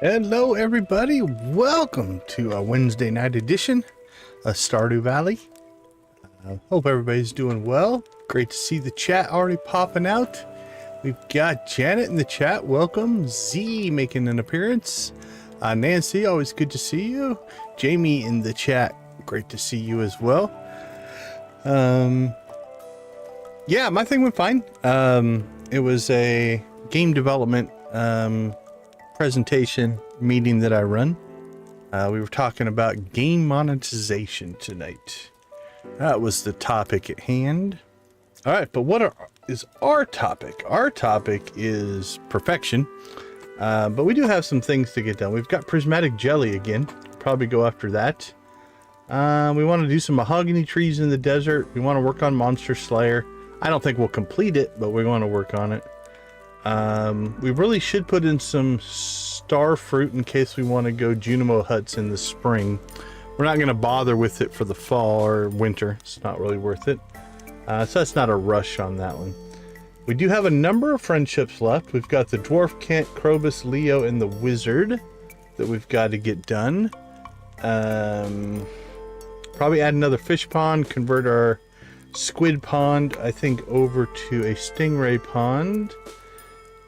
Hello everybody, welcome to a Wednesday night edition of Stardew Valley. Hope everybody's doing well. Great to see the chat already popping out. We've got Janet in the chat, welcome. Z making an appearance. Nancy, always good to see you. Jamie in the chat, great to see you as well. Yeah, my thing went fine. It was a game development presentation meeting that I run. We were talking about game monetization tonight. That was the topic at hand. All right, but what is our topic? Our topic is perfection, but we do have some things to get done. We've got prismatic jelly again. Probably go after that. We want to do some mahogany trees in the desert. We want to work on Monster Slayer. I don't think we'll complete it, but we want to work on it. We really should put in some star fruit in case we want to go Junimo huts in the spring. We're not going to bother with it for the fall or winter. It's not really worth it. So that's not a rush on that one. We do have a number of friendships left. We've got the Dwarf, Kent, Krobus, Leo, and the Wizard that we've got to get done. Probably add another fish pond, convert our squid pond, I think, over to a stingray pond.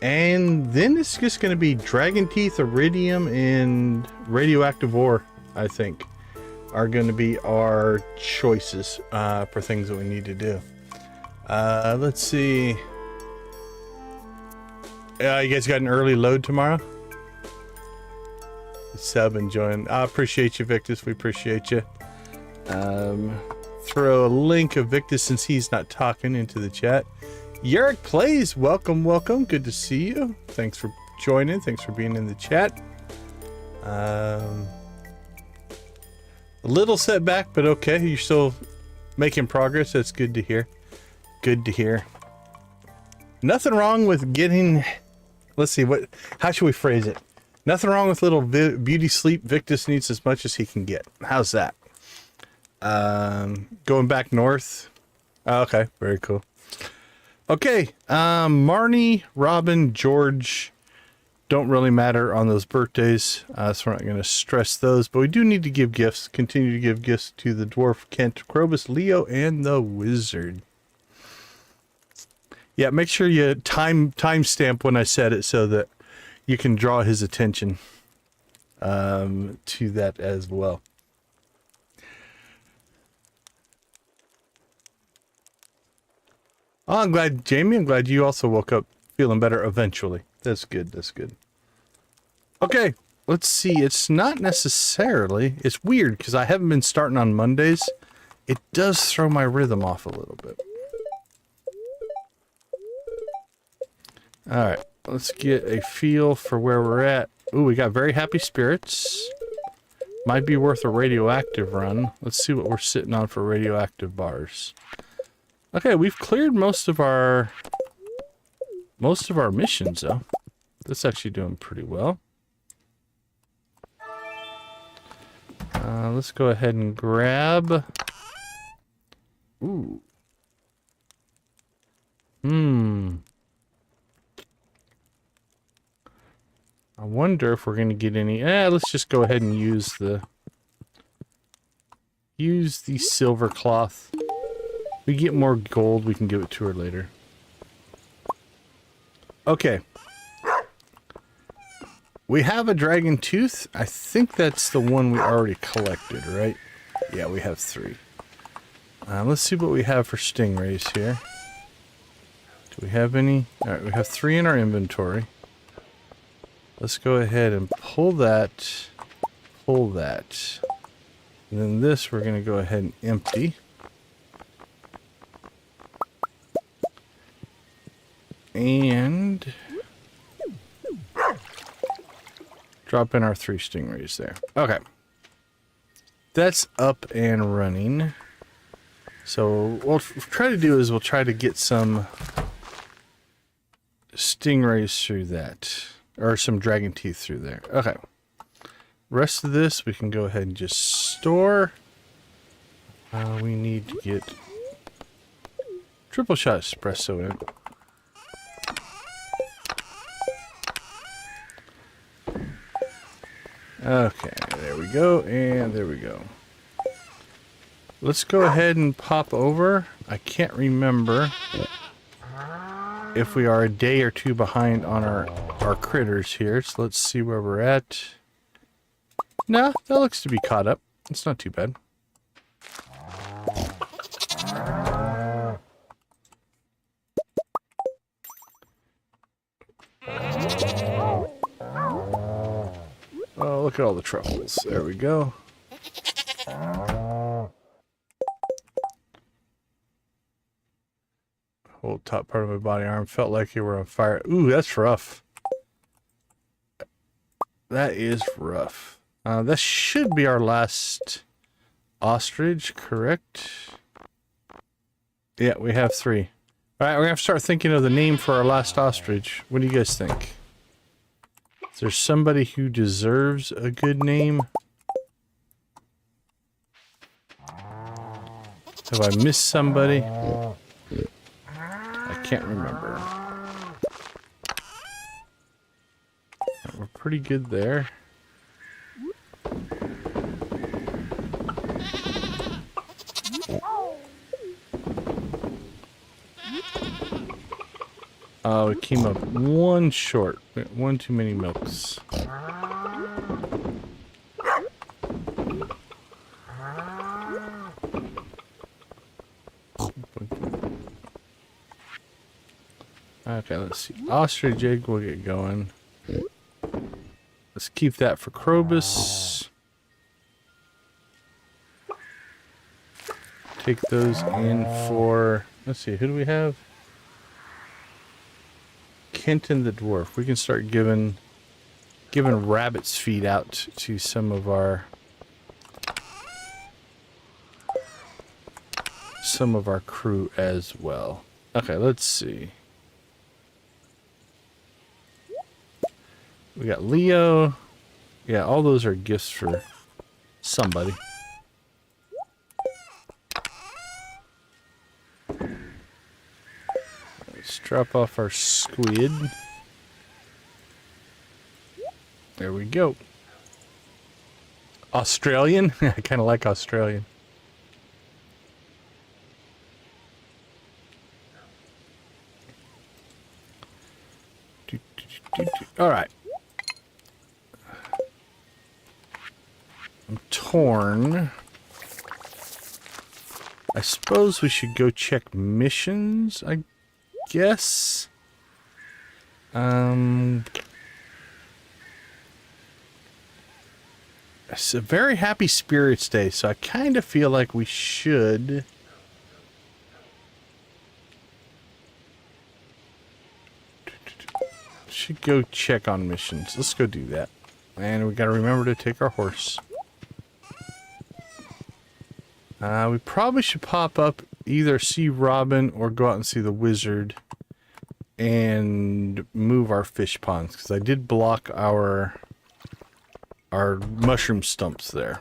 And then it's just going to be dragon teeth, iridium, and radioactive ore, I think, are going to be our choices for things that we need to do. Let's see. You guys got an early load tomorrow? Sub enjoying. I appreciate you, Victus. We appreciate you. Throw a link of Victus since he's not talking into the chat. Yurick Plays, welcome, welcome. Good to see you. Thanks for joining. Thanks for being in the chat. A little setback, but okay. You're still making progress. That's good to hear. Good to hear. Nothing wrong with getting... Let's see, how should we phrase it? Nothing wrong with little beauty sleep. Victus needs as much as he can get. How's that? Going back north. Oh, okay, very cool. Okay, Marnie, Robin, George don't really matter on those birthdays, so we're not going to stress those, but we do need to give gifts, continue to give gifts to the Dwarf, Kent, Krobus, Leo, and the Wizard. Yeah, make sure you timestamp when I said it so that you can draw his attention to that as well. Oh, I'm glad, Jamie, I'm glad you also woke up feeling better eventually. That's good, that's good. Okay, let's see. It's not necessarily... It's weird because I haven't been starting on Mondays. It does throw my rhythm off a little bit. Alright, let's get a feel for where we're at. Ooh, we got very happy spirits. Might be worth a radioactive run. Let's see what we're sitting on for radioactive bars. Okay, we've cleared most of our missions, though. That's actually doing pretty well. Let's go ahead and grab... Ooh. I wonder if we're going to get any... let's just go ahead and use the silver cloth. We get more gold, we can give it to her later. Okay. We have a dragon tooth. I think that's the one we already collected, right? Yeah, we have 3. Let's see what we have for stingrays here. Do we have any? Alright, we have 3 in our inventory. Let's go ahead and pull that. Pull that. And then this we're going to go ahead and empty. And drop in our 3 stingrays there. Okay. That's up and running. So what we'll try to do is we'll try to get some stingrays through that. Or some dragon teeth through there. Okay. Rest of this we can go ahead and just store. We need to get triple shot espresso in. Okay, there we go, and there we go. Let's go ahead and pop over. I can't remember if we are a day or two behind on our critters here, so let's see where we're at. No, that looks to be caught up. It's not too bad. Oh, look at all the truffles. There we go. Whole top part of my body arm felt like you were on fire. Ooh, that's rough. That is rough. That should be our last ostrich, correct? Yeah, we have 3. Alright, we're gonna have to start thinking of the name for our last ostrich. What do you guys think? Is there somebody who deserves a good name? Have I missed somebody? I can't remember. We're pretty good there. Oh, it came up 1 short. 1 too many milks. Okay, let's see. Ostrich egg will get going. Let's keep that for Krobus. Take those in for... Let's see, who do we have? Kent and the dwarf. We can start giving rabbit's feet out to some of our crew as well. Okay, let's see. We got Leo. Yeah, all those are gifts for somebody. Let's drop off our squid. There we go. Australian? I kind of like Australian. All right. I'm torn. I suppose we should go check missions, I guess. It's a very happy Spirits Day, so I kind of feel like we should go check on missions. Let's go do that. And we gotta remember to take our horse. We probably should pop up, either see Robin or go out and see the wizard and move our fish ponds, because I did block our mushroom stumps there,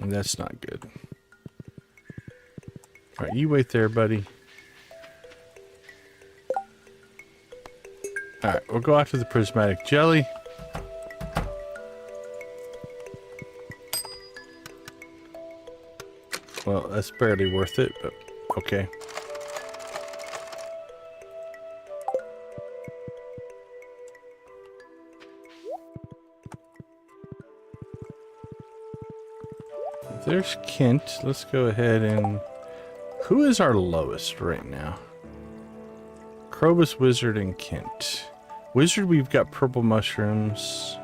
and that's not good. All right, you wait there, buddy. All right, we'll go after the prismatic jelly. Well, that's barely worth it, but okay. There's Kent. Let's go ahead and... Who is our lowest right now? Krobus, Wizard, and Kent. Wizard, we've got purple mushrooms.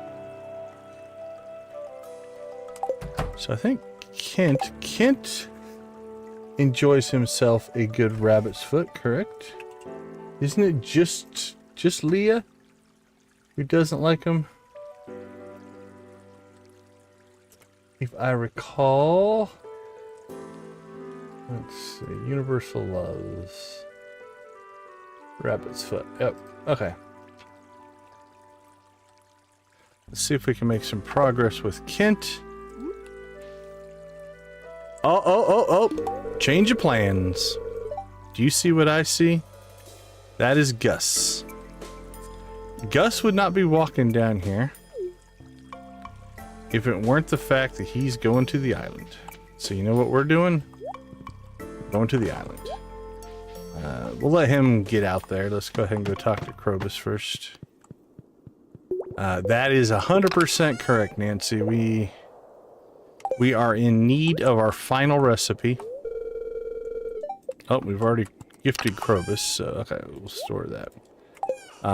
So I think Kent enjoys himself a good rabbit's foot, correct? Isn't it just Leah who doesn't like him? If I recall, let's see, universal loves rabbit's foot. Yep. Okay. Let's see if we can make some progress with Kent. Oh. Change of plans. Do you see what I see? That is Gus. Gus would not be walking down here. if it weren't the fact that he's going to the island. So you know what we're doing? Going to the island. We'll let him get out there. Let's go ahead and go talk to Krobus first. That is 100% correct, Nancy. We are in need of our final recipe. Oh, we've already gifted Krobus, so okay, we'll store that.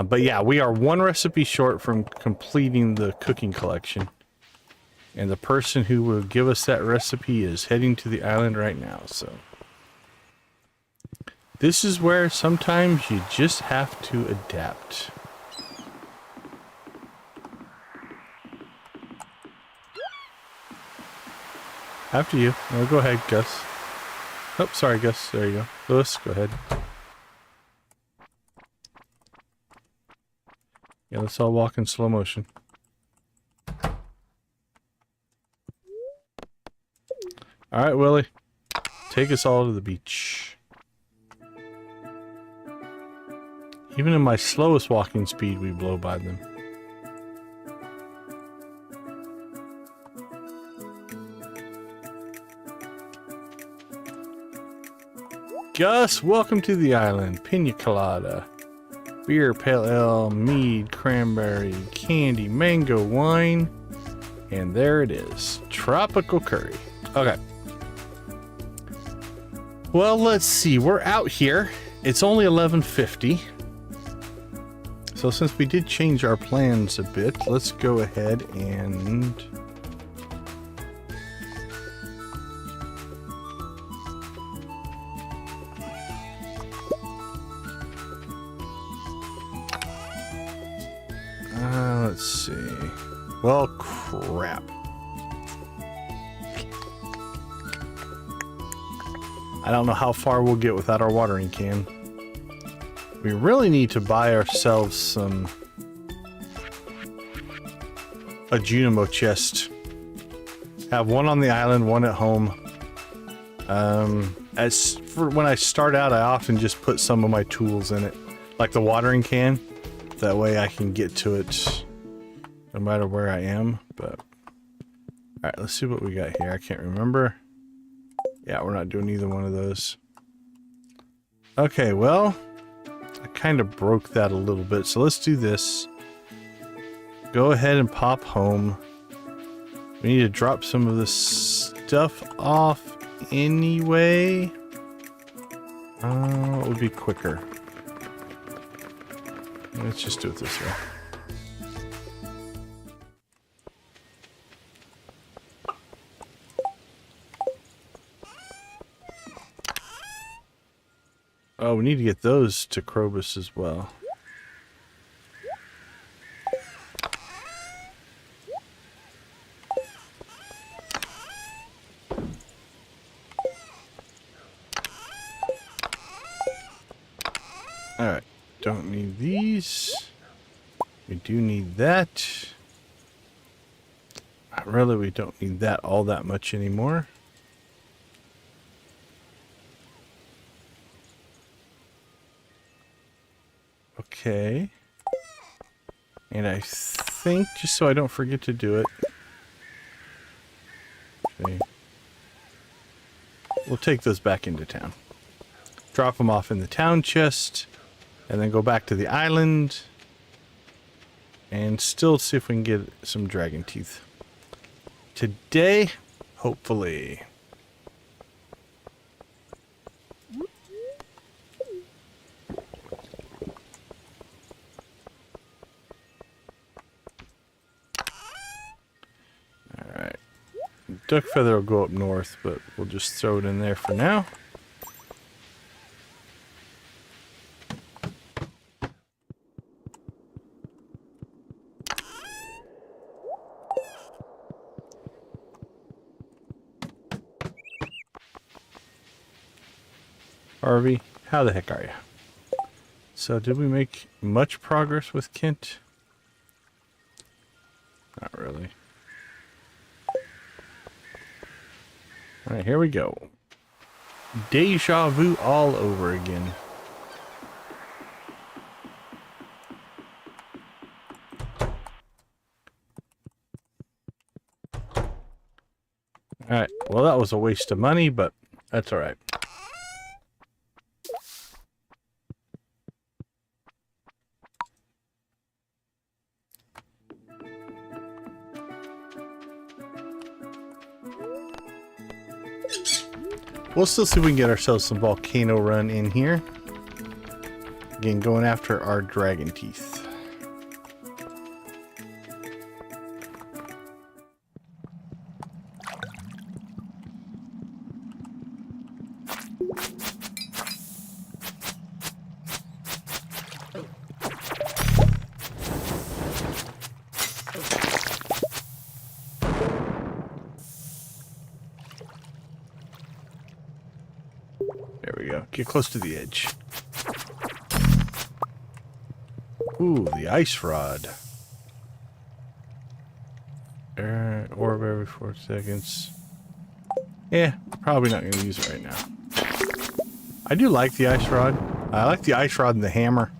But yeah, we are one recipe short from completing the cooking collection. And the person who will give us that recipe is heading to the island right now, so. This is where sometimes you just have to adapt. After you. No, go ahead, Gus. Oh, sorry, Gus. There you go. Lewis, go ahead. Yeah, let's all walk in slow motion. Alright, Willie. Take us all to the beach. Even in my slowest walking speed, we blow by them. Gus, welcome to the island. Pina colada, beer, pale ale, mead, cranberry, candy, mango, wine, and there it is. Tropical curry. Okay. Well, let's see. We're out here. It's only 11:50. So since we did change our plans a bit, let's go ahead and... let's see. Well, crap. I don't know how far we'll get without our watering can. We really need to buy ourselves some... a Junimo chest. Have one on the island, one at home. As for when I start out, I often just put some of my tools in it. Like the watering can. That way I can get to it no matter where I am. But alright, let's see what we got here. I can't remember. Yeah, we're not doing either one of those. Okay, well, I kind of broke that a little bit. So let's do this. Go ahead and pop home. We need to drop some of this stuff off anyway. What would be quicker? Let's just do it this way. Oh, we need to get those to Krobus as well. Alright, don't need these. We do need that. Really, we don't need that all that much anymore. Okay. And I think, just so I don't forget to do it, okay, we'll take those back into town. Drop them off in the town chest, and then go back to the island, and still see if we can get some dragon teeth. Today, hopefully. Alright. Duck feather will go up north, but we'll just throw it in there for now. Harvey, how the heck are you? So, did we make much progress with Kent? Not really. Alright, here we go. Deja vu all over again. Alright, well that was a waste of money, but that's alright. We'll still see if we can get ourselves some Volcano run in here. Again, going after our dragon teeth. There we go. Get close to the edge. Ooh, the ice rod. Orb every 4 seconds. Yeah, probably not going to use it right now. I do like the ice rod. I like the ice rod and the hammer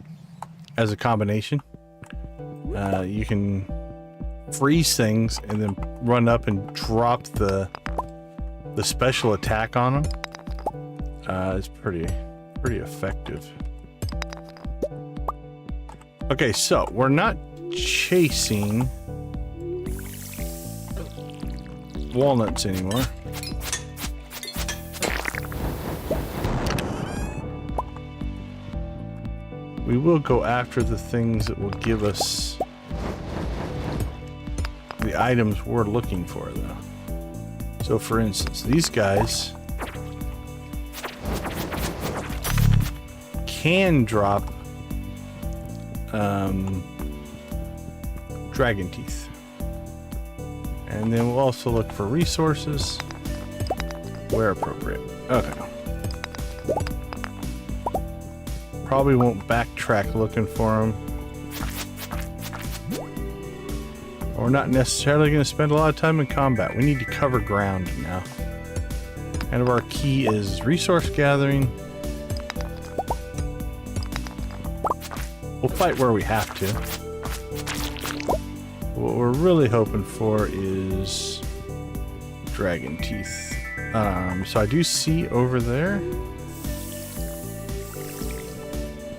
as a combination. You can freeze things and then run up and drop the special attack on them. It's pretty effective. Okay, so we're not chasing walnuts anymore. We will go after the things that will give us the items we're looking for, though. So, for instance, these guys can drop dragon teeth. And then we'll also look for resources where appropriate. Okay. Probably won't backtrack looking for them. We're not necessarily going to spend a lot of time in combat. We need to cover ground now. Kind of our key is resource gathering. We'll fight where we have to. What we're really hoping for is dragon teeth. So I do see over there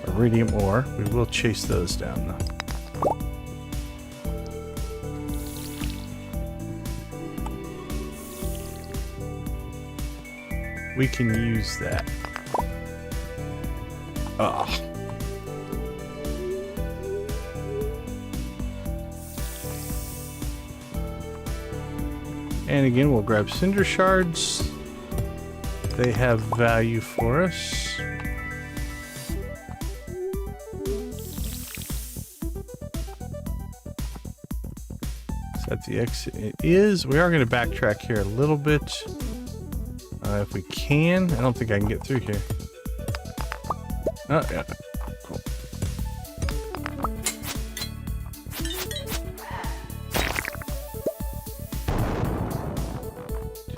Iridium ore. We will chase those down though. We can use that. And again, we'll grab cinder shards. They have value for us. Is that the exit? It is. We are going to backtrack here a little bit. If we can. I don't think I can get through here. Oh, yeah. Cool.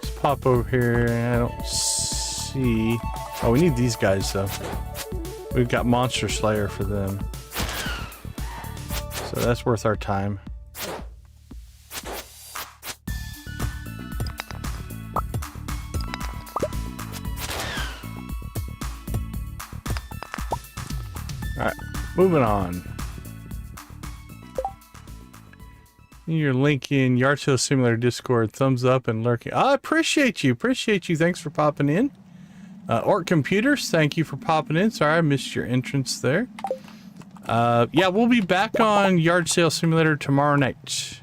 Just pop over here. I don't see... Oh, we need these guys, though. We've got Monster Slayer for them. So that's worth our time. Alright, moving on. Your link in Yard Sale Simulator Discord, thumbs up and lurking. I appreciate you. Thanks for popping in. Orc Computers, thank you for popping in. Sorry, I missed your entrance there. Yeah, we'll be back on Yard Sale Simulator tomorrow night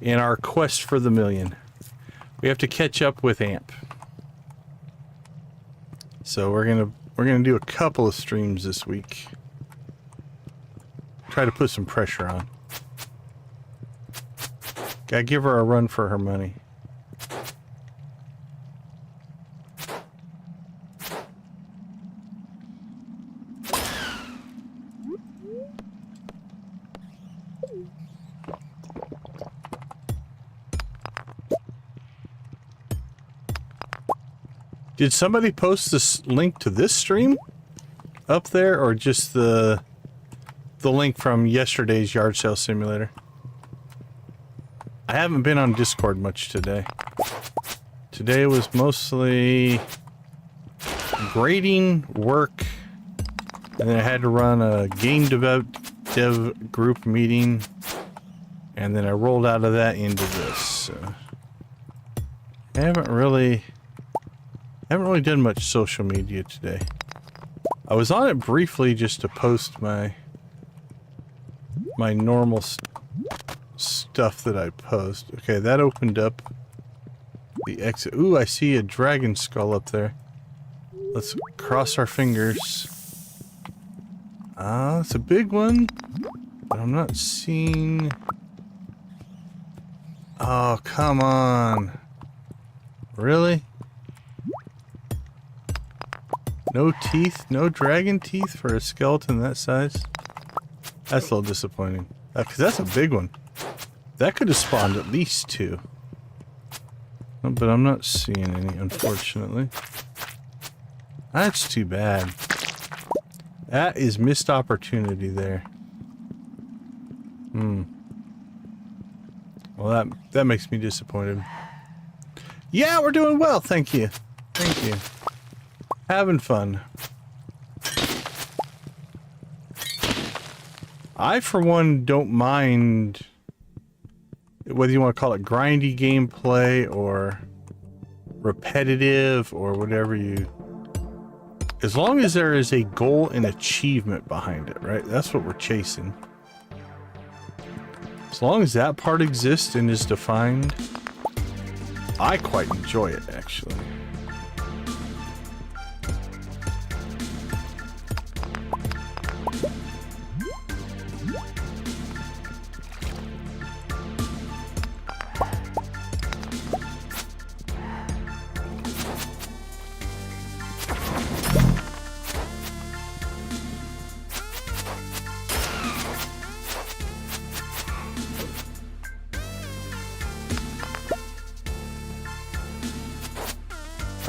in our quest for the million. We have to catch up with AMP. So we're gonna do a couple of streams this week. Try to put some pressure on. Gotta give her a run for her money. Did somebody post this link to this stream up there, or just the link from yesterday's Yard Sale Simulator? I haven't been on Discord much today Today was mostly grading work, and then I had to run a game dev group meeting, and then I rolled out of that into this. So I haven't really done much social media today. I was on it briefly just to post my normal stuff that I post. Okay, that opened up the exit. Ooh, I see a dragon skull up there. Let's cross our fingers. Ah, it's a big one, but I'm not seeing... Oh, come on. Really? No teeth? No dragon teeth for a skeleton that size? That's a little disappointing. Because that's a big one. That could have spawned at least 2. But I'm not seeing any, unfortunately. That's too bad. That is missed opportunity there. Well, that makes me disappointed. Yeah, we're doing well, thank you. Thank you. Having fun. I, for one, don't mind whether you want to call it grindy gameplay or repetitive or whatever you... As long as there is a goal and achievement behind it, right? That's what we're chasing. As long as that part exists and is defined, I quite enjoy it, actually.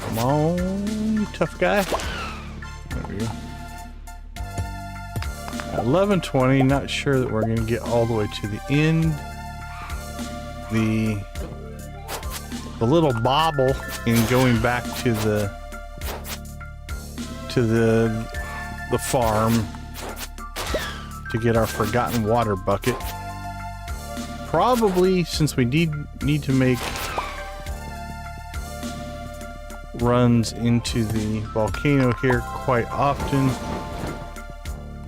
Come on, tough guy. There we go. At 11:20, not sure that we're going to get all the way to the end. The little bobble in going back to the farm to get our forgotten water bucket. Probably, since we need to make runs into the volcano here quite often,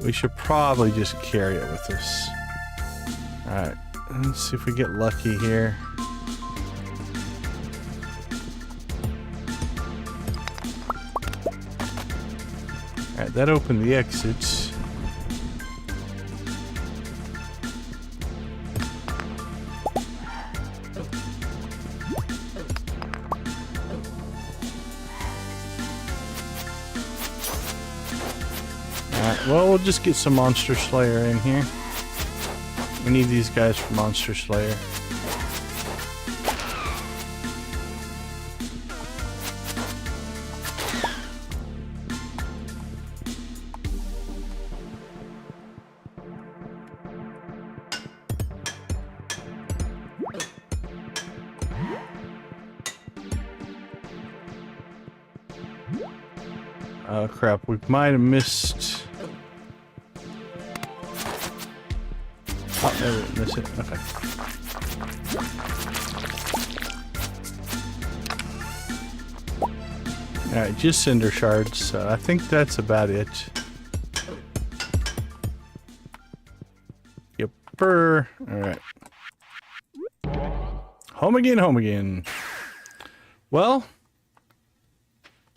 we should probably just carry it with us. Alright, let's see if we get lucky here. Alright, that opened the exits. Well, we'll just get some Monster Slayer in here. We need these guys for Monster Slayer. Oh crap, we might have missed... Oh, there we miss it. Okay. Alright, just cinder shards, so I think that's about it. Yepper. Alright. Home again, home again. Well,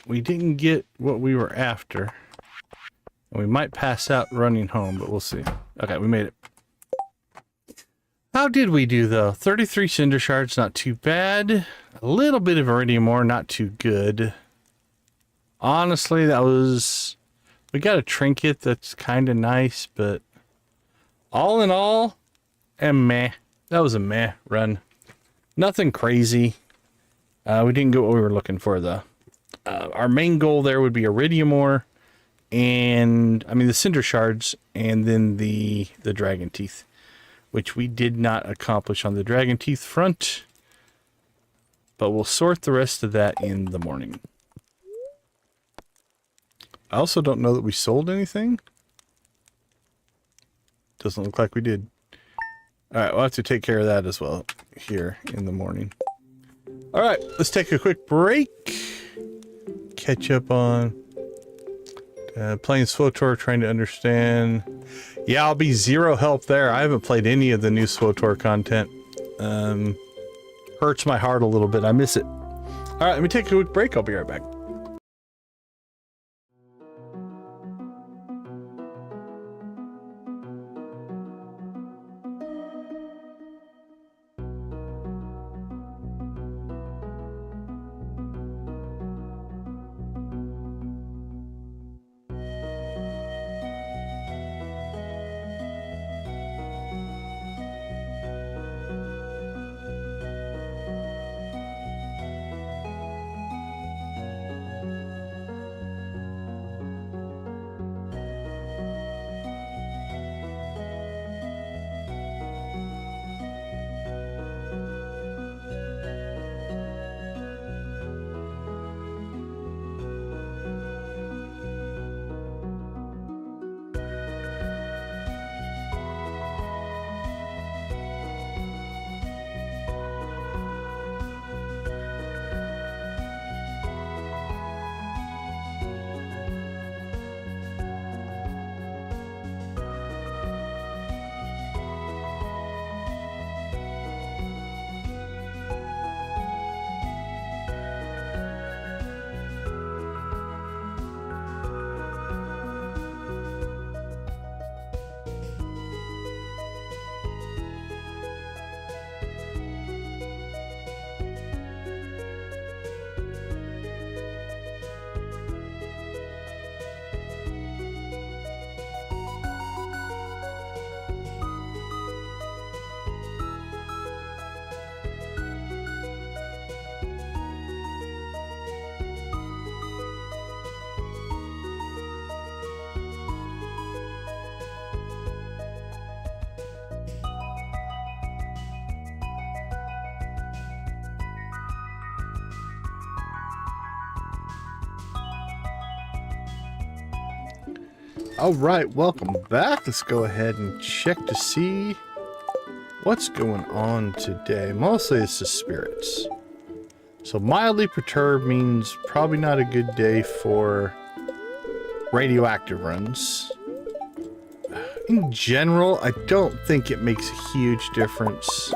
we didn't get what we were after. We might pass out running home, but we'll see. Okay, we made it. How did we do, though? 33 cinder shards, not too bad. A little bit of iridium ore, not too good. Honestly, that was... We got a trinket that's kind of nice, but... all in all, meh. That was a meh run. Nothing crazy. We didn't get what we were looking for, though. Our main goal there would be iridium ore, and... I mean, the cinder shards, and then the dragon teeth, which we did not accomplish on the dragon teeth front. But we'll sort the rest of that in the morning. I also don't know that we sold anything. Doesn't look like we did. Alright, we'll have to take care of that as well here in the morning. Alright, let's take a quick break. Catch up on playing SWTOR, trying to understand. Yeah, I'll be zero help there. I haven't played any of the new SWTOR content. Hurts my heart a little bit. I miss it. Alright, let me take a quick break. I'll be right back. All right, welcome back. Let's go ahead and check to see what's going on today. Mostly it's the spirits. So mildly perturbed means probably not a good day for radioactive runs. In general, I don't think it makes a huge difference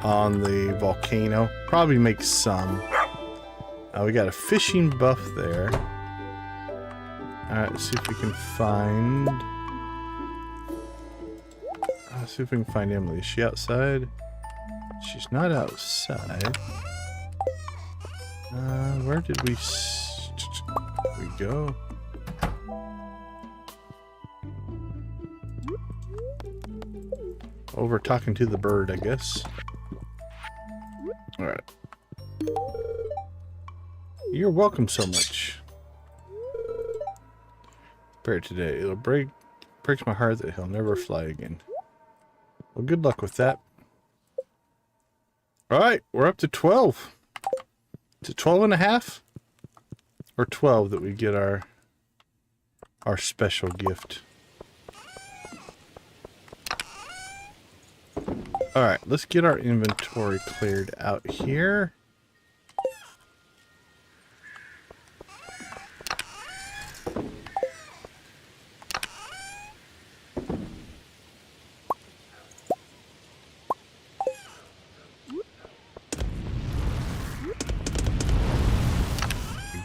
on the volcano. Probably makes some. We got a fishing buff there. Alright, let's see if we can find... Let's see if we can find Emily. Is she outside? She's not outside. Where did we go? Over talking to the bird, I guess. Alright. You're welcome so much. Prayer today. It'll breaks my heart that he'll never fly again. Well, good luck with that. Alright, we're up to 12. Is it 12 and a half? Or 12 that we get our special gift. Alright, let's get our inventory cleared out here.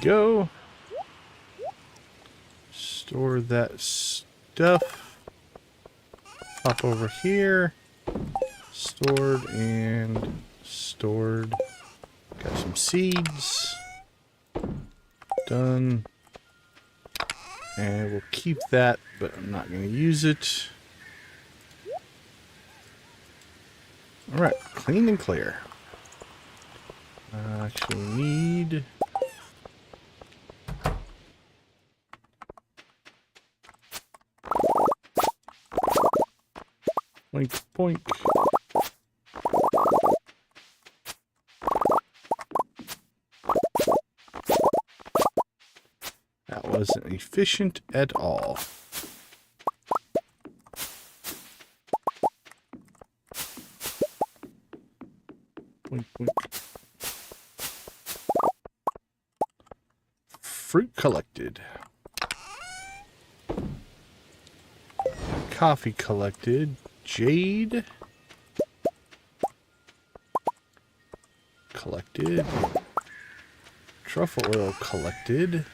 Go. Store that stuff. Hop over here. Stored and stored. Got some seeds. Done. And we'll keep that, but I'm not going to use it. Alright, clean and clear. Actually, we need... Boink, boink. wasn't efficient at all. Wink, wink. Fruit collected. Coffee collected. Jade collected. Truffle oil collected.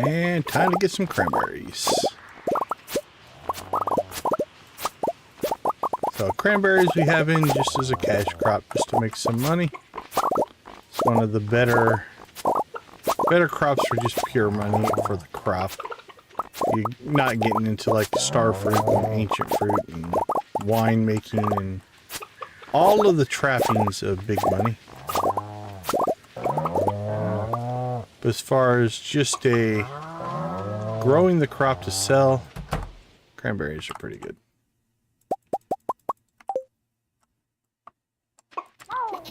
And time to get some cranberries. So cranberries we have in just as a cash crop, just to make some money. It's one of the better crops for just pure money for the crop. You're not getting into like star fruit and ancient fruit and wine making and all of the trappings of big money. But as far as just growing the crop to sell, cranberries are pretty good.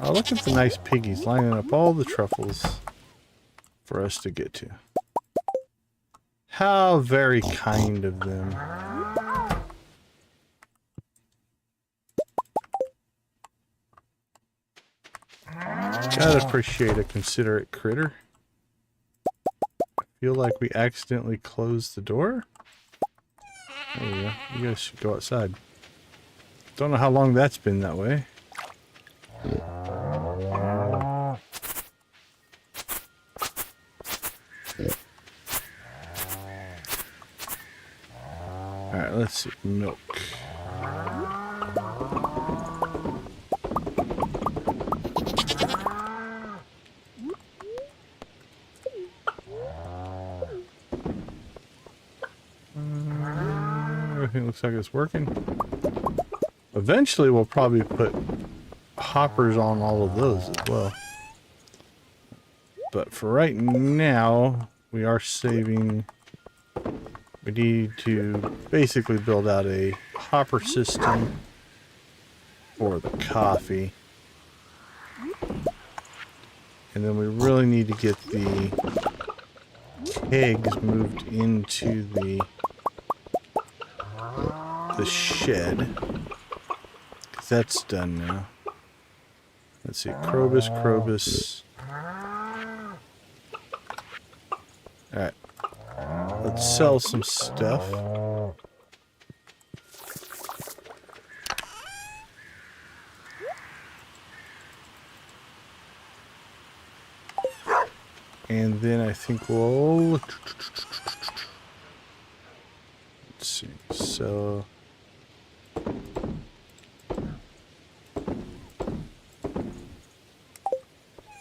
Oh, look at the nice piggies lining up all the truffles for us to get to. How very kind of them. Gotta appreciate a considerate critter. I feel like we accidentally closed the door. There we go. You guys should go outside. Don't know how long that's been that way. Alright, let's see. Milk. Everything looks like it's working. Eventually we'll probably put hoppers on all of those as well. But for right now, we are saving. We need to basically build out a hopper system for the coffee. And then we really need to get the kegs moved into the shed. 'Cause that's done now. Let's see, Krobus. Alright. Let's sell some stuff. And then I think we'll... Let's see, so...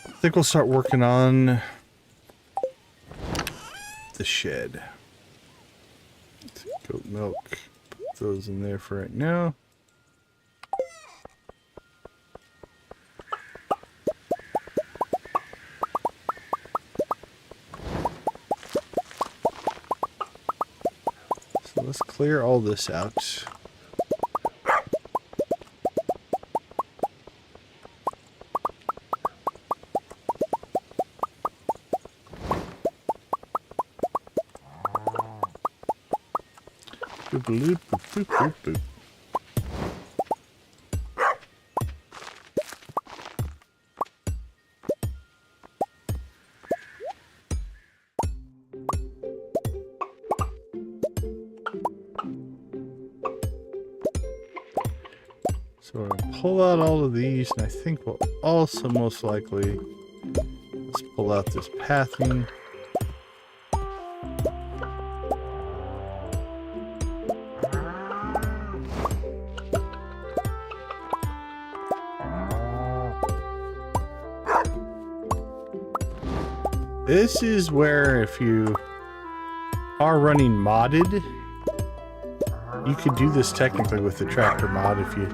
I think we'll start working on the shed. Goat milk. Put those in there for right now. So let's clear all this out. Boop, boop, boop, boop, boop. So we're going to pull out all of these, and I think we'll also most likely, let's pull out this pathing. This is where, if you are running modded, you could do this technically with the tractor mod if you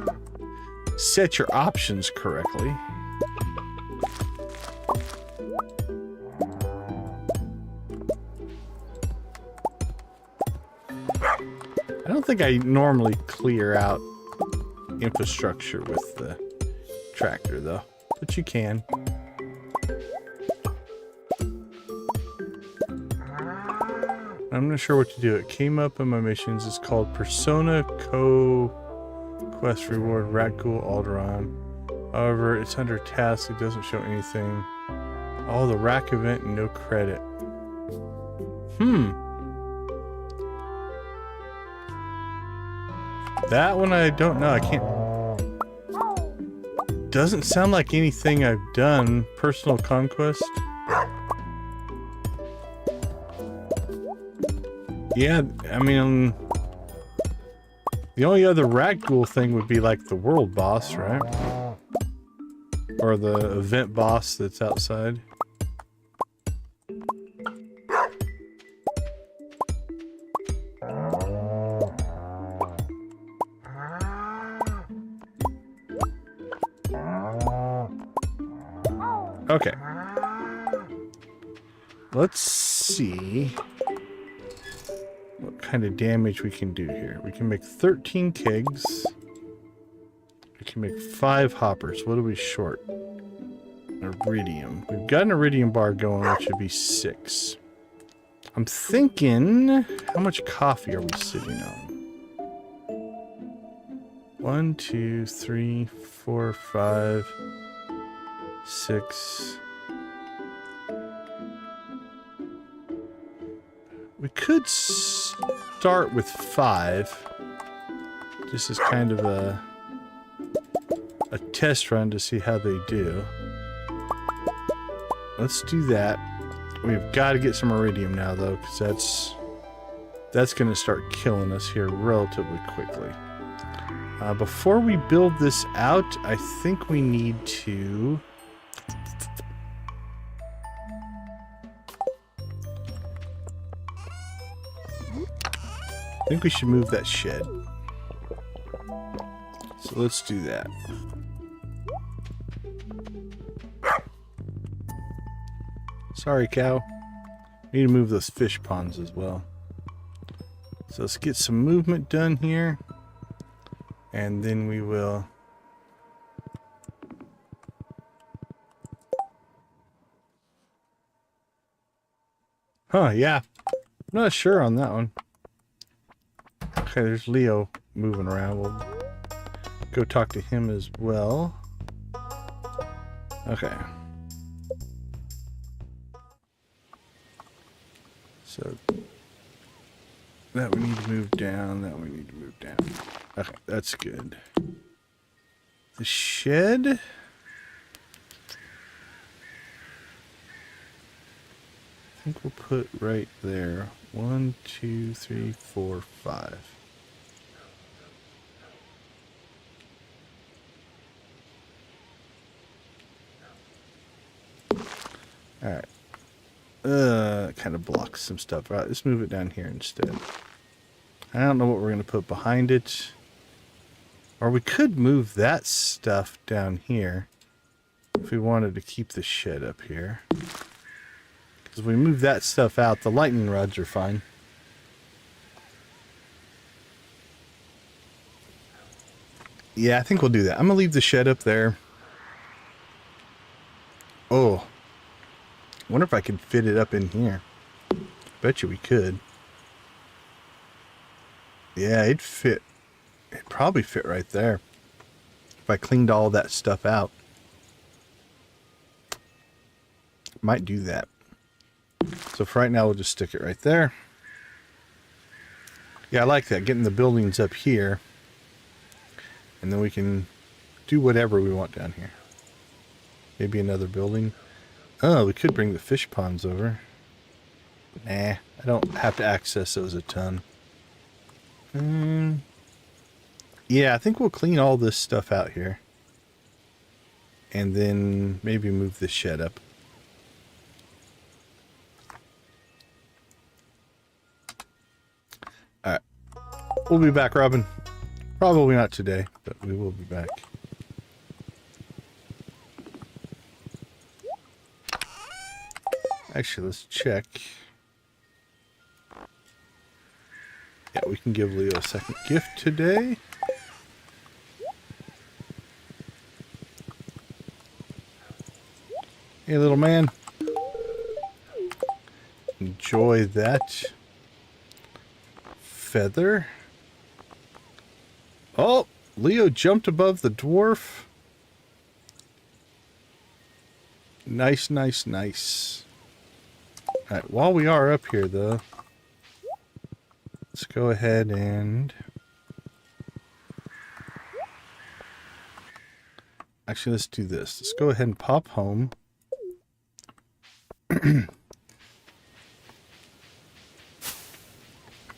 set your options correctly. I don't think I normally clear out infrastructure with the tractor, though. But you can. I'm not sure what to do. It came up in my missions. It's called Persona Quest Reward Ratghoul Alderon. However, it's under task. It doesn't show anything. Oh, the rack event and no credit. That one I don't know. I can't. Doesn't sound like anything I've done. Personal conquest. Yeah, I mean, the only other Ratghoul thing would be like the world boss, right? Or the event boss that's outside. Okay. Let's see what kind of damage we can do here. We can make 13 kegs. We can make 5 hoppers. What are we short? Iridium. We've got an iridium bar going, which would be 6. I'm thinking, how much coffee are we sitting on? 1, 2, 3, 4, 5, 6. We could start with 5. Just as kind of a test run to see how they do. Let's do that. We've got to get some iridium now, though, because that's going to start killing us here relatively quickly. Before we build this out, I think we need to... I think we should move that shed. So let's do that. Sorry, cow. We need to move those fish ponds as well. So let's get some movement done here. And then we will... Huh, yeah. I'm not sure on that one. Okay, there's Leo moving around. We'll go talk to him as well. Okay. So that we need to move down, that we need to move down. Okay, that's good. The shed? I think we'll put right there. 1, 2, 3, 4, 5. Alright. Kind of blocks some stuff. All right, let's move it down here instead. I don't know what we're going to put behind it. Or we could move that stuff down here if we wanted to keep the shed up here. Because if we move that stuff out, the lightning rods are fine. Yeah, I think we'll do that. I'm going to leave the shed up there. Oh. I wonder if I could fit it up in here. Bet you we could. Yeah, it'd fit. It'd probably fit right there. If I cleaned all that stuff out. Might do that. So for right now, we'll just stick it right there. Yeah, I like that. Getting the buildings up here. And then we can do whatever we want down here. Maybe another building. Oh, we could bring the fish ponds over. Nah, I don't have to access those a ton. Yeah, I think we'll clean all this stuff out here. And then maybe move the shed up. Alright. We'll be back, Robin. Probably not today, but we will be back. Actually, let's check. Yeah, we can give Leo a second gift today. Hey, little man. Enjoy that feather. Oh, Leo jumped above the dwarf. Nice, nice, nice. Alright, while we are up here, though, let's go ahead and... Actually, let's do this. Let's go ahead and pop home.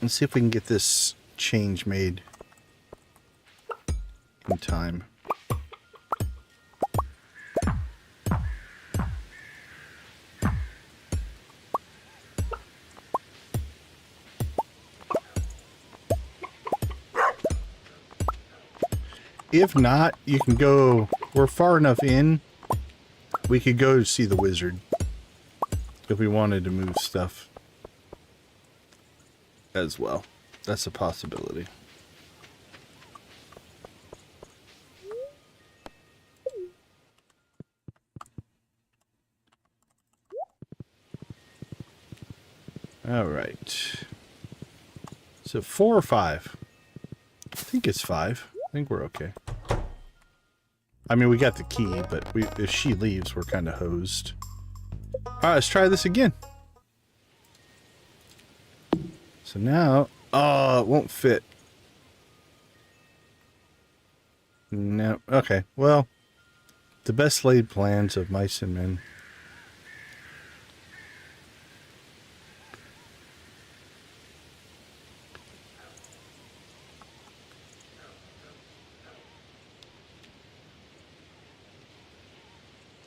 Let's see if we can get this change made in time. If not, you can go... We're far enough in, we could go to see the wizard. If we wanted to move stuff as well. That's a possibility. Alright. So 4 or 5? I think it's 5. I think we're okay. I mean, we got the key, but if she leaves, we're kind of hosed. Alright, let's try this again. So now... Oh, it won't fit. No. Okay, well... The best laid plans of mice and men.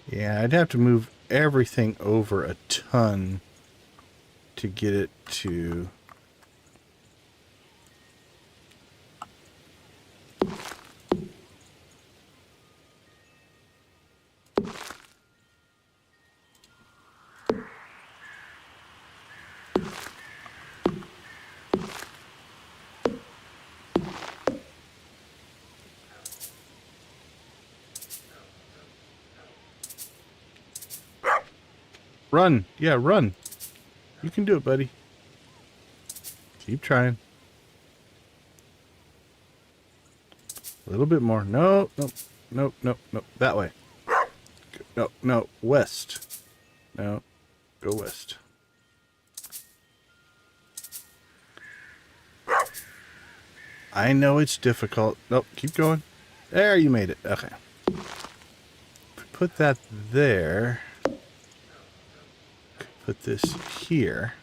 Yeah, I'd have to move everything over a ton to get it to... Run! Yeah, run! You can do it, buddy. Keep trying. A little bit more. No, no, no, no, no. That way. No, no. West. No. Go west. I know it's difficult. Nope, keep going. There, you made it. Okay. Put that there. Put this here.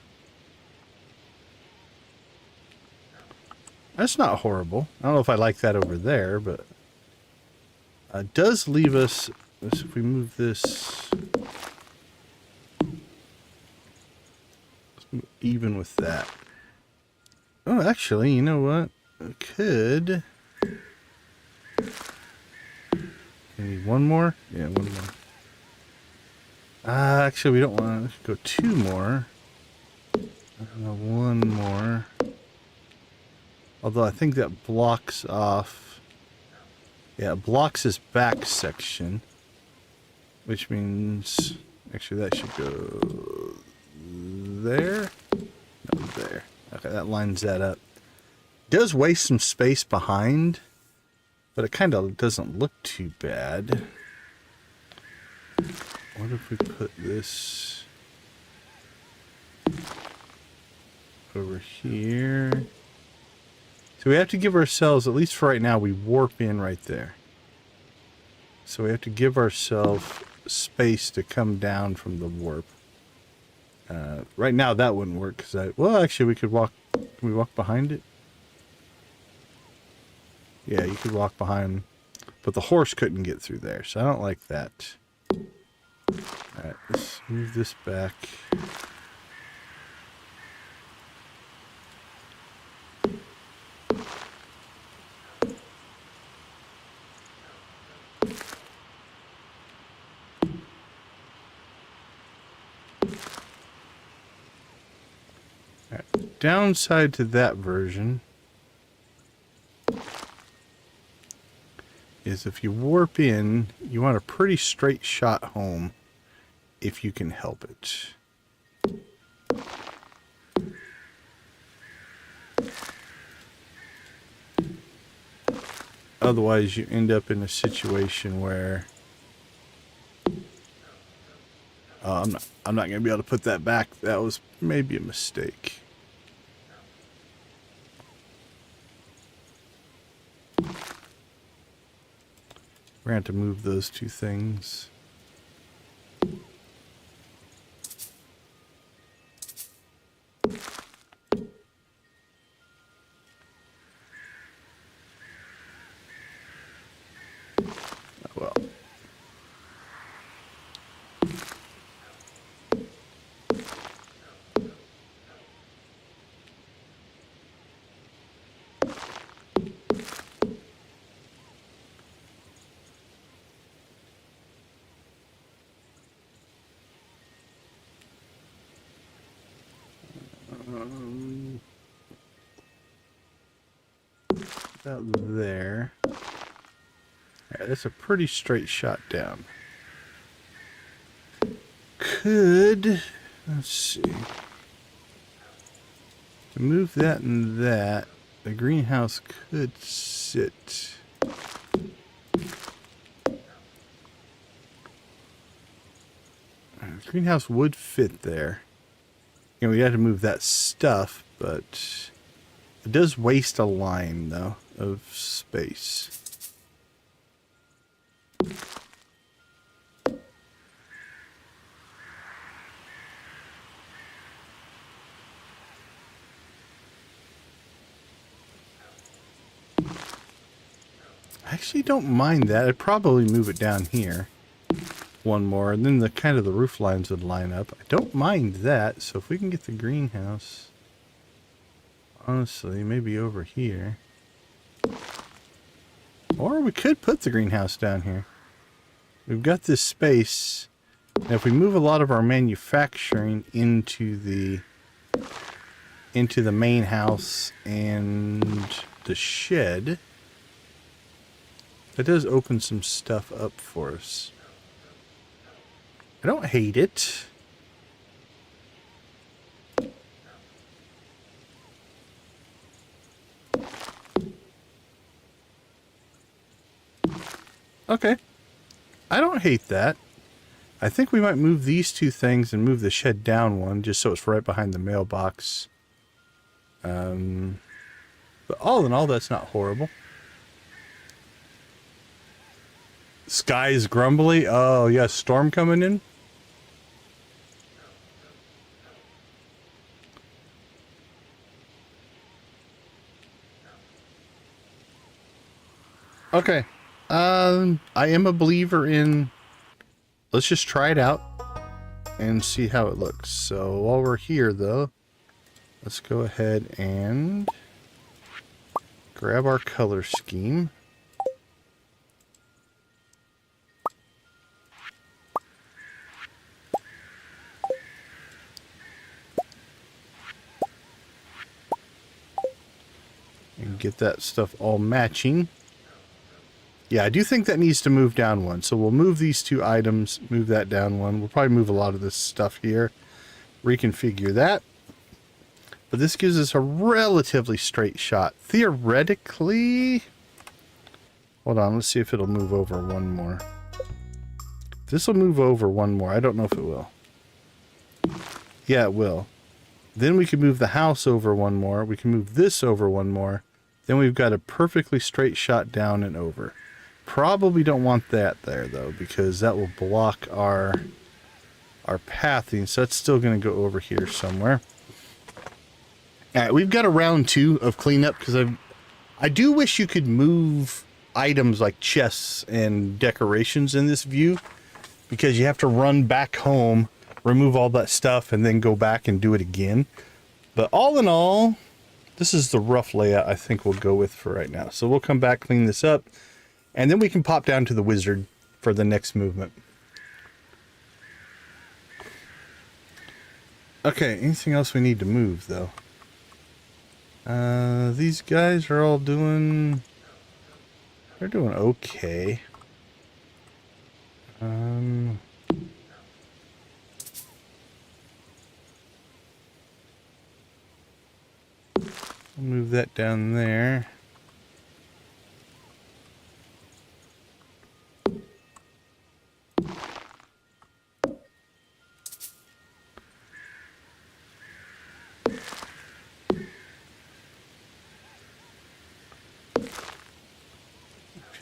That's not horrible. I don't know if I like that over there, but it does leave us... If we move this... even with that. Oh, actually, you know what? I could... Maybe one more? Yeah, one more. Actually, we don't want to go 2 more. One more. Although I think that blocks off... Yeah, it blocks his back section. Which means... Actually, that should go... there? No, there. Okay, that lines that up. It does waste some space behind. But it kind of doesn't look too bad. What if we put this over here? So we have to give ourselves, at least for right now, we warp in right there. So we have to give ourselves space to come down from the warp. Right now that wouldn't work because well, actually we could walk. Can we walk behind it? Yeah, you could walk behind, but the horse couldn't get through there, so I don't like that. Alright, let's move this back. Alright, downside to that version is if you warp in, you want a pretty straight shot home. if you can help it. Otherwise, you end up in a situation where I'm not going to be able to put that back. That was maybe a mistake. We're going to have to move those two things. Well. About there. Yeah, that's a pretty straight shot down. Let's see. To move that and that, the greenhouse could sit. The greenhouse would fit there. You know, we had to move that stuff, but it does waste a line, though, of space. I actually don't mind that. I'd probably move it down here. One more, and then the kind of the roof lines would line up. I don't mind that, so if we can get the greenhouse, honestly, maybe over here. Or we could put the greenhouse down here. We've got this space, and if we move a lot of our manufacturing into the main house and the shed, that does open some stuff up for us. I don't hate it. Okay. I don't hate that. I think we might move these two things and move the shed down one, just so it's right behind the mailbox. But all in all, that's not horrible. Sky's grumbly. Oh, yeah, storm coming in. Okay. I am a believer in, let's just try it out and see how it looks. So while we're here, though, let's go ahead and grab our color scheme. And get that stuff all matching. Yeah, I do think that needs to move down one. So we'll move these two items, move that down one. We'll probably move a lot of this stuff here, reconfigure that. But this gives us a relatively straight shot. Theoretically, hold on, let's see if it'll move over one more. This will move over one more. I don't know if it will. Yeah, it will. Then we can move the house over one more. We can move this over one more. Then we've got a perfectly straight shot down and over. Probably don't want that there, though, because that will block our pathing. So that's still going to go over here somewhere. All right, we've got a round 2 of cleanup, because I do wish you could move items like chests and decorations in this view, because you have to run back home, remove all that stuff, and then go back and do it again. But all in all, this is the rough layout I think we'll go with for right now. So we'll come back, clean this up, and then we can pop down to the wizard for the next movement. Okay, anything else we need to move, though? These guys are all doing... they're doing okay. I'll move that down there.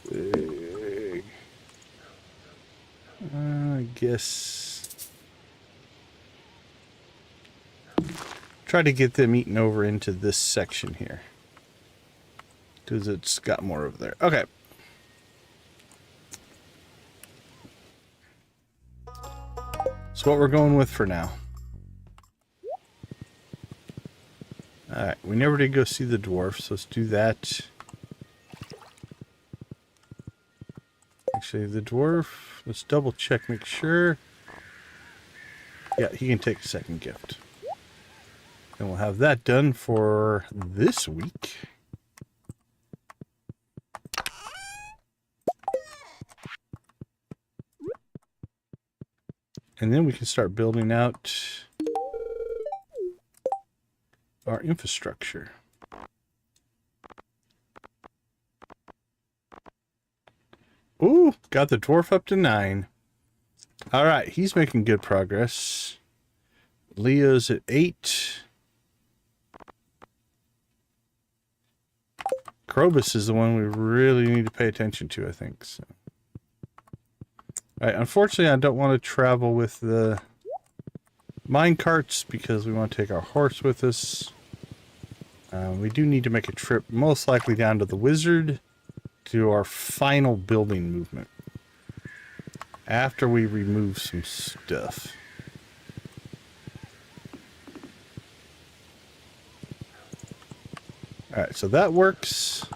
Okay. I guess try to get them eaten over into this section here, because it's got more over there. Okay. So what we're going with for now. Alright, we never did go see the dwarf, so let's do that. Actually, the dwarf, let's double check, make sure. Yeah, he can take a second gift. And we'll have that done for this week. And then we can start building out our infrastructure. Ooh, got the dwarf up to 9. All right, he's making good progress. Leo's at 8. Krobus is the one we really need to pay attention to, I think. So. All right, unfortunately, I don't want to travel with the mine carts because we want to take our horse with us. We do need to make a trip, most likely down to the wizard, to do our final building movement after we remove some stuff. All right, so that works.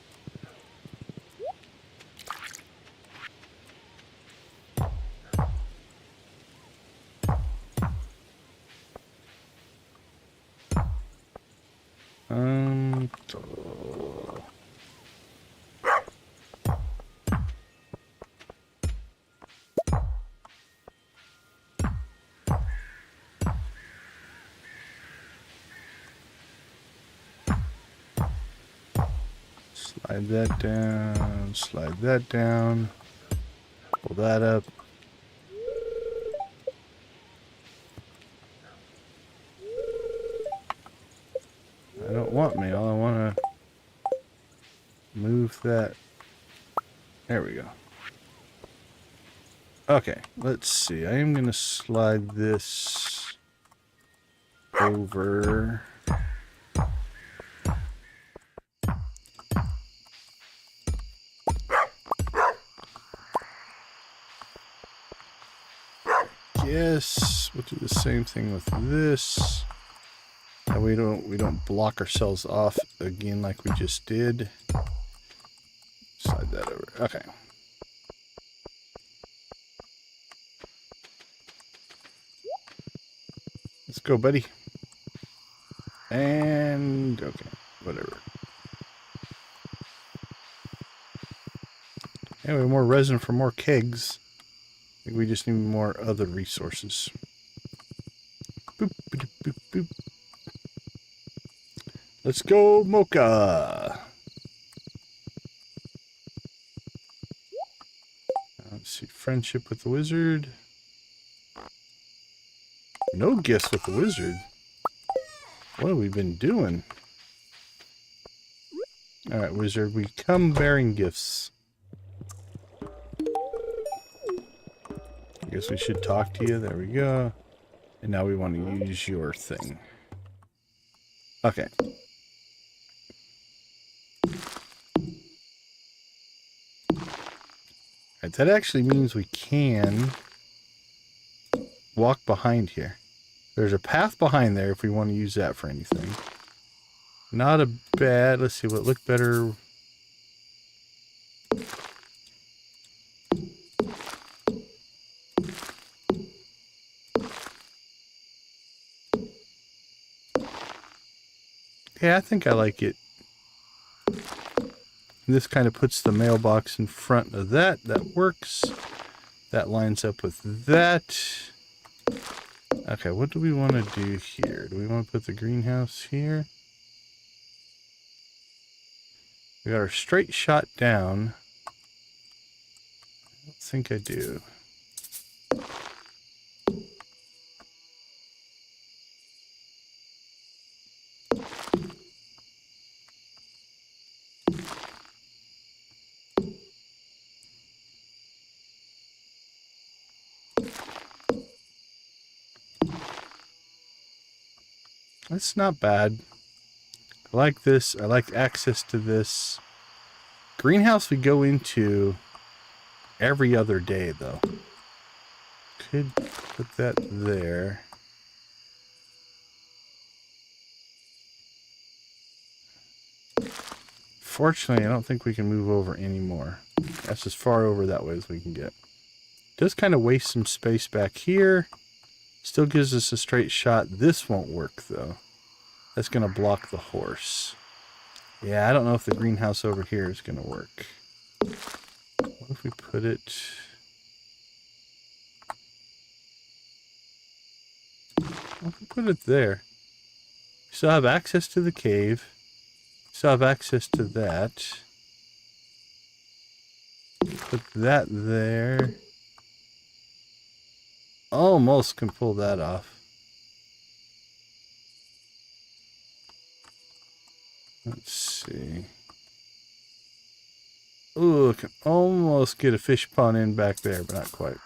Slide that down, slide that down, pull that up. I don't want mail, I want to move that. There we go. Okay, let's see. I am going to slide this over. Yes, we'll do the same thing with this. That way we don't block ourselves off again like we just did. Slide that over. Okay. Let's go, buddy. And okay, whatever. Anyway, more resin for more kegs. I think we just need more other resources. Boop, boop, boop, boop. Let's go, Mocha. Let's see, friendship with the wizard. No gifts with the wizard. What have we been doing? Alright, wizard, we come bearing gifts. I guess we should talk to you. There we go. And now we want to use your thing. Okay. Alright, that actually means we can walk behind here. There's a path behind there if we want to use that for anything. Not a bad... Let's see what looked better... Yeah, I think I like it. This kind of puts the mailbox in front of that. That works. That lines up with that. Okay, what do we want to do here? Do we want to put the greenhouse here? We got our straight shot down. I don't think I do. That's not bad. I like this. I like access to this. Greenhouse we go into every other day, though. Could put that there. Fortunately, I don't think we can move over anymore. That's as far over that way as we can get. Does kind of waste some space back here. Still gives us a straight shot. This won't work, though. That's going to block the horse. Yeah, I don't know if the greenhouse over here is going to work. What if we put it... What if we put it there? We still have access to the cave. We still have access to that. Put that there. Almost can pull that off. Let's see. Ooh, I can almost get a fish pond in back there, but not quite.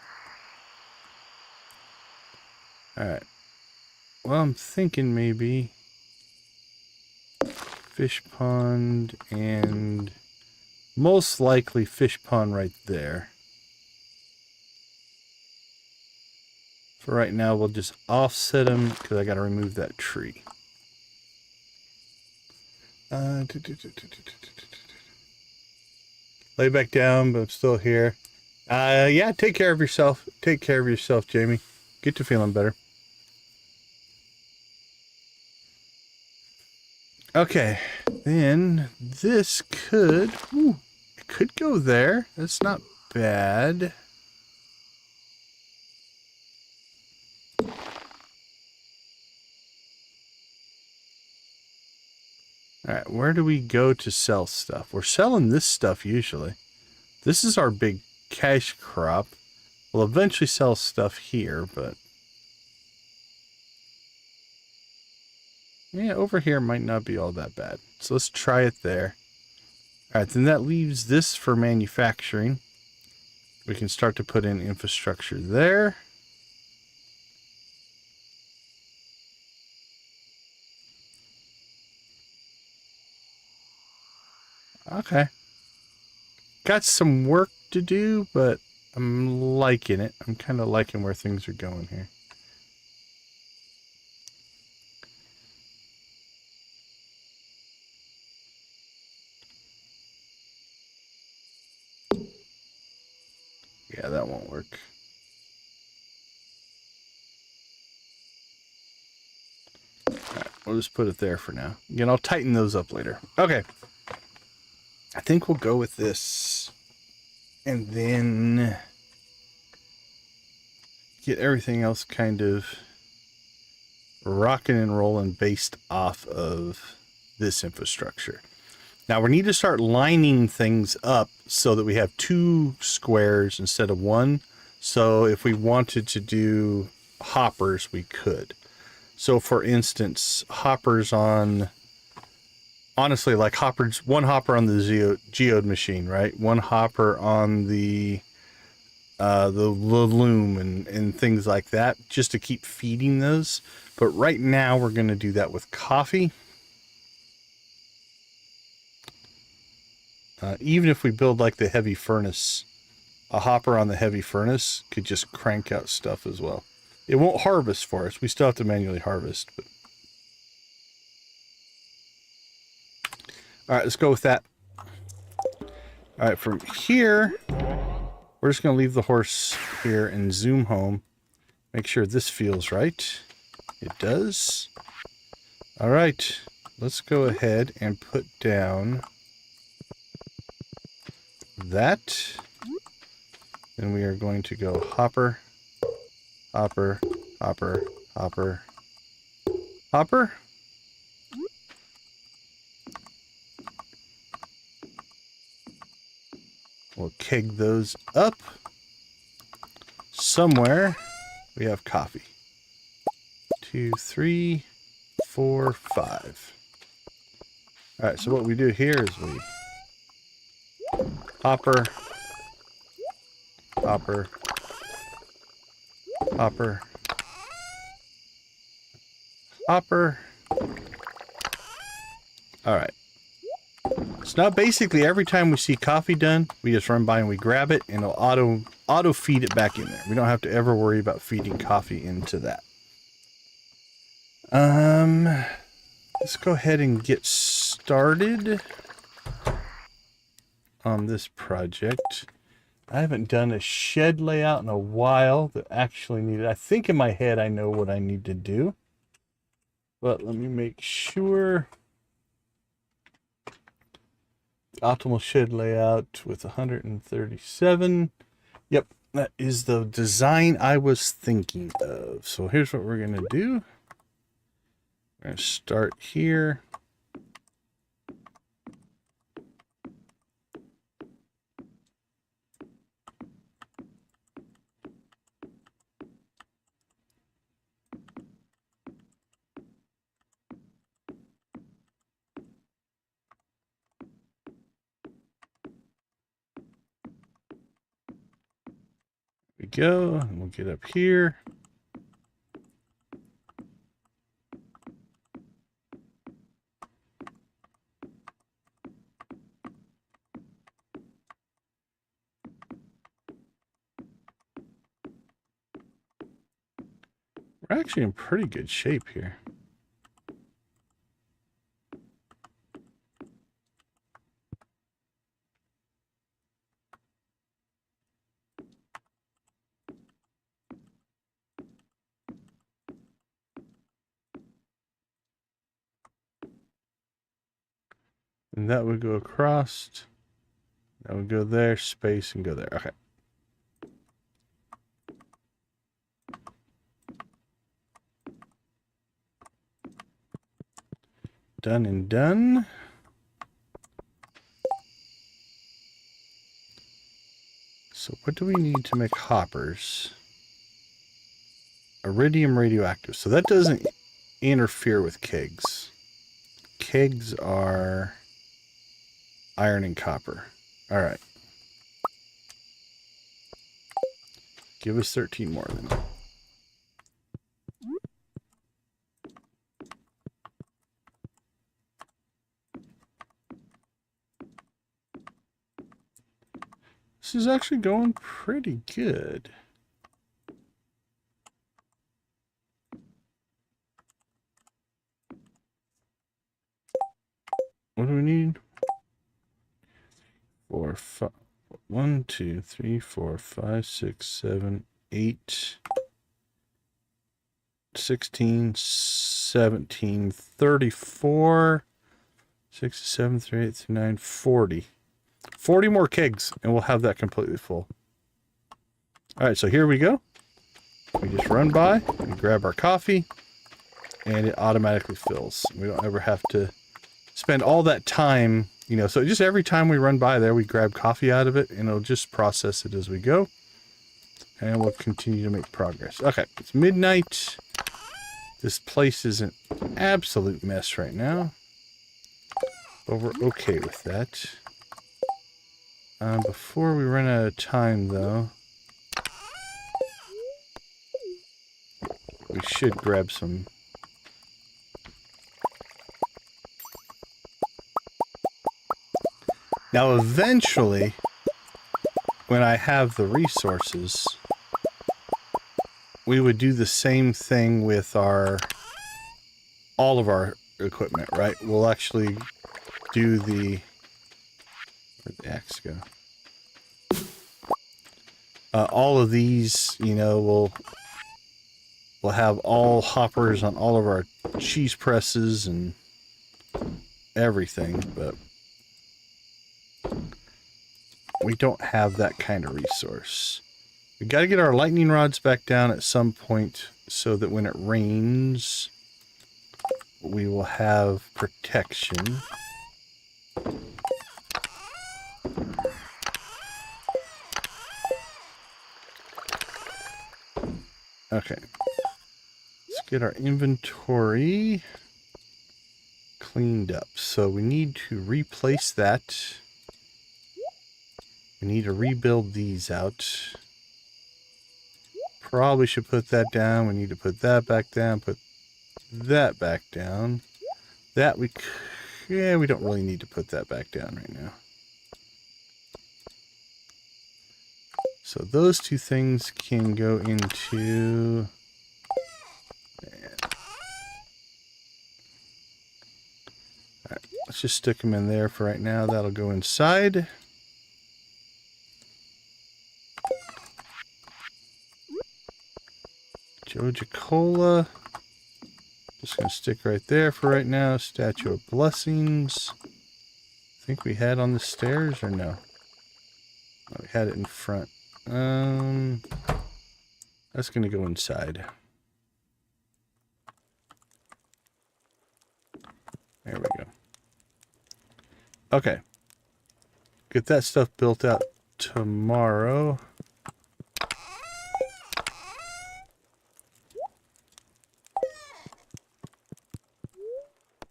Alright. Well, I'm thinking maybe fish pond and most likely fish pond right there. For right now, we'll just offset them because I got to remove that tree. Lay back down, but I'm still here. Yeah, take care of yourself. Take care of yourself, Jamie. Get to feeling better. Okay, then this could... Ooh, it could go there. That's not bad. Alright, where do we go to sell stuff? We're selling this stuff usually. This is our big cash crop. We'll eventually sell stuff here, but... yeah, over here might not be all that bad. So let's try it there. Alright, then that leaves this for manufacturing. We can start to put in infrastructure there. Okay. Got some work to do, but I'm liking it. I'm kind of liking where things are going here. Yeah, that won't work. Alright, we'll just put it there for now. Again, I'll tighten those up later. Okay. I think we'll go with this. And then get everything else kind of rocking and rolling based off of this infrastructure. Now we need to start lining things up so that we have 2 squares instead of 1. So if we wanted to do hoppers, we could. So for instance, hoppers on, honestly, like hoppers, 1 hopper on the geode machine, right? 1 hopper on the loom and things like that, just to keep feeding those. But right now we're going to do that with coffee. Even if we build like the heavy furnace, a hopper on the heavy furnace could just crank out stuff as well. It won't harvest for us. We still have to manually harvest. But... all right, let's go with that. All right, from here, we're just going to leave the horse here and zoom home. Make sure this feels right. It does. All right, let's go ahead and put down that. Then we are going to go hopper, hopper, hopper, hopper, hopper. We'll keg those up. Somewhere we have coffee. 2, 3, 4, 5. All right, so what we do here is we hopper, hopper, hopper, hopper. All right. So now basically every time we see coffee done, we just run by and we grab it and it'll auto feed it back in there. We don't have to ever worry about feeding coffee into that. Let's go ahead and get started on this project. I haven't done a shed layout in a while that actually needed. I think in my head I know what I need to do. But let me make sure. Optimal shed layout with 137. Yep, that is the design I was thinking of. So here's what we're going to do. We're going to start here. We go, and we'll get up here. We're actually in pretty good shape here. And that would go across. That would go there, space, and go there. Okay. Done and done. So what do we need to make hoppers? Iridium radioactive. So that doesn't interfere with kegs. Kegs are iron and copper. All right. Give us 13 more then. This is actually going pretty good. What do we need? 4, 5, 1, 2, 3, 4, 5, 6, 7, 8, 16, 17, 34, 6, 7, 3, 8, 3, 9, 40. 40 more kegs, and we'll have that completely full. All right, so here we go. We just run by, we grab our coffee, and it automatically fills. We don't ever have to spend all that time, you know, so just every time we run by there, we grab coffee out of it, and it'll just process it as we go. And we'll continue to make progress. Okay, it's midnight. This place is an absolute mess right now, but we're okay with that. Before we run out of time, though, we should grab some. Now, eventually, when I have the resources, we would do the same thing with all of our equipment, right? We'll actually do the... Where'd the axe go? All of these, you know, we'll have all hoppers on all of our cheese presses and everything, but we don't have that kind of resource. We got to get our lightning rods back down at some point so that when it rains, we will have protection. Okay. Let's get our inventory cleaned up. So we need to replace that. We need to rebuild these out. Probably should put that down. We need to put that back down. Put that back down. That we don't really need to put that back down right now. So those two things can go into... Alright, let's just stick them in there for right now. That'll go inside. Joja Cola. Just going to stick right there for right now. Statue of Blessings. I think we had on the stairs or no? Oh, we had it in front. That's going to go inside. There we go. Okay. Get that stuff built out tomorrow.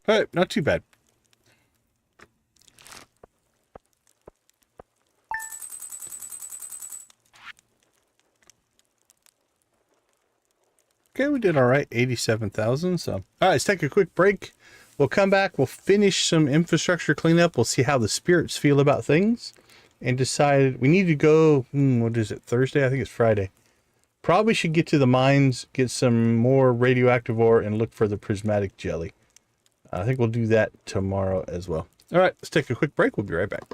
All right, not too bad. Okay, we did all right, 87,000. So, all right, let's take a quick break. We'll come back. We'll finish some infrastructure cleanup. We'll see how the spirits feel about things and decide we need to go. What is it? Thursday? I think it's Friday. Probably should get to the mines, get some more radioactive ore, and look for the prismatic jelly. I think we'll do that tomorrow as well. All right, let's take a quick break. We'll be right back.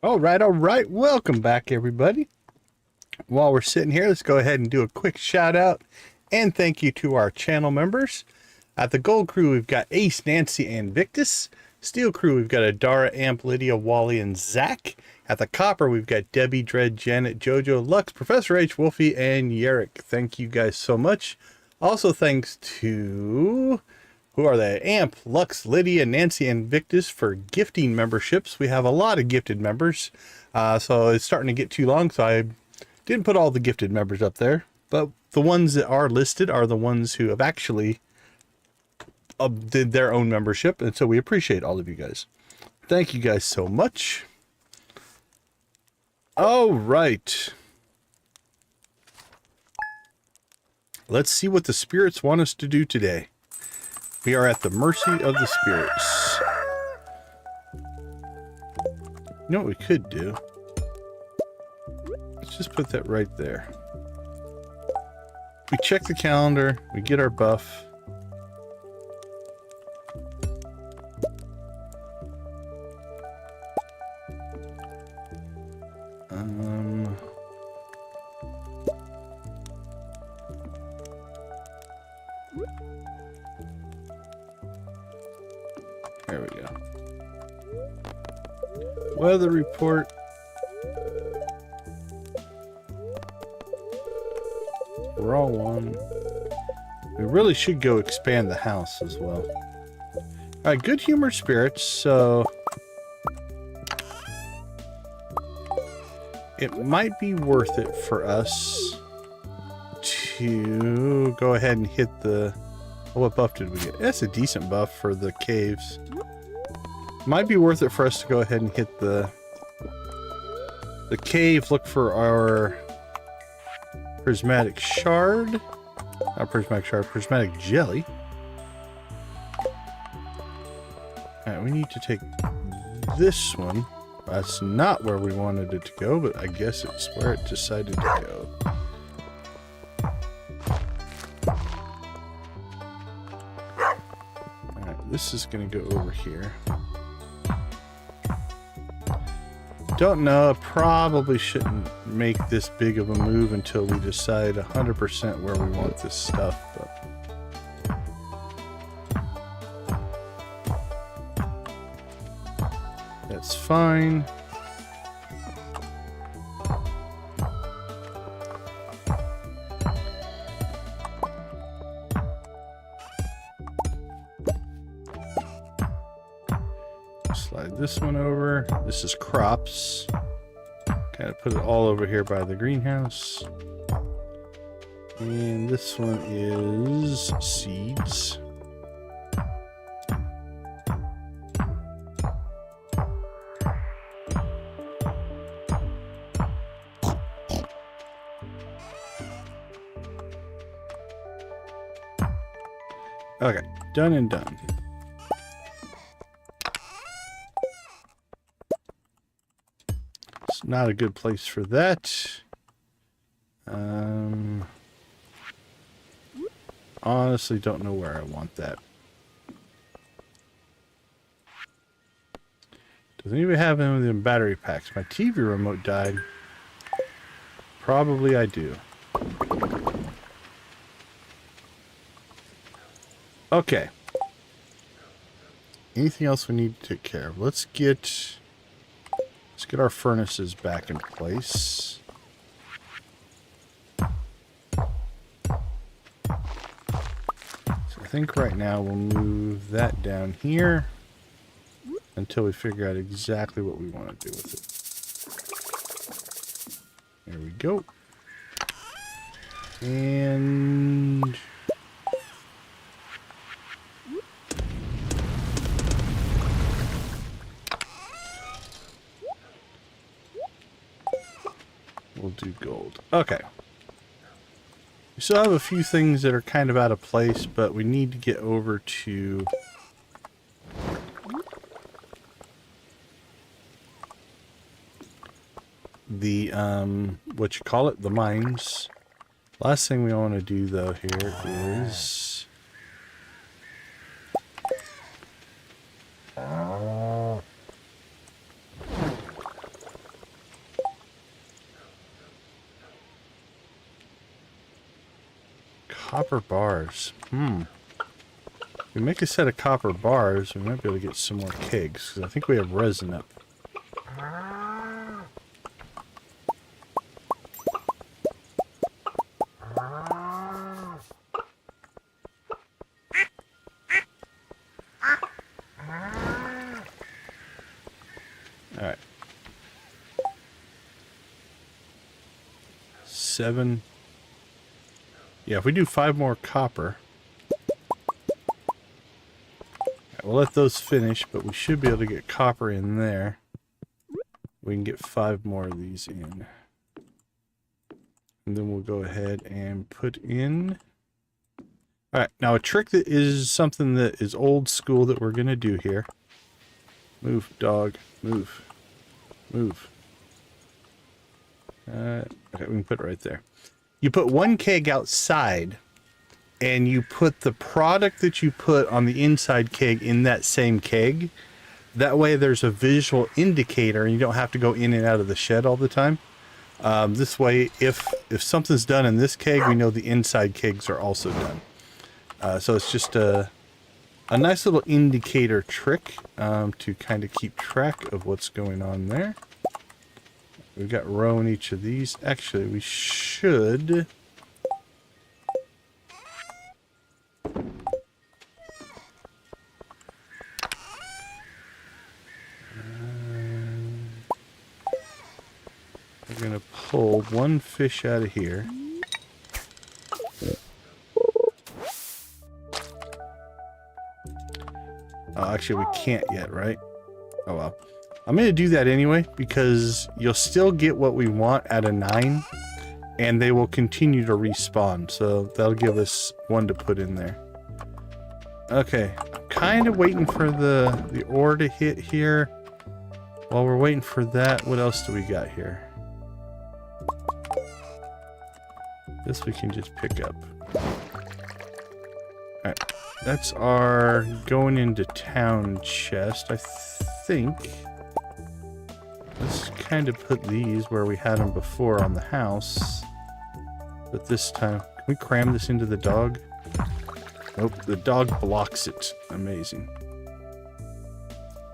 All right. Welcome back, everybody. While we're sitting here, let's go ahead and do a quick shout out and thank you to our channel members. At the Gold Crew, we've got Ace, Nancy, and Victus. Steel Crew, we've got Adara, Amp, Lydia, Wally, and Zach. At the Copper, we've got Debbie, Dread, Janet, Jojo, Lux, Professor H, Wolfie, and Yerrick. Thank you guys so much. Also, thanks to... who are they? Amp, Lux, Lydia, Nancy, and Victus for gifting memberships. We have a lot of gifted members, so it's starting to get too long, so I didn't put all the gifted members up there. But the ones that are listed are the ones who have actually did their own membership, and so we appreciate all of you guys. Thank you guys so much. All right. Let's see what the spirits want us to do today. We are at the mercy of the spirits. You know what we could do? Let's just put that right there. We check the calendar, we get our buff. There we go. Weather report. We're all one. We really should go expand the house as well. Alright, good humor spirits, so it might be worth it for us to go ahead and hit the... What buff did we get? That's a decent buff for the caves. Might be worth it for us to go ahead and hit the cave, look for our prismatic shard. Not prismatic shard, prismatic jelly. Alright, we need to take this one. That's not where we wanted it to go, but I guess it's where it decided to go. Alright, this is going to go over here. Don't know, I probably shouldn't make this big of a move until we decide 100% where we want this stuff, but that's fine. Slide this one over. This is crops. Kind of put it all over here by the greenhouse. And this one is seeds. Okay, done and done. It's not a good place for that. Honestly, don't know where I want that. Does anybody have any of them battery packs? My TV remote died. Probably I do. Okay. Anything else we need to take care of? Let's get our furnaces back in place. So I think right now we'll move that down here until we figure out exactly what we want to do with it. There we go. And we'll do gold. Okay. We still have a few things that are kind of out of place, but we need to get over to the, what you call it, the mines. Last thing we want to do, though, here is copper bars. If we make a set of copper bars, we might be able to get some more kegs, because I think we have resin up. Alright. 7. Yeah, if we do 5 more copper. We'll let those finish, but we should be able to get copper in there. We can get 5 more of these in. And then we'll go ahead and put in... Alright, now a trick that is something that is old school that we're going to do here. Move, dog. Move. Move. Okay, we can put it right there. You put one keg outside, and you put the product that you put on the inside keg in that same keg. That way there's a visual indicator, and you don't have to go in and out of the shed all the time. This way, if something's done in this keg, we know the inside kegs are also done. So it's just a nice little indicator trick to kind of keep track of what's going on there. We've got row in each of these. Actually, we should... we're going to pull one fish out of here. Oh, actually, we can't yet, right? Oh, well. I'm going to do that anyway, because you'll still get what we want at a 9, and they will continue to respawn, so that'll give us one to put in there. Okay, I'm kind of waiting for the ore to hit here. While we're waiting for that, what else do we got here? This we can just pick up. Alright, that's our going into town chest, I think. Let's kind of put these where we had them before on the house. But this time, can we cram this into the dog? Nope, the dog blocks it. Amazing.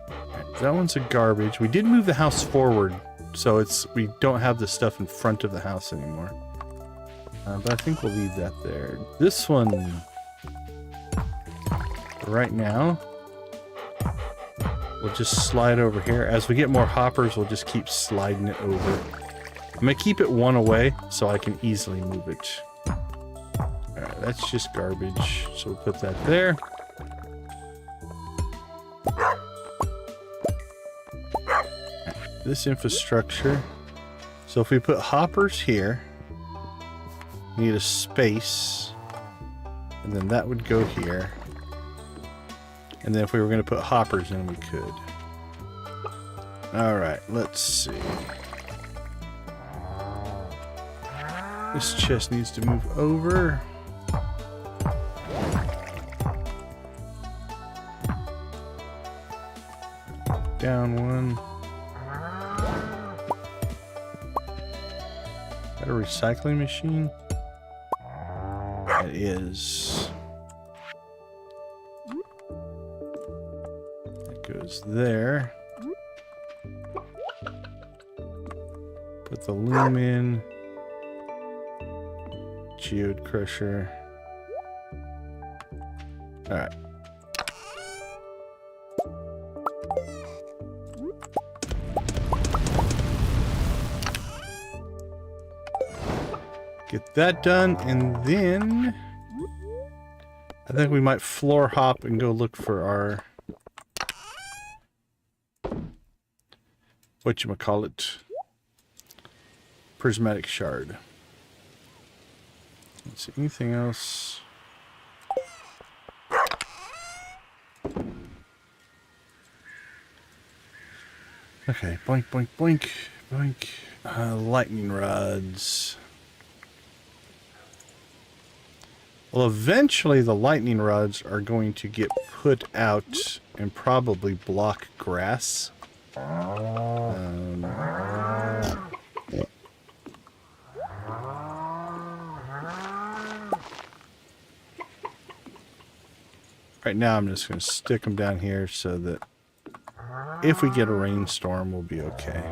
Right, that one's a garbage. We did move the house forward, so we don't have the stuff in front of the house anymore. But I think we'll leave that there. This one, right now, we'll just slide over here. As we get more hoppers, we'll just keep sliding it over. I'm going to keep it one away so I can easily move it. Alright, that's just garbage. So we'll put that there. This infrastructure. So if we put hoppers here, we need a space. And then that would go here. And then if we were going to put hoppers in, we could. Alright, let's see. This chest needs to move over. Down one. Is that a recycling machine? It is. Goes there. Put the loom in. Geode crusher. Alright. Get that done, and then I think we might floor hop and go look for our whatchamacallit, prismatic shard. Let's see, anything else? Okay, boink, boink, boink, boink. Lightning rods. Well, eventually the lightning rods are going to get put out and probably block grass. Right now I'm just going to stick them down here so that if we get a rainstorm, we'll be okay.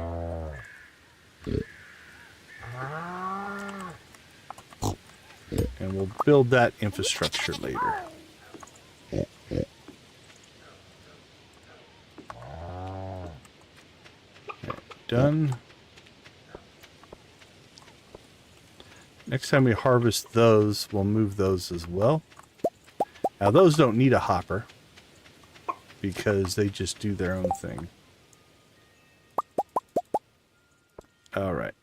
And we'll build that infrastructure later. Okay, done. Next time we harvest those, we'll move those as well. Now those don't need a hopper because they just do their own thing. Alright.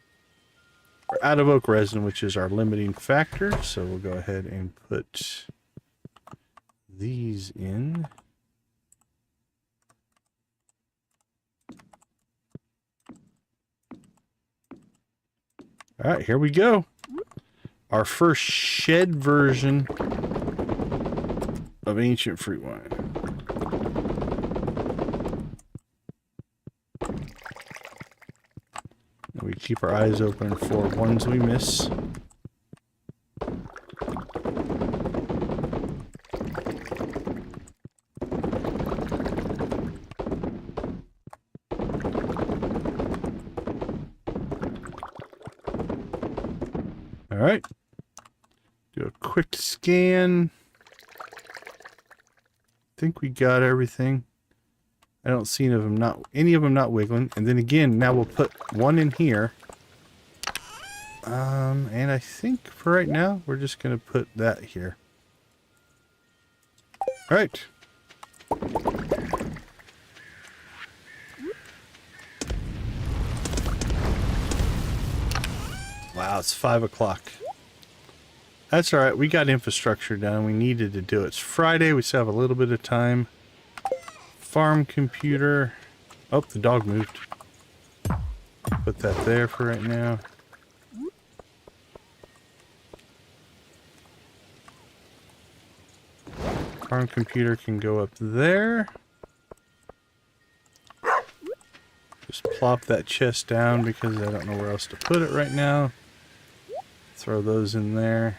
We're out of oak resin, which is our limiting factor, so we'll go ahead and put these in. All right, here we go. Our first shed version of ancient fruit wine. And we keep our eyes open for ones we miss. All right. Do a quick scan. I think we got everything. I don't see any of them not wiggling. And then again, now we'll put one in here. And I think for right now, we're just going to put that here. All right. Wow, it's 5 o'clock. That's all right. We got infrastructure done. We needed to do it. It's Friday. We still have a little bit of time. Farm computer. Oh, the dog moved. Put that there for right now. Farm computer can go up there. Just plop that chest down because I don't know where else to put it right now. Throw those in there.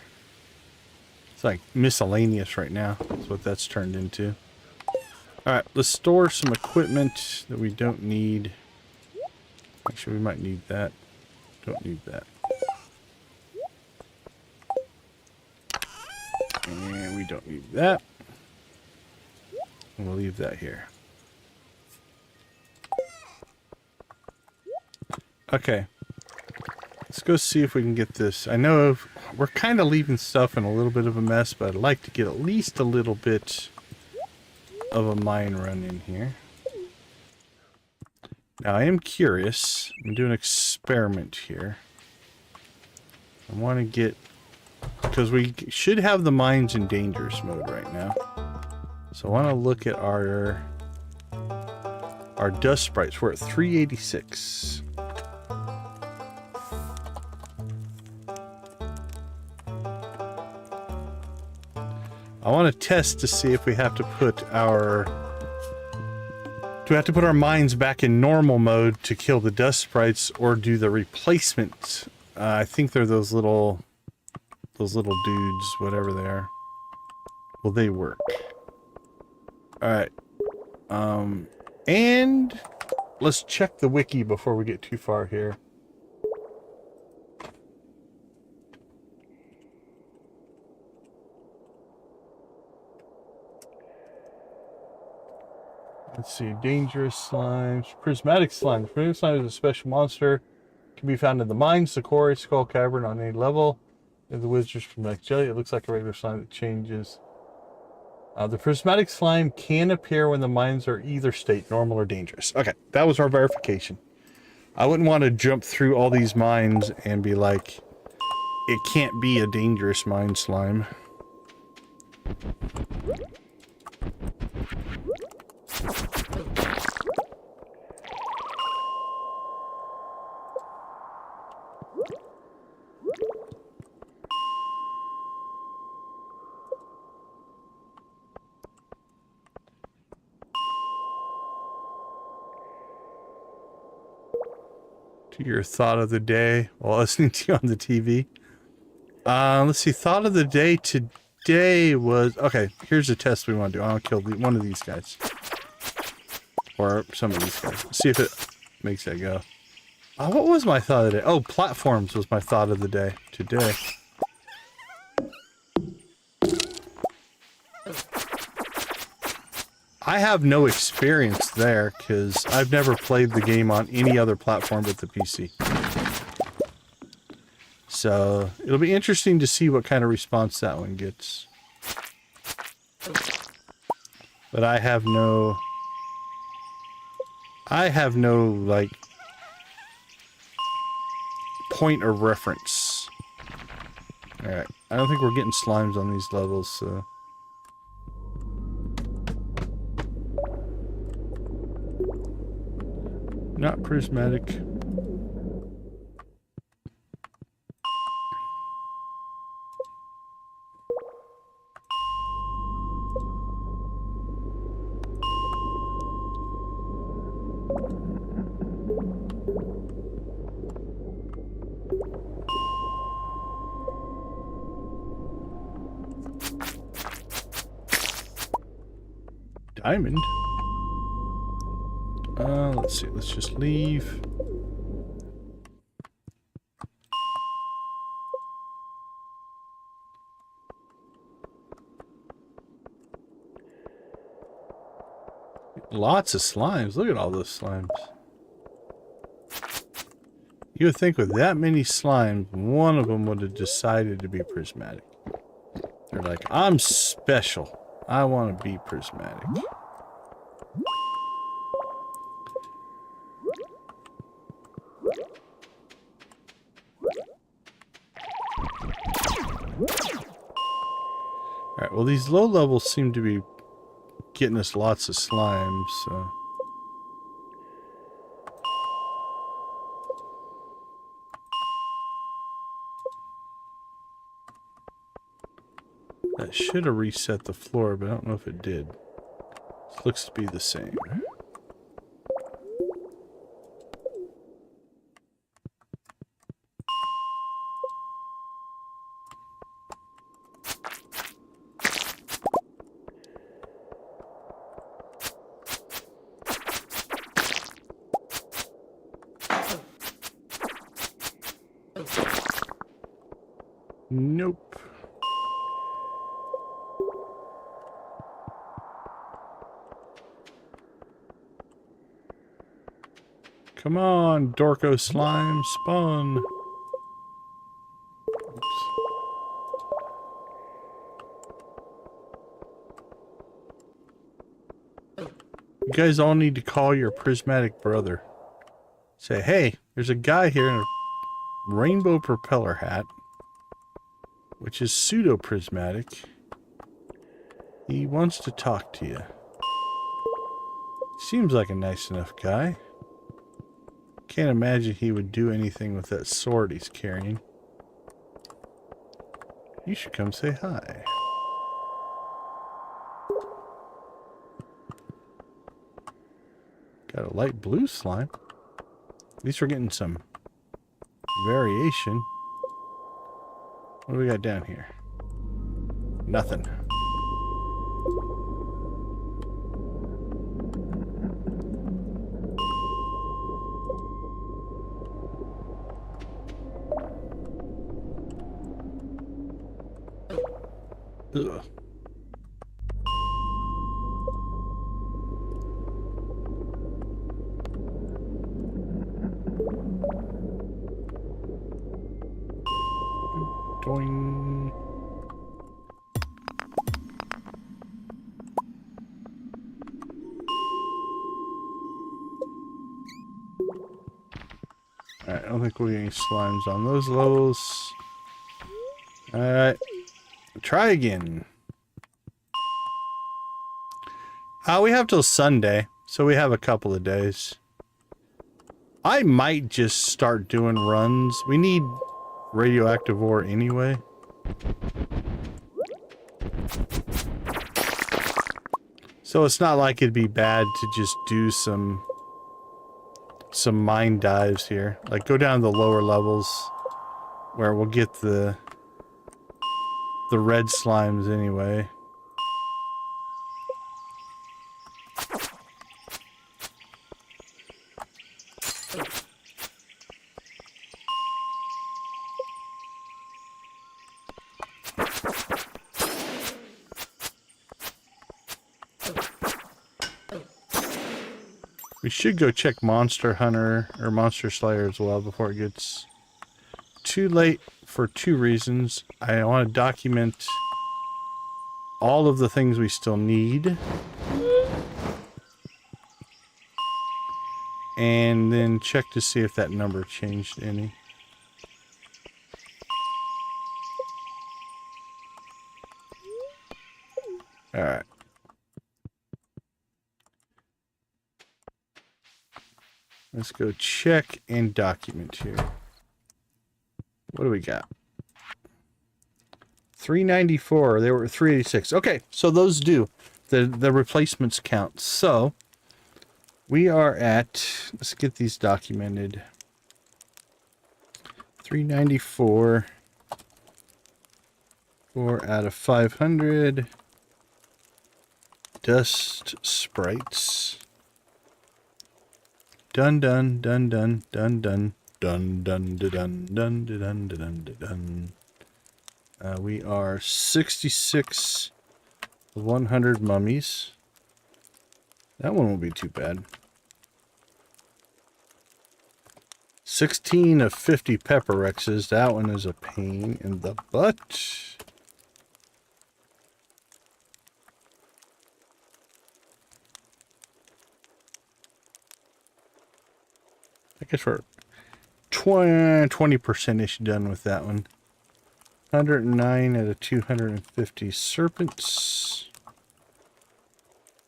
It's like miscellaneous right now. That's what that's turned into. Alright, let's store some equipment that we don't need. Actually, we might need that. Don't need that. And we don't need that. And we'll leave that here. Okay. Let's go see if we can get this. I know we're kind of leaving stuff in a little bit of a mess, but I'd like to get at least a little bit of a mine run in here. Now I am curious. I'm doing an experiment here. I want to get, because we should have the mines in dangerous mode right now. So I want to look at our dust sprites. We're at 386. I want to test to see if we have to put our... Do we have to put our mines back in normal mode to kill the dust sprites, or do the replacement? I think they're those little dudes, whatever they are. Will they work? Alright. And let's check the wiki before we get too far here. Let's see, dangerous slimes, prismatic slimes. Prismatic slime is a special monster. Can be found in the mines, the quarry, skull cavern on any level. In the wizard's prismatic jelly, it looks like a regular slime that changes. The prismatic slime can appear when the mines are either state, normal or dangerous. Okay, that was our verification. I wouldn't want to jump through all these mines and be like, it can't be a dangerous mine slime. To your thought of the day while listening to you on the TV. Let's see. Thought of the day today was... Okay, here's a test we want to do. I'll kill one of these guys. Or some of these guys. See if it makes that go. What was my thought of the day? Oh, platforms was my thought of the day today. I have no experience there because I've never played the game on any other platform but the PC. So it'll be interesting to see what kind of response that one gets. But I have no like point of reference. Alright, I don't think we're getting slimes on these levels, so... Not prismatic. Diamond. Let's see. Let's just leave. Lots of slimes. Look at all those slimes. You would think with that many slimes, one of them would have decided to be prismatic. They're like, I'm special. I want to be prismatic. Alright, well these low levels seem to be getting us lots of slimes, so... That should have reset the floor, but I don't know if it did. This looks to be the same. Nope. Come on, Dorko slime, spawn. Oops. You guys all need to call your prismatic brother. Say, hey, there's a guy here in a rainbow propeller hat, which is pseudo-prismatic. He wants to talk to you. Seems like a nice enough guy. Can't imagine he would do anything with that sword he's carrying. You should come say hi. Got a light blue slime. At least we're getting some variation. What do we got down here? Nothing. Ugh. Doing. Alright, I don't think we're getting slimes on those levels. Alright. Try again. We have till Sunday, so we have a couple of days. I might just start doing runs. We need radioactive ore anyway. So it's not like it'd be bad to just do some mine dives here. Like go down to the lower levels where we'll get the red slimes anyway. We should go check Monster Hunter or Monster Slayer as well before it gets too late for two reasons. I want to document all of the things we still need. And then check to see if that number changed any. Alright. Let's go check and document here. What do we got? 394. They were 386. Okay, so those do. The replacements count. So We are at, let's get these documented. 394. 4 out of 500. Dust sprites. Dun dun dun dun dun dun dun dun dun dun dun dun dun. We are 66 of 100 mummies. That one won't be too bad. 16 of 50 pepper rexes. That one is a pain in the butt. I guess we're 20%-ish done with that one. 109 out of 250 serpents.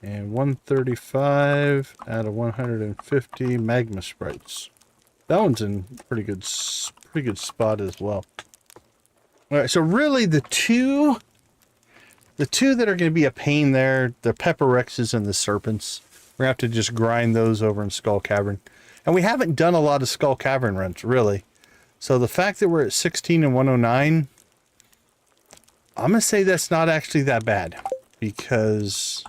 And 135 out of 150 magma sprites. That one's in pretty good spot as well. All right, so really the two that are going to be a pain there, the pepper rexes and the serpents. We're going to have to just grind those over in Skull Cavern. And we haven't done a lot of Skull Cavern runs, really. So the fact that we're at 16 and 109, I'm going to say that's not actually that bad. Because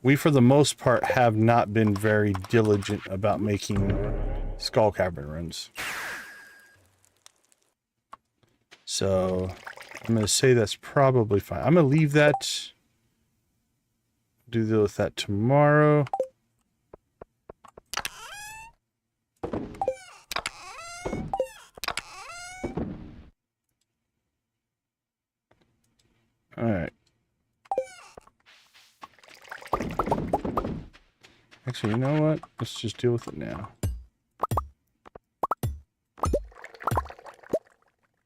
we, for the most part, have not been very diligent about making Skull Cavern runs. So I'm going to say that's probably fine. I'm going to leave that. Do with that tomorrow. All right. Actually, you know what? Let's just deal with it now.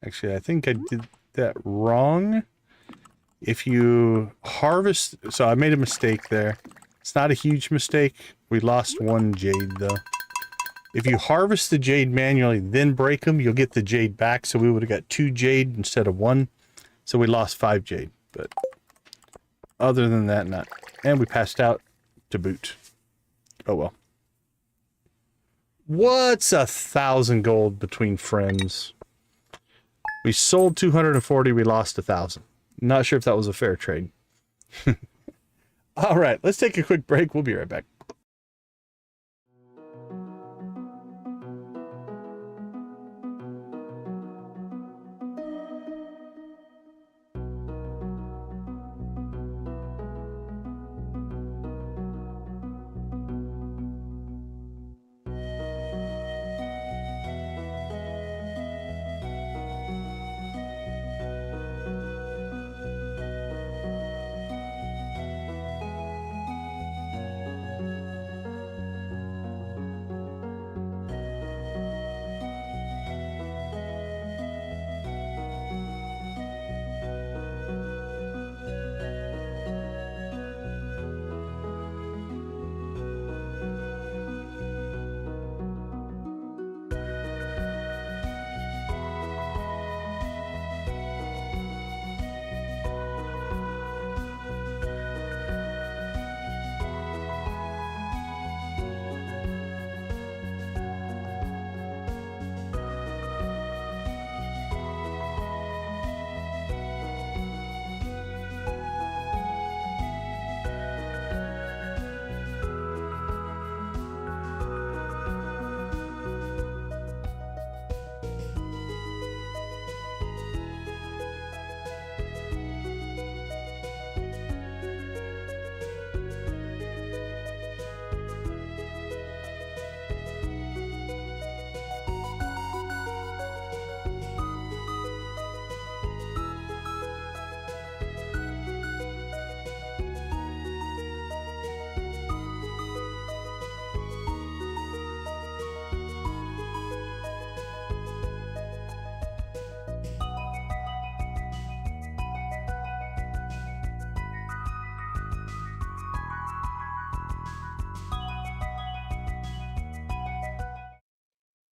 Actually, I think I did that wrong. If you harvest... So I made a mistake there. It's not a huge mistake. We lost 1 jade, though. If you harvest the jade manually, then break them, you'll get the jade back. So we would have got 2 jade instead of 1. So we lost 5 jade. But other than that, not. And we passed out to boot. Oh, well. What's 1,000 gold between friends? We sold 240, we lost 1,000. Not sure if that was a fair trade. All right, let's take a quick break. We'll be right back.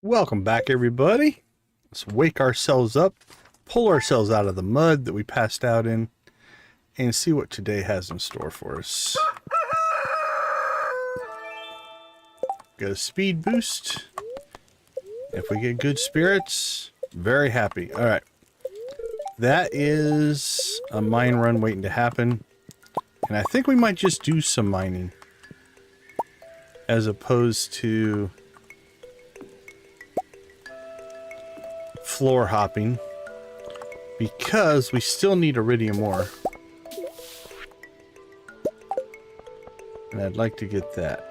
Welcome back, everybody. Let's wake ourselves up, pull ourselves out of the mud that we passed out in, and see what today has in store for us. Got a speed boost. If we get good spirits, very happy. All right. That is a mine run waiting to happen. And I think we might just do some mining as opposed to floor hopping, because we still need iridium ore. And I'd like to get that.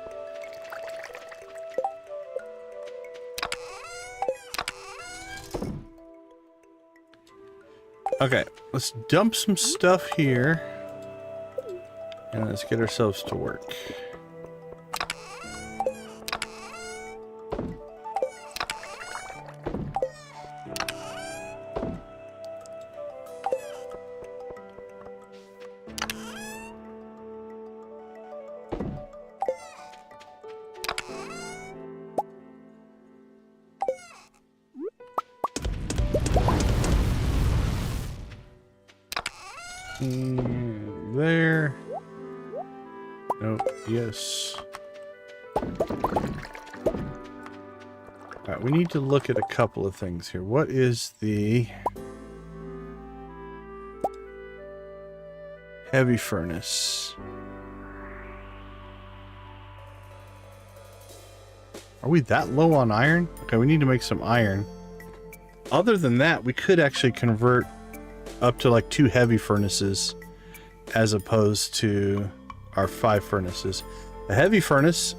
Okay, let's dump some stuff here. And let's get ourselves to work. There. Nope. Yes. Alright, we need to look at a couple of things here. What is the heavy furnace? Are we that low on iron? Okay, we need to make some iron. Other than that, we could actually convert up to like 2 heavy furnaces as opposed to our 5 furnaces. A heavy furnace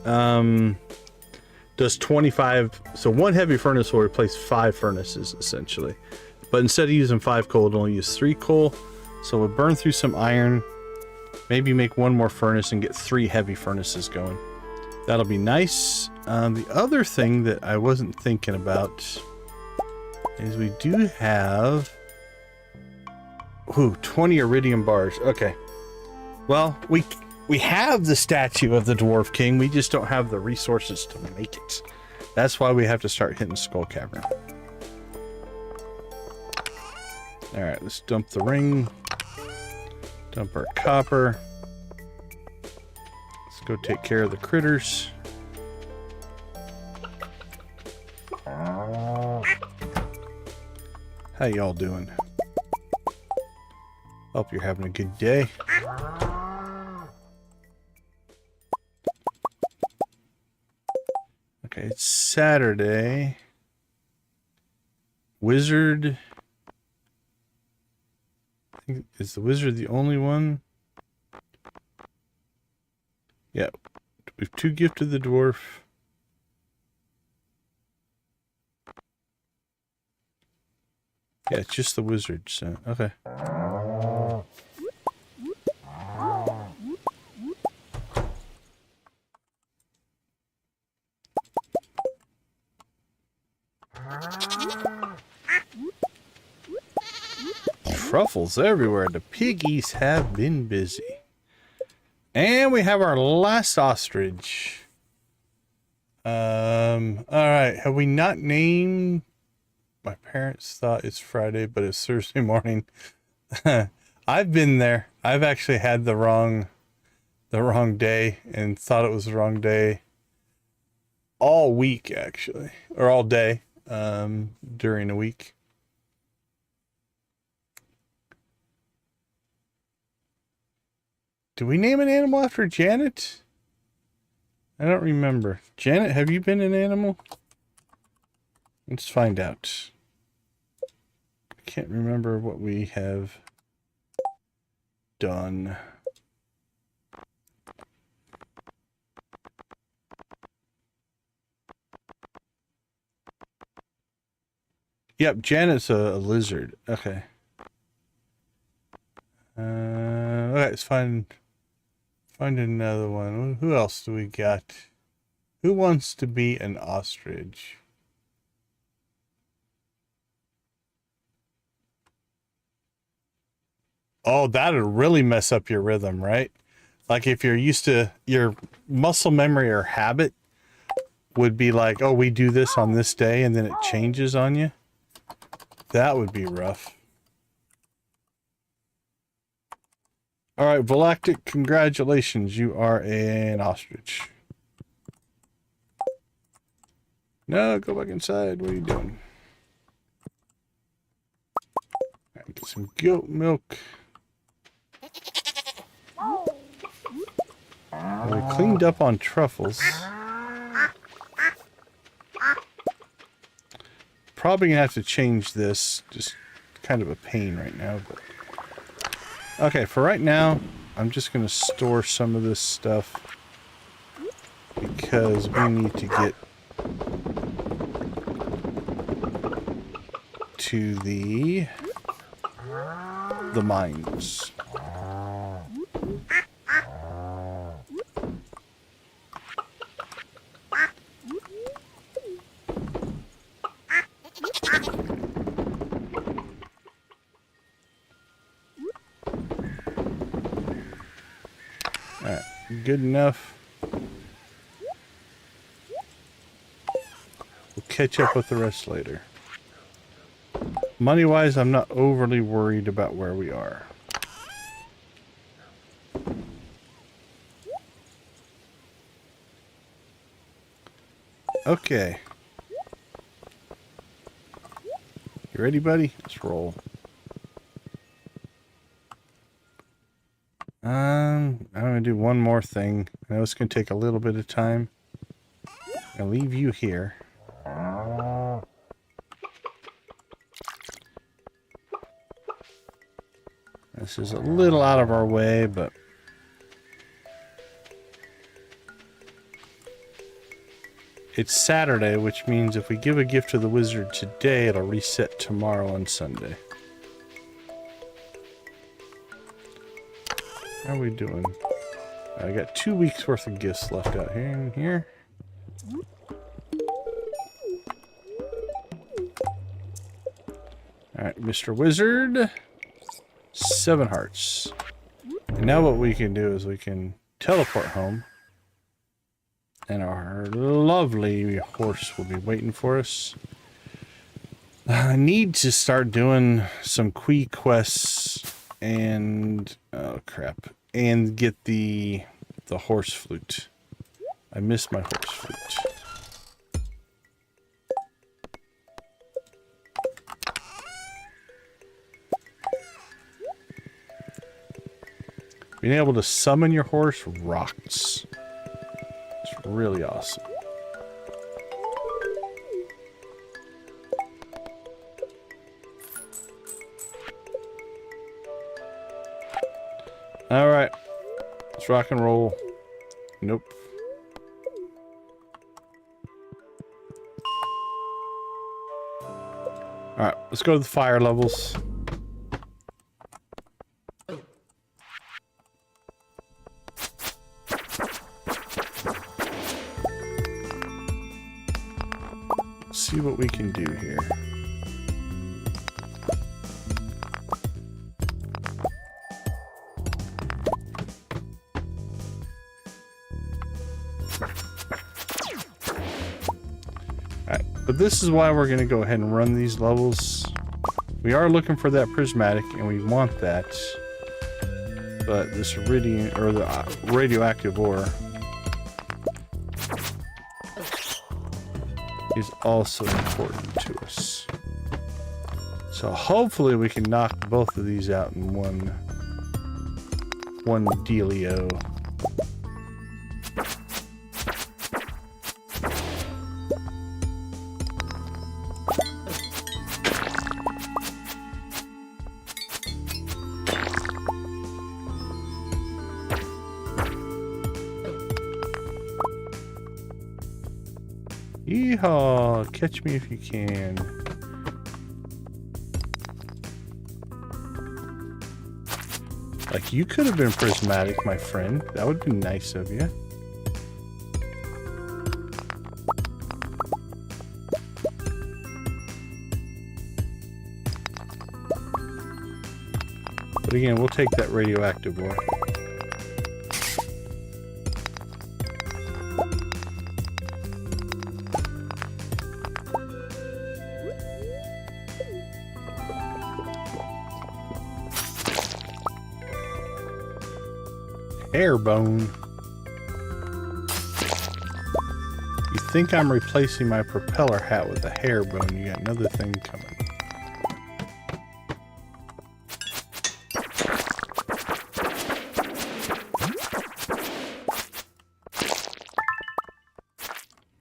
does 25, so 1 heavy furnace will replace 5 furnaces essentially. But instead of using 5 coal, it'll only use 3 coal. So we'll burn through some iron, maybe make 1 more furnace and get 3 heavy furnaces going. That'll be nice. The other thing that I wasn't thinking about is we do have 20 iridium bars. Okay. Well, we have the statue of the Dwarf King. We just don't have the resources to make it. That's why we have to start hitting Skull Cavern. All right, let's dump the ring. Dump our copper. Let's go take care of the critters. How y'all doing? Hope you're having a good day. Okay, it's Saturday. Wizard. I think, is the wizard the only one? Yeah. We've 2 gifted the dwarf. Yeah, it's just the wizard, so okay. Truffles everywhere. The piggies have been busy. And we have our last ostrich. Alright. Have we not named... My parents thought it's Friday, but it's Thursday morning. I've been there. I've actually had the wrong day and thought it was the wrong day all week, actually. Or all day during the week. Did we name an animal after Janet? I don't remember. Janet, have you been an animal? Let's find out. I can't remember what we have done. Yep, Janet's a lizard. Okay. Okay, let's find another one. Who else do we got? Who wants to be an ostrich? Oh, that'd really mess up your rhythm, right? Like if you're used to your muscle memory or habit would be like, oh, we do this on this day and then it changes on you. That would be rough. All right, Volactic, congratulations. You are an ostrich. No, go back inside. What are you doing? Right, get some goat milk. Well, we cleaned up on truffles. Probably gonna have to change this. Just kind of a pain right now. But okay, for right now, I'm just gonna store some of this stuff because we need to get to the mines. Alright, good enough. We'll catch up with the rest later. Money-wise, I'm not overly worried about where we are. Okay. You ready, buddy? Let's roll. I'm gonna do one more thing. I know it's gonna take a little bit of time. I'll leave you here. This is a little out of our way, but it's Saturday, which means if we give a gift to the wizard today, it'll reset tomorrow on Sunday. How are we doing? I got 2 weeks worth of gifts left out here and here. Alright, Mr. Wizard. 7 hearts. And now what we can do is we can teleport home. And our lovely horse will be waiting for us. I need to start doing some Quee quests and oh crap, and get the horse flute. I missed my horse flute. Being able to summon your horse rocks. It's really awesome. All right, let's rock and roll. Nope. All right, let's go to the fire levels. See what we can do here. Alright, but this is why we're going to go ahead and run these levels. We are looking for that prismatic, and we want that. But this iridium, or the radioactive ore, is also important to us. So hopefully we can knock both of these out in one dealio. Yeehaw! Catch me if you can. Like, you could have been prismatic, my friend. That would be nice of you. But again, we'll take that radioactive ore. Airbone. You think I'm replacing my propeller hat with a hair bone. You got another thing coming.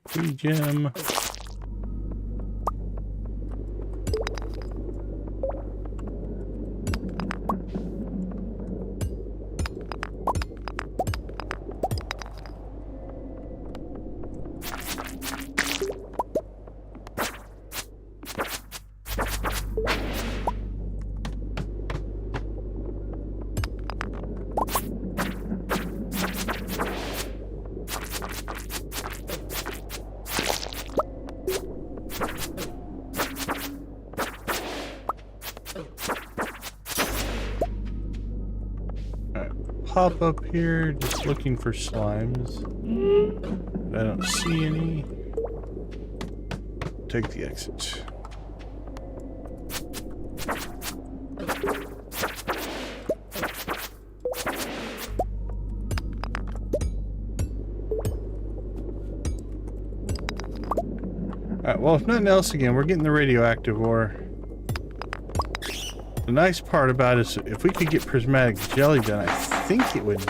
Free gem. Pop up here, just looking for slimes. I don't see any. Take the exit. Alright, well, if nothing else, again, we're getting the radioactive ore. The nice part about it is if we could get prismatic jelly done, I think it would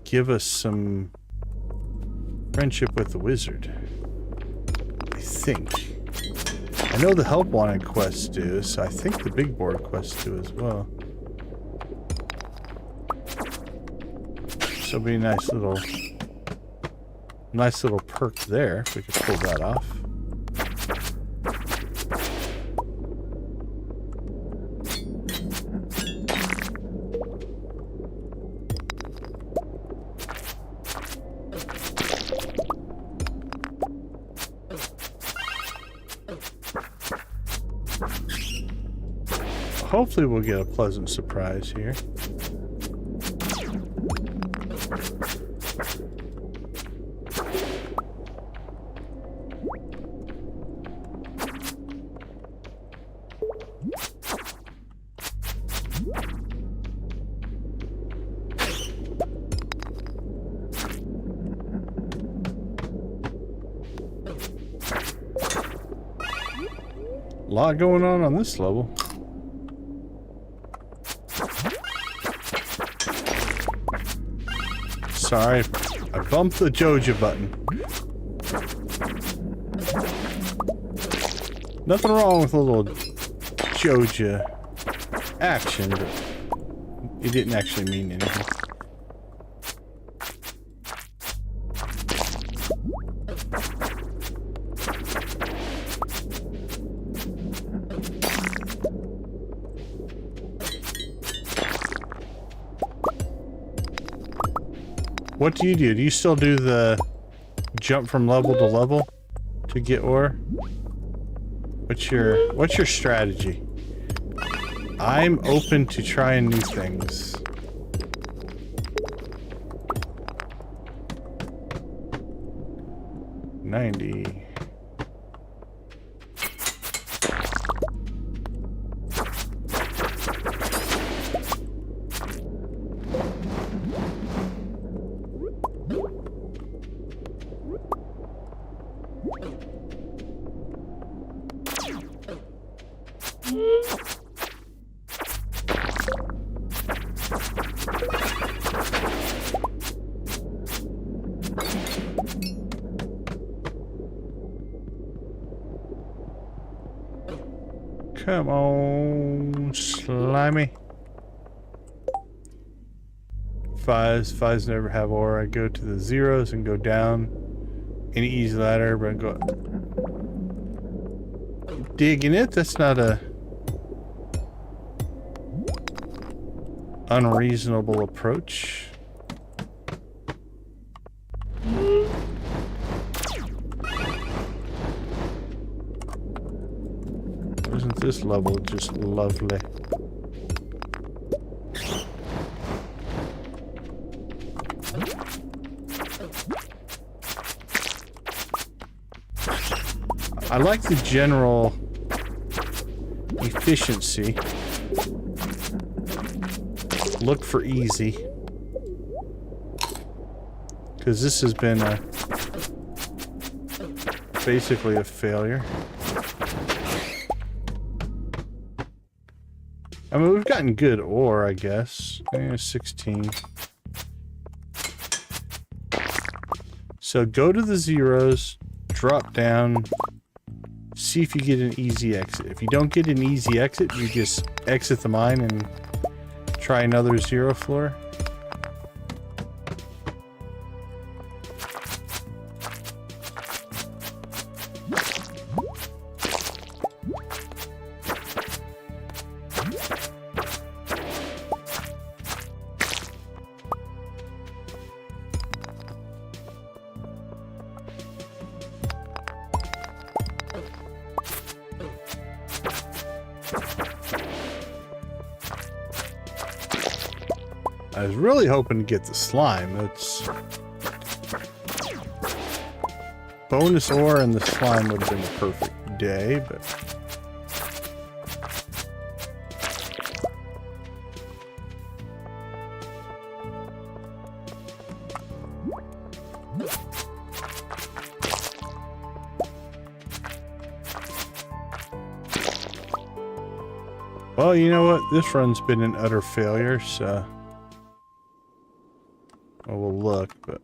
give us some friendship with the wizard. I think. I know the help wanted quests do, so I think the big board quests do as well. So it'll be a nice little perk there if we could pull that off. Hopefully we'll get a pleasant surprise here. A lot going on this level. Sorry, I bumped the Joja button. Nothing wrong with a little Joja action, but it didn't actually mean anything. What do? Do you still do the jump from level to level to get ore? What's your strategy? I'm open to trying new things. $90. Come on, slimy. Fives never have ore. I go to the zeros and go down any easy ladder, but I go digging it. That's not a unreasonable approach. Isn't this level just lovely? I like the general efficiency. Look for easy. Because this has been basically a failure. I mean, we've gotten good ore, I guess. 16. So go to the zeros, drop down, see if you get an easy exit. If you don't get an easy exit, you just exit the mine and try another zero floor. I was really hoping to get the slime. It's bonus ore and the slime would have been a perfect day, but well, you know what? This run's been an utter failure, so well, we'll look, but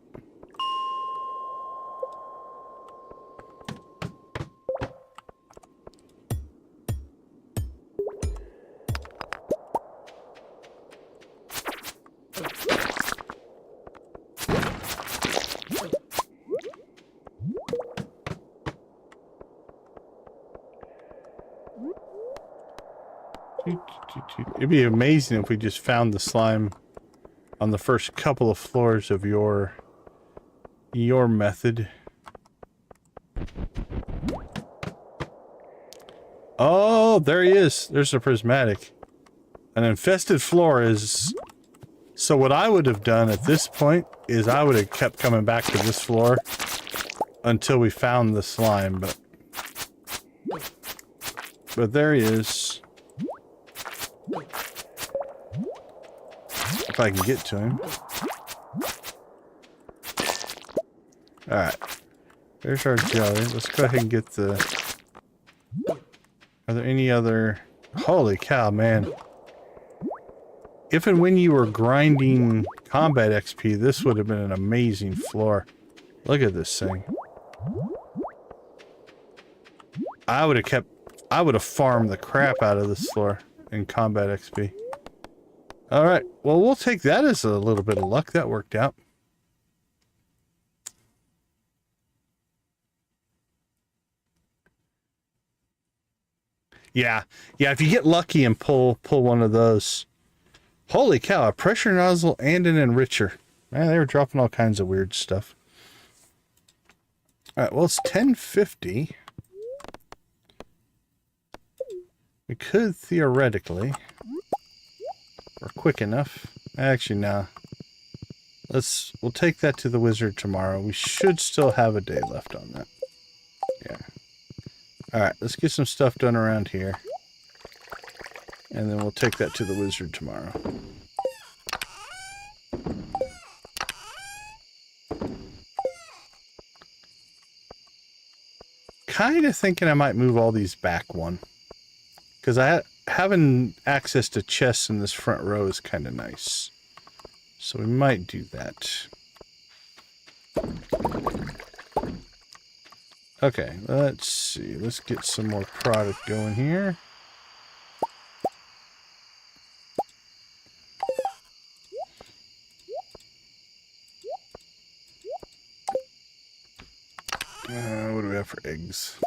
it'd be amazing if we just found the slime on the first couple of floors of your method. Oh, there he is. There's a prismatic. An infested floor is... So what I would have done at this point is I would have kept coming back to this floor until we found the slime, but there he is. If I can get to him. Alright. There's our jelly. Let's go ahead and get the... Are there any other... Holy cow, man. If and when you were grinding combat XP, this would have been an amazing floor. Look at this thing. I would have farmed the crap out of this floor in combat XP. Alright, well, we'll take that as a little bit of luck. That worked out. Yeah, if you get lucky and pull one of those. Holy cow, a pressure nozzle and an enricher. Man, they were dropping all kinds of weird stuff. Alright, well, it's 10:50. We could theoretically... We're quick enough. Actually, no. We'll take that to the wizard tomorrow. We should still have a day left on that. Yeah. Alright, let's get some stuff done around here. And then we'll take that to the wizard tomorrow. Kind of thinking I might move all these back one. Because having access to chests in this front row is kind of nice. So we might do that. Okay, let's see. Let's get some more product going here. What do we have for eggs?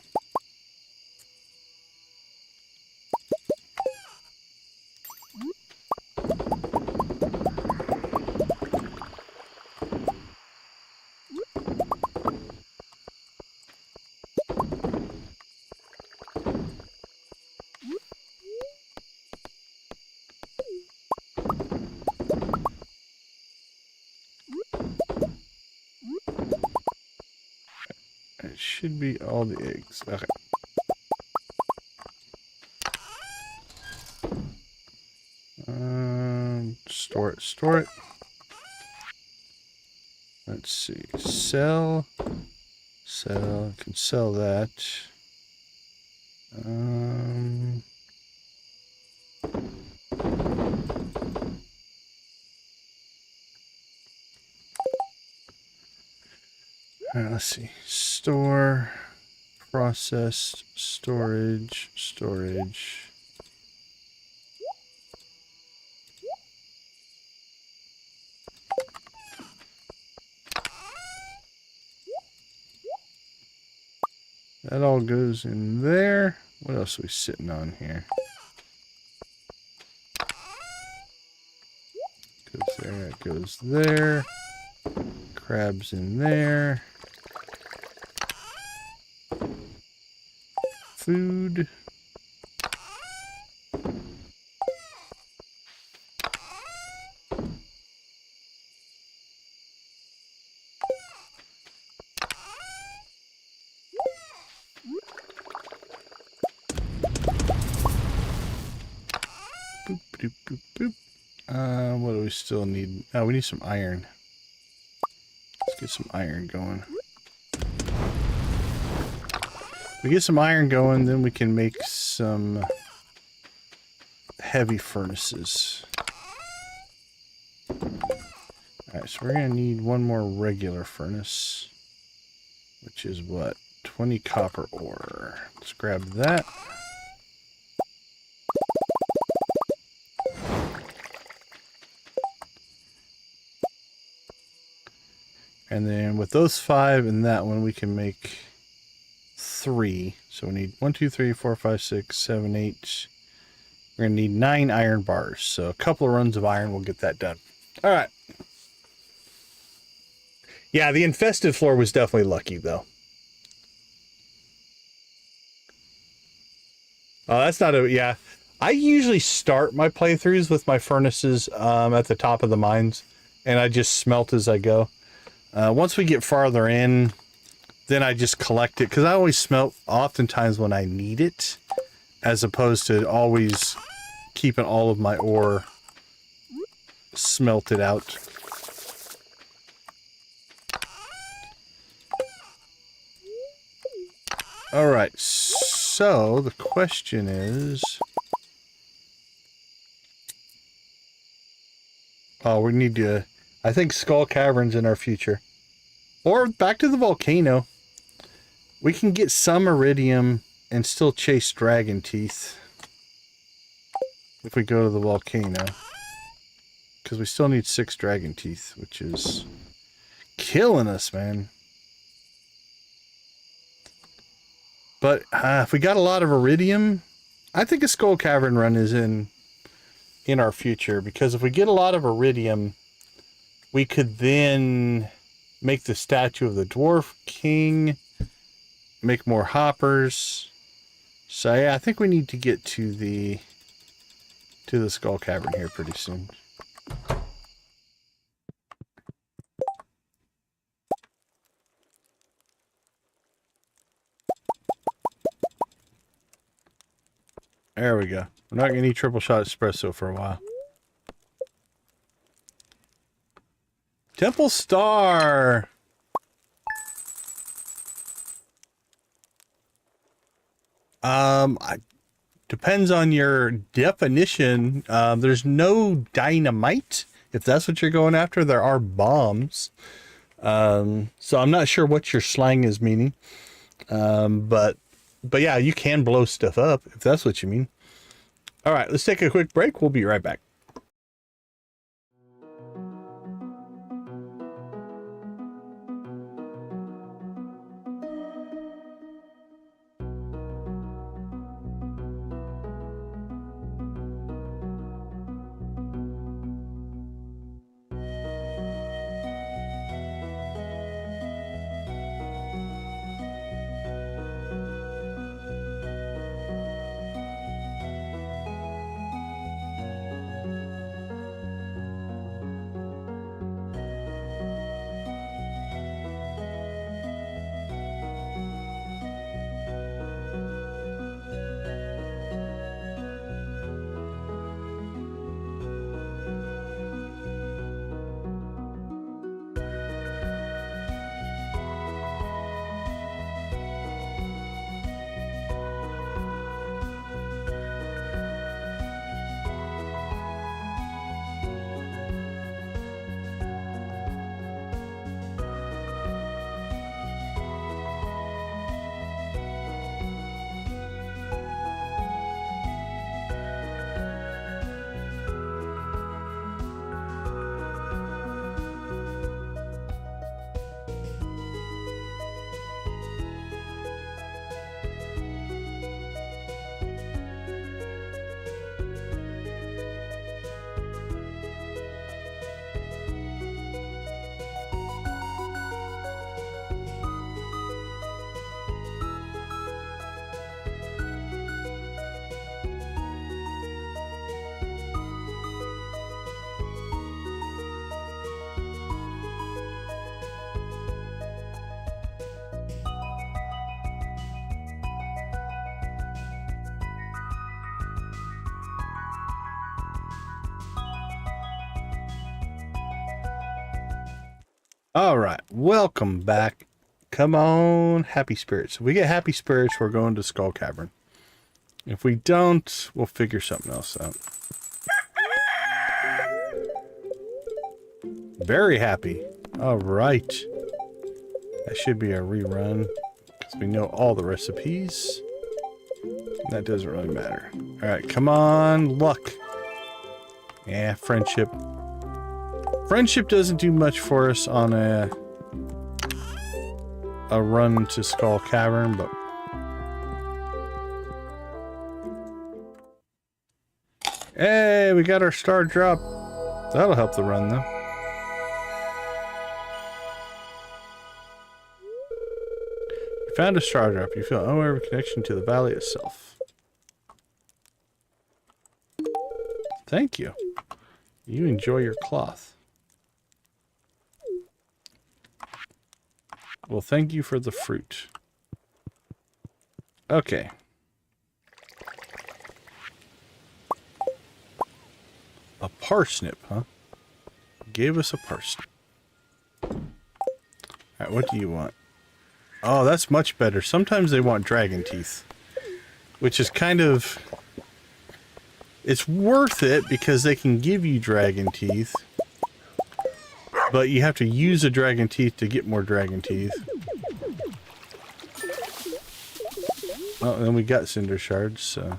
It should be all the eggs. Okay. Store it. Let's see. Sell. So I can sell that. All right, let's see. Store, processed, storage, storage. That all goes in there. What else are we sitting on here? Goes there, it goes there. Crabs in there. Food. Boop, boop, boop, boop. What do we still need? Oh, we need some iron. Let's get some iron going. If we get some iron going, then we can make some heavy furnaces. Alright, so we're going to need one more regular furnace. Which is what? 20 copper ore. Let's grab that. And then with those 5 and that one, we can make 3. So we need 1, 2, 3, 4, 5, 6, 7, 8. We're going to need 9 iron bars. So a couple of runs of iron will get that done. All right. Yeah, the infested floor was definitely lucky, though. Oh, that's not a... Yeah. I usually start my playthroughs with my furnaces at the top of the mines. And I just smelt as I go. Once we get farther in, then I just collect it. Because I always smelt oftentimes when I need it. As opposed to always keeping all of my ore smelted out. Alright, so the question is... Oh, we need to... I think Skull Cavern's in our future. Or back to the volcano. We can get some iridium and still chase dragon teeth. If we go to the volcano. Because we still need 6 dragon teeth, which is killing us, man. But if we got a lot of iridium, I think a Skull Cavern run is in our future. Because if we get a lot of iridium, we could then make the statue of the Dwarf King, make more hoppers. So yeah, I think we need to get to the Skull Cavern here pretty soon. There we go. We're not going to need triple shot espresso for a while. Temple Star! Depends on your definition. There's no dynamite. If that's what you're going after, there are bombs. So I'm not sure what your slang is meaning. But yeah, you can blow stuff up if that's what you mean. All right, let's take a quick break. We'll be right back. All right, welcome back. Come on, happy spirits. If we get happy spirits, we're going to Skull Cavern. If we don't, we'll figure something else out. Very happy. All right. That should be a rerun because we know all the recipes. That doesn't really matter. All right, come on, luck. Yeah, friendship. Friendship doesn't do much for us on a run to Skull Cavern, but hey, we got our star drop. That'll help the run, though. You found a star drop. You feel unaware of a connection to the valley itself. Thank you. You enjoy your cloth. Well, thank you for the fruit. Okay. A parsnip, huh? Gave us a parsnip. Alright, what do you want? Oh, that's much better. Sometimes they want dragon teeth. Which is kind of... It's worth it because they can give you dragon teeth. But you have to use a dragon teeth to get more dragon teeth. Oh, then we got cinder shards, so...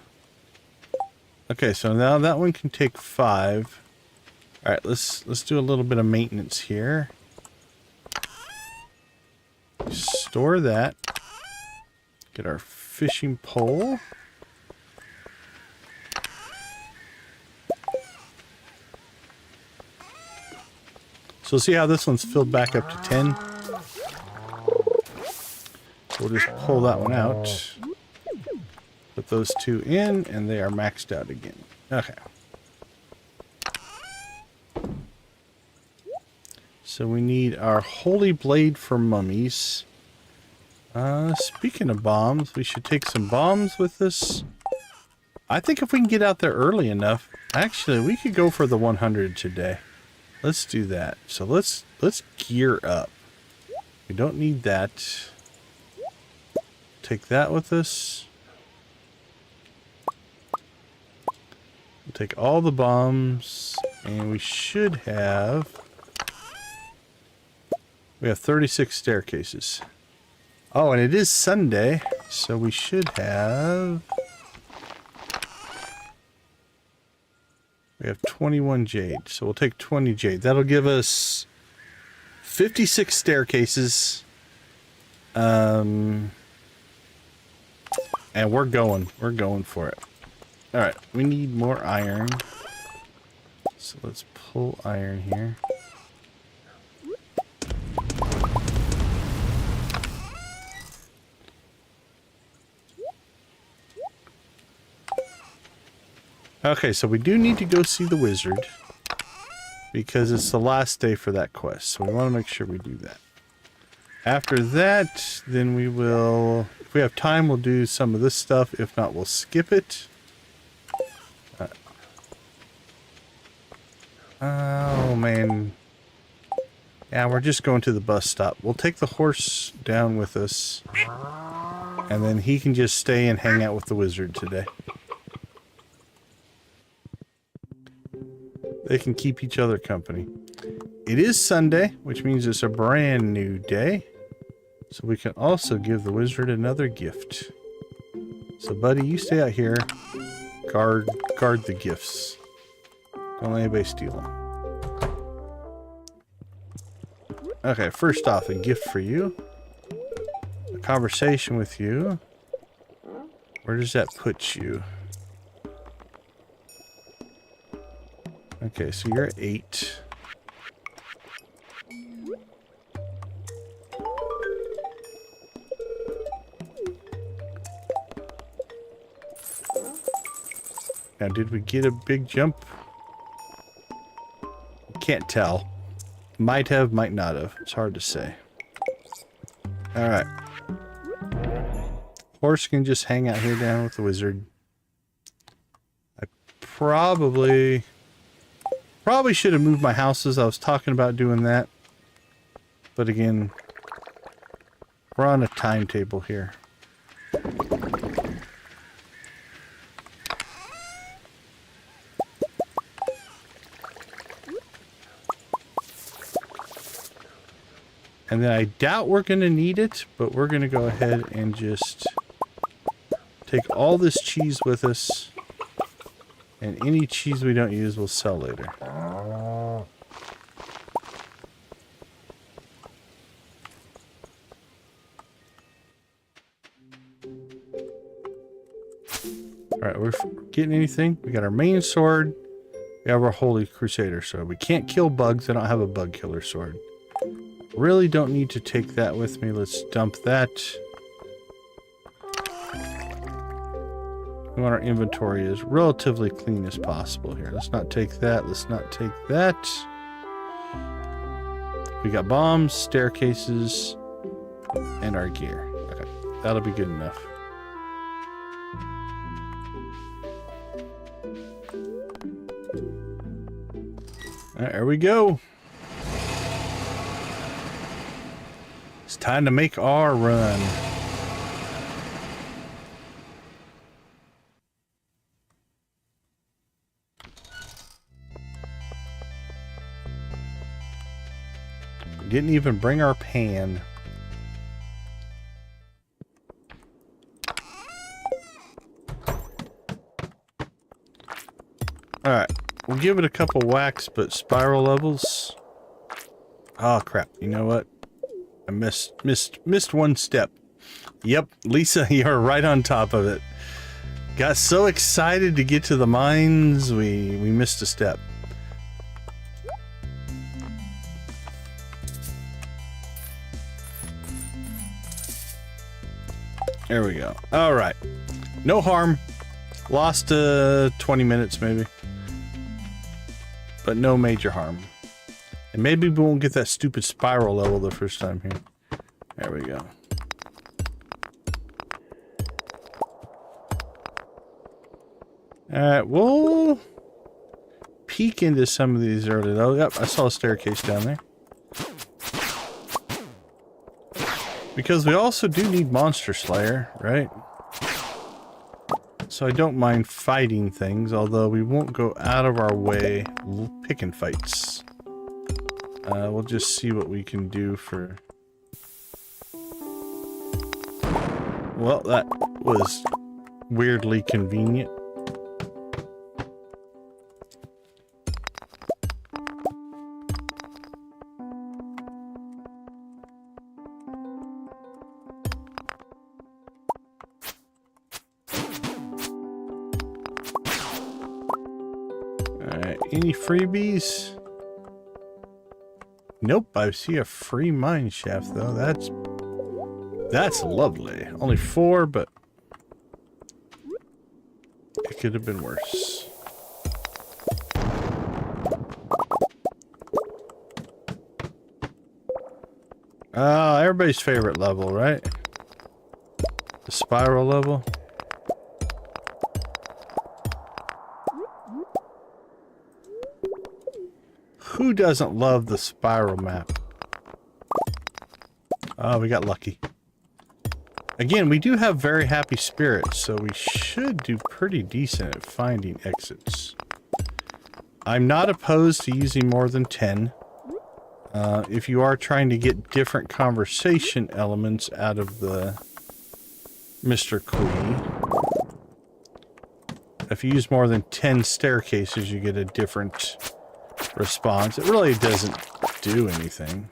Okay, so now that one can take 5. Alright, let's do a little bit of maintenance here. Store that. Get our fishing pole. So see how this one's filled back up to 10? We'll just pull that one out. Put those 2 in, and they are maxed out again. Okay. So we need our holy blade for mummies. Speaking of bombs, we should take some bombs with us. I think if we can get out there early enough, actually, we could go for the 100 today. Let's do that. So let's gear up. We don't need that. Take that with us. We'll take all the bombs, and we should have... We have 36 staircases. Oh, and it is Sunday, so we should have... We have 21 jade, so we'll take 20 jade. That'll give us 56 staircases. And we're going for it. Alright, we need more iron. So let's pull iron here. Okay, so we do need to go see the wizard because it's the last day for that quest, so we want to make sure we do that. After that, then we will, if we have time, we'll do some of this stuff. If not, we'll skip it. Oh, man. Yeah, we're just going to the bus stop. We'll take the horse down with us, and then he can just stay and hang out with the wizard today. They can keep each other company. It is Sunday, which means it's a brand new day. So we can also give the wizard another gift. So buddy, you stay out here. Guard the gifts. Don't let anybody steal them. Okay, first off, a gift for you. A conversation with you. Where does that put you? Okay, so you're 8. Now, did we get a big jump? Can't tell. Might have, might not have. It's hard to say. Alright. Horse can just hang out here down with the wizard. I probably should have moved my houses. I was talking about doing that. But again, we're on a timetable here. And then I doubt we're going to need it, but we're going to go ahead and just take all this cheese with us. And any cheese we don't use, we'll sell later. Alright, we're getting anything? We got our main sword. We have our Holy Crusader sword. We can't kill bugs. I don't have a bug killer sword. Really don't need to take that with me. Let's dump that. We want our inventory as relatively clean as possible here. Let's not take that. Let's not take that. We got bombs, staircases, and our gear. Okay, that'll be good enough. All right, there we go. It's time to make our run. We didn't even bring our pan. Alright, we'll give it a couple whacks, but spiral levels. Oh crap, you know what? I missed one step. Yep, Lisa, you're right on top of it. Got so excited to get to the mines, we missed a step. There we go. All right. No harm. Lost 20 minutes maybe. But no major harm. And maybe we won't get that stupid spiral level the first time here. There we go. Alright, we'll peek into some of these early though. Yep, I saw a staircase down there. Because we also do need Monster Slayer, right? So I don't mind fighting things, although we won't go out of our way picking fights. We'll just see what we can do for... Well, that was weirdly convenient. Alright, any freebies? Nope, I see a free mine shaft though. That's lovely. Only 4, but it could have been worse. Everybody's favorite level, right? The spiral level. Who doesn't love the spiral map? Oh, we got lucky. Again, we do have very happy spirits, so we should do pretty decent at finding exits. I'm not opposed to using more than 10. If you are trying to get different conversation elements out of the Mr. Queen. If you use more than 10 staircases, you get a different response. It really doesn't do anything.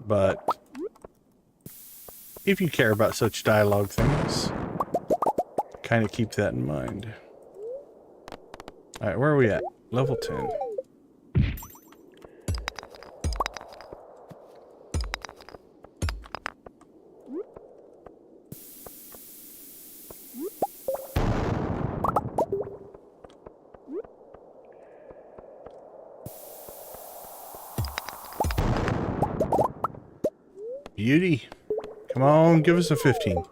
But if you care about such dialogue things, kind of keep that in mind. Alright, where are we at? Level 10. Beauty. Come on, give us a 15.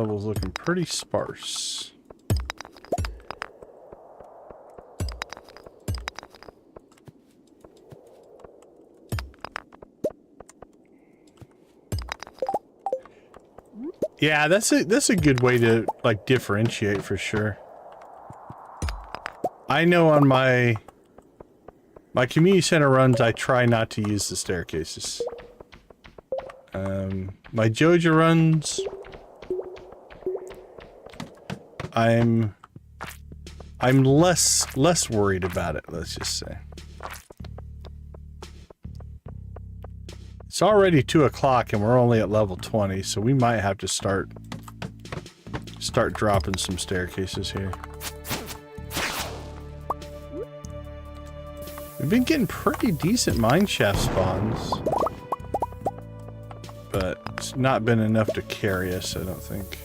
level's looking pretty sparse. Yeah, that's a good way to like differentiate for sure. I know on my community center runs, I try not to use the staircases. My Joja runs, I'm less worried about it, let's just say. It's already 2 o'clock and we're only at level 20, so we might have to start dropping some staircases here. We've been getting pretty decent mineshaft spawns, but it's not been enough to carry us, I don't think.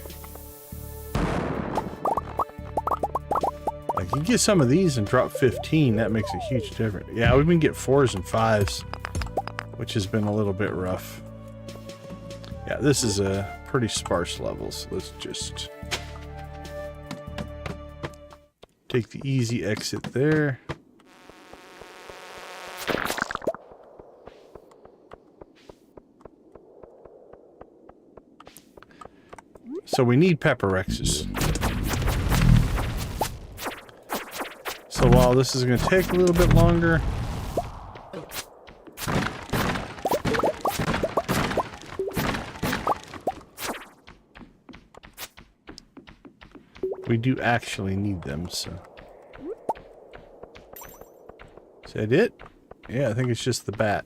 Like, you get some of these and drop 15, that makes a huge difference. Yeah, we've been getting 4s and 5s, which has been a little bit rough. Yeah, this is a pretty sparse level, so let's just take the easy exit there. So we need pepper Rexes. So while this is going to take a little bit longer, we do actually need them, so. Is that it? Yeah, I think it's just the bat.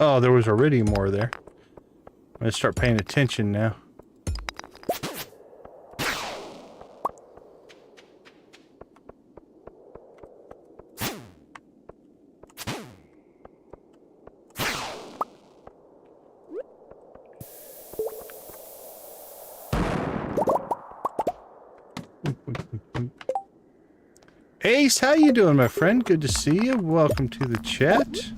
Oh, there was iridium ore there. I'm gonna start paying attention now. Ace, how you doing, my friend? Good to see you. Welcome to the chat.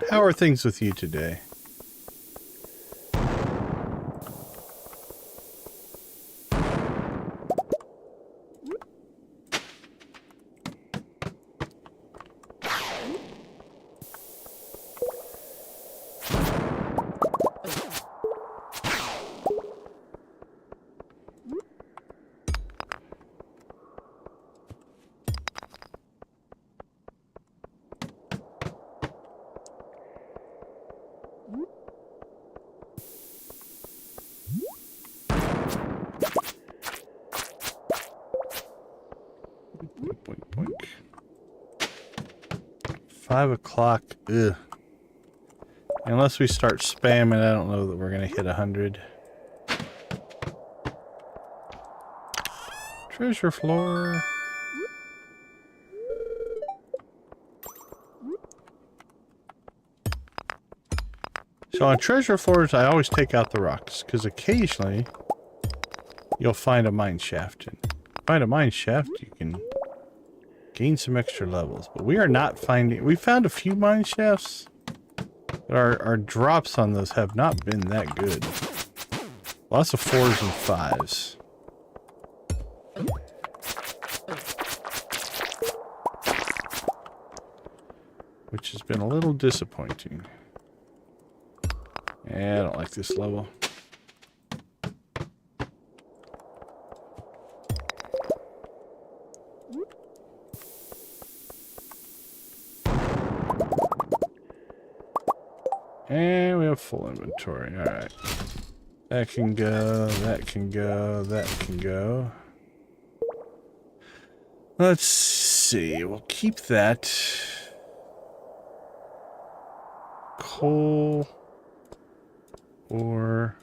How are things with you today? Boink, boink. 5 o'clock. Ugh. Unless we start spamming, I don't know that we're gonna hit 100. Treasure floor. So on treasure floors, I always take out the rocks, because occasionally you'll find a mine shaft. And find a mine shaft, you can gain some extra levels. But we are not finding... We found a few mine shafts, but our drops on those have not been that good. Lots of 4s and 5s. Which has been a little disappointing. Yeah, I don't like this level. And we have full inventory. Alright. That can go, that can go, that can go. Let's see. We'll keep that. Coal. Ore.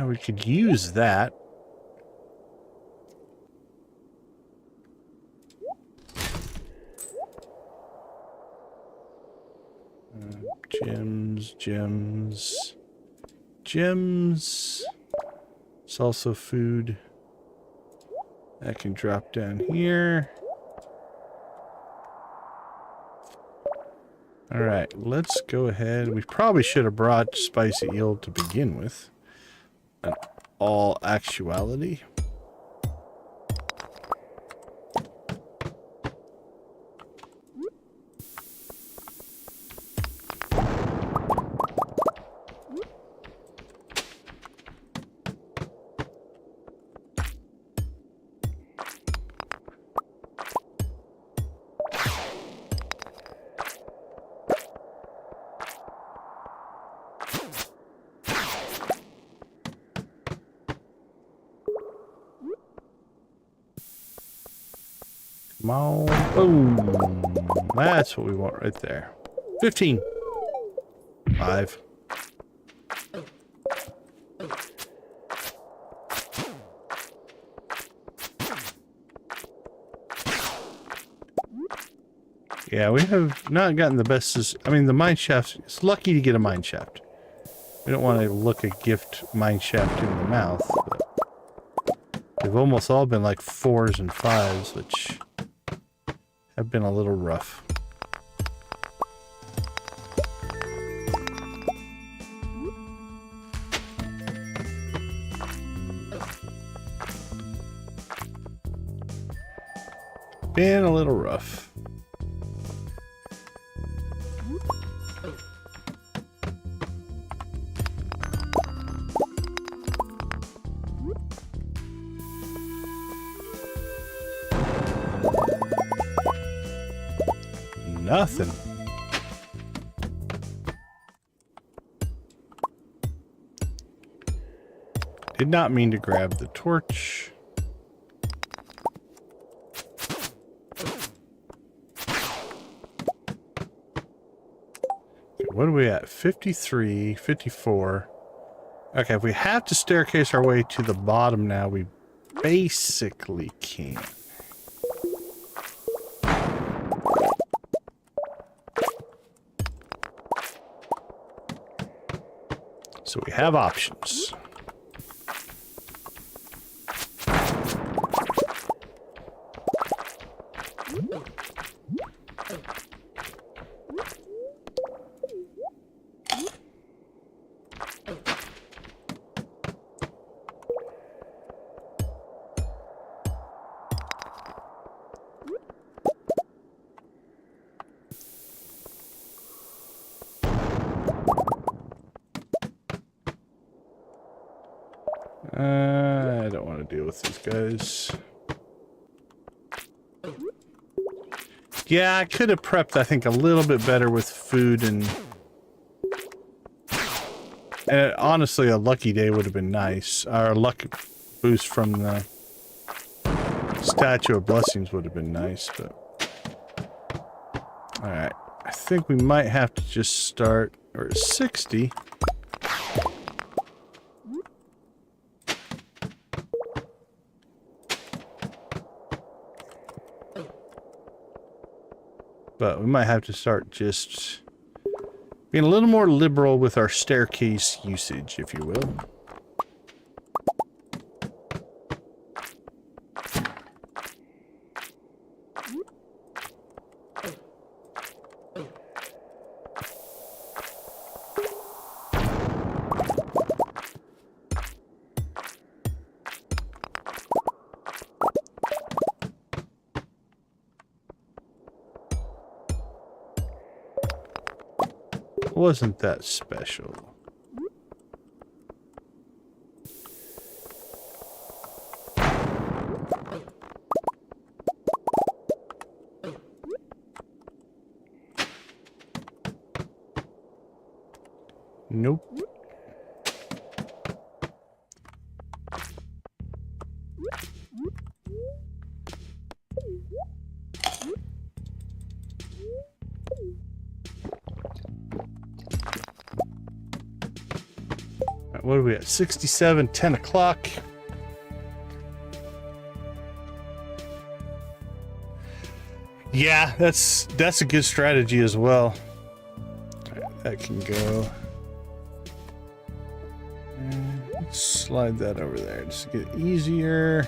We could use that. Gems. It's also food. That can drop down here. Alright, let's go ahead. We probably should have brought spicy eel to begin with. In all actuality. Come on. Boom. That's what we want right there. 15. 5. Yeah, we have not gotten the best. I mean, the mine shaft, it's lucky to get a mine shaft. We don't want to look a gift mine shaft in the mouth. But they've almost all been like 4s and 5s, which have been a little rough. Been a little rough. Nothing. Did not mean to grab the torch. What are we at? 53, 54. Okay, if we have to staircase our way to the bottom now, we basically can. So we have options. I don't want to deal with these guys. Yeah, I could have prepped, I think, a little bit better with food and honestly, a lucky day would have been nice. Our luck boost from the Statue of Blessings would have been nice, but... Alright, I think we might have to just start... We're at 60. But we might have to start just being a little more liberal with our staircase usage, if you will. Wasn't that special. Nope. What are we at? 67, 10 o'clock. Yeah, that's a good strategy as well. All right, that can go. And let's slide that over there just to get it easier.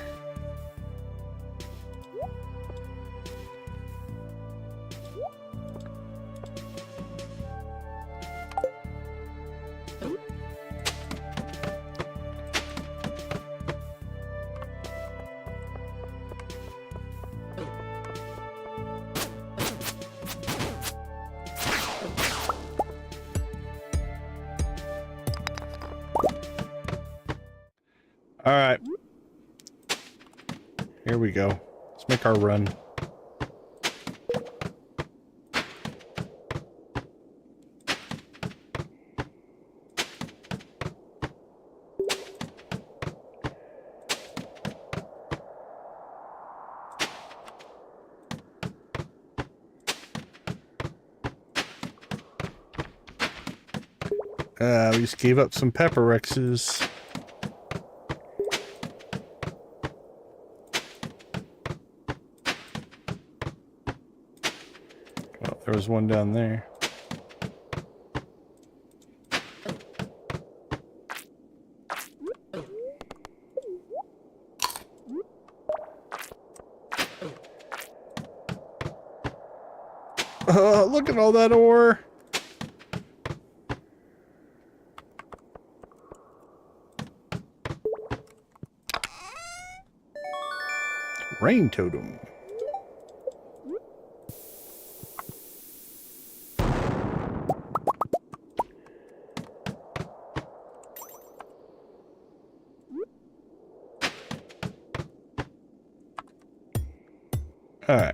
All right, here we go. Let's make our run. We just gave up some pepper Rexes. Well, there was one down there. Oh, look at all that ore. Rain totem. All right.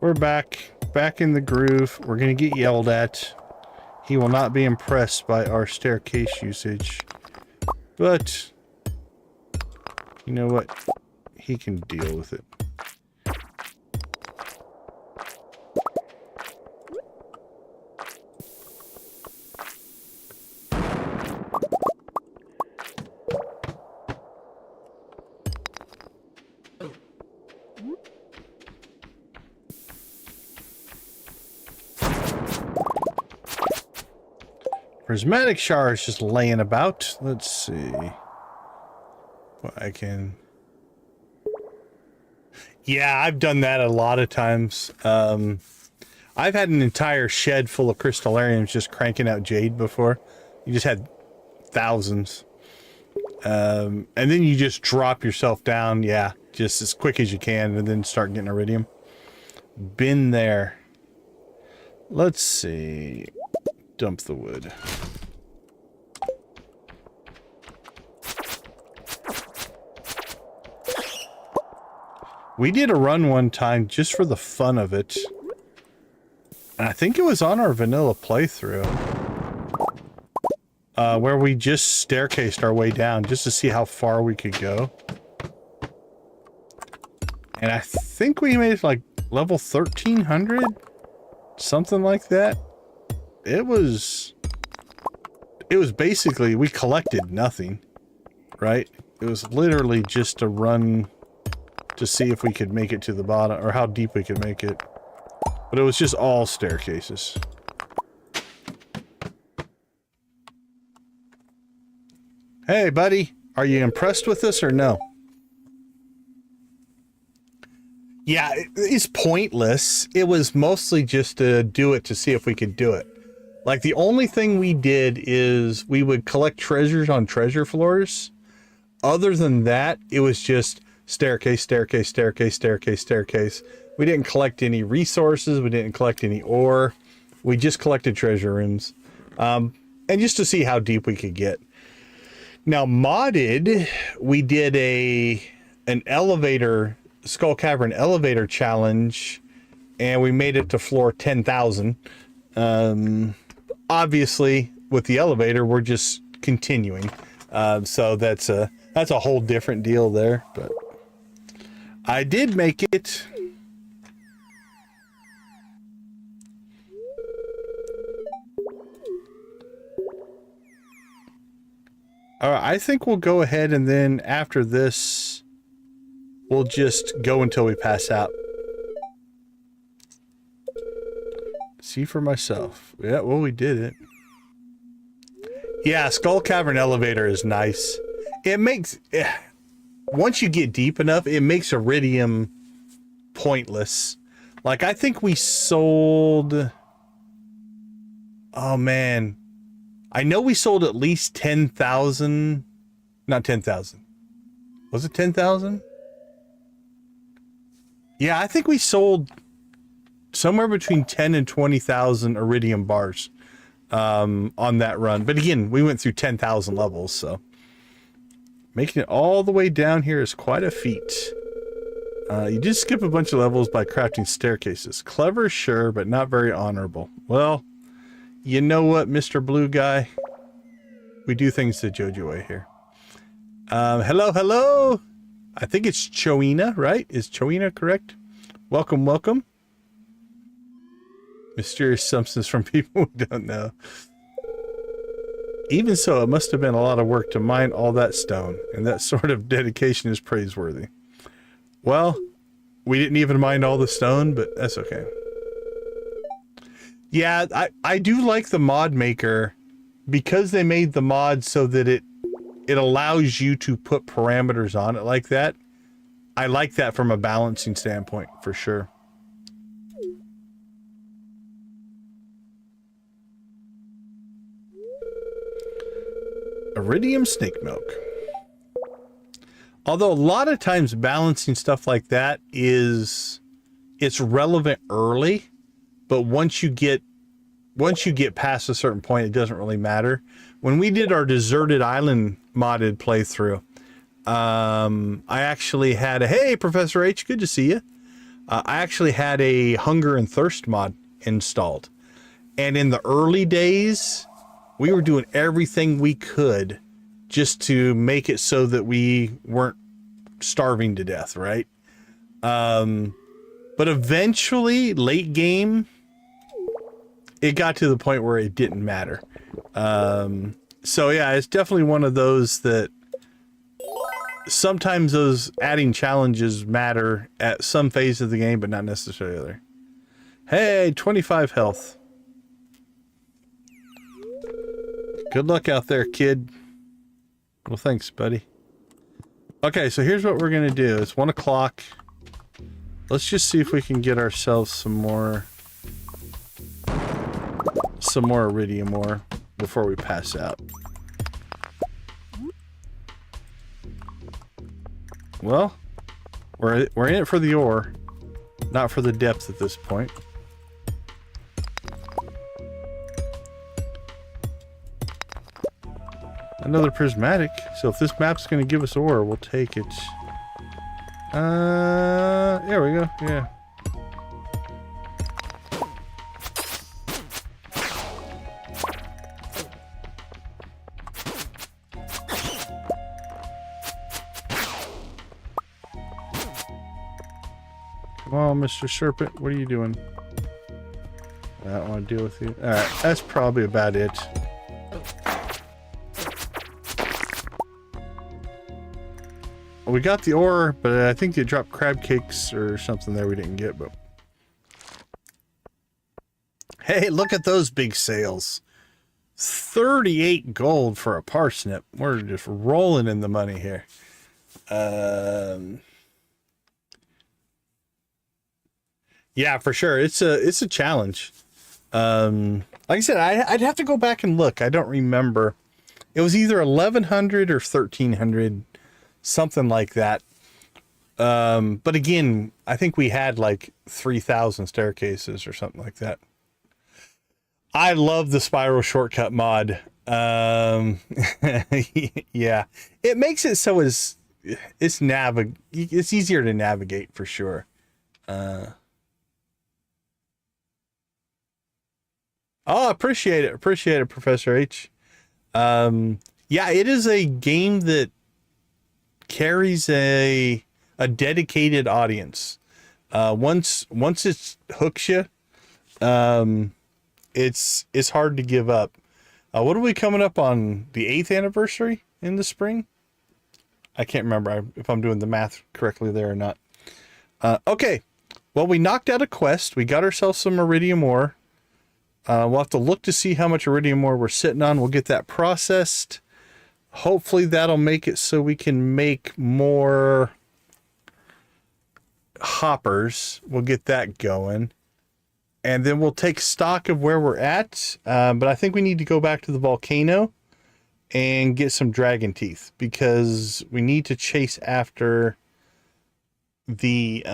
We're back in the groove. We're going to get yelled at. He will not be impressed by our staircase usage. But you know what? He can deal with it. Prismatic shards just laying about. Let's see what I can. Yeah, I've done that a lot of times. I've had an entire shed full of crystallariums just cranking out jade before. You just had thousands. And then you just drop yourself down, yeah, just as quick as you can, and then start getting iridium. Been there. Let's see. Dump the wood. We did a run one time just for the fun of it. And I think it was on our vanilla playthrough. Where we just staircased our way down just to see how far we could go. And I think we made it like level 1300? Something like that. It was basically, we collected nothing, right? It was literally just a run to see if we could make it to the bottom, or how deep we could make it. But it was just all staircases. Hey, buddy, are you impressed with this or no? Yeah, it's pointless. It was mostly just to do it to see if we could do it. Like, the only thing we did is we would collect treasures on treasure floors. Other than that, it was just staircase, staircase, staircase, staircase, staircase. We didn't collect any resources. We didn't collect any ore. We just collected treasure rooms. And just to see how deep we could get. Now, modded, we did an elevator, Skull Cavern elevator challenge, and we made it to floor 10,000. Obviously, with the elevator, we're just continuing. So that's a whole different deal there, but I did make it. All right, I think we'll go ahead and then after this, we'll just go until we pass out. See for myself. Yeah, well, we did it. Yeah, Skull Cavern elevator is nice. It makes... once you get deep enough, it makes Iridium pointless. Like, I think we sold... Oh, man. I know we sold at least 10,000... Not 10,000. Was it 10,000? Yeah, I think we sold somewhere between 10 and 20,000 Iridium bars on that run. But again, we went through 10,000 levels, so... Making it all the way down here is quite a feat. You did skip a bunch of levels by crafting staircases. Clever, sure, but not very honorable. Well, you know what, Mr. Blue Guy? We do things the Joja way here. Hello, hello! I think it's Choina, right? Is Choina correct? Welcome, welcome. Mysterious substance from people we don't know. Even so, it must have been a lot of work to mine all that stone, and that sort of dedication is praiseworthy. Well, we didn't even mine all the stone, but that's okay. Yeah, I do like the mod maker because they made the mod so that it allows you to put parameters on it like that. I like that from a balancing standpoint, for sure. Iridium snake milk. Although a lot of times balancing stuff like that it's relevant early, but once you get past a certain point, it doesn't really matter. When we did our deserted island modded playthrough, I actually had hey, Professor H, good to see you. I actually had a hunger and thirst mod installed, and in the early days, we were doing everything we could just to make it so that we weren't starving to death, right? But eventually, late game, it got to the point where it didn't matter. So yeah, it's definitely one of those that sometimes those adding challenges matter at some phase of the game, but not necessarily other. Hey, 25 health. Good luck out there, kid. Well, thanks, buddy. Okay, so here's what we're gonna do. It's 1 o'clock. Let's just see if we can get ourselves some more iridium ore before we pass out. Well, we're in it for the ore, not for the depth at this point. Another prismatic. So if this map's going to give us ore, we'll take it. There we go. Yeah. Come on, Mr. Serpent. What are you doing? I don't want to deal with you. Alright, that's probably about it. We got the ore, but I think they dropped crab cakes or something there we didn't get, but... Hey, look at those big sales. 38 gold for a parsnip. We're just rolling in the money here. Yeah, for sure. It's a challenge. Like I said, I'd have to go back and look. I don't remember. It was either 1,100 or 1,300. Something like that. But again, I think we had like 3,000 staircases or something like that. I love the spiral shortcut mod. Yeah, it makes it so it's easier to navigate for sure. Oh, appreciate it, Professor H. Yeah, it is a game that carries a dedicated audience. Once it hooks you, it's hard to give up. What are we coming up on? The 8th anniversary? in the spring. I can't remember if I'm doing the math correctly there or not. Okay. Well, we knocked out a quest. We got ourselves some iridium ore. We'll have to look to see how much iridium ore we're sitting on. We'll get that processed. Hopefully that'll make it so we can make more hoppers. We'll get that going. And then we'll take stock of where we're at. But I think we need to go back to the volcano and get some dragon teeth, because we need to chase after the...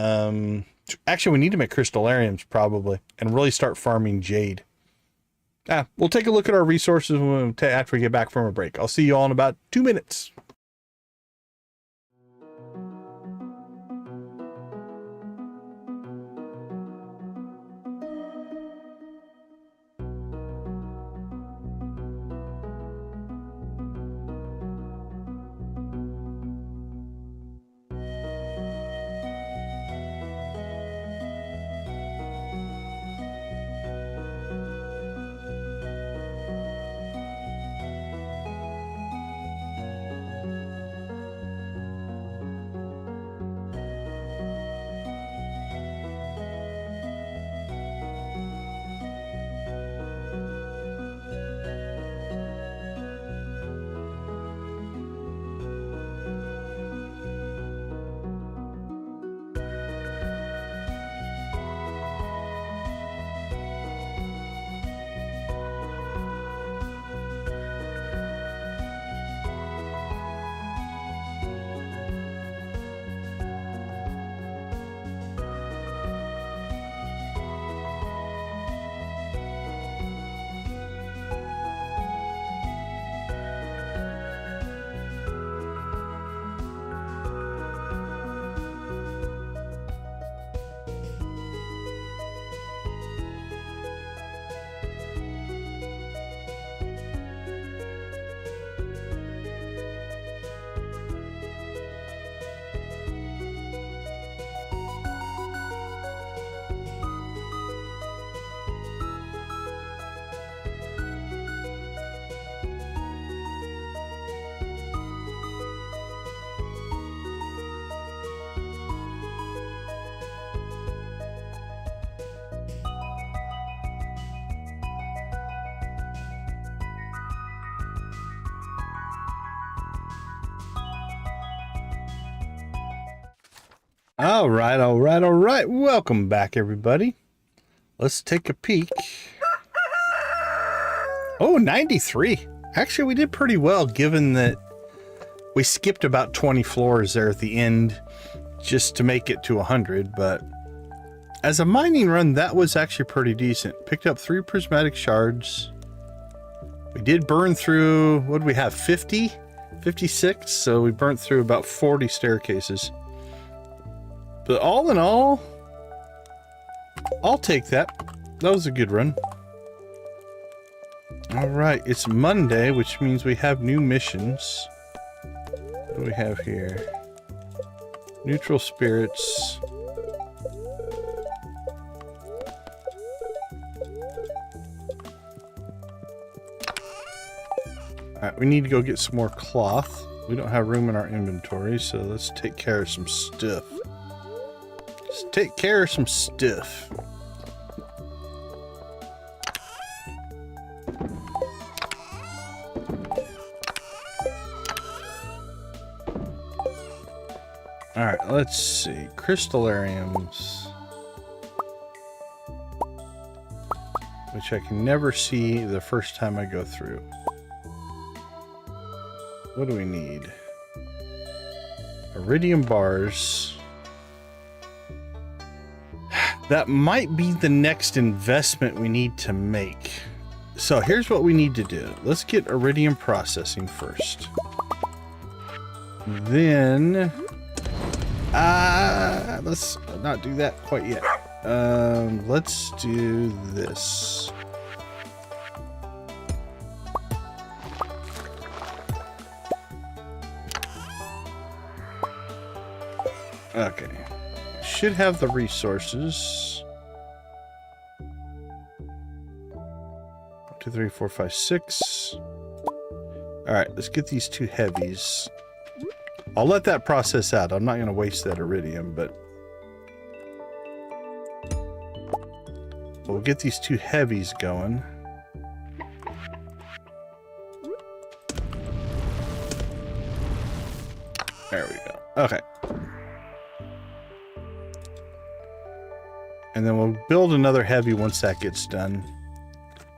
actually, we need to make crystallariums probably and really start farming jade. We'll take a look at our resources after we get back from a break. I'll see you all in about 2 minutes. All right. Welcome back, everybody. Let's take a peek. Oh, 93. Actually, we did pretty well, given that we skipped about 20 floors there at the end just to make it to 100. But as a mining run, that was actually pretty decent. Picked up 3 prismatic shards. We did burn through, what did we have, 50? 56? So we burnt through about 40 staircases. But all in all, I'll take that. That was a good run. All right, it's Monday, which means we have new missions. What do we have here? Neutral spirits. All right, we need to go get some more cloth. We don't have room in our inventory, so let's take care of some stuff. Let's take care of some stuff. All right, let's see. Crystallariums, which I can never see the first time I go through. What do we need? Iridium bars. That might be the next investment we need to make. So here's what we need to do. Let's get iridium processing first. Then, let's not do that quite yet. Let's do this. Okay. Should have the resources. 1, 2, 3, 4, 5, 6. All right, let's get these 2 heavies. I'll let that process out. I'm not going to waste that iridium, but we'll get these 2 heavies going. There we go. Okay. And then we'll build another heavy once that gets done.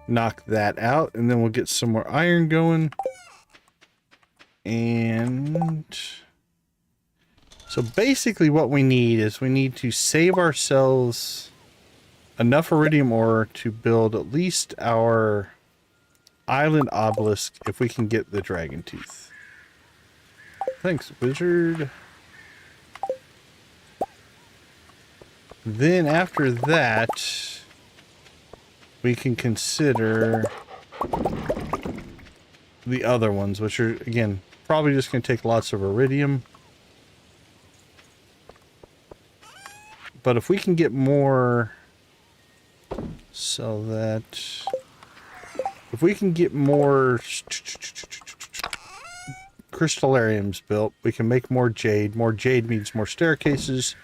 Knock that out, and then we'll get some more iron going. And so basically what we need is we need to save ourselves enough iridium ore to build at least our island obelisk if we can get the dragon tooth. Thanks, wizard. Then after that, we can consider the other ones, which are, again, probably just going to take lots of iridium. But if we can get more, so that if we can get more crystallariums built, we can make more jade. More jade means more staircases.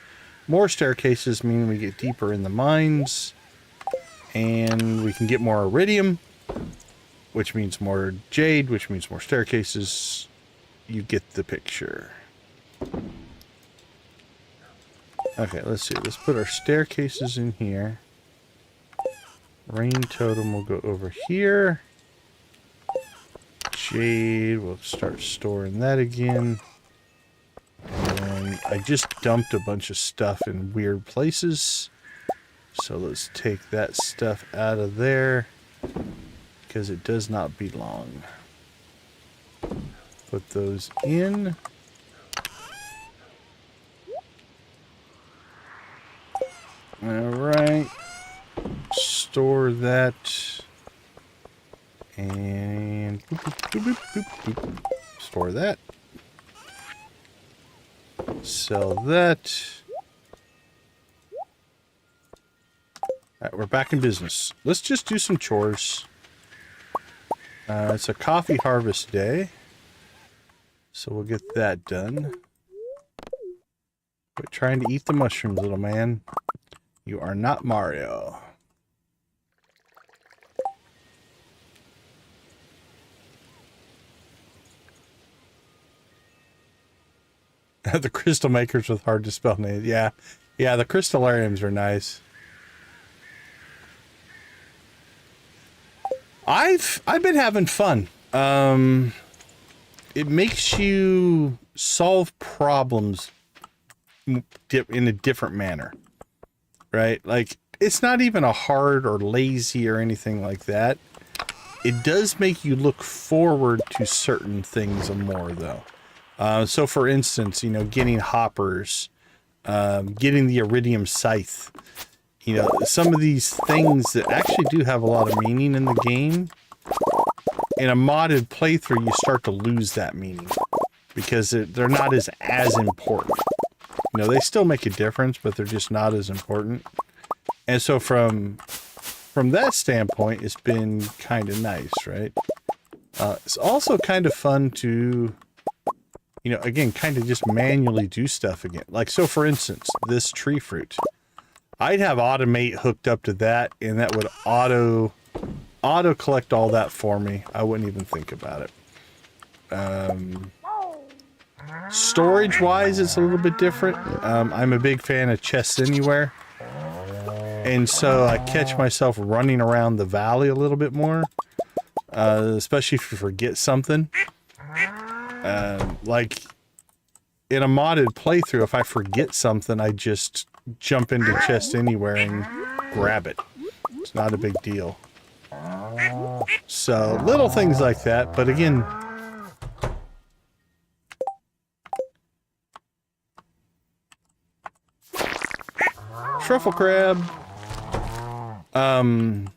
More staircases mean we get deeper in the mines. And we can get more iridium, which means more jade, which means more staircases. You get the picture. Okay, let's see. Let's put our staircases in here. Rain totem will go over here. Jade, we'll start storing that again. And I just dumped a bunch of stuff in weird places. So let's take that stuff out of there, because it does not belong. Put those in. Alright. Store that. And boop, boop, boop, boop, boop, boop. Store that. Sell that. Alright, we're back in business. Let's just do some chores. It's a coffee harvest day. So we'll get that done. Quit trying to eat the mushrooms, little man. You are not Mario. The crystal makers with hard to spell names. Yeah. Yeah, the crystallariums are nice. I've been having fun. It makes you solve problems in a different manner, right? Like, it's not even a hard or lazy or anything like that. It does make you look forward to certain things more, though. So, for instance, you know, getting hoppers, getting the iridium scythe. You know, some of these things that actually do have a lot of meaning in the game. In a modded playthrough, you start to lose that meaning because they're not as important. You know, they still make a difference, but they're just not as important. And so from that standpoint, it's been kind of nice, right? It's also kind of fun to, you know, again, kind of just manually do stuff again. Like, so for instance, this tree fruit. I'd have automate hooked up to that, and that would auto collect all that for me. I wouldn't even think about it. Storage wise, it's a little bit different. I'm a big fan of chests anywhere, and so I catch myself running around the valley a little bit more, especially if you forget something. Like in a modded playthrough, if I forget something, I just jump into chest anywhere and grab it. It's not a big deal. So little things like that, but again, truffle crab. So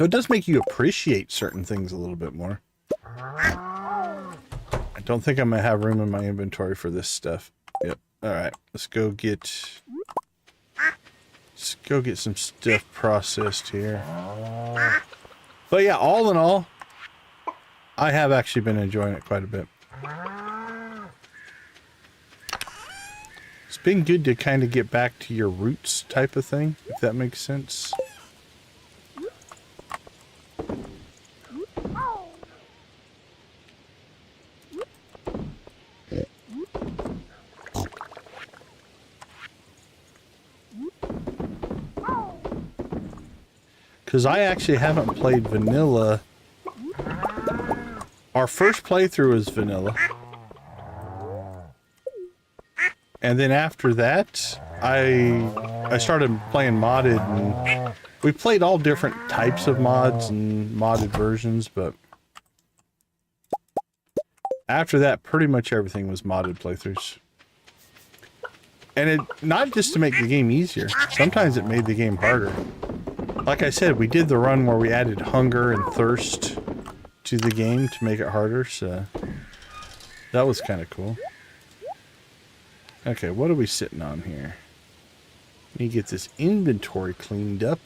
it does make you appreciate certain things a little bit more. I don't think I'm gonna have room in my inventory for this stuff. Yep. Alright, let's go get some stuff processed here. But yeah, all in all, I have actually been enjoying it quite a bit. It's been good to kind of get back to your roots type of thing, if that makes sense. Because I actually haven't played vanilla. Our first playthrough was vanilla. And then after that, I started playing modded, and we played all different types of mods and modded versions, but after that, pretty much everything was modded playthroughs. And it, not just to make the game easier, sometimes it made the game harder. Like I said, we did the run where we added hunger and thirst to the game to make it harder, so that was kind of cool. Okay, what are we sitting on here? Let me get this inventory cleaned up.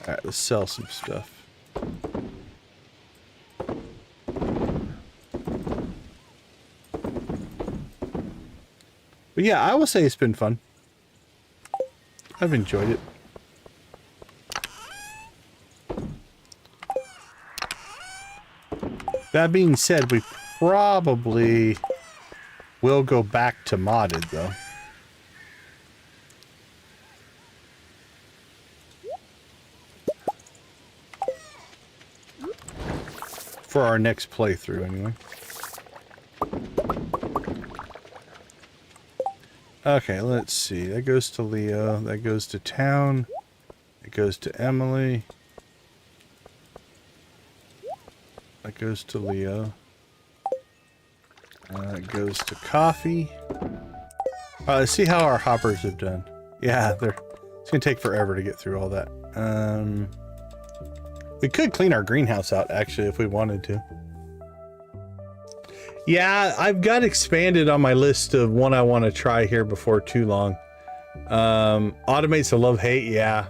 Alright, let's sell some stuff. But yeah, I will say it's been fun. I've enjoyed it. That being said, we probably will go back to modded, though. For our next playthrough, anyway. Okay, let's see. That goes to Leo. That goes to town. It goes to Emily. That goes to Leo. It goes to coffee. Let's see how our hoppers have done. Yeah, it's gonna take forever to get through all that. We could clean our greenhouse out, actually, if we wanted to. Yeah, I've got expanded on my list of one I want to try here before too long. Automates the love-hate, yeah.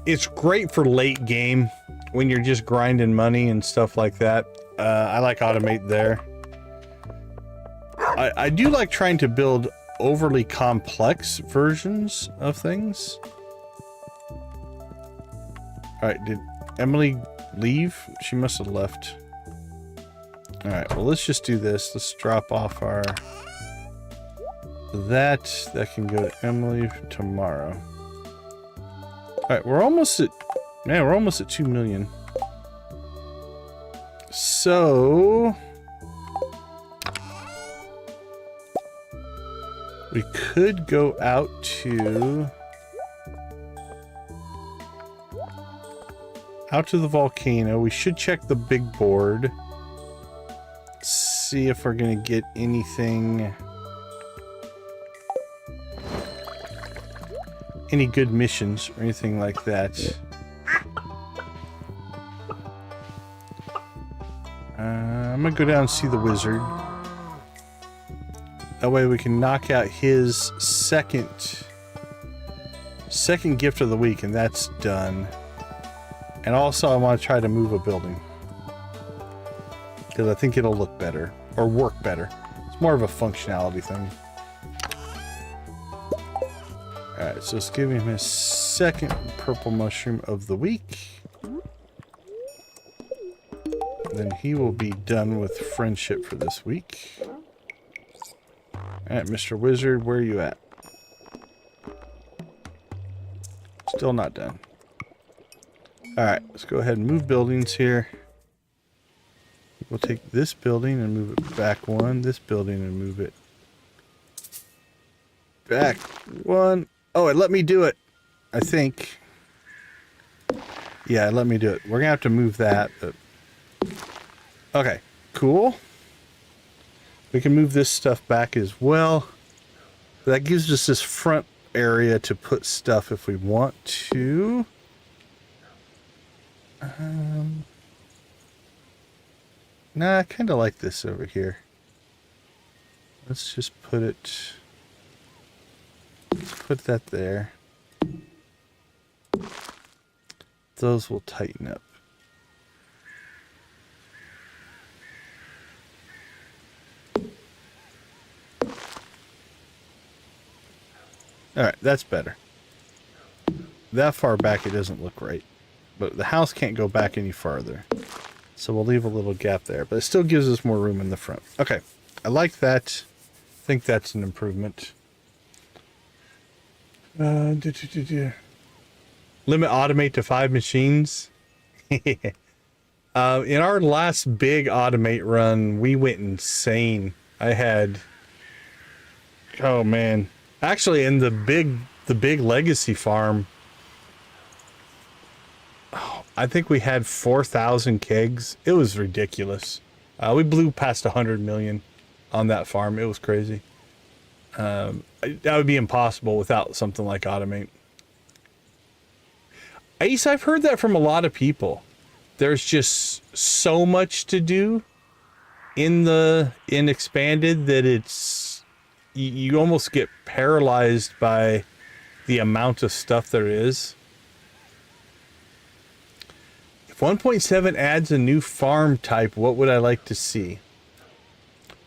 It's great for late game when you're just grinding money and stuff like that. I like automate there. I do like trying to build overly complex versions of things. Alright, did Emily leave? She must have left. Alright, well, let's just do this. Let's drop off our... That can go to Emily tomorrow. Alright, we're almost at... Man, we're almost at 2 million. So... we could go out to... out to the volcano. We should check the big board. See if we're gonna get anything... any good missions or anything like that. I'm gonna go down and see the wizard. That way we can knock out his second gift of the week, and that's done. And also I want to try to move a building, because I think it'll look better or work better. It's more of a functionality thing. Alright, so let's give him his second purple mushroom of the week. Then he will be done with friendship for this week. Alright, Mr. Wizard, where are you at? Still not done. Alright, let's go ahead and move buildings here. We'll take this building and move it back one. This building and move it back one. Oh, it let me do it, I think. Yeah, it let me do it. We're gonna have to move that, but... okay, cool. We can move this stuff back as well. That gives us this front area to put stuff if we want to. Nah, I kind of like this over here. Let's just put it... let's put that there. Those will tighten up. All right, that's better. That far back, it doesn't look right. But the house can't go back any farther. So we'll leave a little gap there. But it still gives us more room in the front. Okay, I like that. I think that's an improvement. Limit automate to 5 machines. In our last big automate run, we went insane. I had... Oh, man. Actually, in the big legacy farm, I think we had 4,000 kegs. It was ridiculous. We blew past 100 million on that farm. It was crazy. That would be impossible without something like automate. Ace, I've heard that from a lot of people. There's just so much to do in expanded that it's you almost get paralyzed by the amount of stuff there is. If 1.7 adds a new farm type, what would I like to see?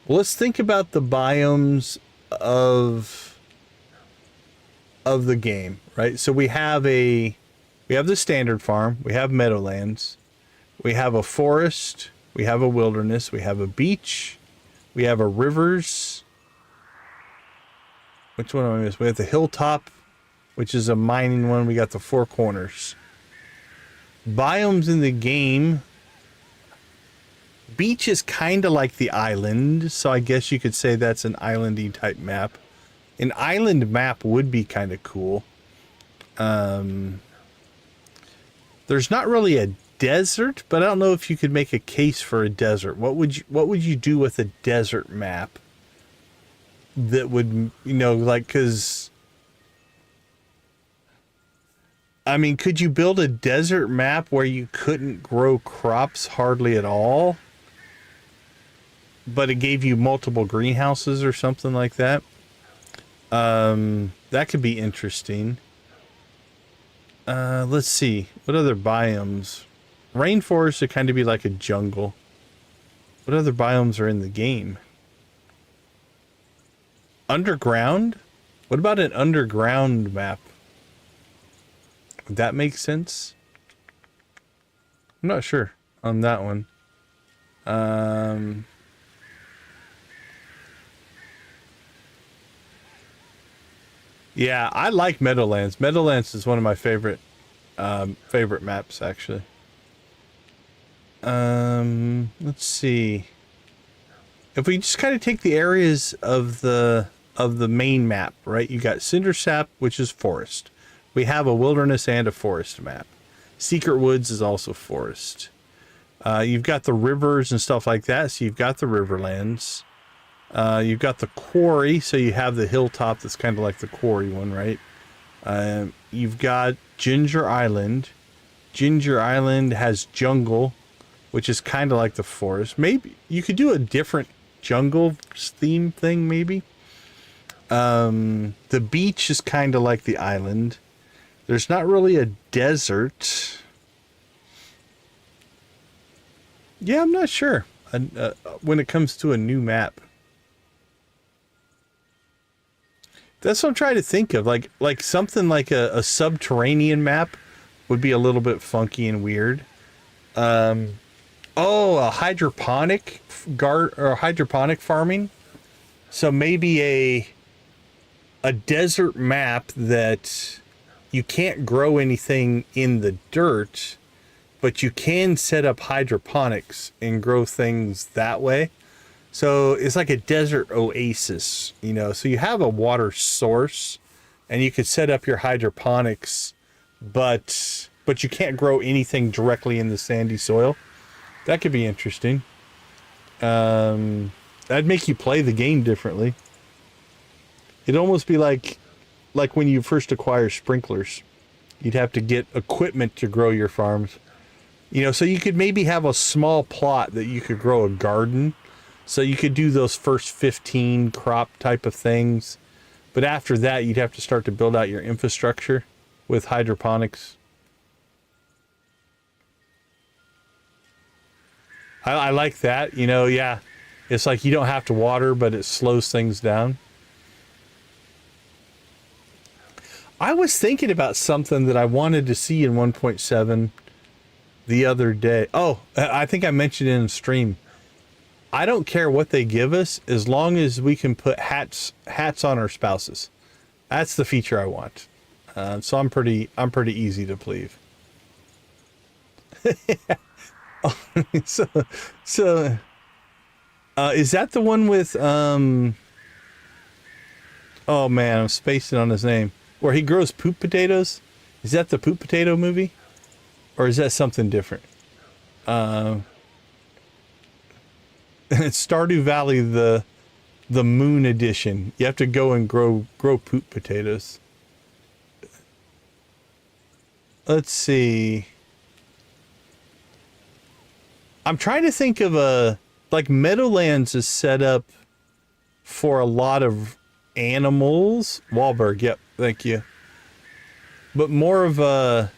Well, let's think about the biomes of the game, right? So we have the standard farm, we have meadowlands, we have a forest, we have a wilderness, we have a beach, we have a rivers. Which one am I missing? We have the hilltop, which is a mining one. We got the four corners. Biomes in the game. Beach is kind of like the island, so I guess you could say that's an islandy type map. An island map would be kind of cool. There's not really a desert, but I don't know if you could make a case for a desert. What would you do with a desert map that would, like, because I mean, could you build a desert map where you couldn't grow crops hardly at all, but it gave you multiple greenhouses or something like that? That could be interesting. Let's see. What other biomes? Rainforest would kind of be like a jungle. What other biomes are in the game? Underground? What about an underground map? Would that make sense? I'm not sure on that one. Yeah, I like Meadowlands. Meadowlands is one of my favorite maps, actually. Let's see. If we just kind of take the areas of the main map, right? You got Cindersap, which is forest. We have a wilderness and a forest map. Secret Woods is also forest. You've got the rivers and stuff like that, so you've got the Riverlands. You've got the quarry, so you have the hilltop that's kind of like the quarry one, right? You've got Ginger Island. Ginger Island has jungle, which is kind of like the forest. Maybe you could do a different jungle theme thing, maybe. The beach is kind of like the island. There's not really a desert. Yeah, I'm not sure when it comes to a new map. That's what I'm trying to think of. Like something like a subterranean map would be a little bit funky and weird. A hydroponic hydroponic farming. So maybe a desert map that you can't grow anything in the dirt, but you can set up hydroponics and grow things that way. So it's like a desert oasis, so you have a water source and you could set up your hydroponics, but you can't grow anything directly in the sandy soil. That could be interesting. That'd make you play the game differently. It'd almost be like when you first acquire sprinklers. You'd have to get equipment to grow your farms. So you could maybe have a small plot that you could grow a garden. So you could do those first 15 crop type of things. But after that, you'd have to start to build out your infrastructure with hydroponics. I like that, you know, yeah. It's like you don't have to water, but it slows things down. I was thinking about something that I wanted to see in 1.7 the other day. Oh, I think I mentioned it in stream. I don't care what they give us as long as we can put hats on our spouses. That's the feature I want. So I'm pretty easy to please. so is that the one with oh man, I'm spacing on his name. Where he grows poop potatoes? Is that the poop potato movie? Or is that something different? It's Stardew Valley, the Moon Edition. You have to go and grow poop potatoes. Let's see. I'm trying to think of like Meadowlands is set up for a lot of animals. Wahlberg, yep, thank you. But more of a,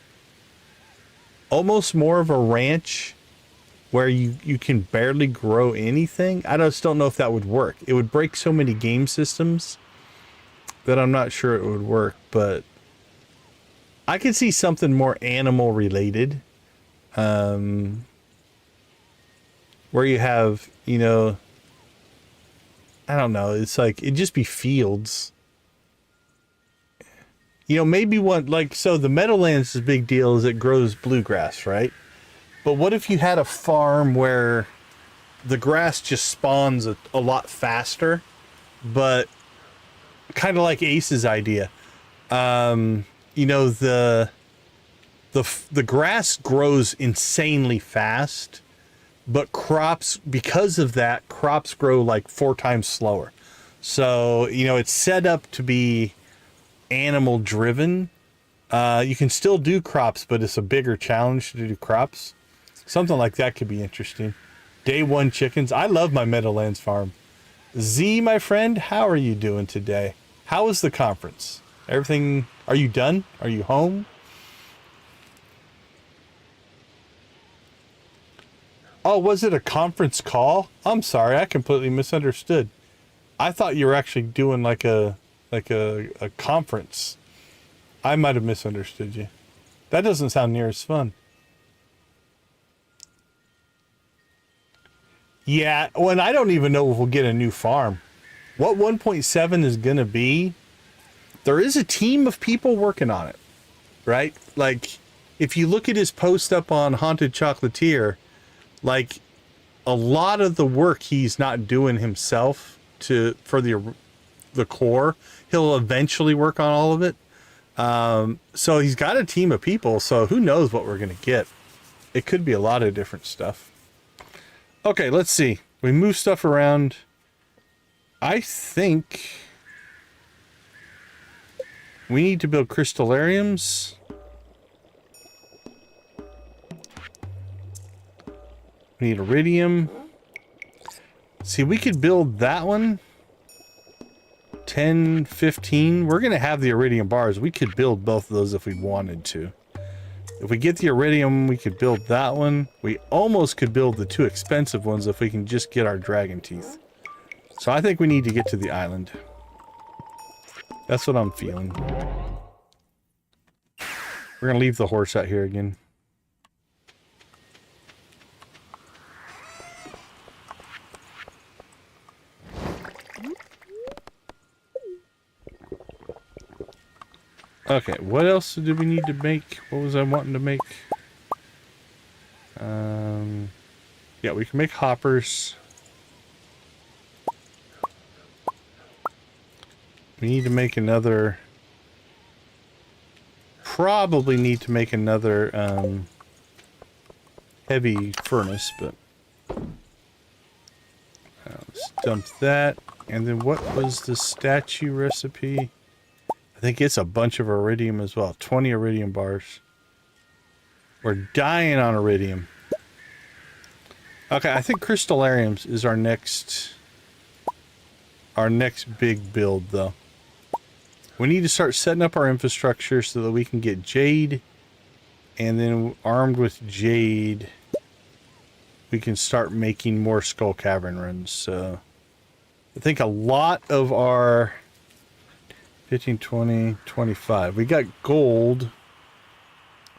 almost more of a ranch where you can barely grow anything. I just don't know if that would work. It would break so many game systems that I'm not sure it would work, but I could see something more animal related. Where you have, you know, I don't know, it's like, it'd just be fields. You know, maybe one, like, so the Meadowlands' big deal is it grows bluegrass, right? But what if you had a farm where the grass just spawns a lot faster, but kind of like Ace's idea. You know, the grass grows insanely fast, but crops, because of that, crops grow like 4 times slower. So, you know, it's set up to be animal driven. You can still do crops, but it's a bigger challenge to do crops. Something like that could be interesting. Day 1 chickens. I love my Meadowlands farm. Z, my friend, how are you doing today? How was the conference? Everything, are you done? Are you home? Oh, was it a conference call? I'm sorry, I completely misunderstood. I thought you were actually doing like a conference. I might have misunderstood you. That doesn't sound near as fun. Yeah, well, and I don't even know if we'll get a new farm. What 1.7 is going to be, there is a team of people working on it, right? Like, if you look at his post up on Haunted Chocolatier, like, a lot of the work he's not doing himself for the core. He'll eventually work on all of it. So he's got a team of people, so who knows what we're going to get. It could be a lot of different stuff. Okay, let's see. We move stuff around. I think we need to build crystallariums. We need iridium. See, we could build that one. 10, 15. We're going to have the iridium bars. We could build both of those if we wanted to. If we get the iridium, we could build that one. We almost could build the 2 expensive ones if we can just get our dragon teeth. So I think we need to get to the island. That's what I'm feeling. We're going to leave the horse out here again. Okay, what else do we need to make? What was I wanting to make? Yeah, we can make hoppers. We need to make another... Probably need to make another heavy furnace, but... let's dump that. And then what was the statue recipe? I think it's a bunch of iridium as well. 20 iridium bars. We're dying on iridium. Okay, I think crystallariums is our next big build, though. We need to start setting up our infrastructure so that we can get jade. And then armed with jade, we can start making more Skull Cavern runs. So I think a lot of our 15, 20, 25. We got gold.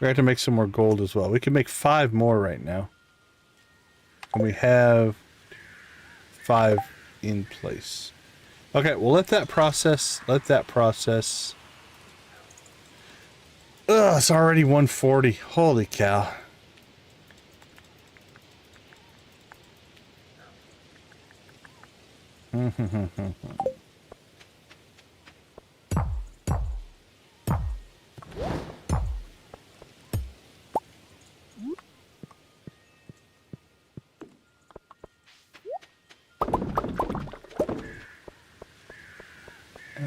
We have to make some more gold as well. We can make 5 more right now. And we have 5 in place. Okay, we'll let that process. Let that process. Ugh, it's already 140. Holy cow. I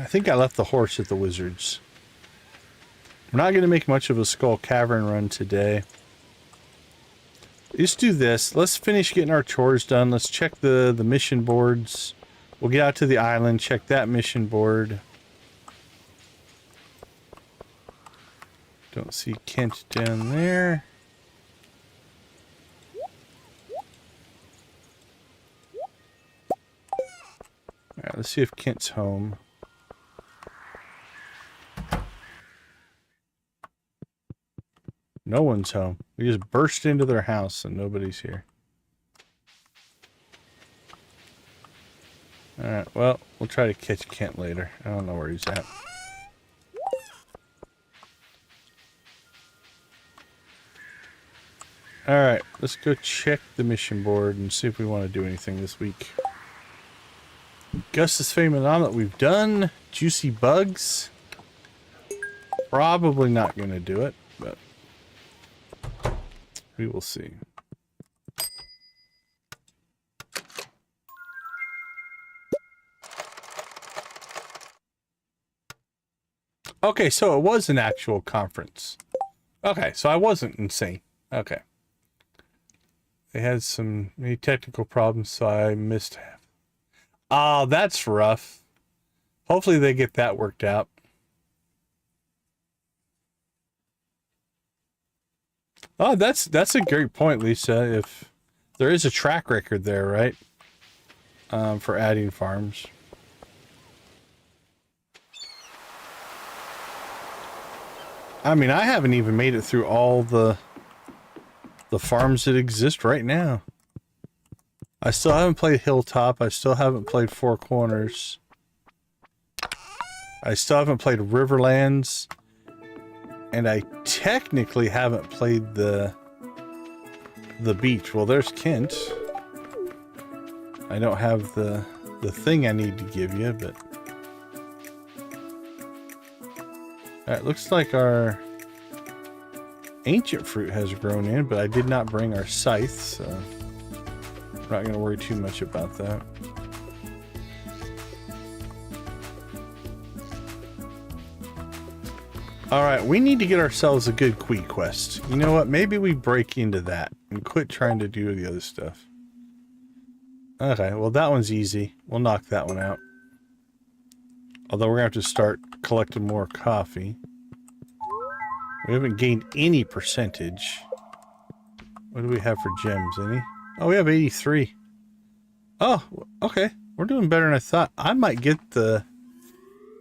think I left the horse at the wizards. We're not going to make much of a Skull Cavern run today. Let's do this. Let's finish getting our chores done. Let's check the mission boards. We'll get out to the island, check that mission board. Don't see Kent down there. Alright, let's see if Kent's home. No one's home. We just burst into their house and nobody's here. Alright, well, we'll try to catch Kent later. I don't know where he's at. Alright, let's go check the mission board and see if we want to do anything this week. Gus's famous omelet we've done. Juicy bugs. Probably not going to do it, but we will see. Okay, so it was an actual conference. Okay, so I wasn't insane. Okay. They had some maybe technical problems, so I missed half. Oh, that's rough. Hopefully they get that worked out. Oh, that's a great point, Lisa. If there is a track record there, right? For adding farms. I mean, I haven't even made it through all the farms that exist right now. I still haven't played Hilltop. I still haven't played Four Corners. I still haven't played Riverlands. And I technically haven't played the beach. Well, there's Kent. I don't have the thing I need to give you, but... Alright, looks like our ancient fruit has grown in, but I did not bring our scythe, so I'm not going to worry too much about that. Alright, we need to get ourselves a good Queen quest. You know what? Maybe we break into that and quit trying to do the other stuff. Okay, well that one's easy. We'll knock that one out. Although we're going to have to start collecting more coffee. We haven't gained any percentage. What do we have for gems? Any? Oh, we have 83. Oh, okay. We're doing better than I thought. I might get the...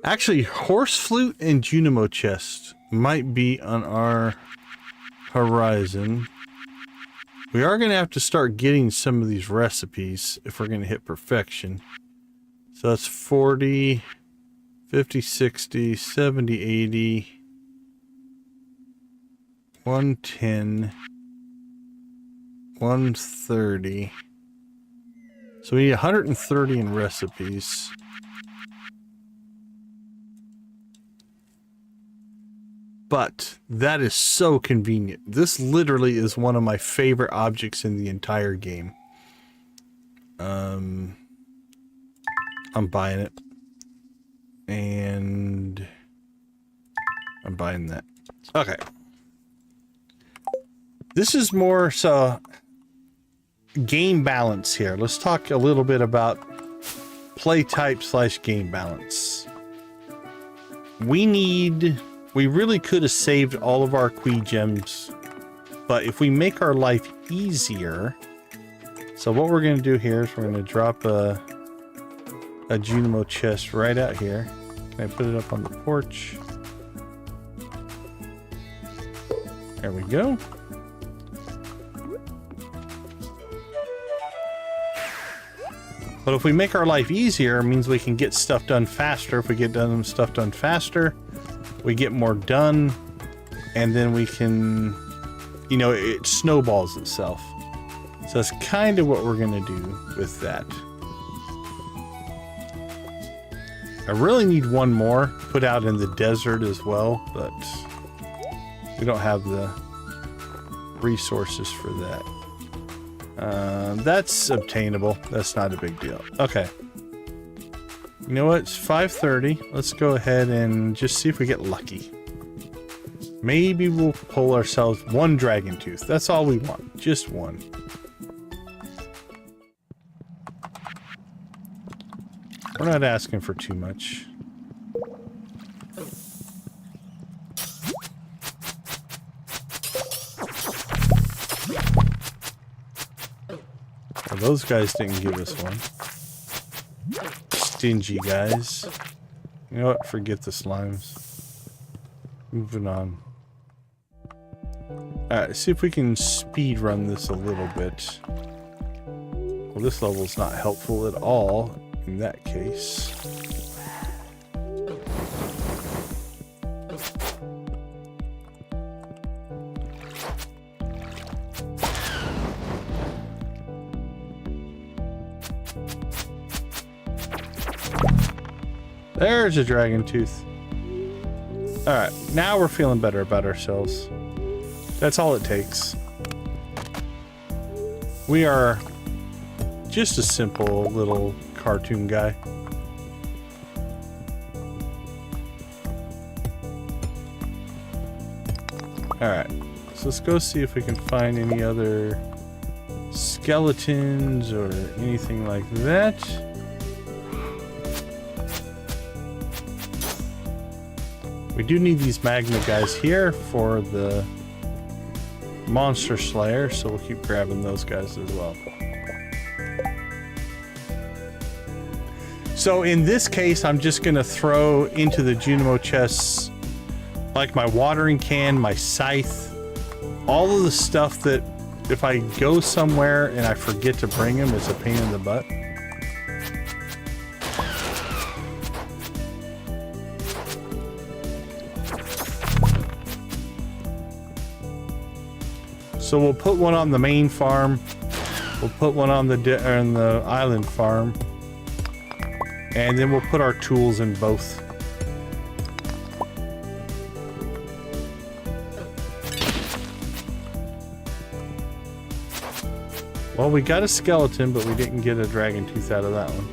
Actually, Horse Flute and Junimo Chest might be on our horizon. We are going to have to start getting some of these recipes if we're going to hit perfection. So that's 40, 50, 60, 70, 80, 110, 130. So we need 130 in recipes. But that is so convenient. This literally is one of my favorite objects in the entire game. I'm buying it. And I'm buying that. Okay. This is more so game balance here. Let's talk a little bit about play type / game balance. We really could have saved all of our Queen gems, but if we make our life easier, So what we're going to do here is we're going to drop a Junimo chest right out here. Can I put it up on the porch? There we go. But if we make our life easier, it means we can get stuff done faster. If we get stuff done faster, we get more done, and then we can, you know, it snowballs itself. So that's kind of what we're going to do with that. I really need one more put out in the desert as well, but we don't have the resources for that. That's obtainable. That's not a big deal. Okay. You know what? It's 5:30. Let's go ahead and just see if we get lucky. Maybe we'll pull ourselves one dragon tooth. That's all we want. Just one. We're not asking for too much. Well, those guys didn't give us one. Stingy guys. You know what? Forget the slimes. Moving on. Alright, see if we can speed run this a little bit. Well, this level's not helpful at all in that case. There's a dragon tooth. Alright, now we're feeling better about ourselves. That's all it takes. We are just a simple little cartoon guy. Alright, so let's go see if we can find any other skeletons or anything like that. We do need these magma guys here for the monster slayer, so we'll keep grabbing those guys as well. So in this case, I'm just going to throw into the Junimo chests like my watering can, my scythe, all of the stuff that if I go somewhere and I forget to bring them, it's a pain in the butt. So we'll put one on the main farm. We'll put one on the island farm. And then we'll put our tools in both. Well, we got a skeleton, but we didn't get a dragon tooth out of that one.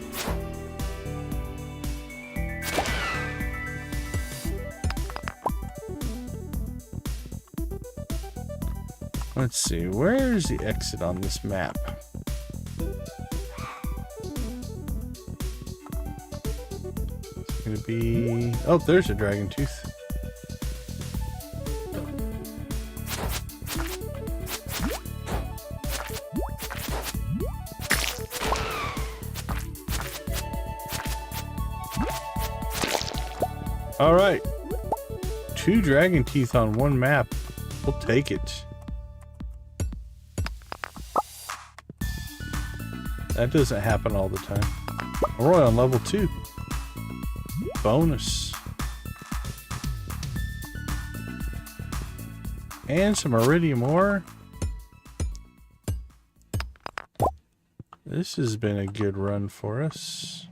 Let's see, where's the exit on this map? It's gonna be... Oh, there's a dragon tooth. All right, 2 dragon teeth on one map. We'll take it. That doesn't happen all the time. We're on level 2. Bonus. And some Iridium ore. This has been a good run for us.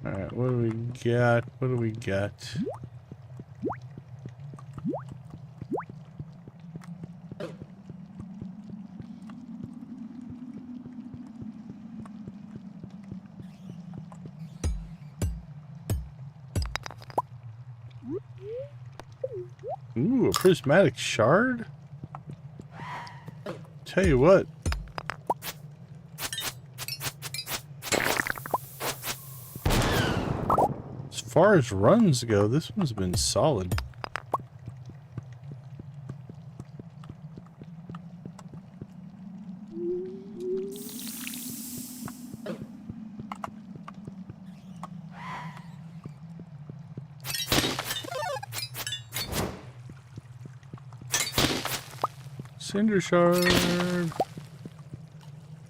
Alright, what do we got? What do we got? Ooh, a prismatic shard? Tell you what. As far as runs go, this one's been solid. Cinder shard. Alright,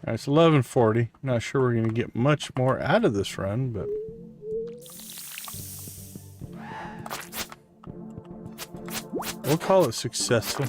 it's 11:40. Not sure we're going to get much more out of this run, but... we'll call it successful.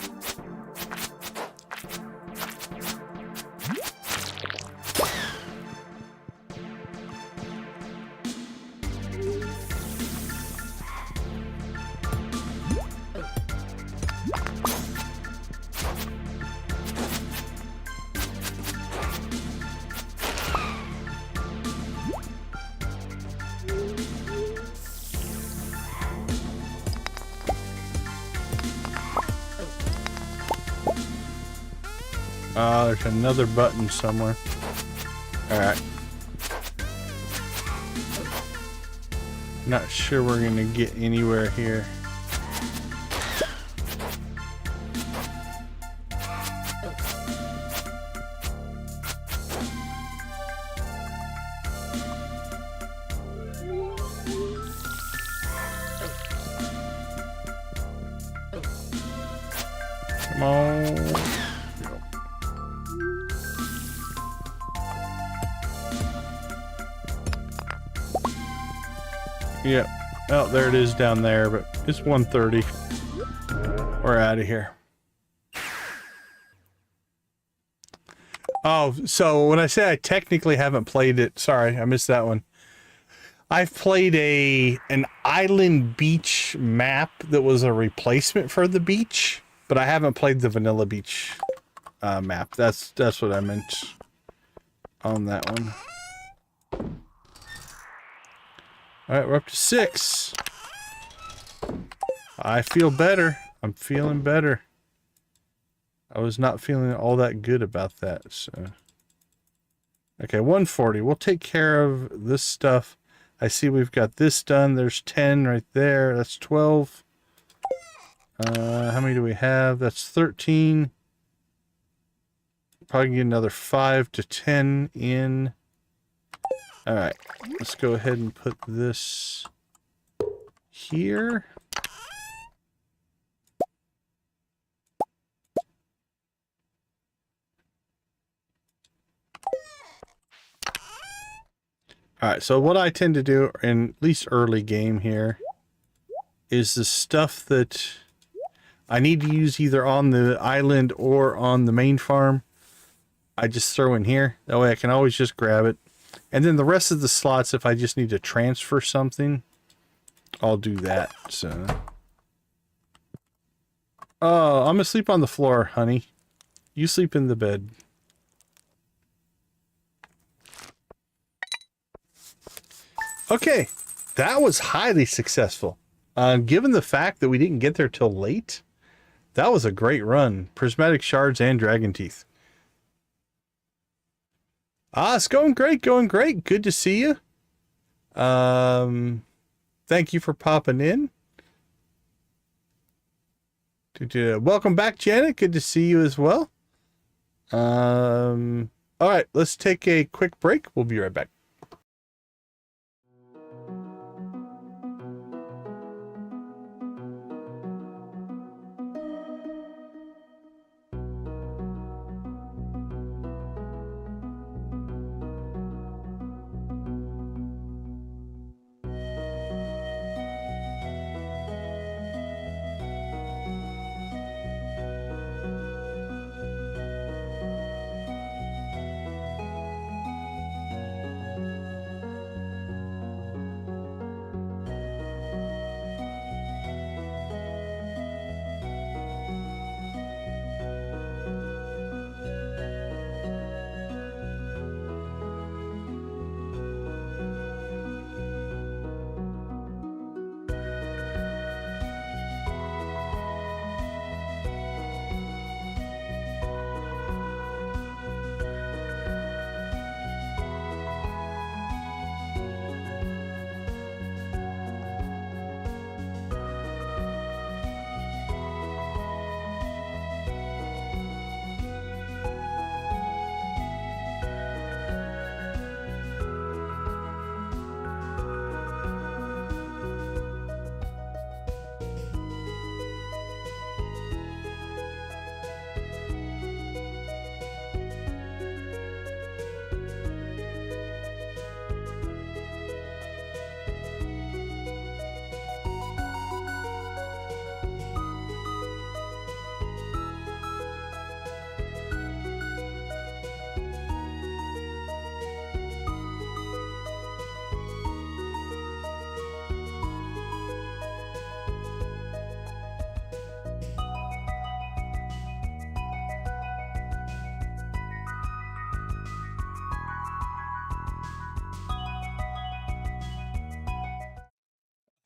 There's another button somewhere. Alright. Not sure we're gonna get anywhere here. Come on. Yep. Oh, there it is down there, but it's 1:30. We're out of here. Oh, so when I say I technically haven't played it, sorry, I missed that one. I've played an island beach map that was a replacement for the beach, but I haven't played the vanilla beach map. That's what I meant on that one. Alright, we're up to 6. I feel better. I'm feeling better. I was not feeling all that good about that, so... Okay, 140. We'll take care of this stuff. I see we've got this done. There's 10 right there. That's 12. How many do we have? That's 13. Probably get another 5 to 10 in. Alright, let's go ahead and put this here. Alright, so what I tend to do, in at least early game here, is the stuff that I need to use either on the island or on the main farm, I just throw in here. That way I can always just grab it. And then the rest of the slots, if I just need to transfer something, I'll do that. So, oh, I'm gonna sleep on the floor, honey. You sleep in the bed. Okay, that was highly successful. Given the fact that we didn't get there till late, that was a great run. Prismatic shards and dragon teeth. It's going great, going great. Good to see you. Thank you for popping in. Welcome back, Janet. Good to see you as well. All right, let's take a quick break. We'll be right back.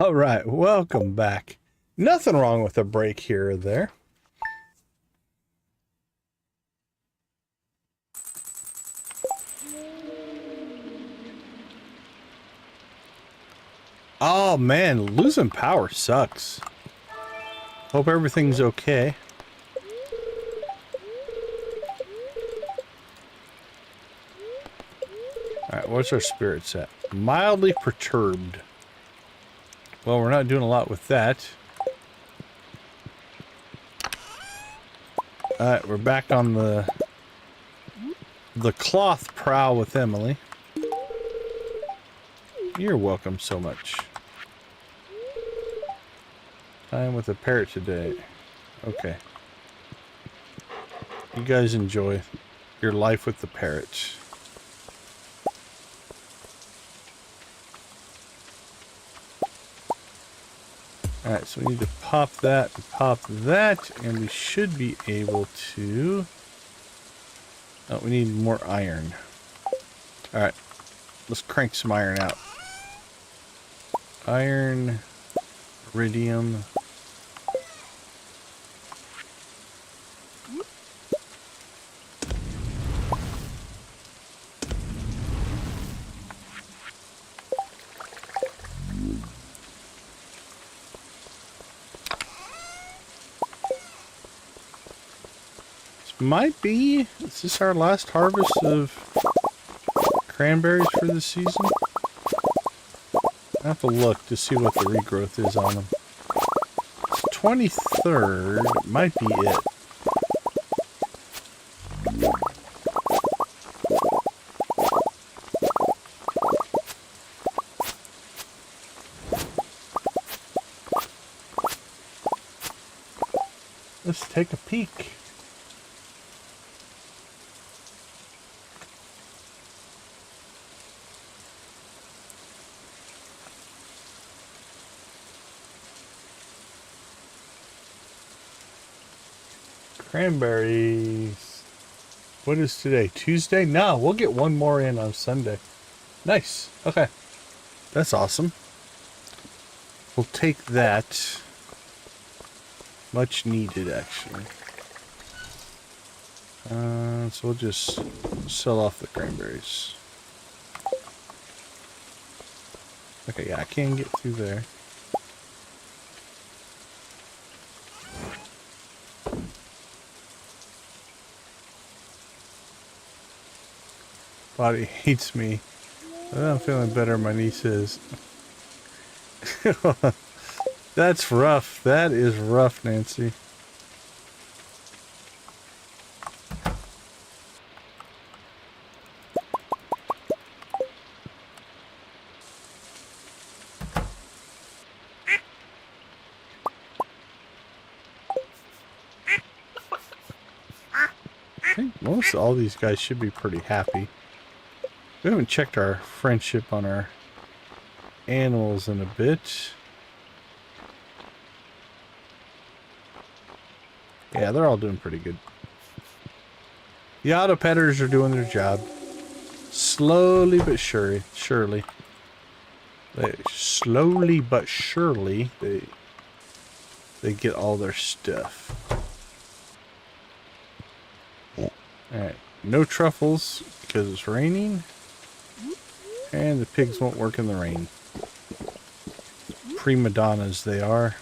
All right, welcome back. Nothing wrong with a break here or there. Oh man, losing power sucks. Hope everything's okay. Alright, what's our spirits at? Mildly perturbed. Well, we're not doing a lot with that. Alright, we're back on the cloth prowl with Emily. You're welcome so much. Time with a parrot today. Okay. You guys enjoy your life with the parrot. Alright, so we need to pop that, and we should be able to... Oh, we need more iron. Alright, let's crank some iron out. Iron, iridium. Might be. Is this our last harvest of cranberries for the season? I have to look to see what the regrowth is on them. It's 23rd. Might be it. Let's take a peek. Cranberries. What is today? Tuesday? No, we'll get one more in on Sunday. Nice. Okay. That's awesome. We'll take that. Much needed, actually. So we'll just sell off the cranberries. Okay, yeah, I can get through there. Body hates me. I'm feeling better, my niece is. That's rough. That is rough, Nancy. I think most all these guys should be pretty happy. We haven't checked our friendship on our animals in a bit. Yeah, they're all doing pretty good. The auto petters are doing their job. Slowly but surely. Slowly but surely, they get all their stuff. Alright, no truffles because it's raining. And the pigs won't work in the rain. Prima donnas they are.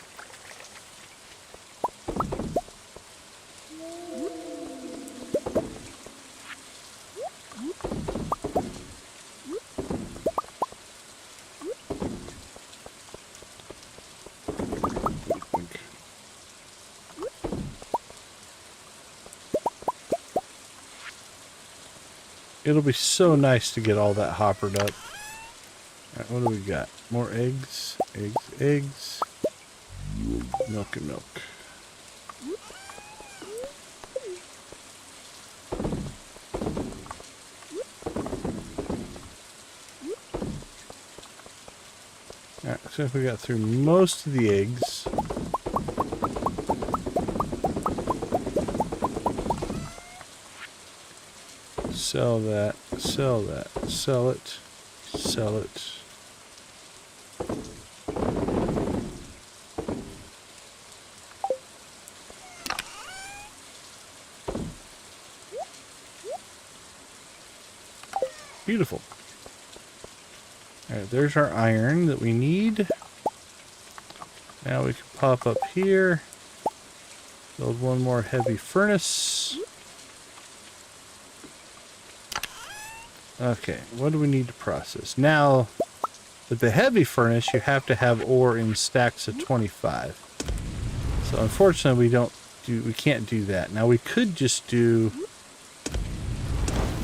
It'll be so nice to get all that hoppered up. Alright, what do we got? More eggs, eggs. Milk and milk. Alright, so if we got through most of the eggs. Sell that, sell that, sell it, sell it. Beautiful. All right, there's our iron that we need. Now we can pop up here. Build one more heavy furnace. Okay, what do we need to process? Now, with the heavy furnace, you have to have ore in stacks of 25. So unfortunately, we can't do that. Now we could just build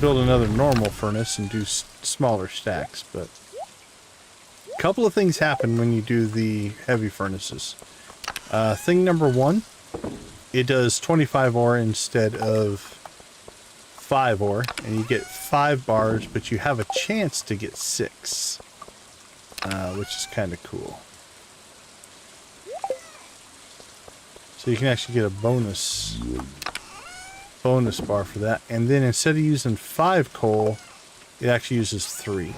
another normal furnace and do smaller stacks, but a couple of things happen when you do the heavy furnaces. Thing number one, it does 25 ore instead of 5 ore, and you get 5 bars, but you have a chance to get 6, which is kind of cool. So you can actually get a bonus bar for that. And then instead of using 5 coal, it actually uses 3.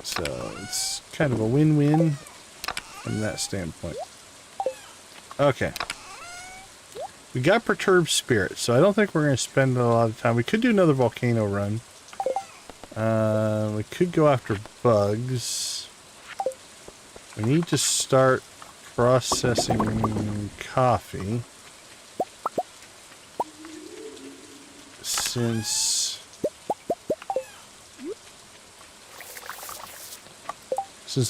So it's kind of a win-win from that standpoint. Okay. We got Perturbed Spirit, so I don't think we're going to spend a lot of time. We could do another volcano run. We could go after bugs. We need to start processing coffee. Since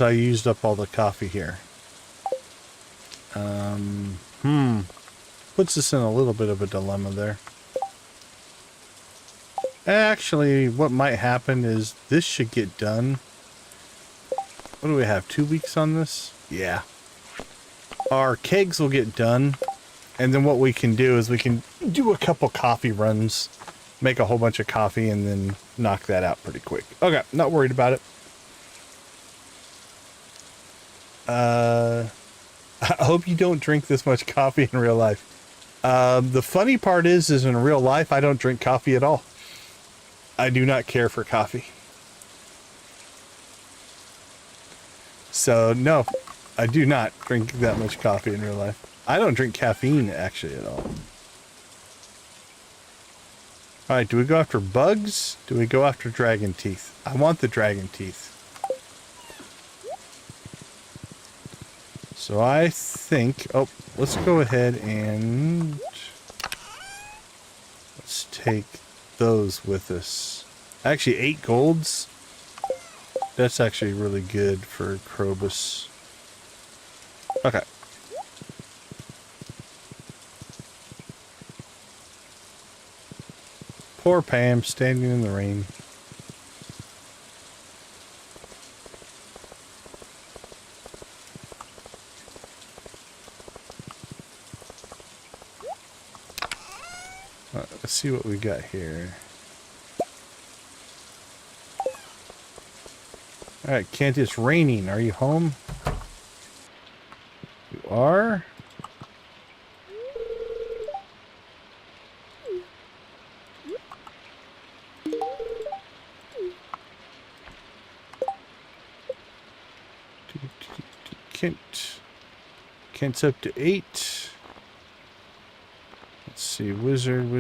I used up all the coffee here. Puts us in a little bit of a dilemma there. Actually, what might happen is this should get done. What do we have? 2 weeks on this? Yeah. Our kegs will get done. And then what we can do is we can do a couple coffee runs, make a whole bunch of coffee, and then knock that out pretty quick. Okay, not worried about it. I hope you don't drink this much coffee in real life. The funny part is in real life, I don't drink coffee at all. I do not care for coffee. So, no, I do not drink that much coffee in real life. I don't drink caffeine, actually, at all. Alright, do we go after bugs? Do we go after dragon teeth? I want the dragon teeth. So I think... Oh, let's go ahead and... let's take those with us. Actually, 8 golds. That's actually really good for Krobus. Okay. Poor Pam standing in the rain. Let's see what we got here. Alright, Kent, it's raining. Are you home? You are? Kent's up to 8. Let's see, wizard.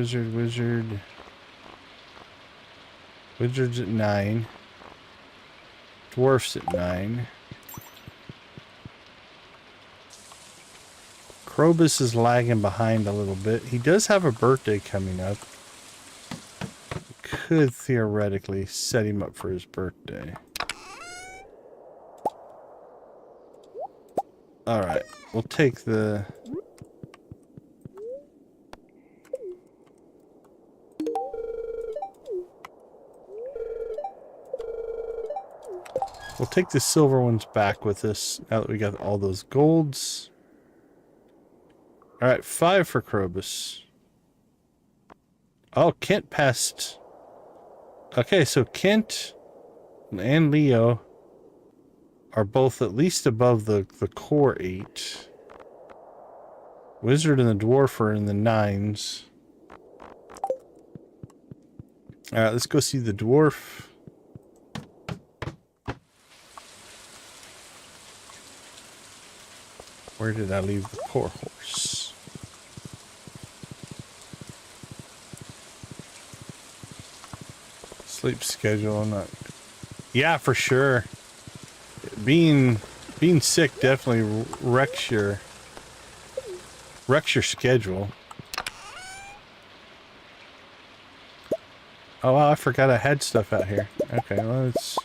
Wizard's at 9. Dwarf's at 9. Krobus is lagging behind a little bit. He does have a birthday coming up. Could theoretically set him up for his birthday. Alright, we'll take the... we'll take the silver ones back with us now that we got all those golds. Alright, 5 for Krobus. Oh, Kent passed. Okay, so Kent and Leo are both at least above the core 8. Wizard and the dwarf are in the 9s. Alright, let's go see the dwarf. Where did I leave the poor horse? Sleep schedule, I'm not. Yeah, for sure. Being sick definitely wrecks your schedule. Oh, wow, I forgot I had stuff out here. Okay, well, let's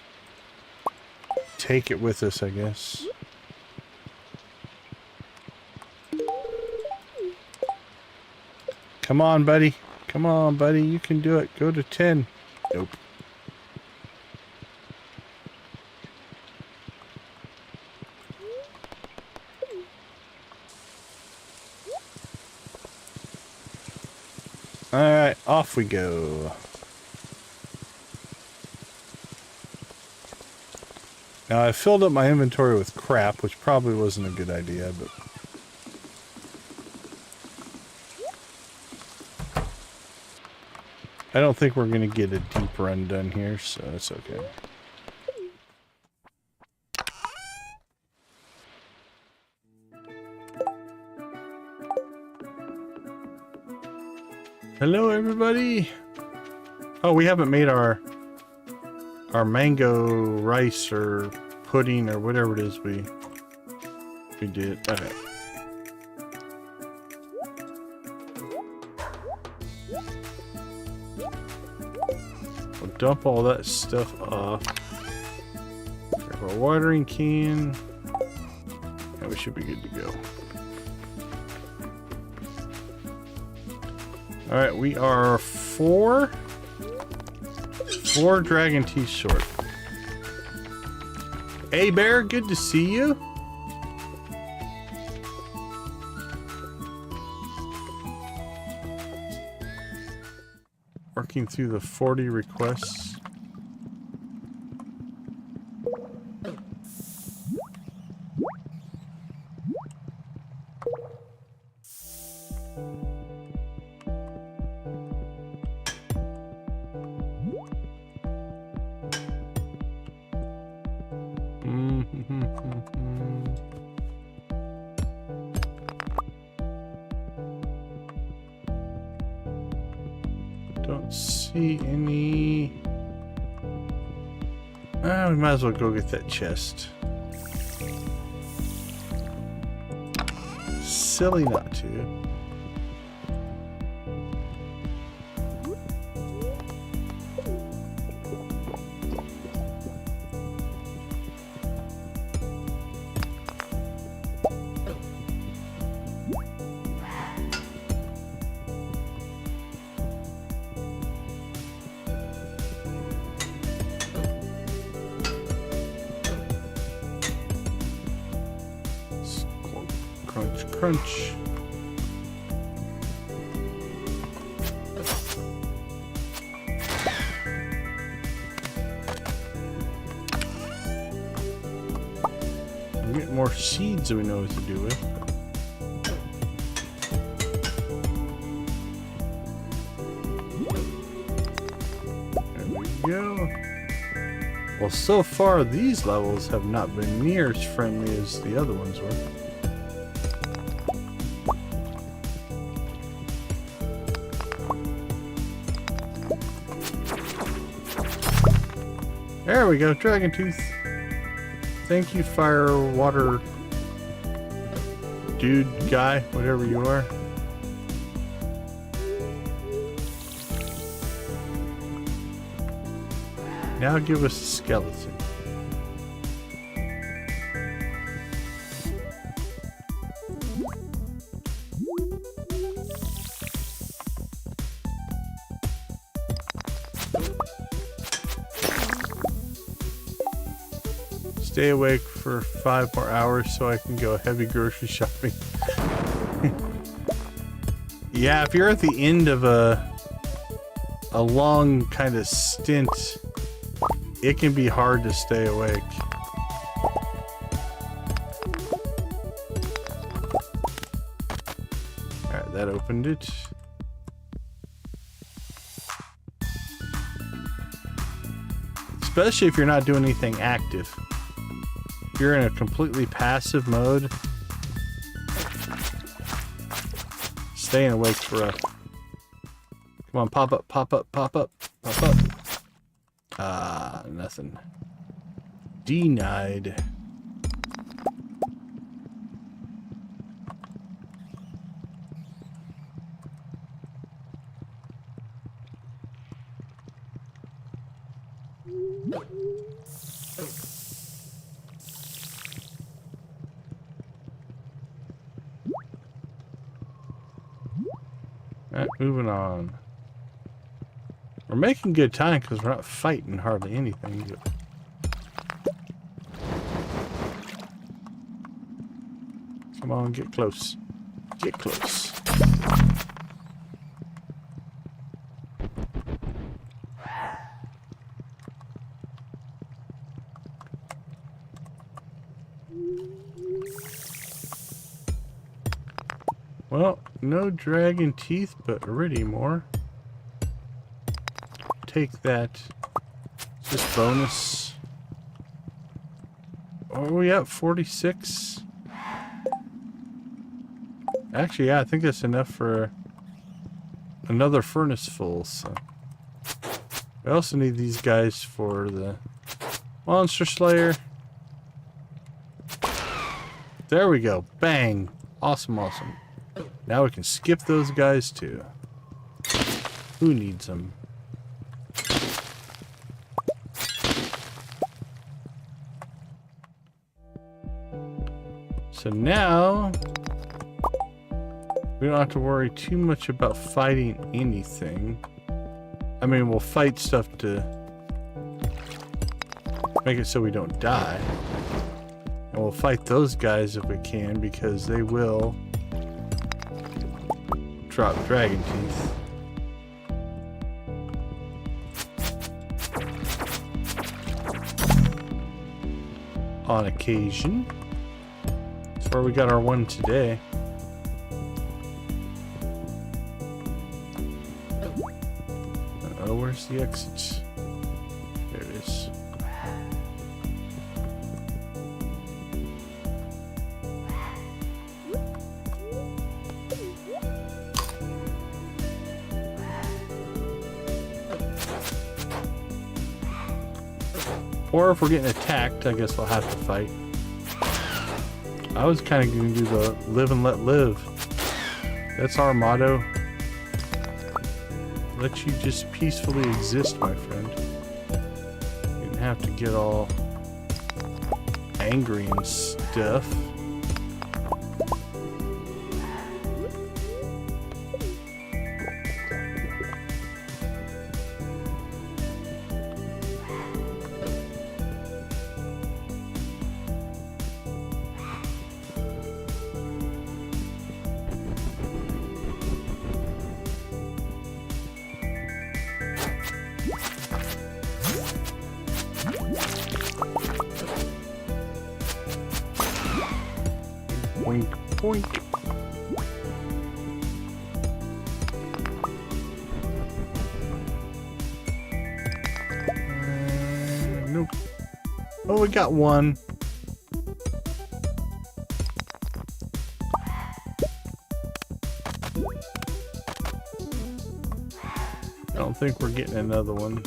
take it with us, I guess. Come on, buddy. Come on, buddy. You can do it. Go to 10. Nope. Alright, off we go. Now, I filled up my inventory with crap, which probably wasn't a good idea, but... I don't think we're going to get a deep run done here, so it's okay. Hello, everybody! Oh, we haven't made our mango rice or pudding or whatever it is we did. Okay. We'll dump all that stuff off. Grab our watering can. And we should be good to go. Alright, we are four dragon teeth short. Hey Bear, good to see you. Working through the 40 requests. Don't see any. We might as well go get that chest. Silly not to. Crunch. We get more seeds that we know what to do with. There we go. Well, so far these levels have not been near as friendly as the other ones were. There we go, Dragon Tooth. Thank you, fire, water, dude, guy, whatever you are. Now give us a skeleton. Stay awake for 5 more hours so I can go heavy grocery shopping. Yeah, if you're at the end of a long kind of stint, it can be hard to stay awake. Alright, that opened it. Especially if you're not doing anything active. If you're in a completely passive mode, staying awake's rough. Come on, pop up, pop up, pop up, pop up. Nothing. Denied. Alright, moving on. We're making good time because we're not fighting hardly anything. But... Come on, get close. Get close. Well, no dragon teeth, but iridium ore. Take that. Just bonus. Oh, we at 46. Actually, yeah, I think that's enough for another furnace full. So we also need these guys for the monster slayer. There we go. Bang. Awesome, awesome. Now we can skip those guys too. Who needs them? So now we don't have to worry too much about fighting anything. I mean, we'll fight stuff to make it so we don't die. And we'll fight those guys if we can, because they will drop dragon teeth. On occasion. That's where we got our one today. Oh, where's the exit? There it is. Or if we're getting attacked, I guess we'll have to fight. I was kind of going to do the live and let live. That's our motto. Let you just peacefully exist, my friend. You didn't have to get all angry and stuff. Boink, boink. Nope. Oh, we got one. I don't think we're getting another one.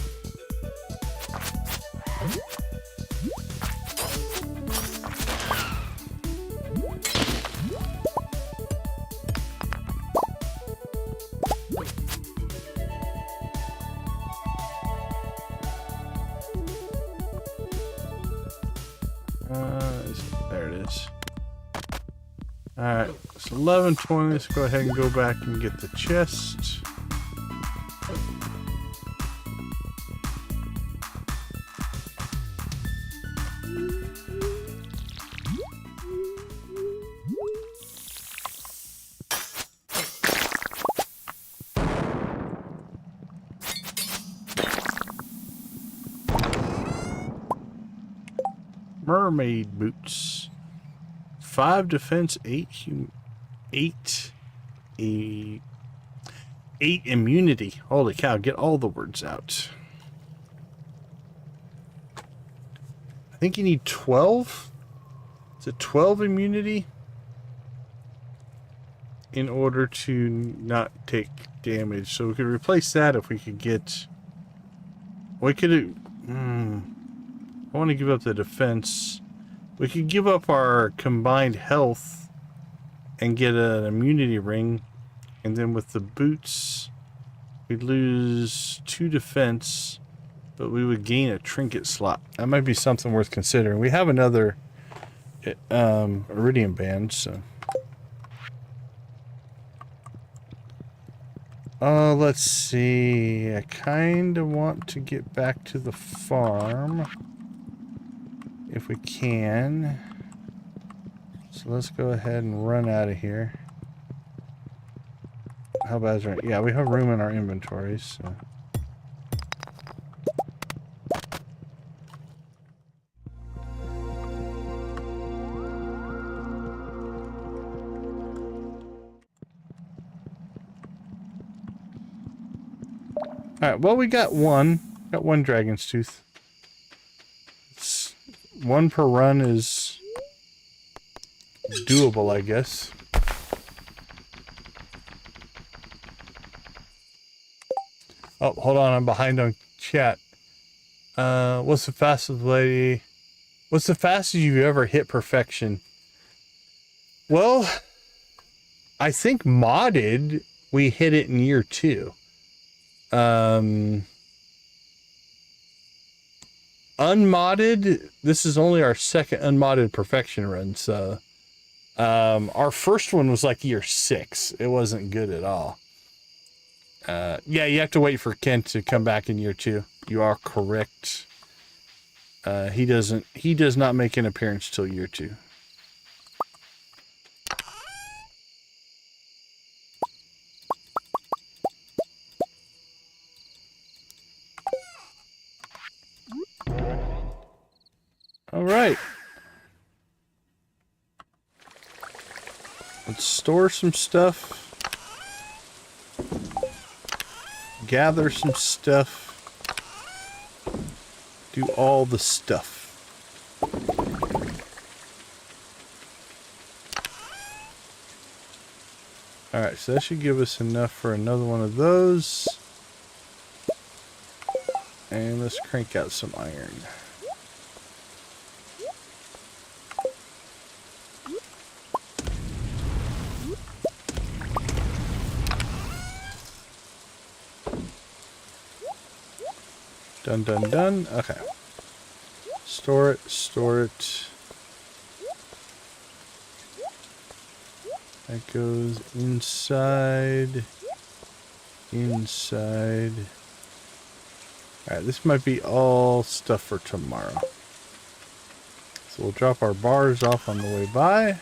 There it is. Alright, it's 11:20. Let's go ahead and go back and get the chest. Mermaid boots. 5 defense, 8 immunity. Holy cow, get all the words out. I think you need 12. Is it 12 immunity? In order to not take damage. So we could replace that if we could get... We could I want to give up the defense. We could give up our combined health and get an immunity ring. And then with the boots, we'd lose 2 defense, but we would gain a trinket slot. That might be something worth considering. We have another Iridium band, so. Let's see. I kind of want to get back to the farm if we can. So let's go ahead and run out of here. How about is right? Yeah, we have room in our inventories. So. Alright, well, we got one. Got one dragon's tooth. It's, 1 per run is doable, I guess. Oh, hold on, I'm behind on chat. What's the fastest you've ever hit perfection? Well, I think modded, we hit it in year 2. Unmodded, this is only our second unmodded perfection run, so our first one was like year 6. It wasn't good at all. Yeah, you have to wait for Kent to come back in year 2. You are correct. He does not make an appearance till year 2. All right. Let's store some stuff. Gather some stuff. Do all the stuff. All right, so that should give us enough for another one of those. And let's crank out some iron. Done, done, done. Okay. Store it, store it. That goes inside. Inside. Alright, this might be all stuff for tomorrow. So we'll drop our bars off on the way by.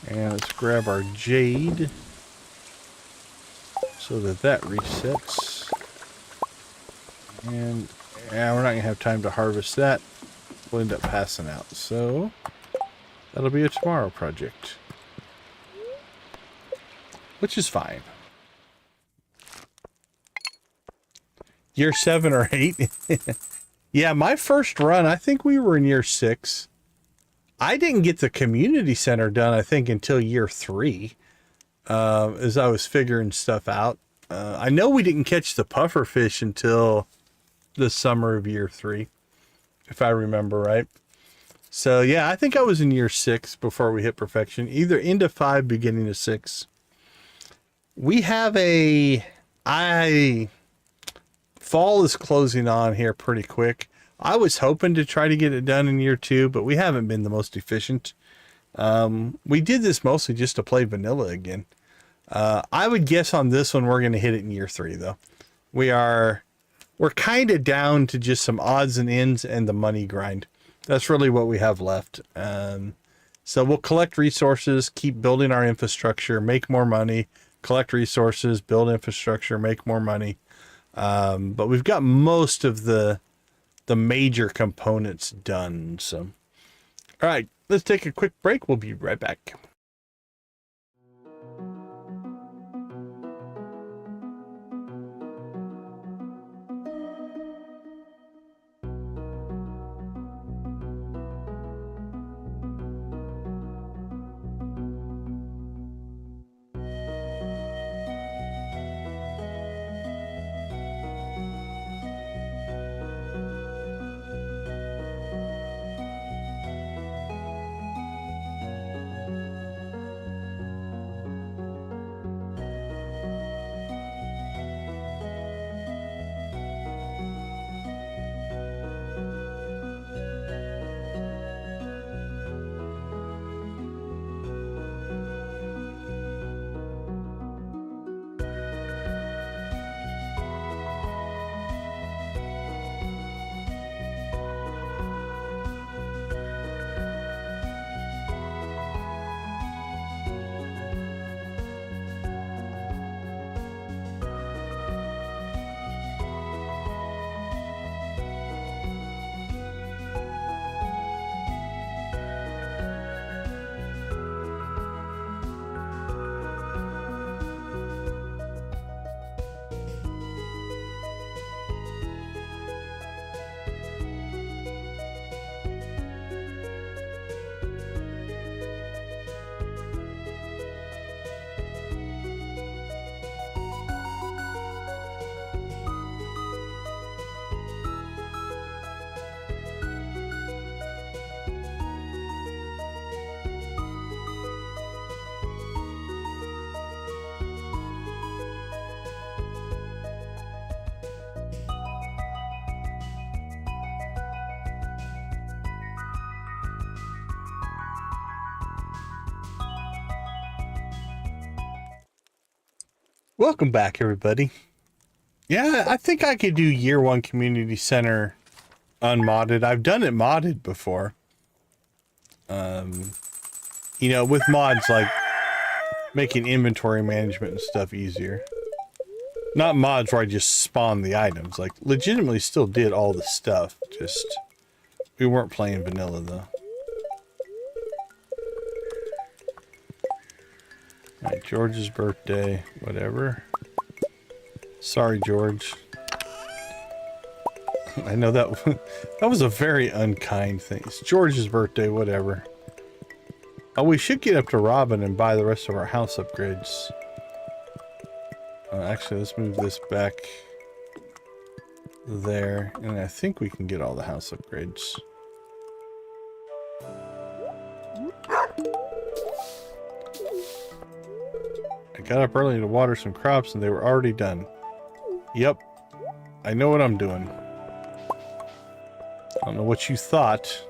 And let's grab our jade. So that resets. And yeah, we're not gonna have time to harvest that. We'll end up passing out. So that'll be a tomorrow project. Which is fine. Year 7 or 8. Yeah, my first run, I think we were in year 6. I didn't get the community center done, I think, until year 3. As I was figuring stuff out. I know we didn't catch the puffer fish until the summer of year 3, if I remember right. So yeah, I think I was in year 6 before we hit perfection, either into 5, beginning of 6. We have fall is closing on here pretty quick. I was hoping to try to get it done in year 2, but we haven't been the most efficient. We did this mostly just to play vanilla again. I would guess on this one we're going to hit it in year 3 though. We're kind of down to just some odds and ends and the money grind. That's really what we have left. So we'll collect resources, keep building our infrastructure, make more money, collect resources, build infrastructure, make more money. But we've got most of the major components done. So, all right, let's take a quick break. We'll be right back. Welcome back, everybody. Yeah, I think I could do year one community center unmodded. I've done it modded before. You know, with mods like making inventory management and stuff easier. Not mods where I just spawn the items. Like, legitimately still did all the stuff. Just, we weren't playing vanilla, though. Alright, George's birthday. Whatever. Sorry, George. I know that that was a very unkind thing. It's George's birthday, whatever. Oh, we should get up to Robin and buy the rest of our house upgrades. Actually, let's move this back there. And I think we can get all the house upgrades. I got up early to water some crops and they were already done. Yep. I know what I'm doing. I don't know what you thought.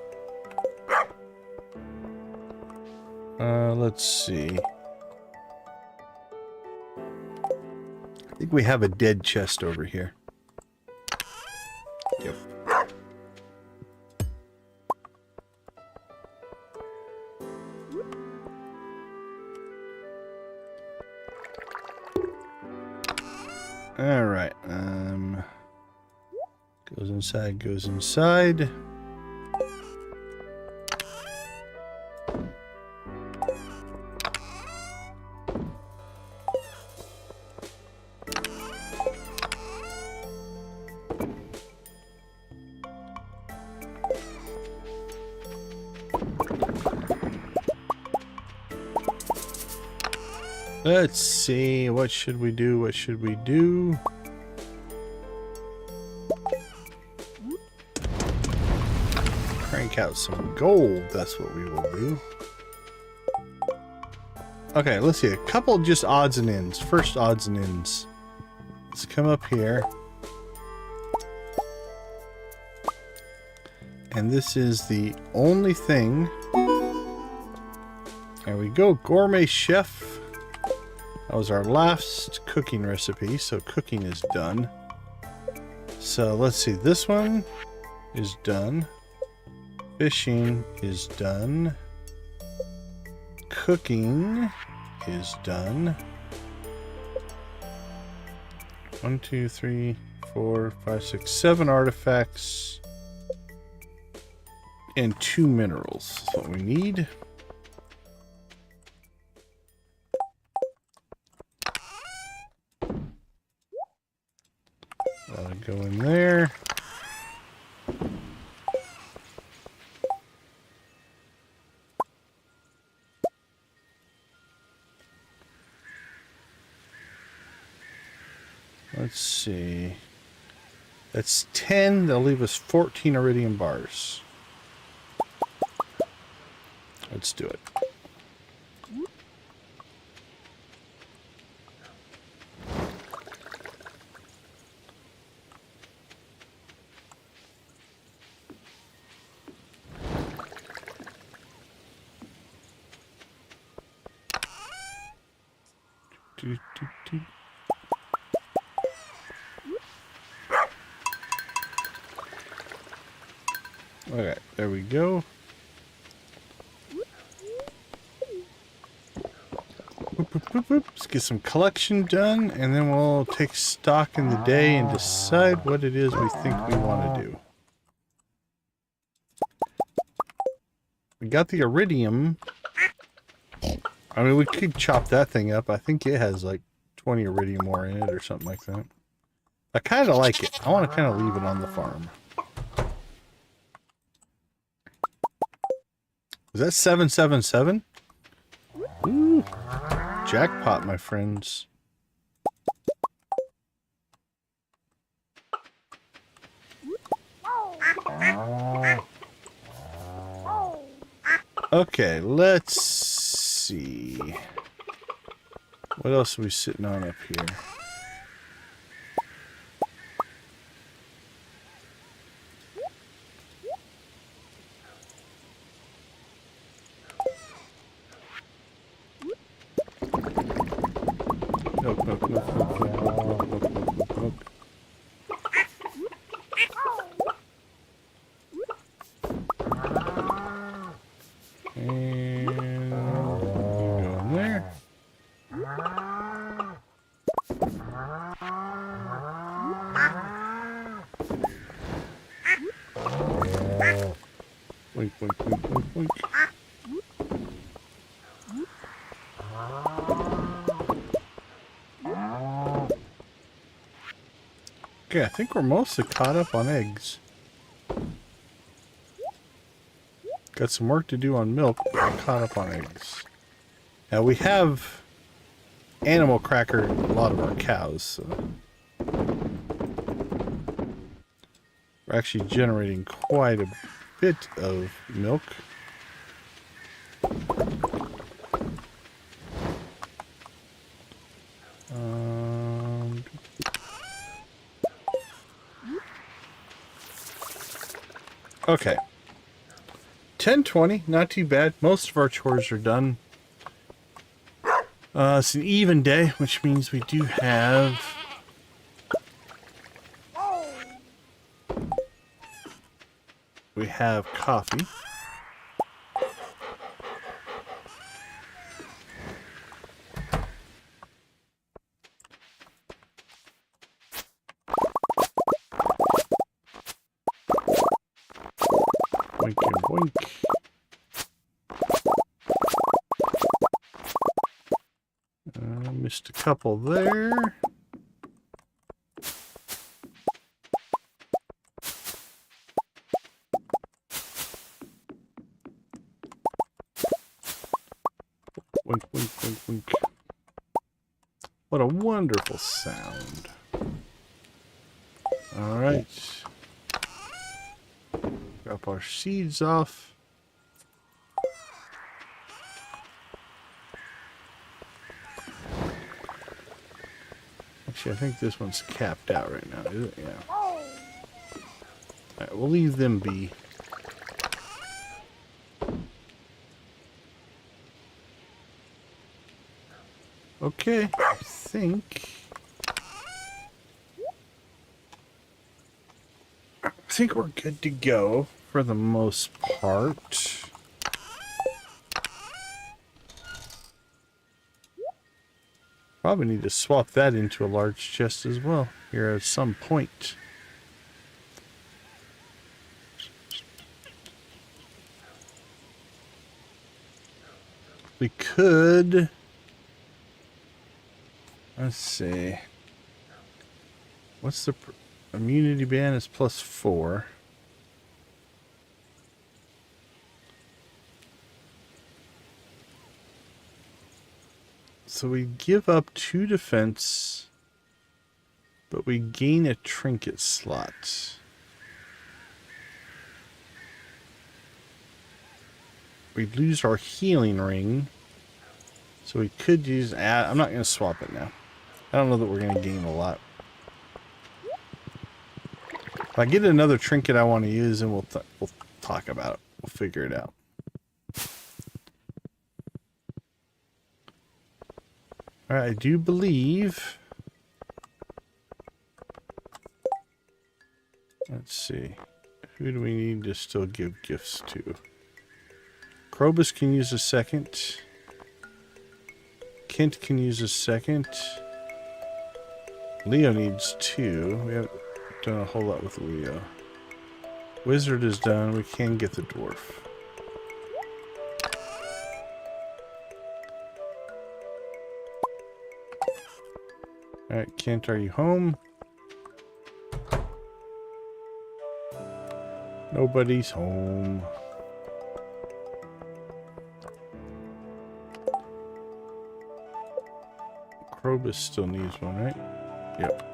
Let's see. I think we have a dead chest over here. Yep. All right. Goes inside, goes inside. Let's see, what should we do? What should we do? Crank out some gold, that's what we will do. Okay, let's see, a couple just odds and ends. First odds and ends. Let's come up here. And this is the only thing. There we go, gourmet chef. That was our last cooking recipe, so cooking is done. So let's see, this one is done. Fishing is done. Cooking is done. 1, 2, 3, 4, 5, 6, 7 artifacts. And 2 minerals. That's what we need. Go in there. Let's see. That's 10. They'll leave us 14 iridium bars. Let's do it. Okay, there we go. Let's get some collection done, and then we'll take stock in the day and decide what it is we think we want to do. We got the iridium. I mean, we could chop that thing up. I think it has like 20 iridium ore in it or something like that. I kind of like it. I want to kind of leave it on the farm. Is that 777? Ooh. Jackpot, my friends. Okay, let's see. What else are we sitting on up here? Nope. Wink, wink, wink, wink, wink. Okay, I think we're mostly caught up on eggs. Got some work to do on milk, but we're caught up on eggs. Now we have animal cracker in a lot of our cows, so we're actually generating quite a bit of milk. Okay. 10:20, not too bad. Most of our chores are done. It's an even day, which means we do have coffee. Boink and boink. Missed a couple there. Wink, wink, wink, wink. What a wonderful sound. All right. Drop our seeds off. Actually, I think this one's capped out right now, is it? Yeah. All right, we'll leave them be. Okay, I think we're good to go for the most part. Probably need to swap that into a large chest as well here at some point. We could... Let's see. What's the... Immunity ban is +4. So we give up 2 defense, but we gain a trinket slot. We lose our healing ring, so we could use... I'm not going to swap it now. I don't know that we're going to gain a lot. If I get another trinket I want to use, and we'll talk about it. We'll figure it out. Alright, I do believe... Let's see. Who do we need to still give gifts to? Krobus can use a second. Kent can use a second. Leo needs 2. We haven't done a whole lot with Leo. Wizard is done. We can get the dwarf. Alright, Kent, are you home? Nobody's home. Krobus still needs one, right? Yep.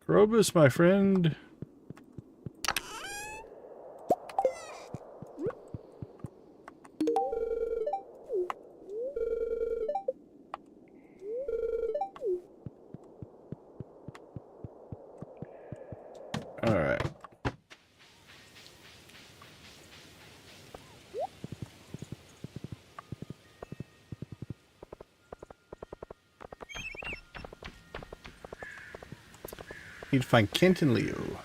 Krobus, my friend. All right. Need to find Kent and Leo.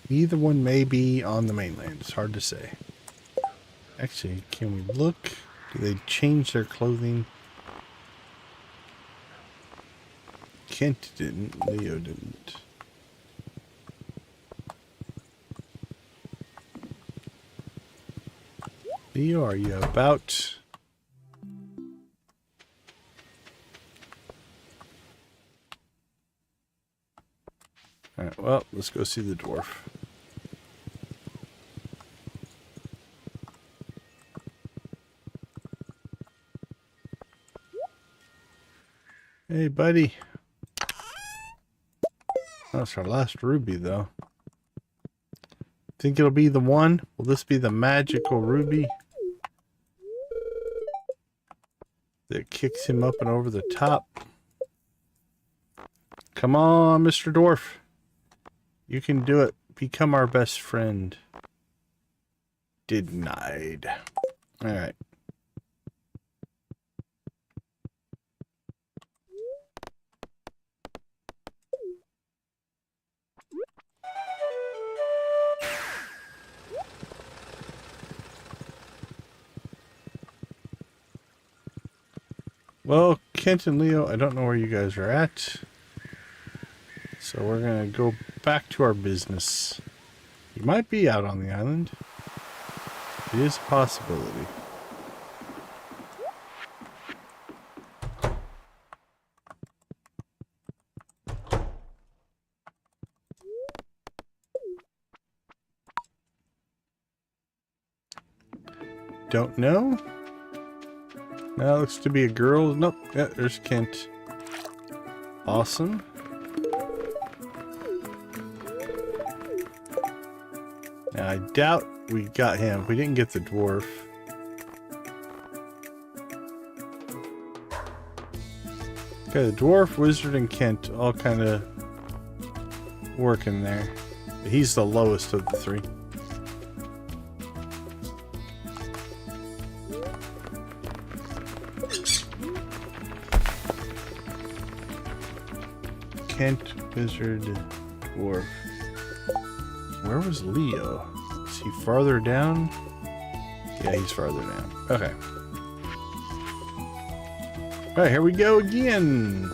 Either one may be on the mainland. It's hard to say. Actually, can we look? Do they change their clothing? Kent didn't. Leo didn't. Leo, are you about? Alright, well, let's go see the dwarf. Hey, buddy. That's our last ruby, though. Think it'll be the one? Will this be the magical ruby that kicks him up and over the top? Come on, Mr. Dwarf. You can do it. Become our best friend. Denied. Alright. Well, Kent and Leo, I don't know where you guys are at. So we're going to go back to our business. You might be out on the island. It is a possibility. Don't know. That looks to be a girl. Nope. Yeah, there's Kent. Awesome. Now, I doubt we got him. We didn't get the dwarf. Okay, the dwarf, wizard, and Kent all kind of working there. He's the lowest of the three. Kent, wizard, dwarf. Where was Leo? Is he farther down? Yeah, he's farther down. Okay. Alright, here we go again.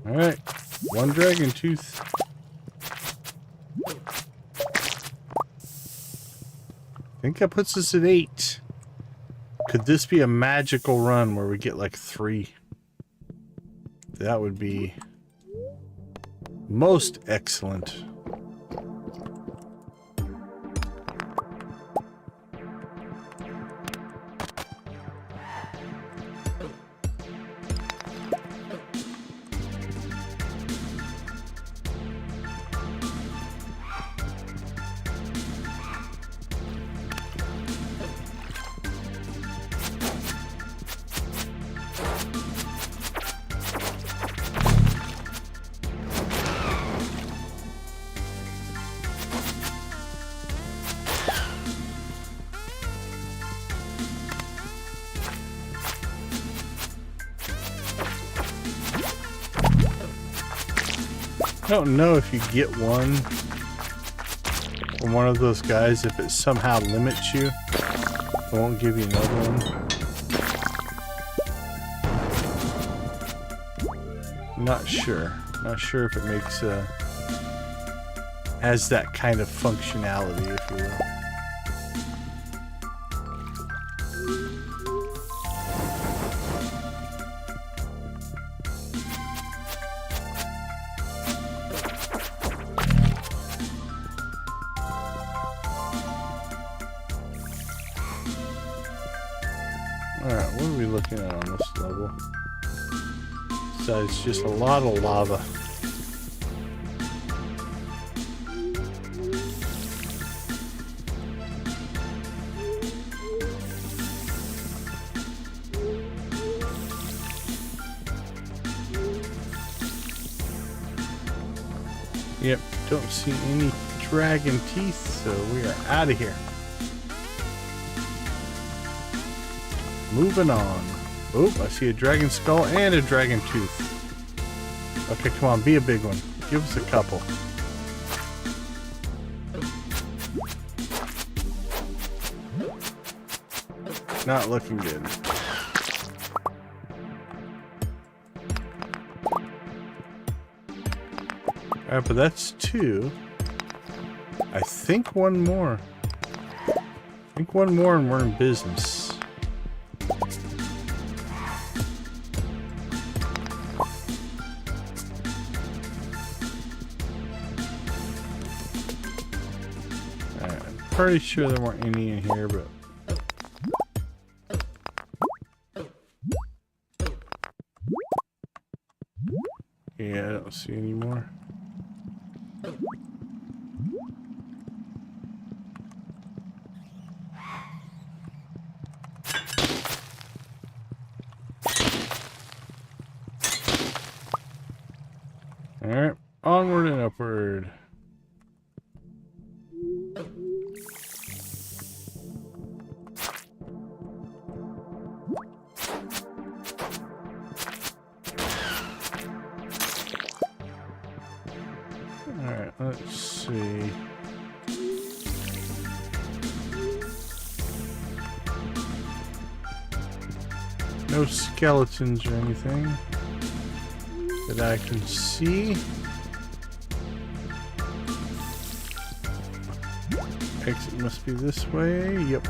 Alright, one dragon tooth. I think that puts us at 8. Could this be a magical run where we get like 3? That would be most excellent. I don't know if you get one from one of those guys, if it somehow limits you. It won't give you another one. Not sure. Not sure if it makes has that kind of functionality, if you will. Alright, what are we looking at on this level? So it's just a lot of lava. Yep, don't see any dragon teeth, so we are out of here. moving on. Oh, I see a dragon skull and a dragon tooth. Okay, come on, be a big one. Give us a couple. Not looking good. Alright, but that's 2. I think one more. I think one more and we're in business. I'm pretty sure there weren't any in here, but... yeah, I don't see any more. Alright, onward and upward. Alright, let's see. No skeletons or anything that I can see. Exit must be this way. Yep.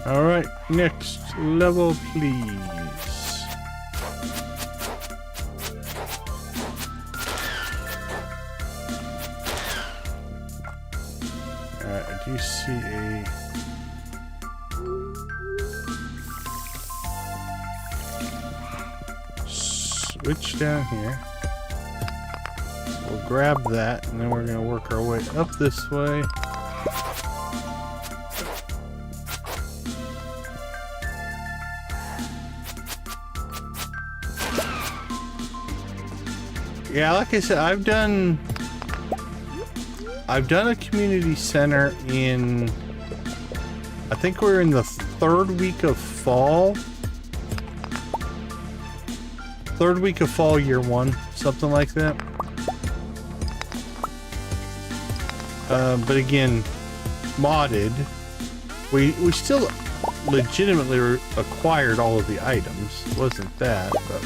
All right, next level, please. I do see a switch down here. So we'll grab that, and then we're going to work our way up this way. Yeah, like I said, I've done a community center in, I think we're in the 3rd week of fall. 3rd week of fall, year 1, something like that. But again, modded. We still legitimately acquired all of the items. It wasn't that, but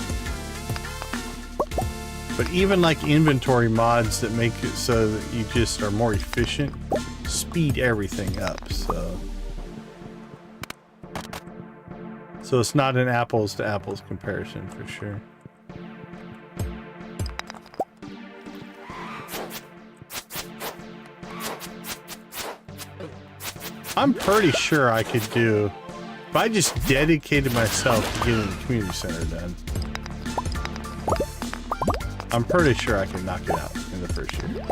even like inventory mods that make it so that you just are more efficient, speed everything up, so it's not an apples to apples comparison for sure. I'm pretty sure I could do, if I just dedicated myself to getting the community center done, I'm pretty sure I can knock it out in the first year.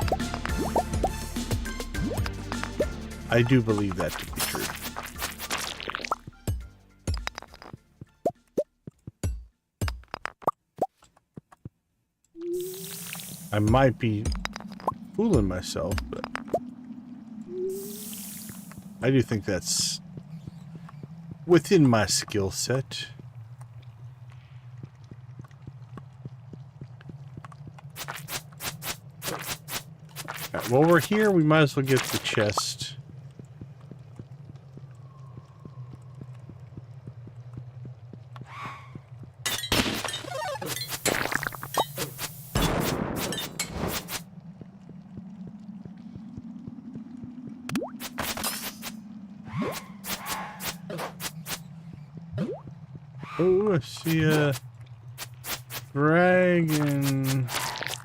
I do believe that to be true. I might be fooling myself, but I do think that's within my skill set. Right, well, we're here, we might as well get the chest. Oh, I see a dragon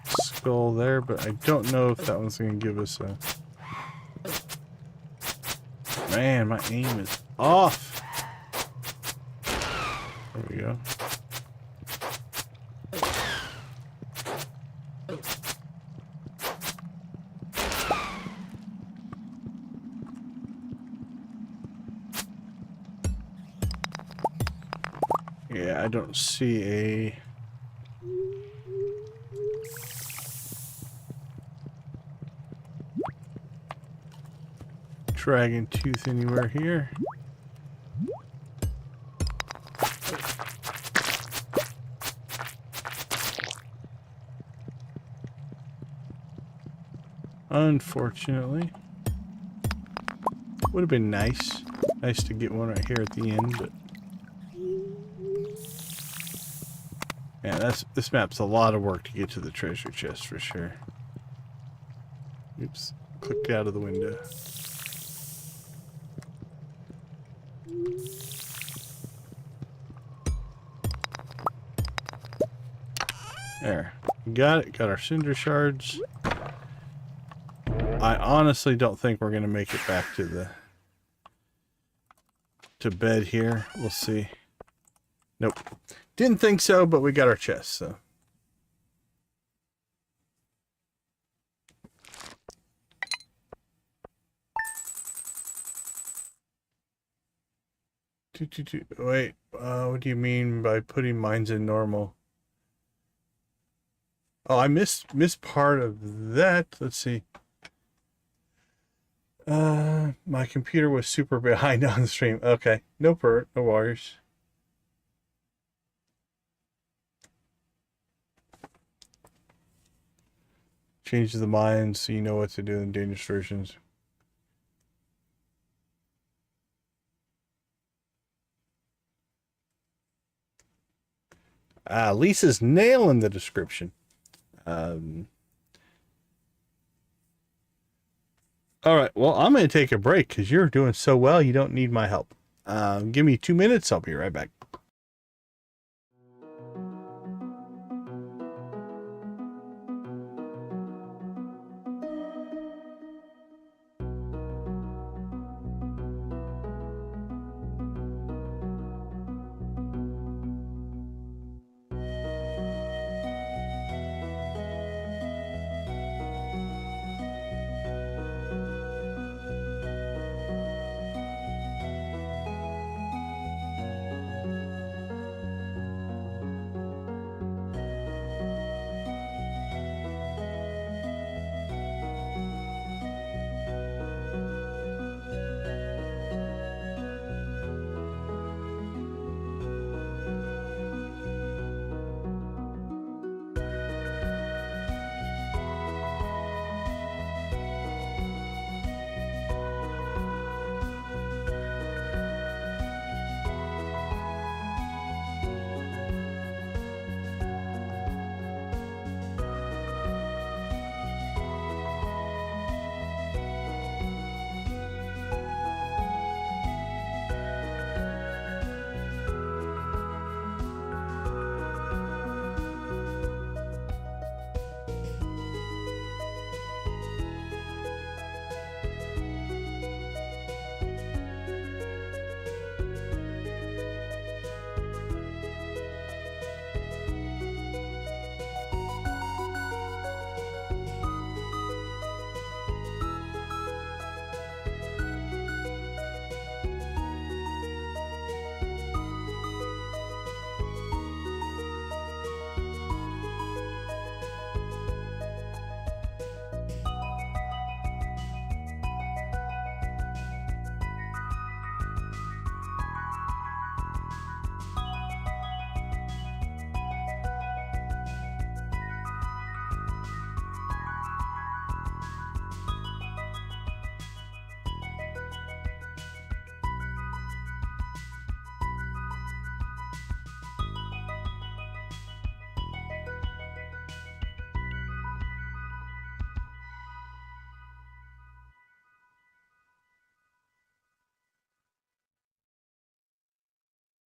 skull there, but I don't know if that one's going to give us a... Man, my aim is off. There we go. Yeah, I don't see a... dragon tooth anywhere here. Unfortunately. Would have been nice. Nice to get one right here at the end, but... yeah, this map's a lot of work to get to the treasure chest for sure. Oops. Clicked out of the window. There. Got it. Got our cinder shards. I honestly don't think we're going to make it back to bed here. We'll see. Nope. Didn't think so, but we got our chest, so. Wait, what do you mean by putting mines in normal? Oh, I missed part of that. Let's see. My computer was super behind on the stream. Okay, no worries. Change the mines so you know what to do in dangerous versions. Lisa's nail in the description. All right, well, I'm going to take a break because you're doing so well, you don't need my help. Give me 2 minutes. I'll be right back.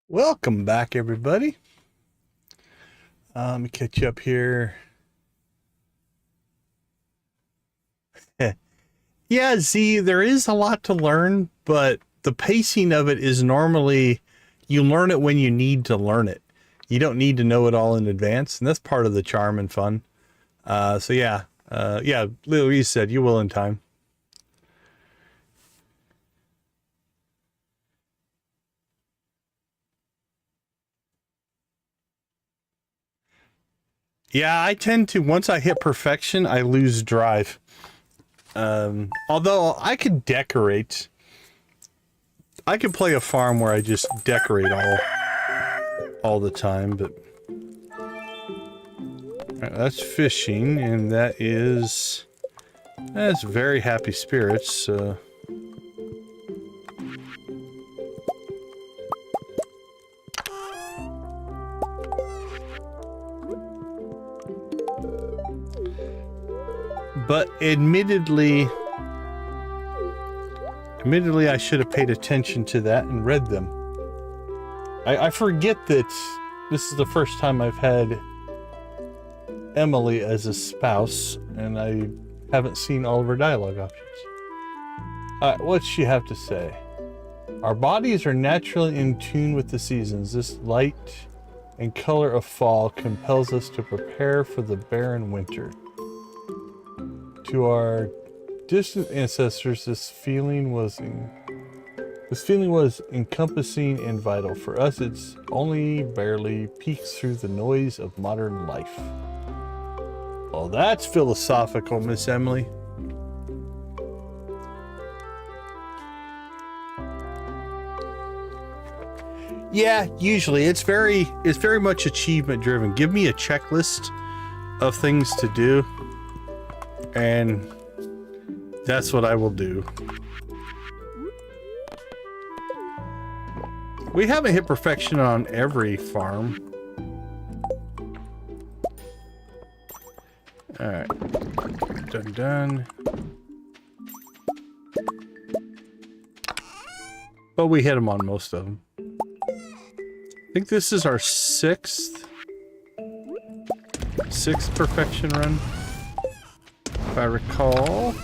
Welcome back, everybody. Let me catch you up here. Yeah, Z, there is a lot to learn, but the pacing of it is normally you learn it when you need to learn it. You don't need to know it all in advance, and that's part of the charm and fun. So yeah, Louise said you will in time. Yeah, I tend to, once I hit perfection, I lose drive. Although I could decorate. I could play a farm where I just decorate all the time, but that's fishing, and that's very happy spirits. But admittedly, I should have paid attention to that and read them. I forget that this is the first time I've had Emily as a spouse, and I haven't seen all of her dialogue options. What's she have to say? Our bodies are naturally in tune with the seasons. This light and color of fall compels us to prepare for the barren winter. To our distant ancestors, this feeling was encompassing and vital. For us, it's only barely peeks through the noise of modern life. Oh, that's philosophical, Miss Emily. Yeah, usually it's very much achievement driven. Give me a checklist of things to do, and that's what I will do. We haven't hit perfection on every farm. Alright. Done. But we hit them on most of them. I think this is our sixth perfection run, if I recall.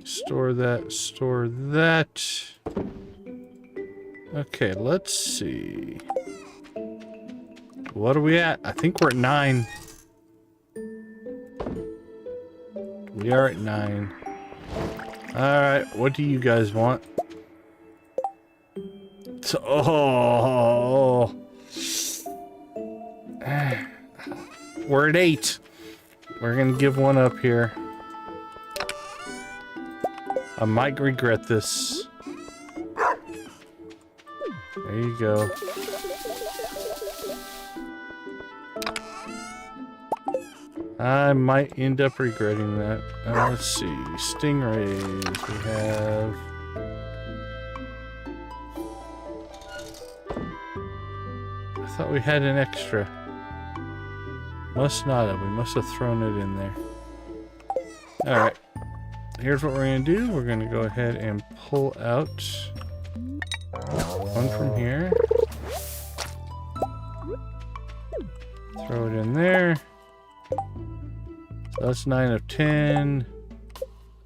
Store that. Okay, let's see. What are we at? I think we're at 9. We are at 9. Alright, what do you guys want? Oh. We're at 8. We're gonna give one up here. I might regret this. There you go. I might end up regretting that. Let's see. Stingrays. We have... I thought we had an extra. Must not have. We must have thrown it in there. Alright. Here's what we're going to do. We're going to go ahead and pull out one from here. Throw it in there. So that's 9 of 10.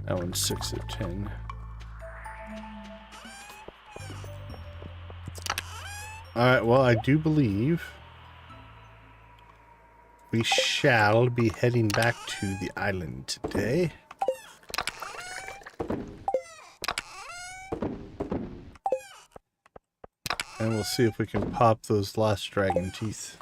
That one's 6 of 10. Alright, well, I do believe we shall be heading back to the island today. And we'll see if we can pop those last dragon teeth.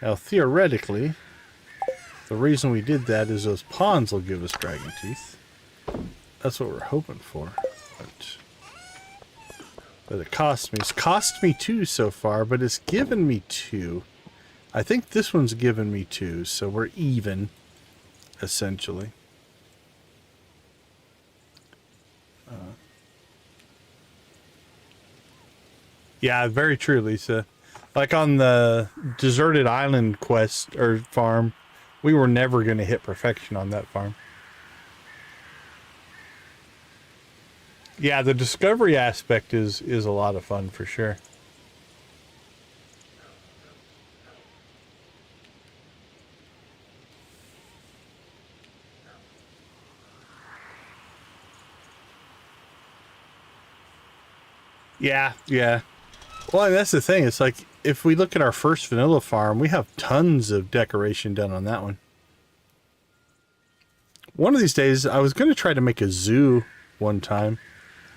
Now, theoretically, the reason we did that is those ponds will give us dragon teeth. That's what we're hoping for. But it cost me. It's cost me 2 so far, but it's given me 2. I think this one's given me 2, so we're even, essentially. Yeah, very true, Lisa. Like on the deserted island quest or farm, we were never going to hit perfection on that farm. Yeah, the discovery aspect is a lot of fun for sure. Yeah. Well, and that's the thing. It's like, if we look at our first vanilla farm, we have tons of decoration done on that one. One of these days, I was going to try to make a zoo one time.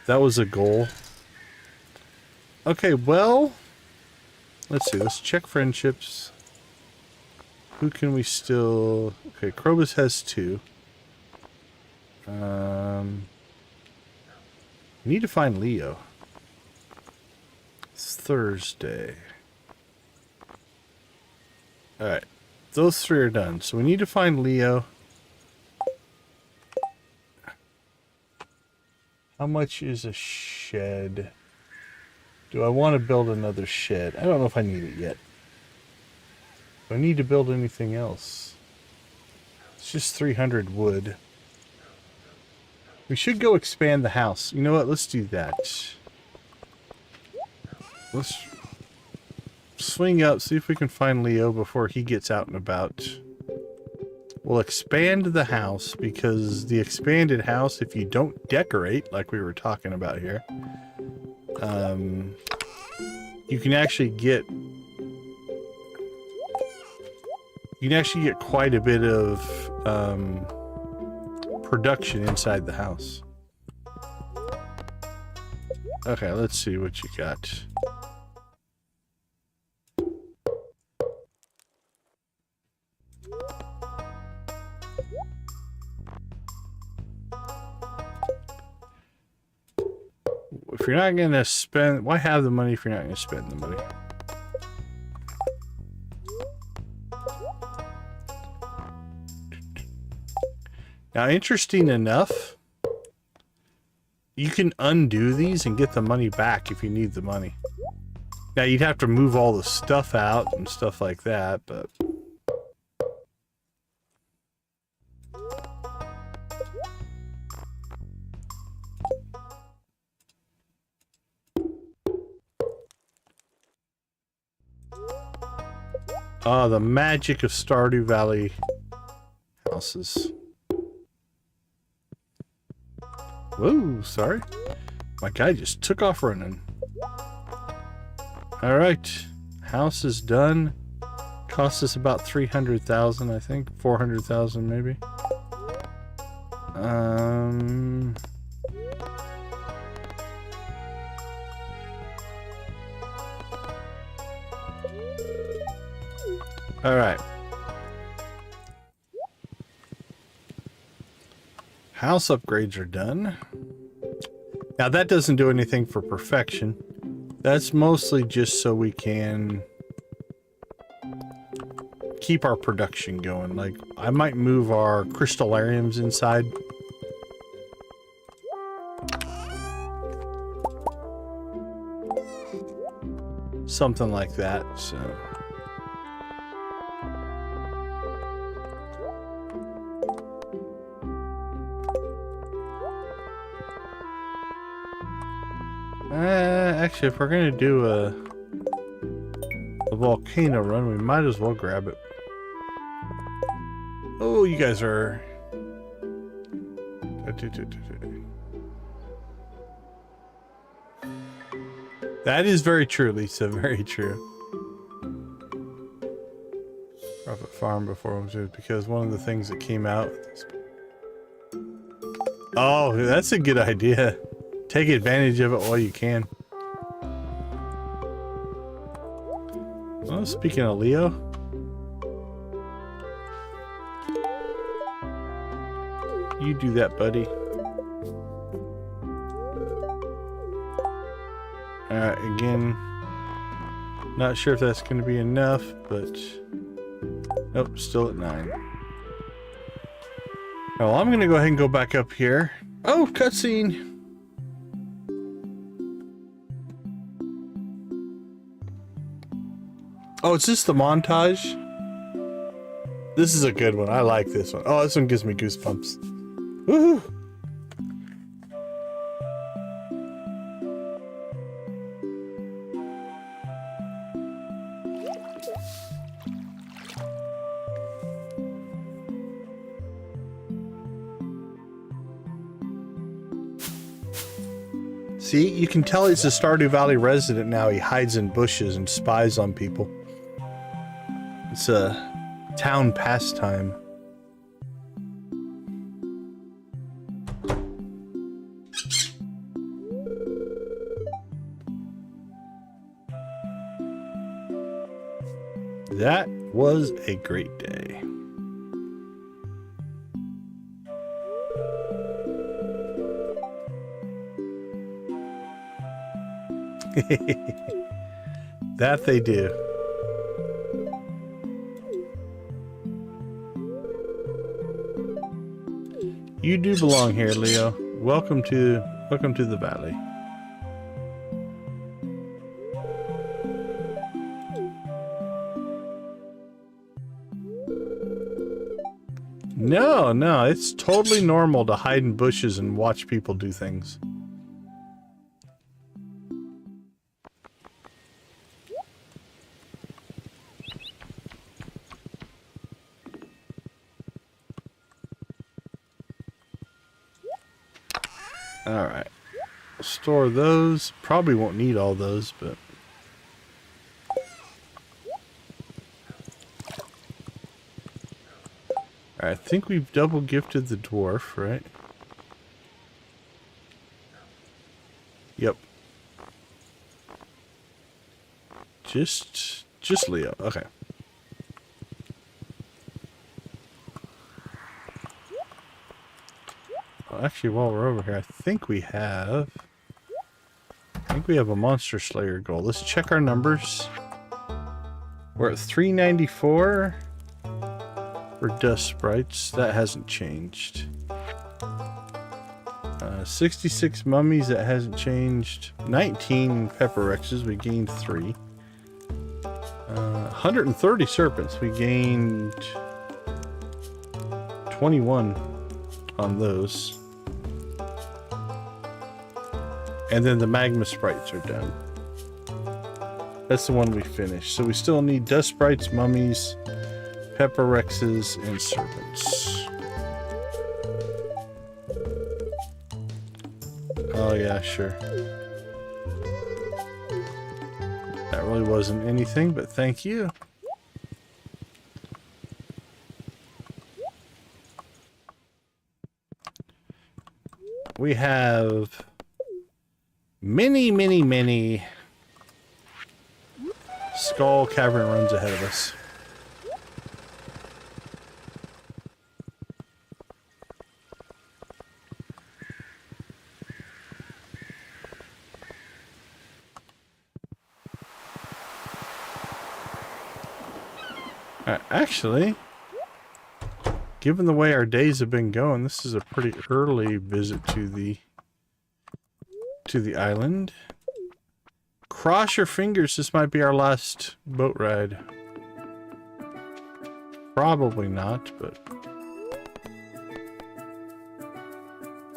That was a goal. Okay, well, let's see. Let's check friendships. Who can we still... Okay, Krobus has 2. Need to find Leo. It's Thursday. Alright. Those 3 are done. So we need to find Leo. How much is a shed? Do I want to build another shed? I don't know if I need it yet. Do I need to build anything else? It's just 300 wood. We should go expand the house. You know what? Let's do that. Let's swing up, see if we can find Leo before he gets out and about. We'll expand the house because the expanded house, if you don't decorate, like we were talking about here, you can actually get quite a bit of production inside the house. Okay, let's see what you got. If you're not going to spend... Why have the money if you're not going to spend the money? Now, interesting enough, you can undo these and get the money back if you need the money. Now, you'd have to move all the stuff out and stuff like that, but... Oh, the magic of Stardew Valley houses. Whoa, sorry. My guy just took off running. Alright. House is done. Cost us about 300,000, I think. 400,000 maybe. Alright. House upgrades are done. Now that doesn't do anything for perfection. That's mostly just so we can keep our production going. Like, I might move our crystallariums inside. Something like that, so... Actually, if we're gonna do a volcano run, we might as well grab it. Oh, you guys are... That is very true, Lisa. Very true. Profit farm before because one of the things that came out. Oh, that's a good idea. Take advantage of it while you can. Well, speaking of Leo. You do that, buddy. Alright, again. Not sure if that's going to be enough, but... Nope, still at 9. Well, I'm going to go ahead and go back up here. Oh, cutscene! Oh, it's just the montage? This is a good one. I like this one. Oh, this one gives me goosebumps. Woohoo! See, you can tell he's a Stardew Valley resident now. He hides in bushes and spies on people. It's a town pastime. That was a great day. That they do. You do belong here, Leo. Welcome to the valley. No, it's totally normal to hide in bushes and watch people do things. Alright. Store those. Probably won't need all those, but... I think we've double gifted the dwarf, right? Yep. Just Leo. Okay. Well, actually, while we're over here, I think we have a Monster Slayer goal. Let's check our numbers. We're at 394 for dust sprites. That hasn't changed. 66 mummies. That hasn't changed. 19 pepper rexes. We gained 3. 130 serpents. We gained 21 on those. And then the magma sprites are done. That's the one we finished. So we still need dust sprites, mummies, pepper rexes, and serpents. Oh yeah, sure. That really wasn't anything, but thank you. We have many skull cavern runs ahead of us. Actually, given the way our days have been going, this is a pretty early visit to the island. Cross your fingers, this might be our last boat ride. Probably not, but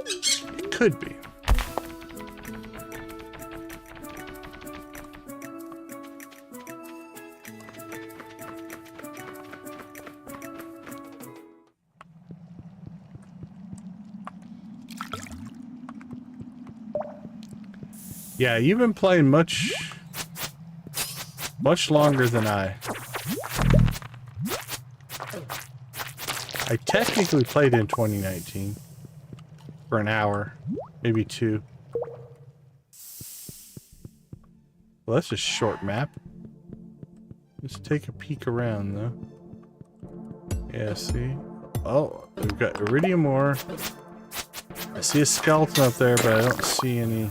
it could be. Yeah, you've been playing much longer than I technically played in 2019 for an hour, maybe 2. Well, that's a short map. Let's take a peek around, though. Yeah, see? Oh, we've got Iridium Ore. I see a skeleton up there, but I don't see any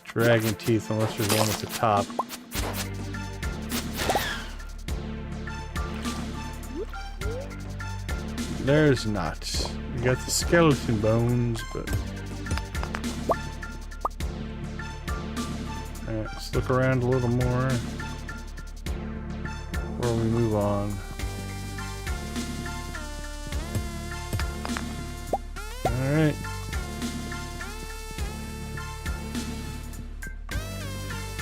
dragon teeth unless there's one at the top. There's not. We got the skeleton bones, but... Alright, let's look around a little more before we move on. Alright.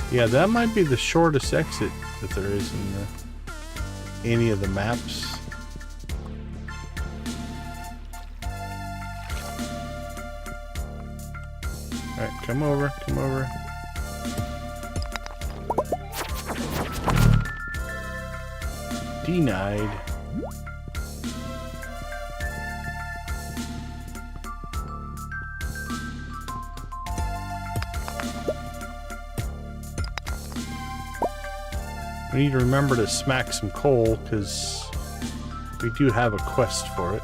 Yeah, that might be the shortest exit that there is in any of the maps. Alright, come over, come over. Denied. We need to remember to smack some coal, because we do have a quest for it.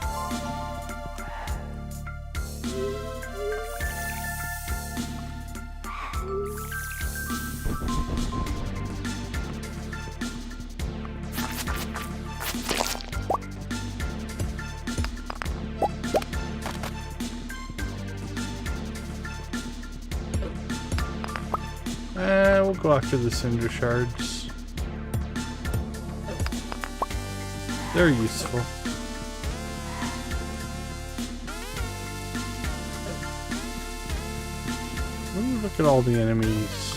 We'll go after the cinder shards. They're useful. Ooh, look at all the enemies.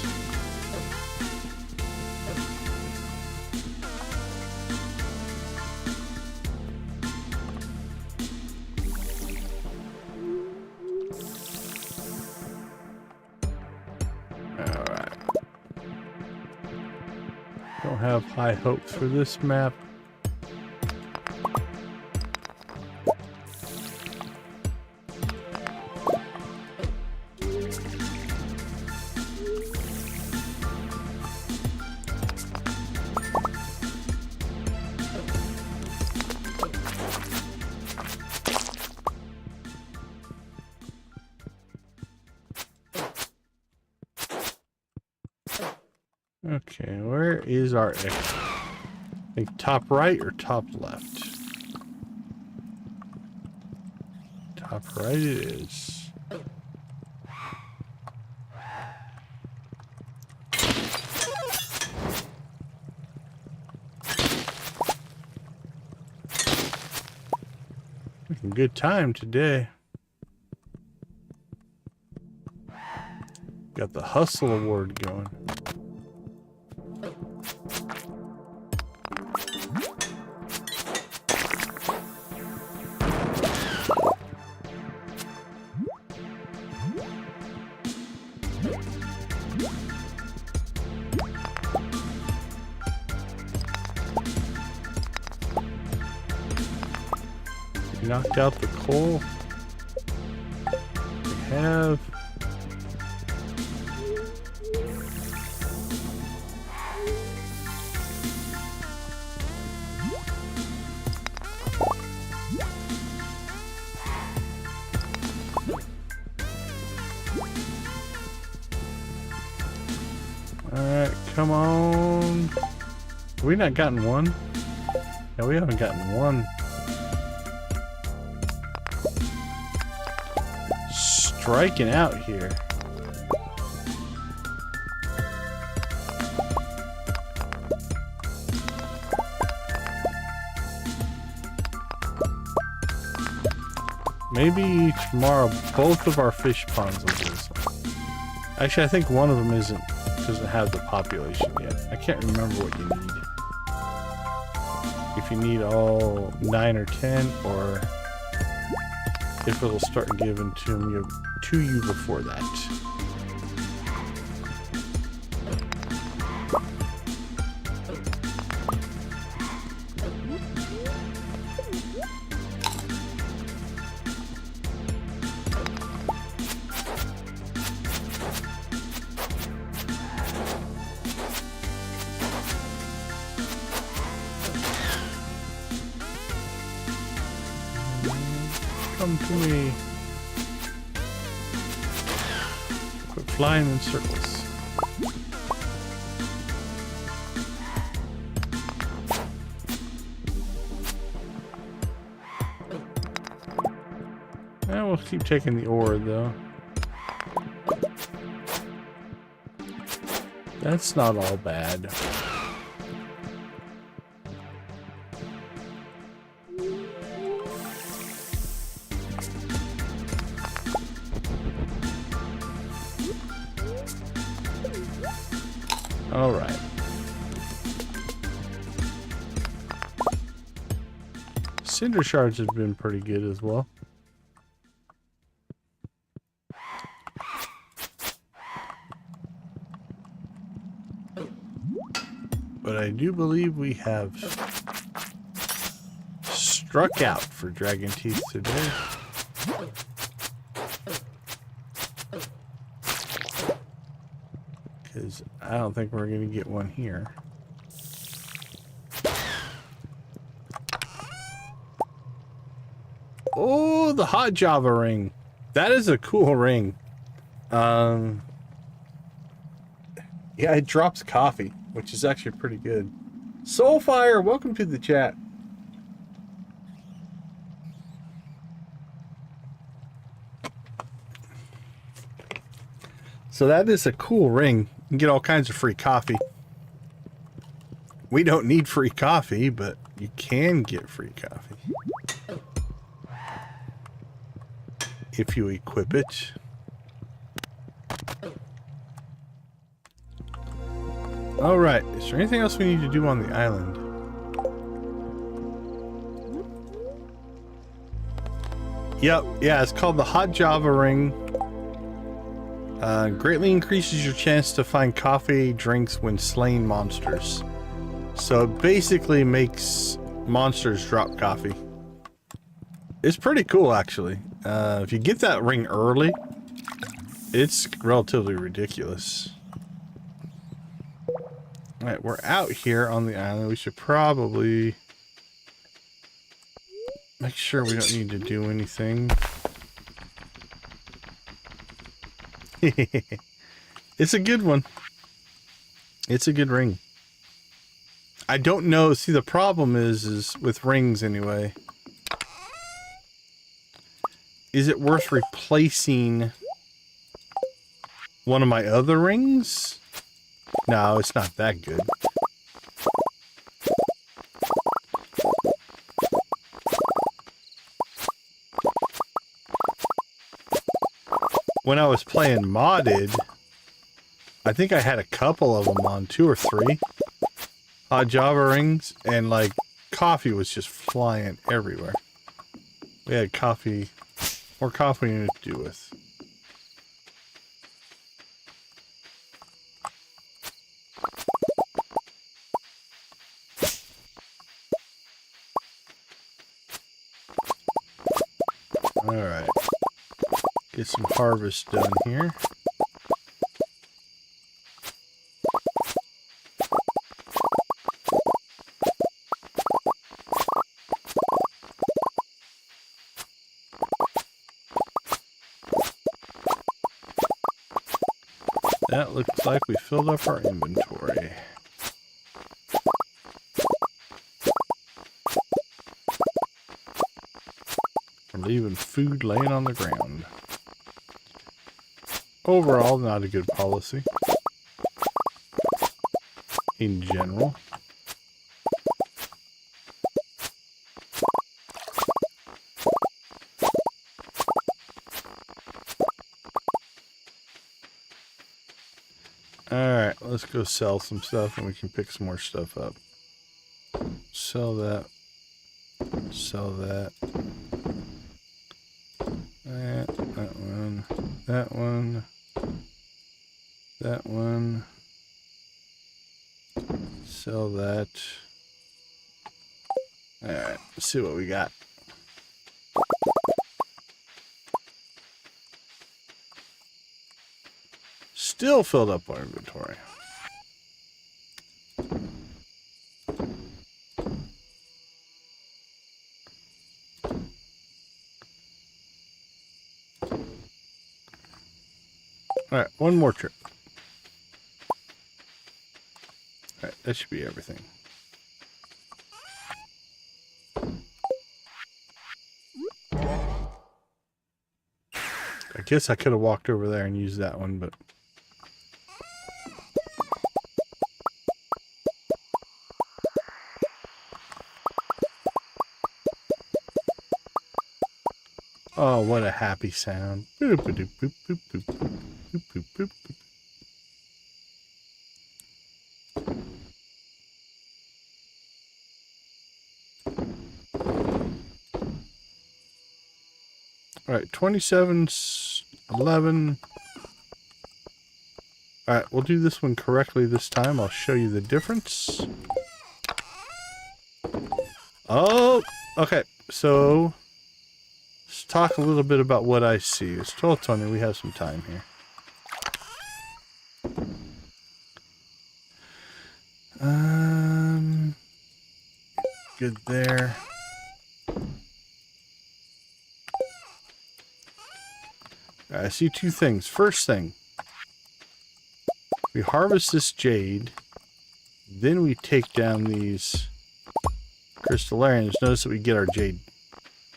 Don't have high hopes for this map. Okay, where is our exit? I think top right or top left? Top right it is. Making good time today. Got the hustle award going. Knocked out the coal. We have. Alright, come on. Have we not gotten one? No, we haven't gotten one. Striking out here. Maybe tomorrow both of our fish ponds will do this. Actually, I think one of them doesn't have the population yet. I can't remember what you need. If you need all 9 or 10, or if it'll start giving to you before that. Come to me. Quit flying in circles. And we'll keep taking the ore though. That's not all bad. All right. Cinder shards have been pretty good as well. But I do believe we have struck out for dragon teeth today. Because I don't think we're going to get one here. the hot Java ring. That is a cool ring. Yeah, it drops coffee, which is actually pretty good. Soulfire, welcome to the chat. So that is a cool ring. You can get all kinds of free coffee. We don't need free coffee, but you can get free coffee. If you equip it. Alright, is there anything else we need to do on the island? Yep, yeah, it's called the Hot Java Ring. Greatly increases your chance to find coffee drinks when slaying monsters. So it basically makes monsters drop coffee. It's pretty cool, actually. If you get that ring early, it's relatively ridiculous. Alright, we're out here on the island. We should probably make sure we don't need to do anything. It's a good one. It's a good ring. I don't know. See, the problem is with rings anyway. Is it worth replacing one of my other rings? No, it's not that good. When I was playing modded, I think I had a couple of them on, 2 or 3 hot Java rings, and like coffee was just flying everywhere. We had coffee, more coffee than to do with. Alright. Get some harvest done here. That looks like we filled up our inventory. We're leaving food laying on the ground. Overall, not a good policy. In general. Alright, let's go sell some stuff and we can pick some more stuff up. Sell that. Sell that. That one. That one. That one. Sell that. Alright, let's see what we got. Still filled up our inventory. Alright, one more trip. Alright, that should be everything. I guess I could have walked over there and used that one, but... Oh, what a happy sound. Boop, boop, boop, boop, boop, boop, boop, boop, boop, boop. Alright, 2711. Alright, we'll do this one correctly this time. I'll show you the difference. Oh, okay. So... let's talk a little bit about what I see. It's 12:20. We have some time here. Good there. I see two things. First thing, we harvest this jade, then we take down these crystallarians. Notice that we get our jade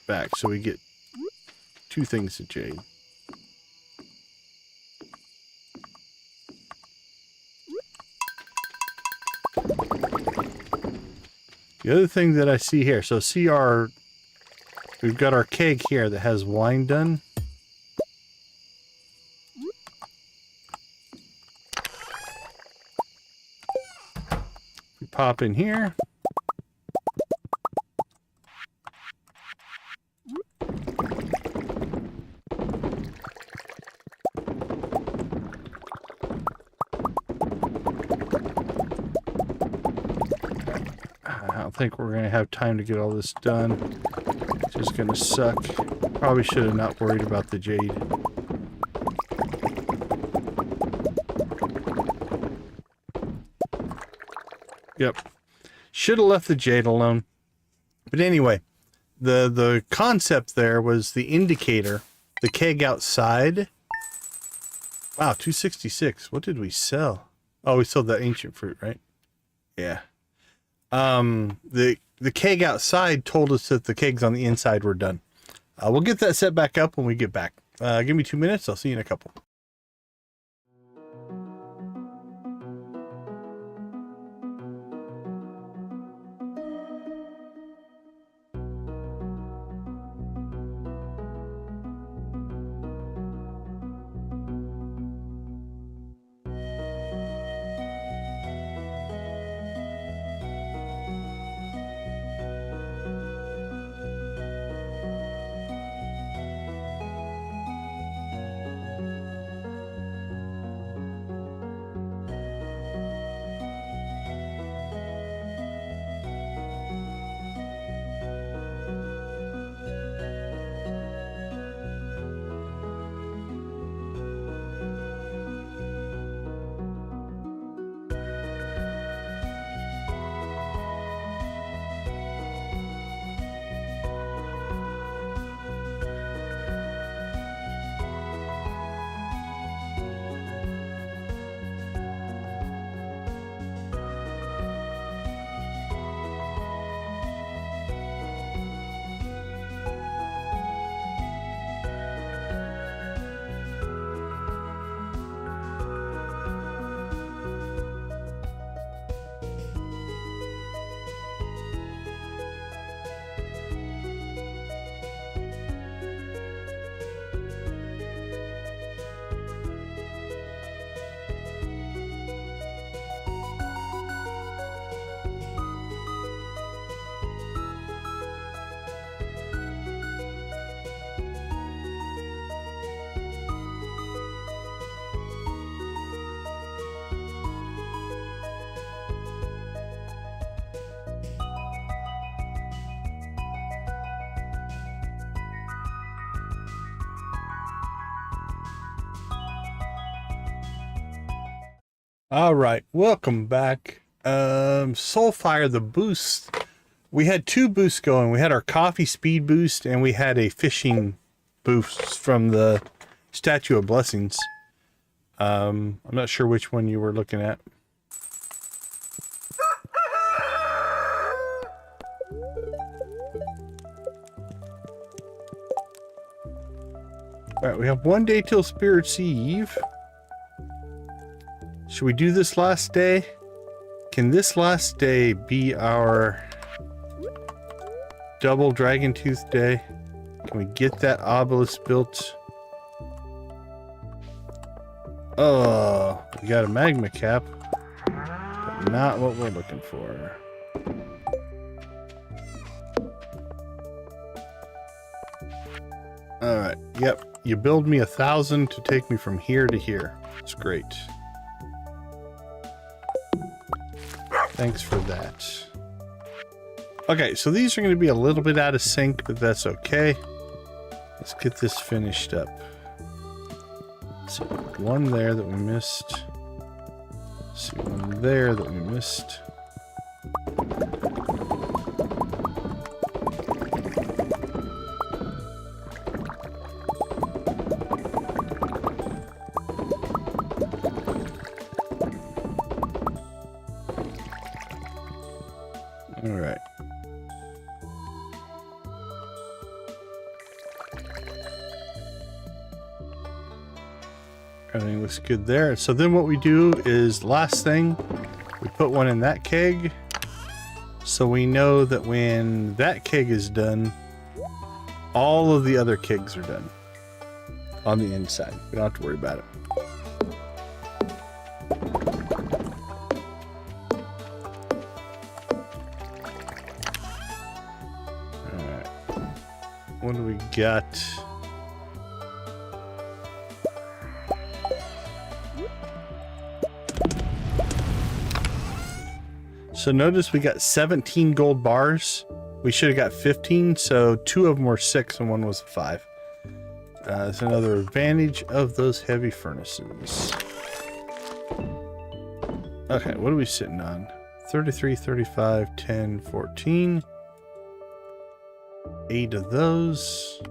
back, so we get two things of jade. The other thing that I see here, so see we've got our keg here that has wine done. We pop in here. I don't think we're going to have time to get all this done. It's just going to suck. Probably should have not worried about the jade. Yep. Should have left the jade alone. But anyway, the concept there was the indicator, the keg outside. Wow, 266. What did we sell? Oh, we sold that ancient fruit, right? Yeah. The keg outside told us that the kegs on the inside were done. We'll get that set back up when we get back. Give me 2 minutes. I'll see you in a couple. All right, welcome back. Soulfire, the boost. We had two boosts going. We had our coffee speed boost, and we had a fishing boost from the Statue of Blessings. I'm not sure which one you were looking at. All right, we have 1 day till Spirit's Eve. Should we do this last day? Can this last day be our double dragon tooth day? Can we get that obelisk built? Oh, we got a magma cap, but not what we're looking for. All right, yep. You build me 1,000 to take me from here to here. It's great. Thanks for that. Okay, so these are going to be a little bit out of sync, but that's okay. Let's get this finished up. Let's see, one there that we missed. Let's see, one there that we missed. All right. Everything looks good there. So then what we do is, last thing, we put one in that keg. So we know that when that keg is done, all of the other kegs are done on the inside. We don't have to worry about it. All right. What do we got? So notice we got 17 gold bars. We should have got 15, so 2 of them were 6 and 1 was a 5. That's another advantage of those heavy furnaces. Okay, what are we sitting on? 33, 35, 10, 14. 8 of those.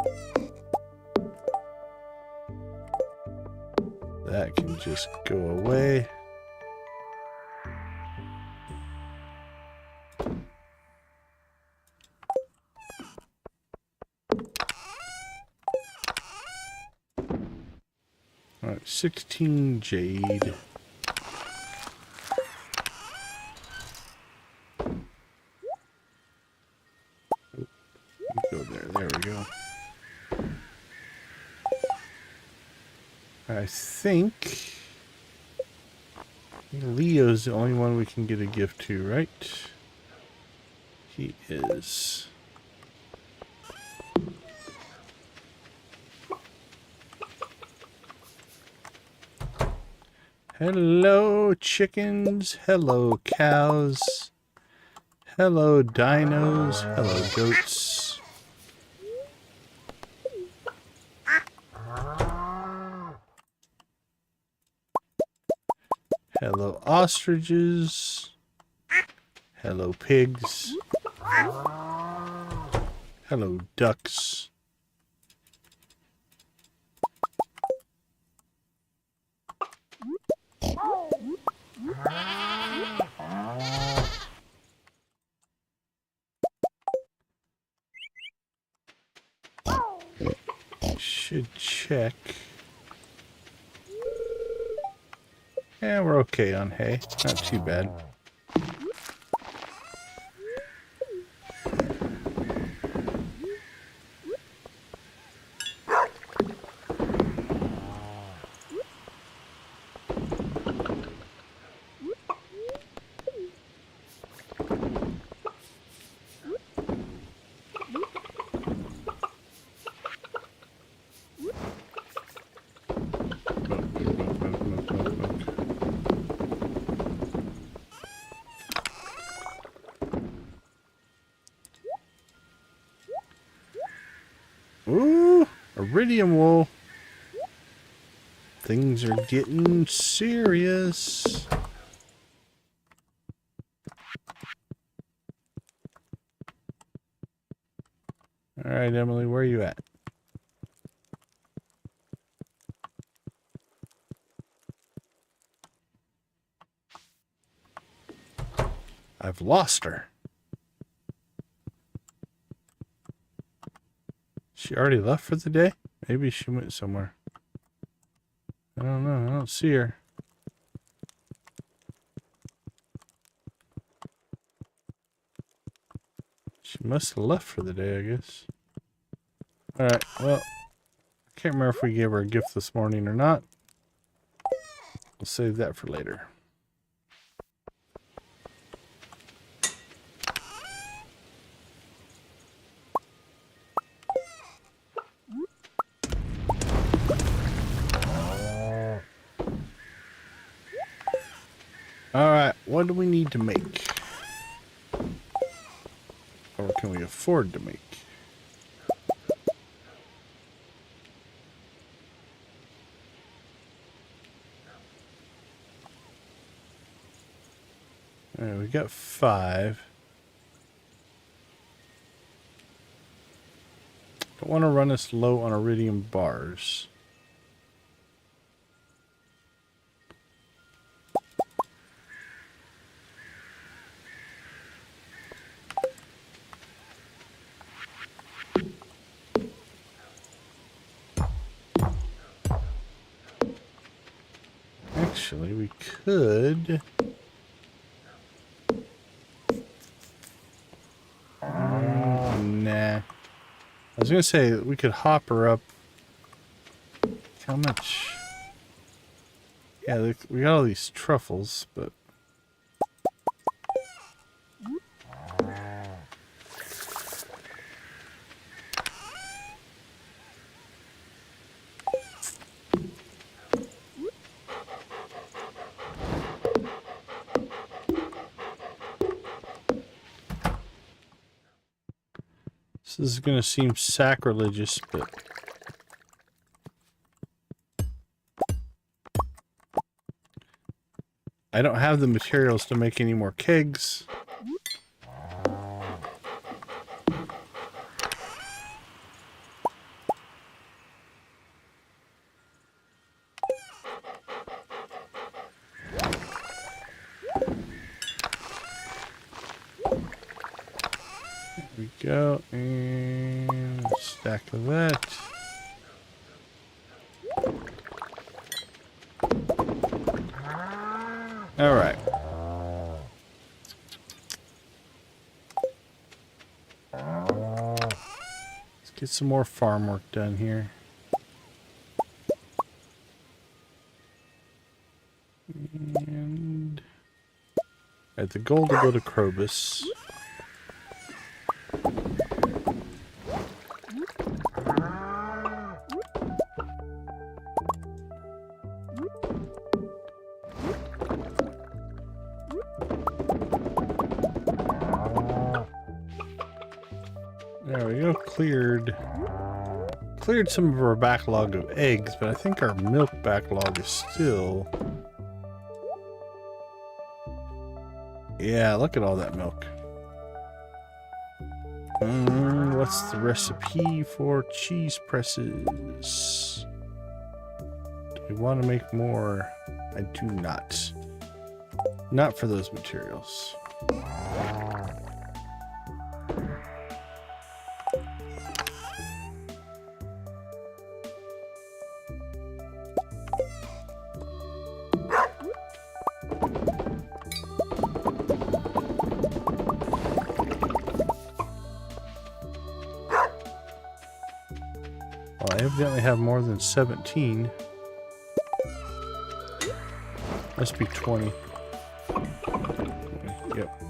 That can just go away. All right, 16 jade. Go there. There we go. I think Leo's the only one we can get a gift to, right? He is. Hello, chickens. Hello, cows. Hello, dinos. Hello, goats. Hello, ostriches. Hello, pigs. Hello, ducks. Should check. Yeah, we're okay on hay. Not too bad. Ooh, iridium wool. Things are getting serious. All right, Emily, where are you at? I've lost her. She already left for the day? Maybe she went somewhere. I don't know. I don't see her. She must have left for the day, I guess. Alright, well, I can't remember if we gave her a gift this morning or not. We'll save that for later. Alright, what do we need to make? Or can we afford to make? Alright, we got 5. Don't want to run us low on iridium bars. actually, we could... Nah. I was gonna say we could hop her up. How much? Yeah, we got all these truffles, but... This is gonna seem sacrilegious, but... I don't have the materials to make any more kegs. There we go, and a stack of that. All right. Let's get some more farm work done here. And at the goal to go to Krobus. There we go, cleared some of our backlog of eggs, but I think our milk backlog is still... Yeah, look at all that milk. What's the recipe for cheese presses? Do we want to make more? I do not. Not for those materials. I evidently have more than 17. Must be 20. Yep.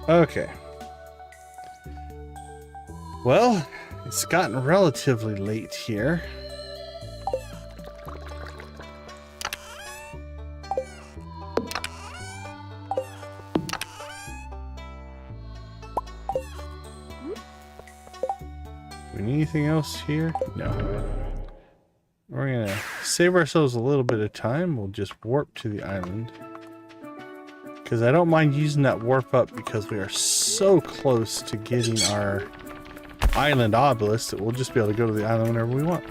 Okay. Well, it's gotten relatively late here. Anything else here? No. We're gonna save ourselves a little bit of time. We'll just warp to the island. Because I don't mind using that warp up because we are so close to getting our island obelisk that we'll just be able to go to the island whenever we want.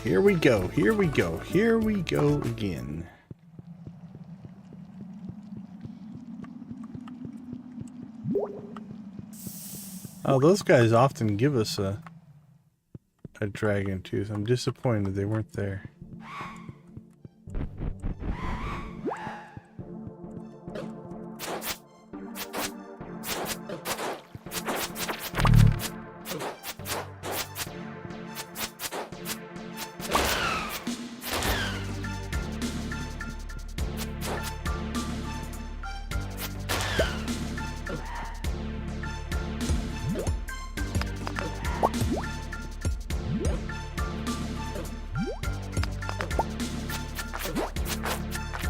Here we go, here we go, here we go again. Oh, those guys often give us a dragon tooth. I'm disappointed they weren't there.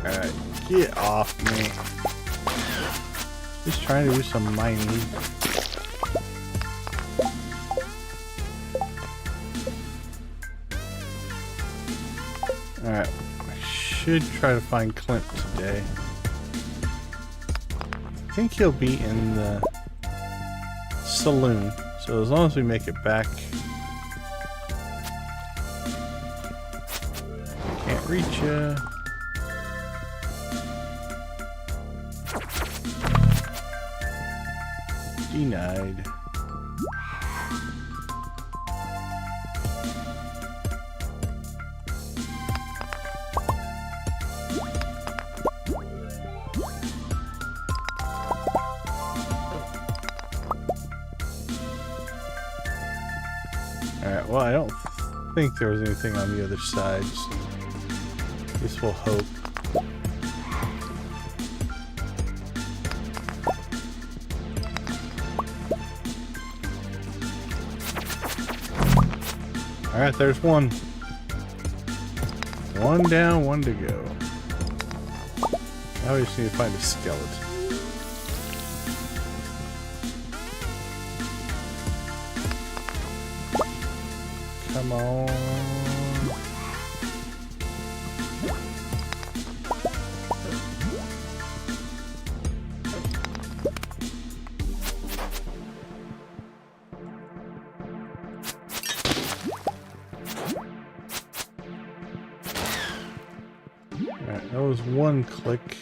Alright, get off me. Just trying to do some mining. Alright, I should try to find Clint today. I think he'll be in the saloon, so as long as we make it back. Can't reach ya. Denied. Alright, well, I don't think there was anything on the other side. So I guess we'll hope. Alright, there's one. One down, one to go. Now we just need to find a skeleton. Come on. Alright, that was one click.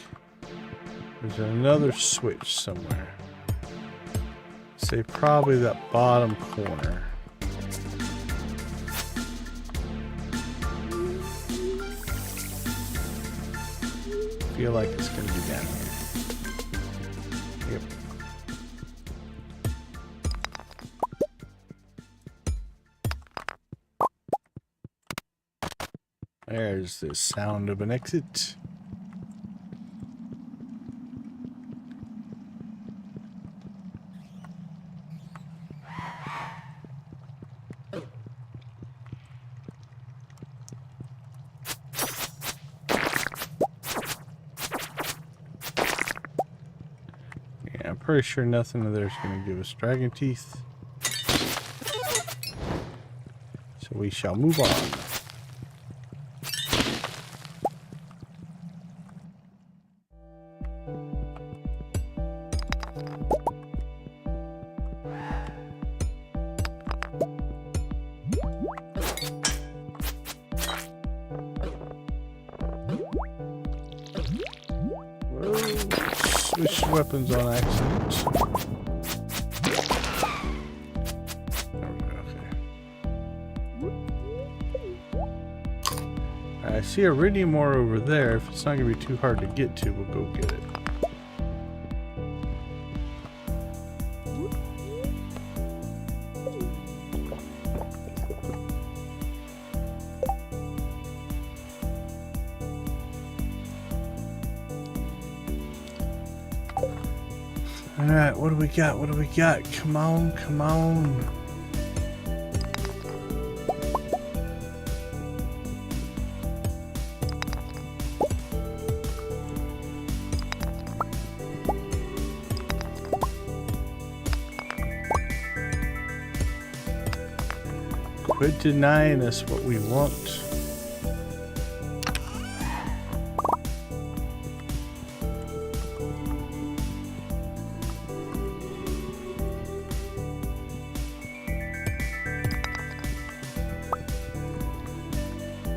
There's another switch somewhere. Say probably that bottom corner. Feel like it's going to be down here. Yep. There's the sound of an exit. I'm pretty sure nothing of there's going to give us dragon teeth. So we shall move on. Switch weapons on accident. Okay. I see iridium ore over there. If it's not going to be too hard to get to, we'll go get it. Alright, what do we got? What do we got? Come on, come on. Quit denying us what we want.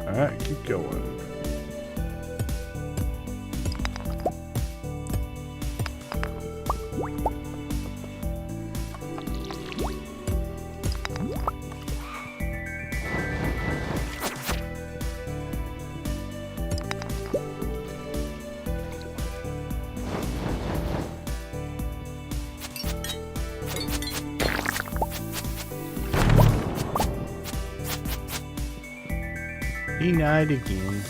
Alright, keep going. Denied again.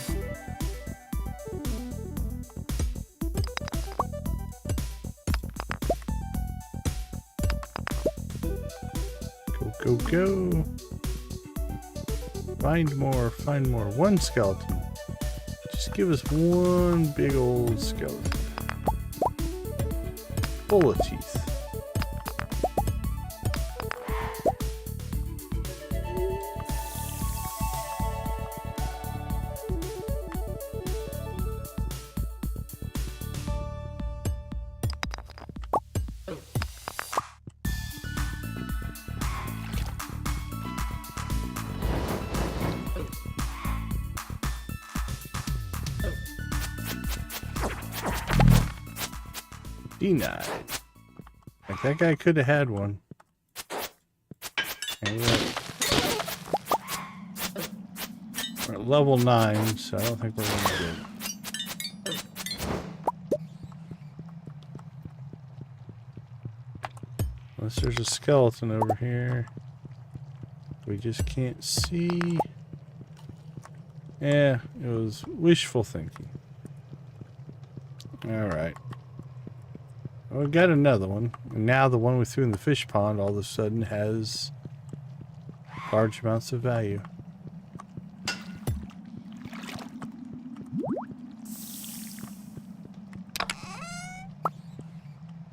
Go, go, go. Find more, find more. One skeleton. Just give us one big old skeleton. Full of teeth. Denied. Like, that guy could have had one. Okay, we're at level 9, so I don't think we're going to get it. Unless there's a skeleton over here. We just can't see. Yeah, it was wishful thinking. Alright. Well, we got another one. And now the one we threw in the fish pond all of a sudden has large amounts of value.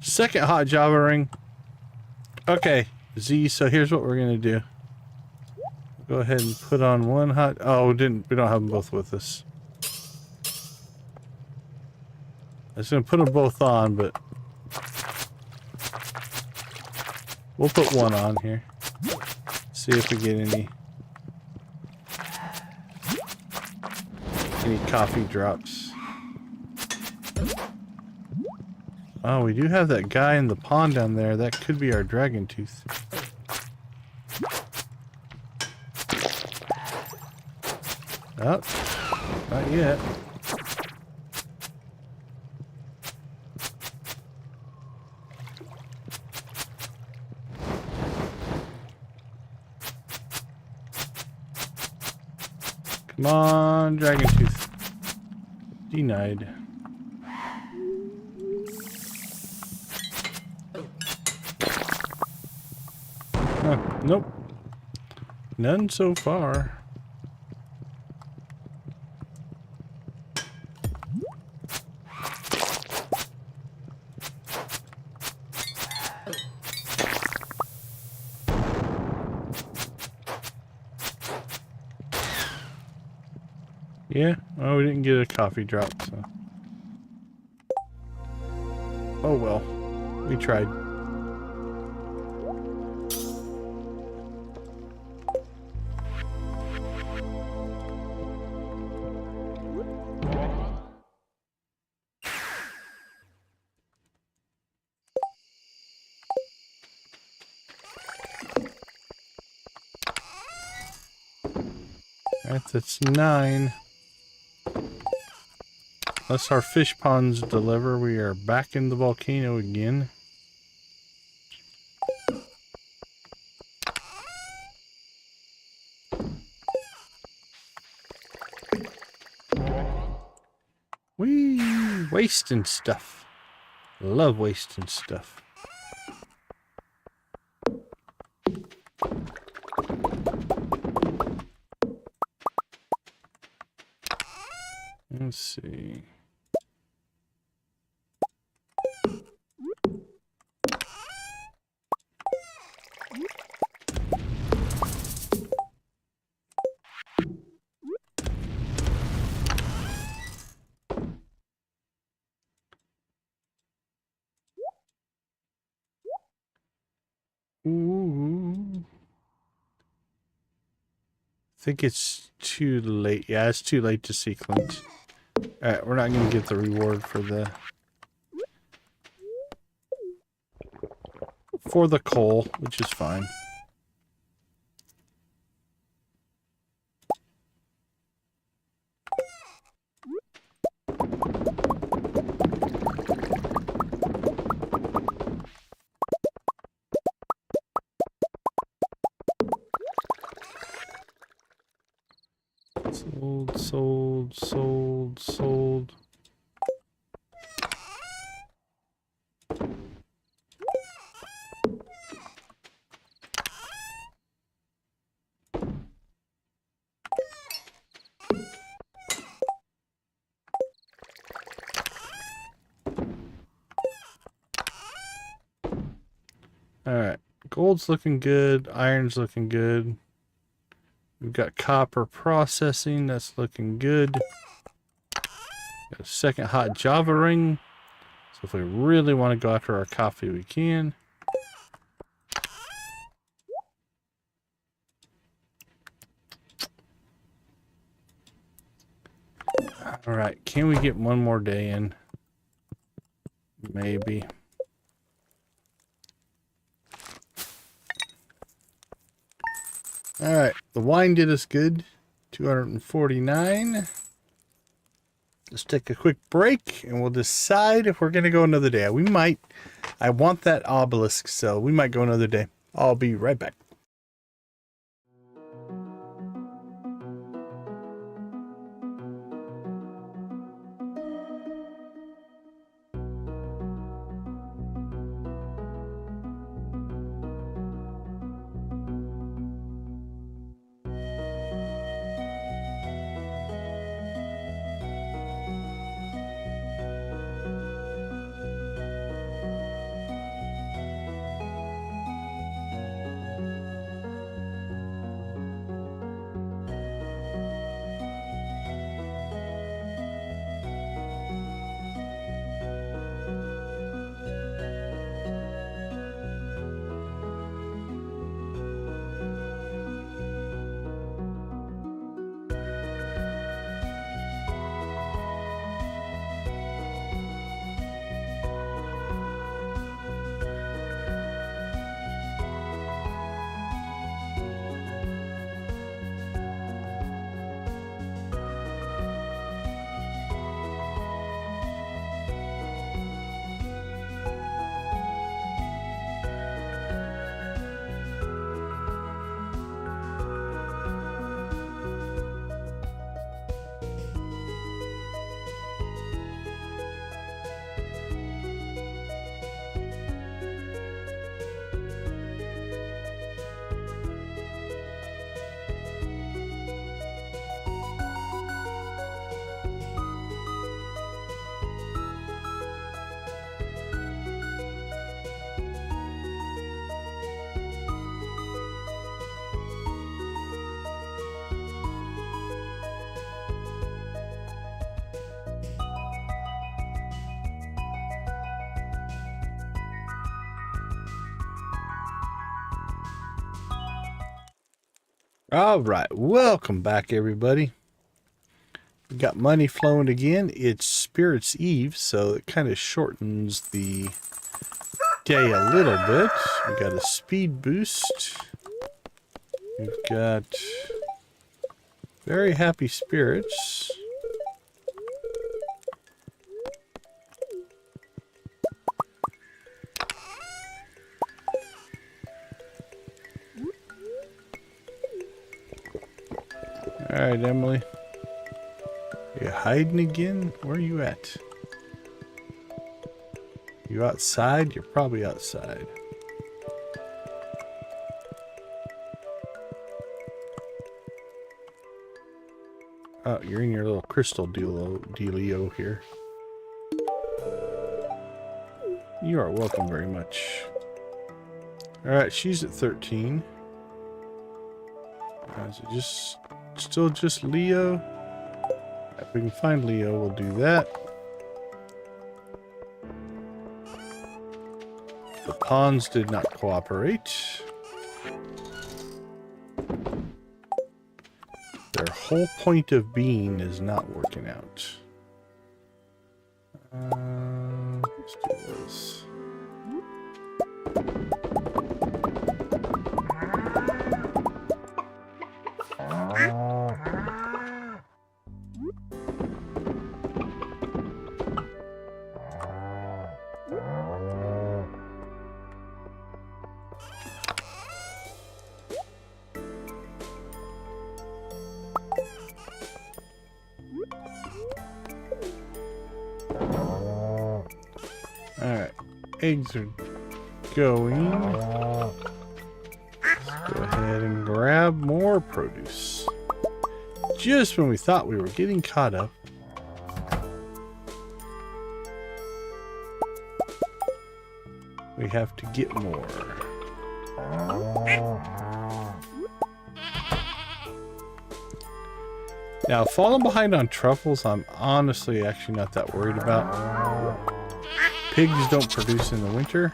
Second hot Java ring. Okay, Z, so here's what we're gonna do. Go ahead and put on one hot. Oh, we don't have them both with us. I was gonna put them both on, but we'll put one on here. See if we get any coffee drops. Oh, we do have that guy in the pond down there. That could be our dragon tooth. Oh, not yet. Come on, dragon tooth. Denied. Nope. None so far. Yeah, well, we didn't get a coffee drop, so. Oh well, we tried. Alright, that's 9. Unless our fish ponds deliver, we are back in the volcano again. Whee! Wasting stuff. Love wasting stuff. Let's see. Ooh. I think it's too late. Yeah, it's too late to sequence. Alright, we're not going to get the reward for the coal, which is fine. Sold. Alright, gold's looking good, iron's looking good. We've got copper processing, that's looking good. Got a second hot Java ring. So if we really want to go after our coffee, we can. Alright, can we get one more day in? Maybe. All right, the wine did us good. 249. Let's take a quick break and we'll decide if we're going to go another day. We might. I want that obelisk, so we might go another day. I'll be right back. All right, welcome back, everybody. We got money flowing again. It's Spirit's Eve, so it kind of shortens the day a little bit. We got a speed boost. We've got very happy spirits. All right, Emily. Are you hiding again? Where are you at? You outside? You're probably outside. Oh, you're in your little crystal dealio here. You are welcome very much. Alright, she's at 13. Is it just... still just Leo? If we can find Leo, we'll do that. The pawns did not cooperate. Their whole point of being is not working out. Let's do this. Alright, eggs are going. Let's go ahead and grab more produce. Just when we thought we were getting caught up. We have to get more. Now, falling behind on truffles, I'm honestly actually not that worried about. Pigs don't produce in the winter,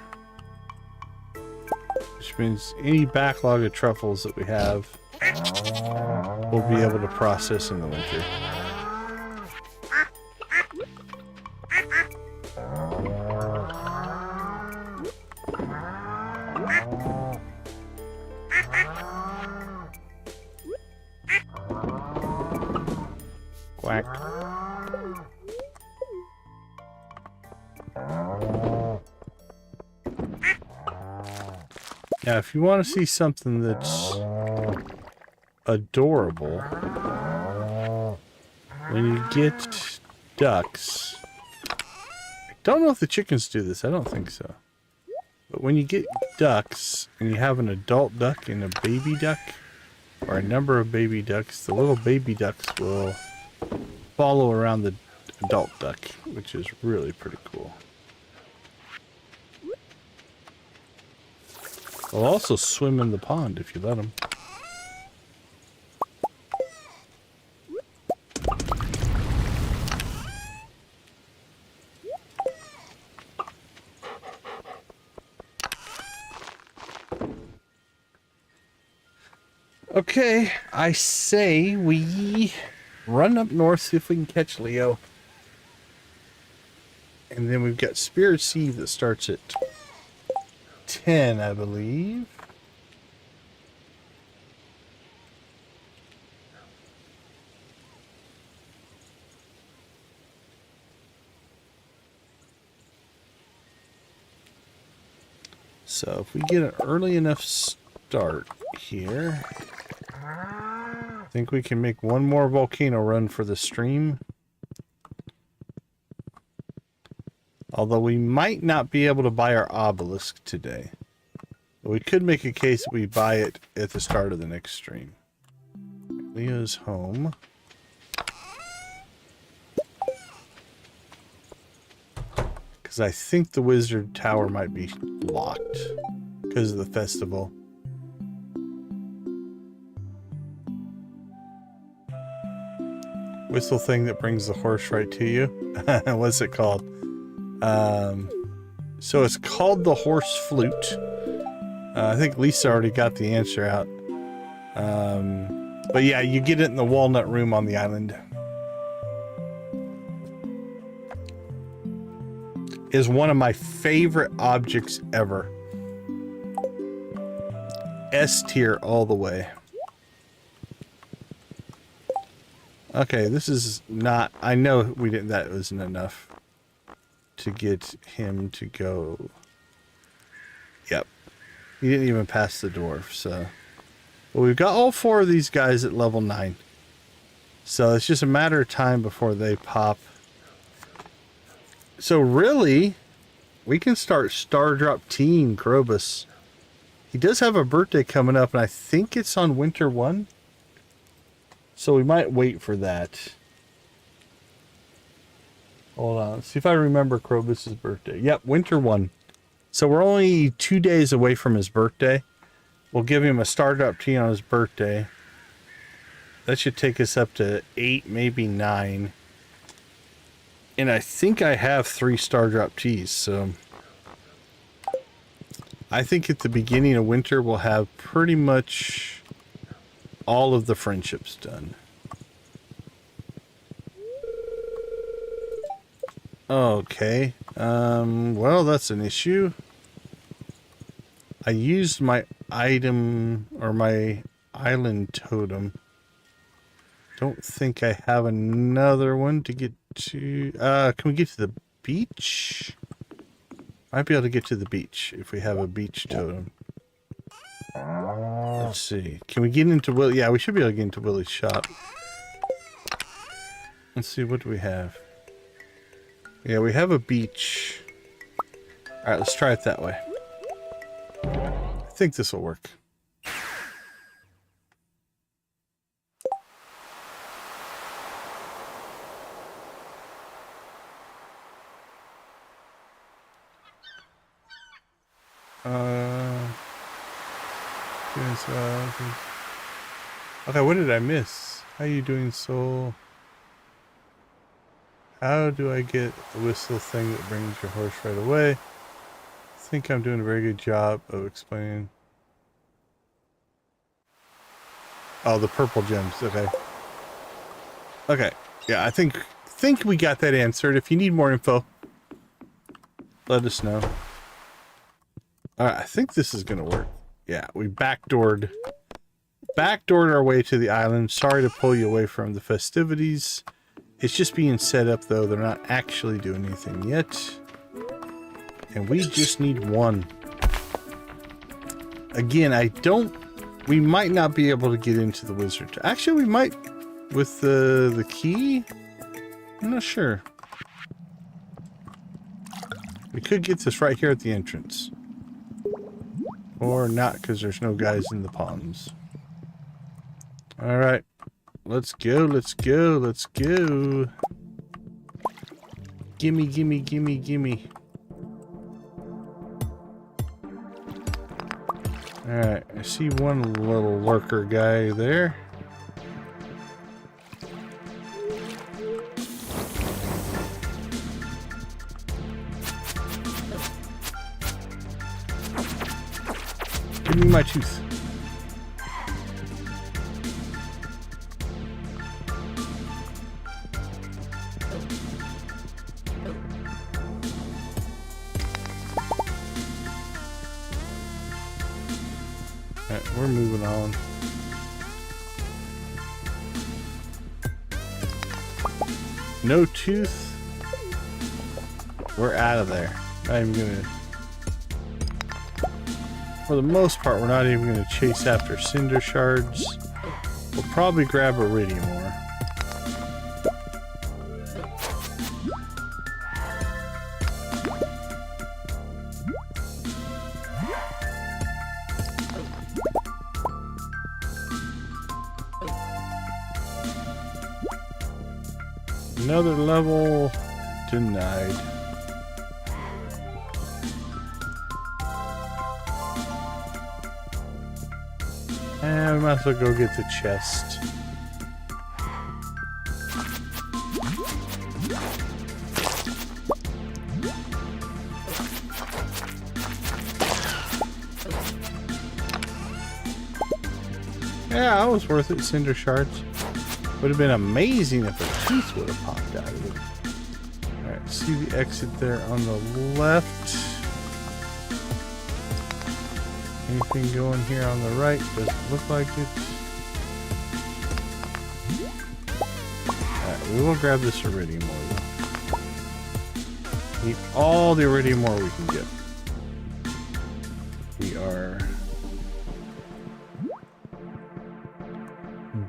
which means any backlog of truffles that we have, we'll be able to process in the winter. Now, if you want to see something that's adorable, when you get ducks, I don't know if the chickens do this, I don't think so. But when you get ducks and you have an adult duck and a baby duck, or a number of baby ducks, the little baby ducks will follow around the adult duck, which is really pretty cool. They'll also swim in the pond if you let them. Okay, I say we run up north, see if we can catch Leo. And then we've got Spirit's Eve that starts at 10, I believe. So if we get an early enough start here, I think we can make one more volcano run for the stream. Although we might not be able to buy our obelisk today. But we could make a case we buy it at the start of the next stream. Leo's home. Because I think the wizard tower might be locked because of the festival. Whistle thing that brings the horse right to you. What's it called? So it's called the horse flute. I think Lisa already got the answer out. But yeah, you get it in the walnut room on the island. Is one of my favorite objects ever. S tier all the way. Okay, this is not... I know we didn't... That wasn't enough to get him to go. Yep. He didn't even pass the dwarf, so... But we've got all 4 of these guys at level 9. So it's just a matter of time before they pop. So really, we can start Stardrop Teen Krobus. He does have a birthday coming up, and I think it's on Winter 1. So we might wait for that. Hold on. Let's see if I remember Krobus's birthday. Yep, Winter 1. So we're only 2 days away from his birthday. We'll give him a Stardrop Tea on his birthday. That should take us up to 8, maybe 9. And I think I have 3 Stardrop Teas, so... I think at the beginning of winter we'll have pretty much all of the friendships done. Okay. Well, that's an issue. I used my item or my island totem. Don't think I have another one to get to. Can we get to the beach? Might be able to get to the beach if we have a beach totem. Let's see. Can we get into Will? Yeah, we should be able to get into Willie's shop. Let's see. What do we have? Yeah, we have a beach. All right, let's try it that way. I think this will work. Okay, what did I miss? How you doing, Soul? How do I get the whistle thing that brings your horse right away? I think I'm doing a very good job of explaining. Oh, the purple gems. Okay. Okay. Yeah, I think we got that answered. If you need more info, let us know. Alright, I think this is gonna work. Yeah, we backdoored our way to the island. Sorry to pull you away from the festivities. It's just being set up, though. They're not actually doing anything yet. And we just need one. Again, we might not be able to get into the wizard. Actually, we might with the key. I'm not sure. We could get this right here at the entrance. Or not, because there's no guys in the ponds. Alright. Let's go, let's go, let's go. Gimme, gimme, gimme, gimme. Alright, I see one little lurker guy there. Give me my tooth. Alright, we're moving on. No tooth. We're out of there. Not even gonna... For the most part, we're not even going to chase after cinder shards. We'll probably grab Iridium Ore. Another level denied. And we might as well go get the chest. Yeah, that was worth it, cinder shards. Would have been amazing if a tooth would have popped out of it. Alright, see the exit there on the left. Anything going here on the right? Doesn't look like it. Alright, we will grab this Iridium Ore though. Need all the Iridium Ore we can get. We are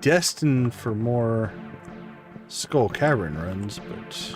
destined for more Skull Cavern runs, but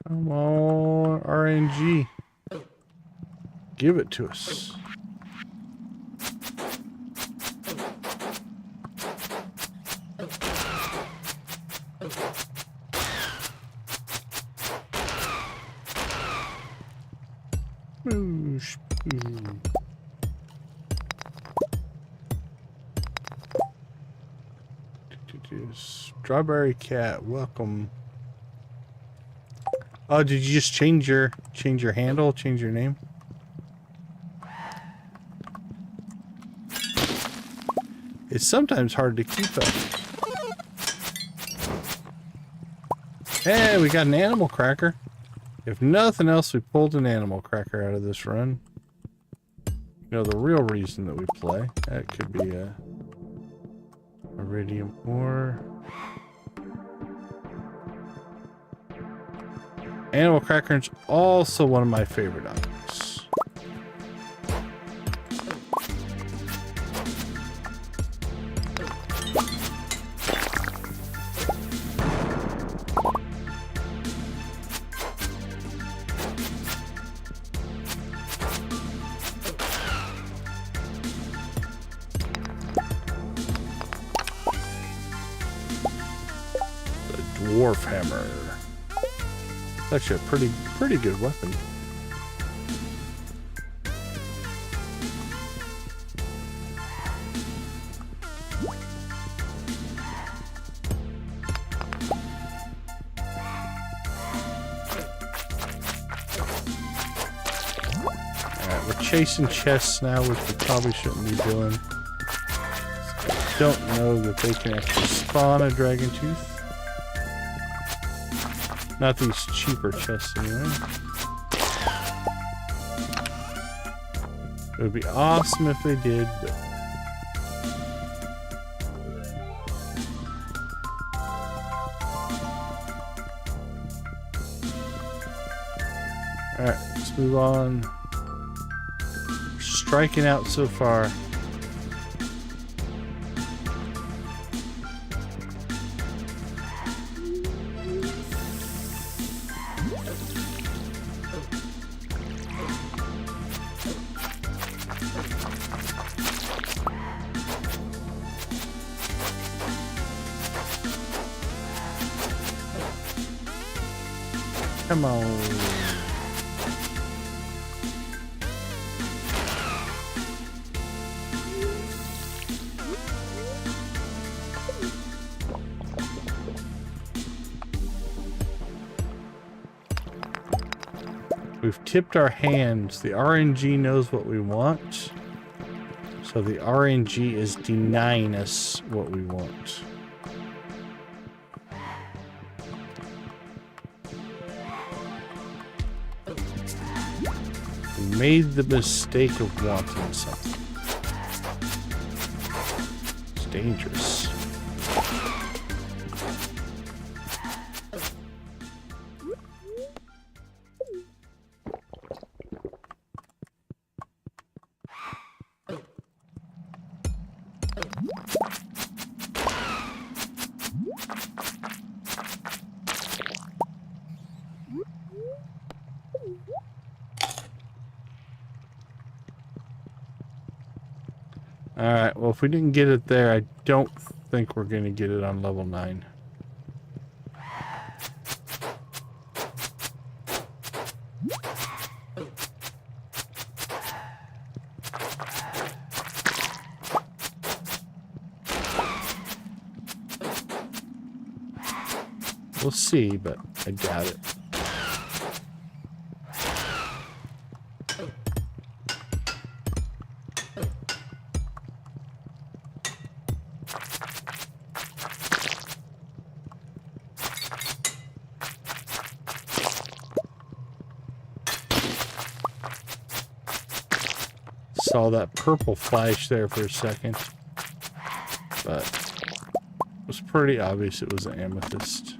come on, RNG. Give it to us. Boosh, boo. Strawberry Cat, welcome. Oh, did you just change your handle, change your name? It's sometimes hard to keep up. Hey, we got an animal cracker. If nothing else, we pulled an animal cracker out of this run. You know, the real reason that we play. That could be a Iridium Ore. Animal cracker is also one of my favorite objects. The dwarf hammer. It's actually a pretty good weapon. Alright, we're chasing chests now, which we probably shouldn't be doing. Don't know that they can actually spawn a dragon tooth. Not these cheaper chests anyway. It would be awesome if they did, but alright, let's move on. We're striking out so far. Come on. We've tipped our hands. The RNG knows what we want. So the RNG is denying us what we want. We made the mistake of wanting something. It's dangerous. Alright, well if we didn't get it there, I don't think we're going to get it on level 9. We'll see, but I doubt it. Saw that purple flash there for a second, but it was pretty obvious it was an amethyst.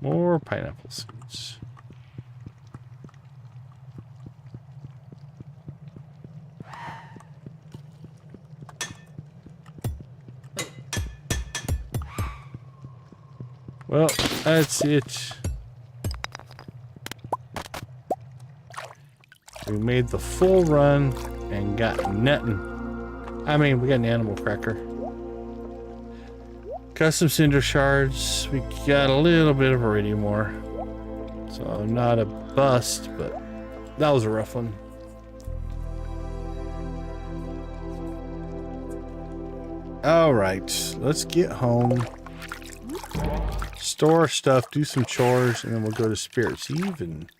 More pineapple seeds. Well, that's it. We made the full run and got nothing. I mean, we got an animal cracker. Got some cinder shards. We got a little bit of iridium ore. So not a bust, but that was a rough one. All right, let's get home. Store stuff, do some chores, and then we'll go to Spirit's Eve and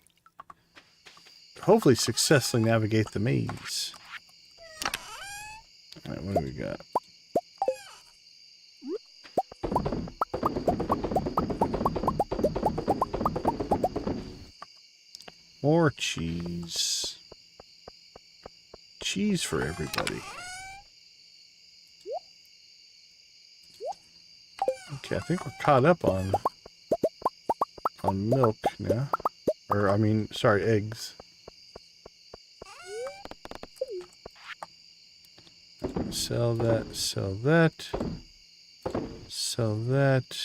hopefully successfully navigate the maze. All right, what do we got? More cheese. Cheese for everybody. Okay, I think we're caught up on milk now. Or, I mean, sorry, eggs. Sell that, sell that, sell that.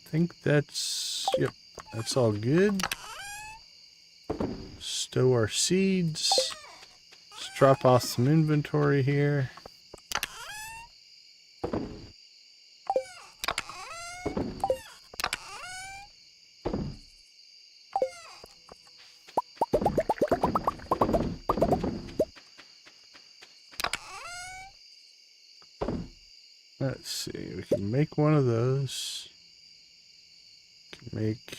I think that's, yep, that's all good. Stow our seeds. Let's drop off some inventory here. see. We can make one of those. Can make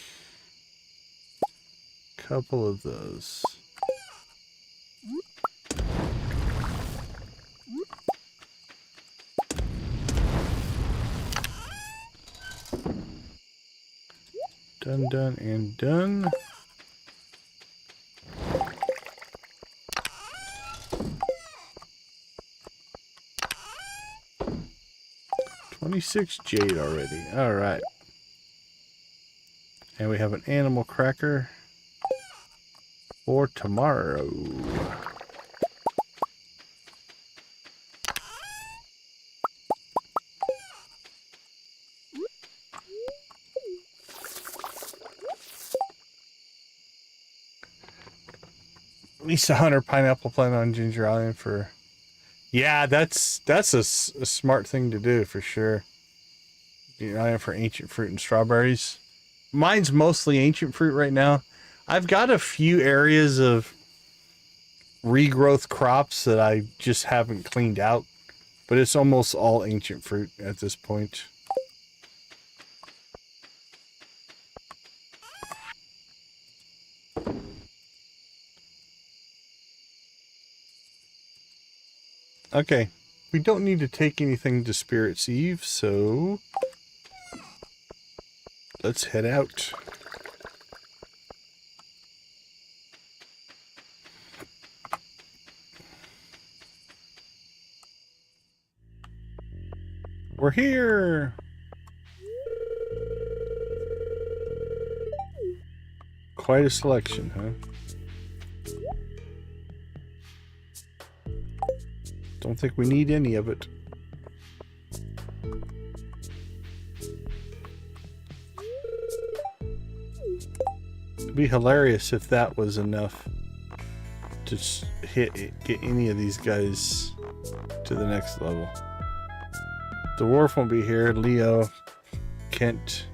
a couple of those. Done, done, and done. $26 jade already. All right. And we have an animal cracker for tomorrow. At least 100 pineapple plant on Ginger Island for... Yeah, that's a smart thing to do for sure. Ginger Island for ancient fruit and strawberries. Mine's mostly ancient fruit right now. I've got a few areas of regrowth crops that I just haven't cleaned out, but it's almost all ancient fruit at this point. Okay, we don't need to take anything to Spirit's Eve, so let's head out. We're here! Quite a selection, huh? Don't think we need any of it. It'd be hilarious if that was enough to get any of these guys to the next level. The Dwarf won't be here. Leo, Kent,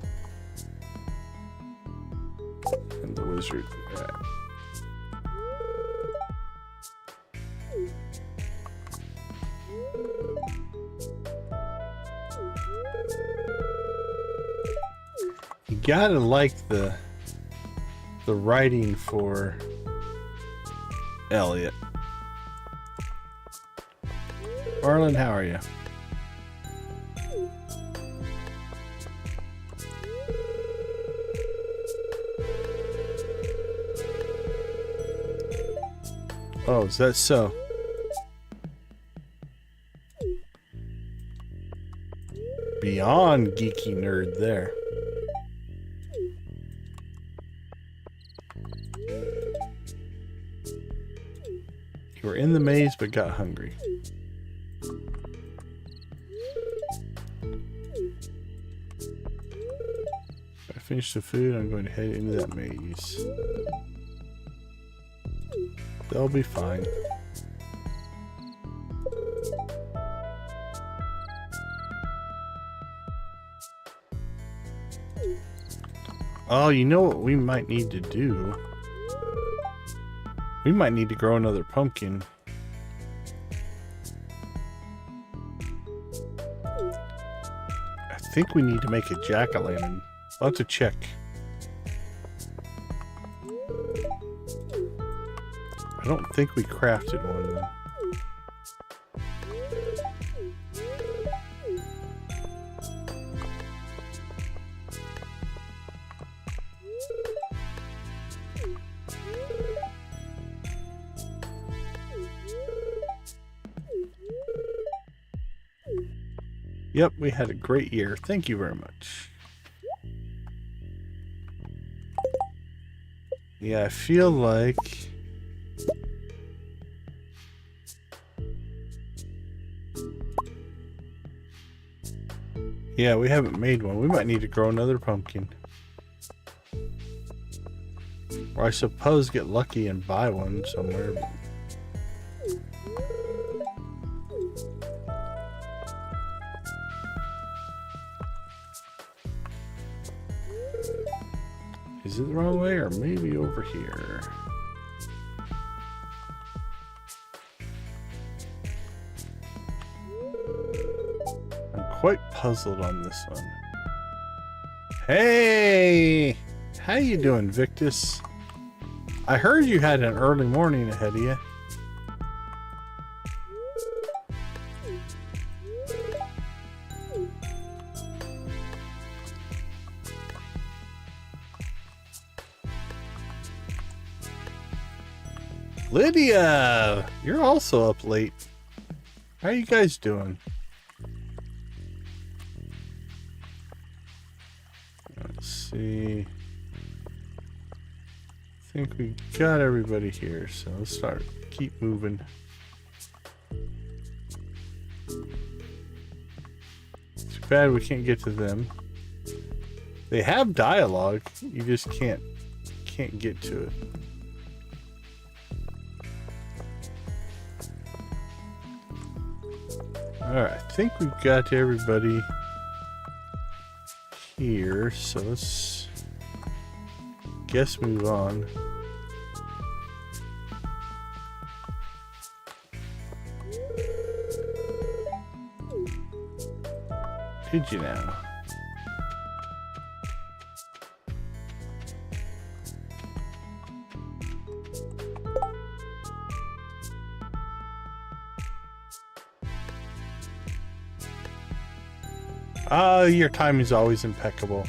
and the Wizard. Right. You gotta like the writing for Elliot. Arlen, how are you? Oh, is that so? Beyond geeky nerd there. You were in the maze but got hungry. If I finish the food, I'm going to head into that maze. They'll be fine. Oh, you know what we might need to do? We might need to grow another pumpkin. I think we need to make a jack-o'-lantern. I'll have to check. I don't think we crafted one though. Yep, we had a great year. Thank you very much. Yeah, I feel like... Yeah, we haven't made one. We might need to grow another pumpkin. Or I suppose get lucky and buy one somewhere. Is it the wrong way or maybe over here? I'm quite puzzled on this one. Hey! How you doing, Victus? I heard you had an early morning ahead of you. Lydia! You're also up late. How you guys doing? Let's see. I think we got everybody here, so let's keep moving. Too bad we can't get to them. They have dialogue, you just can't get to it. Alright, I think we've got everybody here, so let's move on. Did you now? Your time is always impeccable.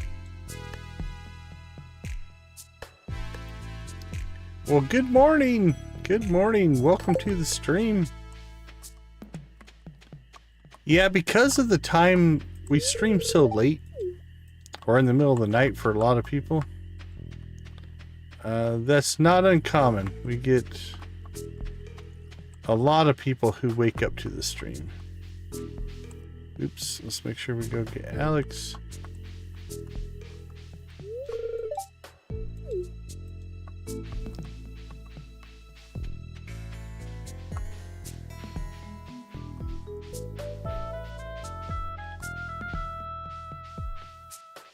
Well, good morning. Good morning. Welcome to the stream. Yeah, because of the time we stream so late, or in the middle of the night for a lot of people, that's not uncommon. We get a lot of people who wake up to the stream. Oops, let's make sure we go get Alex.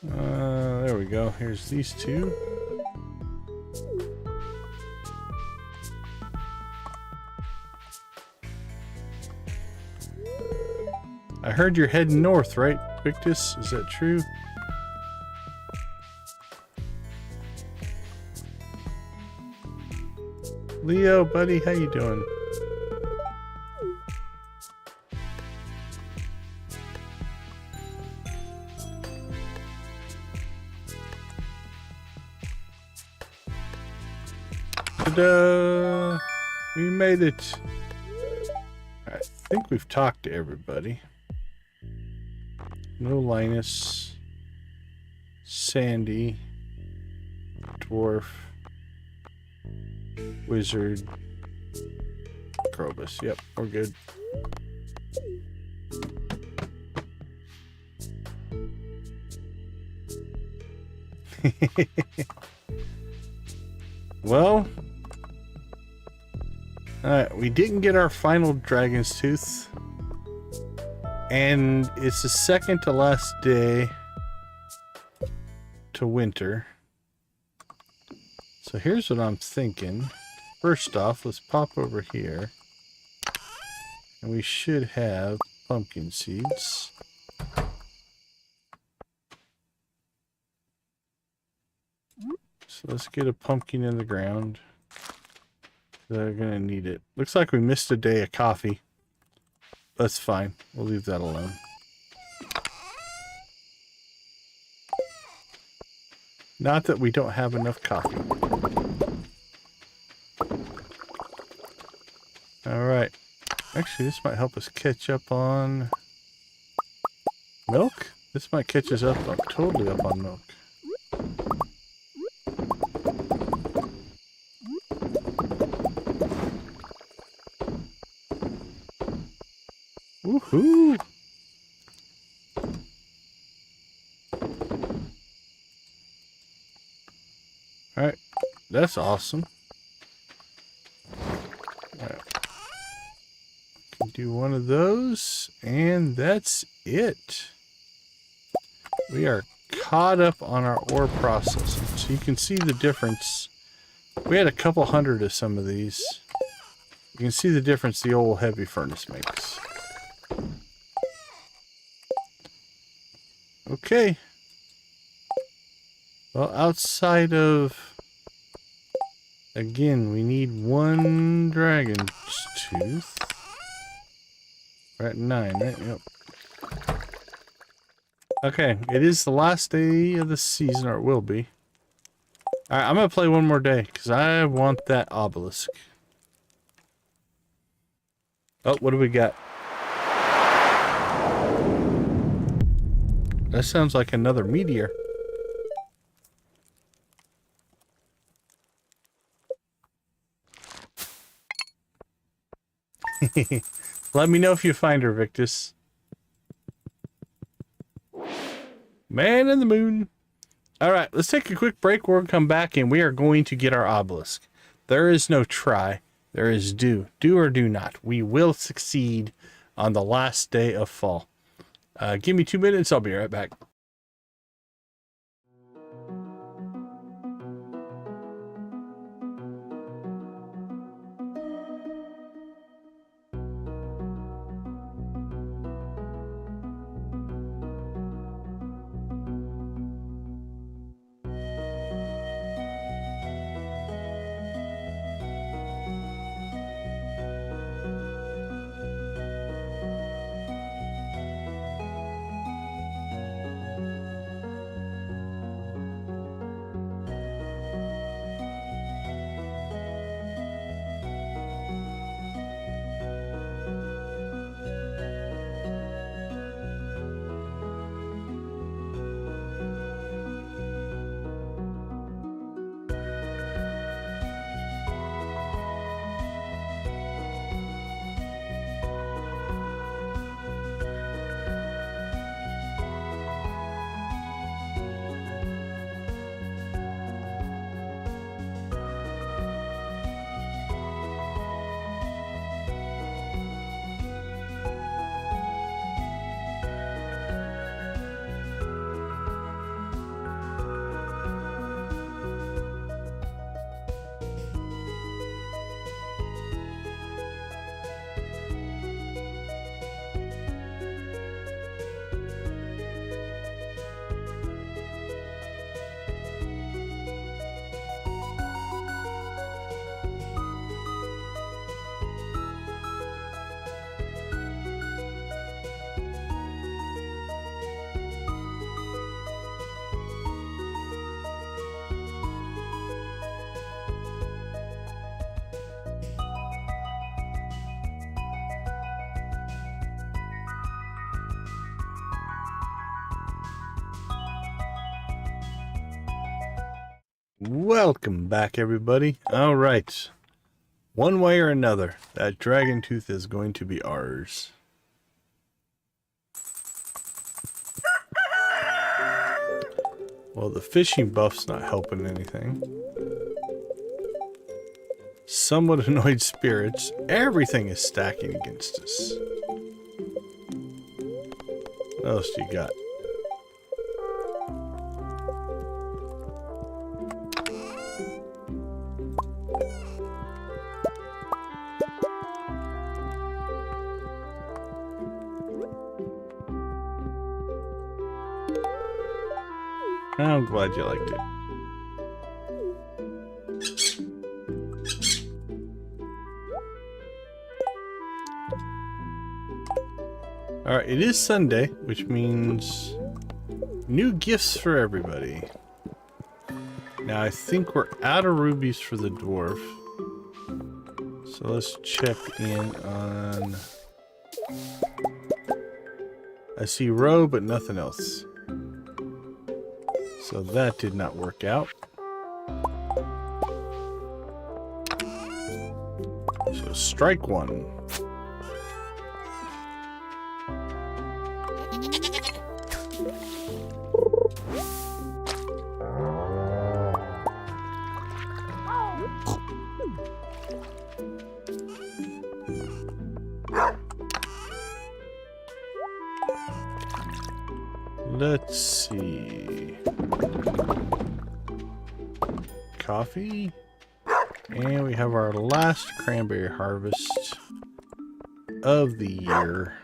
There we go. Here's these two. I heard you're heading north, right, Victus? Is that true? Leo, buddy, how you doing? Ta-da! We made it. I think we've talked to everybody. No Linus, Sandy, Dwarf, Wizard, Krobus. Yep, we're good. Well, alright, we didn't get our final Dragon's Tooth. And it's the second to last day to winter. So here's what I'm thinking. First off, let's pop over here. And we should have pumpkin seeds. So let's get a pumpkin in the ground. They're gonna need it. Looks like we missed a day of coffee. That's fine. We'll leave that alone. Not that we don't have enough coffee. Alright. Actually, this might help us catch up on milk. This might catch us up totally up on milk. Woohoo! Alright, that's awesome. Alright. Can do one of those, and that's it. We are caught up on our ore processing, so you can see the difference. We had a couple hundred of some of these. You can see the difference the old heavy furnace makes. Okay. Well, outside of... Again, we need one dragon's tooth. We're at 9, right? Yep. Okay, it is the last day of the season, or it will be. Alright, I'm gonna play one more day, because I want that obelisk. Oh, what do we got? That sounds like another meteor. Let me know if you find her, Victus. Man in the moon. Alright, let's take a quick break. We'll come back and we are going to get our obelisk. There is no try. There is do. Do or do not. We will succeed on the last day of fall. Give me 2 minutes. I'll be right back. Welcome back, everybody. All right. One way or another, that dragon tooth is going to be ours. Well, the fishing buff's not helping anything. Somewhat annoyed spirits. Everything is stacking against us. What else do you got? I'm glad you liked it. Alright, it is Sunday, which means new gifts for everybody. Now, I think we're out of rubies for the dwarf. So let's check in on... I see roe, but nothing else. So that did not work out. So strike one. Let's see. Coffee. And we have our last cranberry harvest of the year.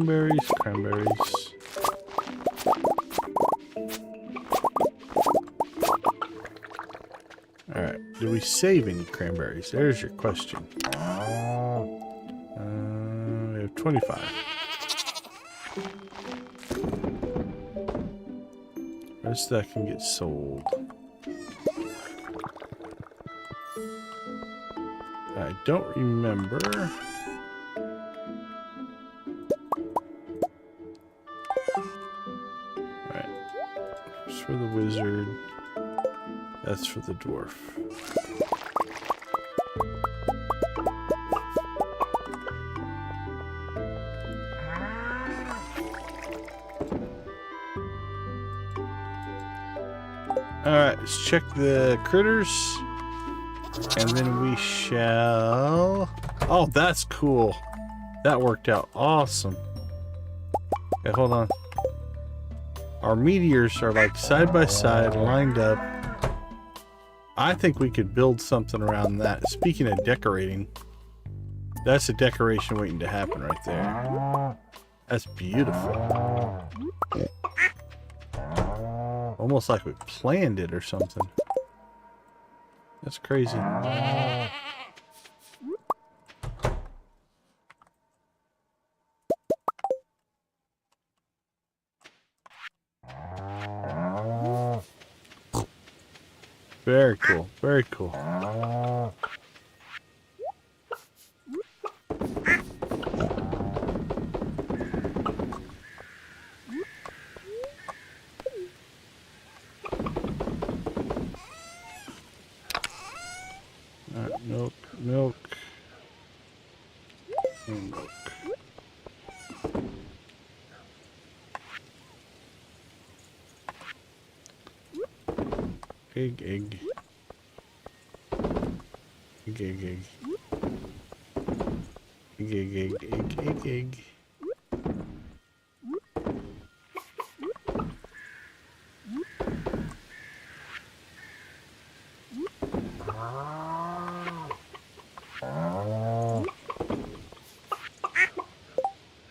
cranberries, cranberries. Alright, did we save any cranberries? There's your question. We have 25. The rest of that can get sold. I don't remember. Alright. That's for the wizard. That's for the dwarf. Alright, let's check the critters. And then we shall... Oh, that's cool. That worked out awesome. Okay, hold on. Our meteors are like side by side, lined up. I think we could build something around that. Speaking of decorating, that's a decoration waiting to happen right there. That's beautiful. Almost like we planned it or something. That's crazy. Very cool. Very cool. Milk, milk, and milk. Egg, egg. Egg, egg, egg. Egg, egg, egg, egg, egg, egg.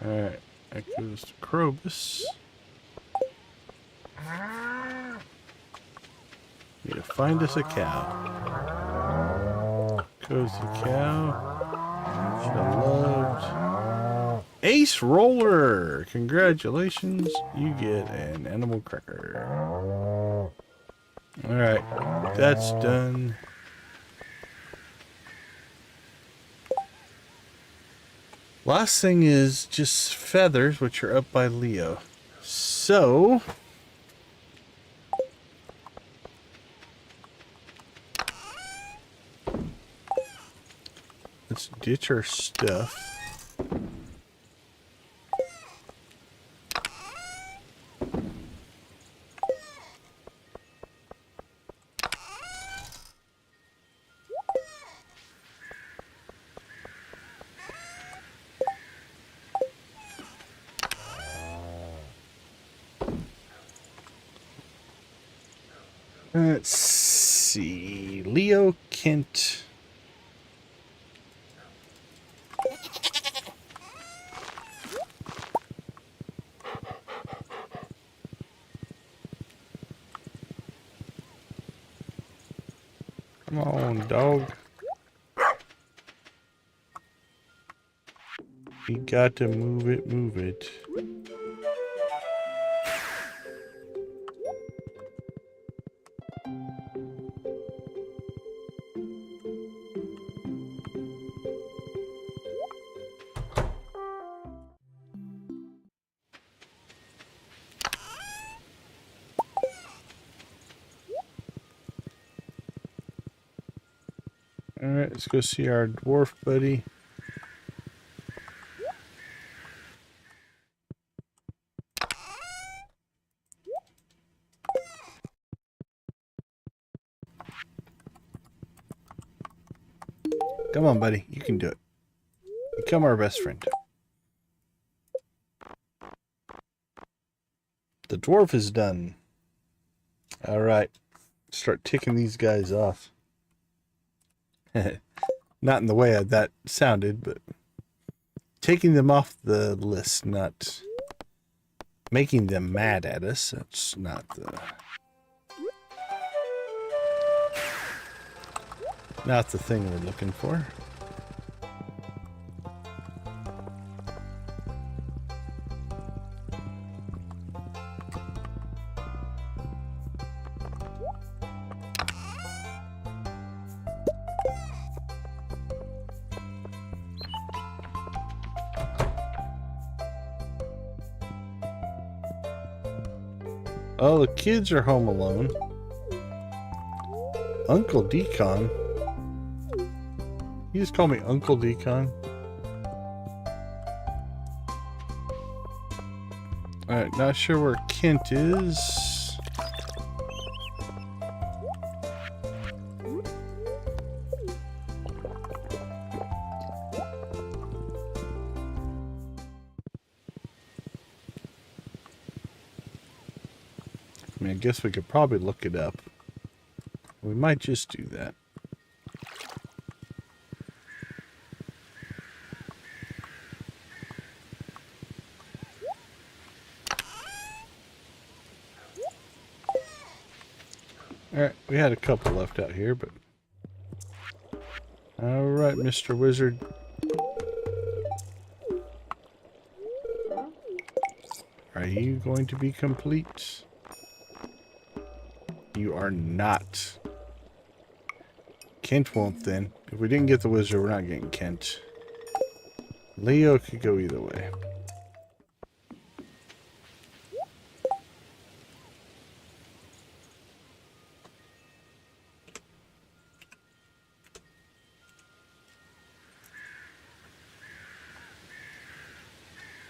Alright, that goes to Krobus. Need to find us a cow. Cozy cow. Should have loved. Ace Roller! Congratulations, you get an animal cracker. Alright, that's done. Last thing is just feathers, which are up by Leo. So... let's ditch our stuff. Let's see. Leo, Kent. Come on, dog. You got to move it, move it. Alright, let's go see our dwarf buddy. Come on, buddy. You can do it. Become our best friend. The dwarf is done. Alright. Start ticking these guys off. Not in the way that sounded, but taking them off the list, not making them mad at us. That's not the thing we're looking for. Oh, the kids are home alone. Uncle Decon. You just call me Uncle Decon. Alright, not sure where Kent is. I mean, I guess we could probably look it up. We might just do that. Alright, we had a couple left out here, but... Alright, Mr. Wizard. Are you going to be complete? You are not. Kent won't then. If we didn't get the wizard, we're not getting Kent. Leo could go either way.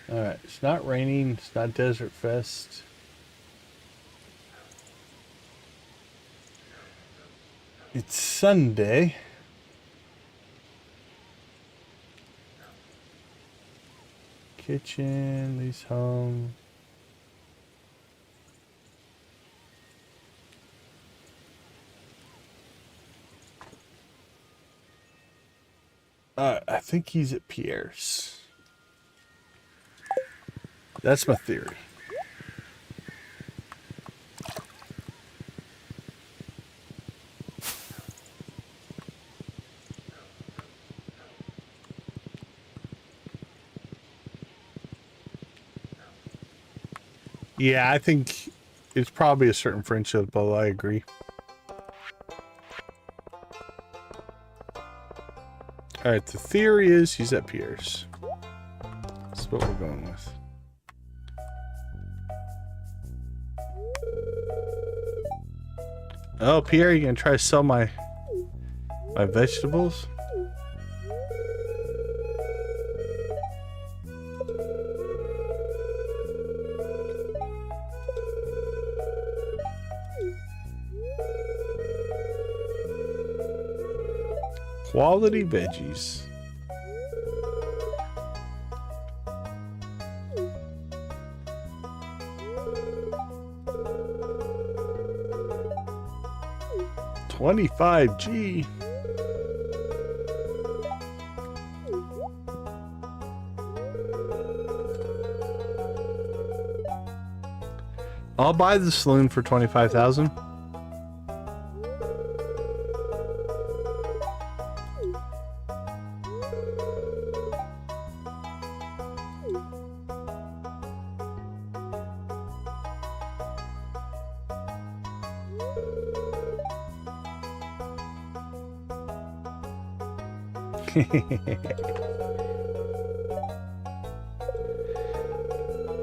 Alright, it's not raining, it's not Desert Fest. It's Sunday. Kitchen, Lee's home. I think he's at Pierre's. That's my theory. Yeah, I think it's probably a certain friendship, but I agree. Alright, the theory is he's at Pierre's. That's what we're going with. Oh, Pierre, you gonna try to sell my vegetables? Quality veggies. $25G. I'll buy the saloon for 25,000.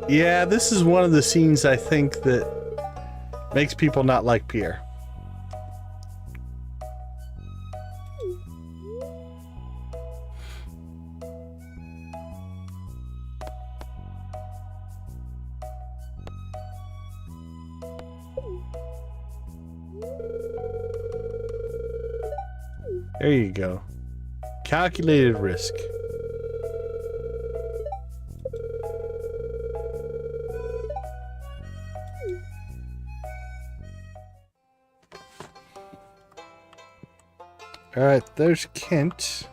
Yeah, this is one of the scenes I think that makes people not like Pierre. There you go. Calculated risk. All right, there's Kent.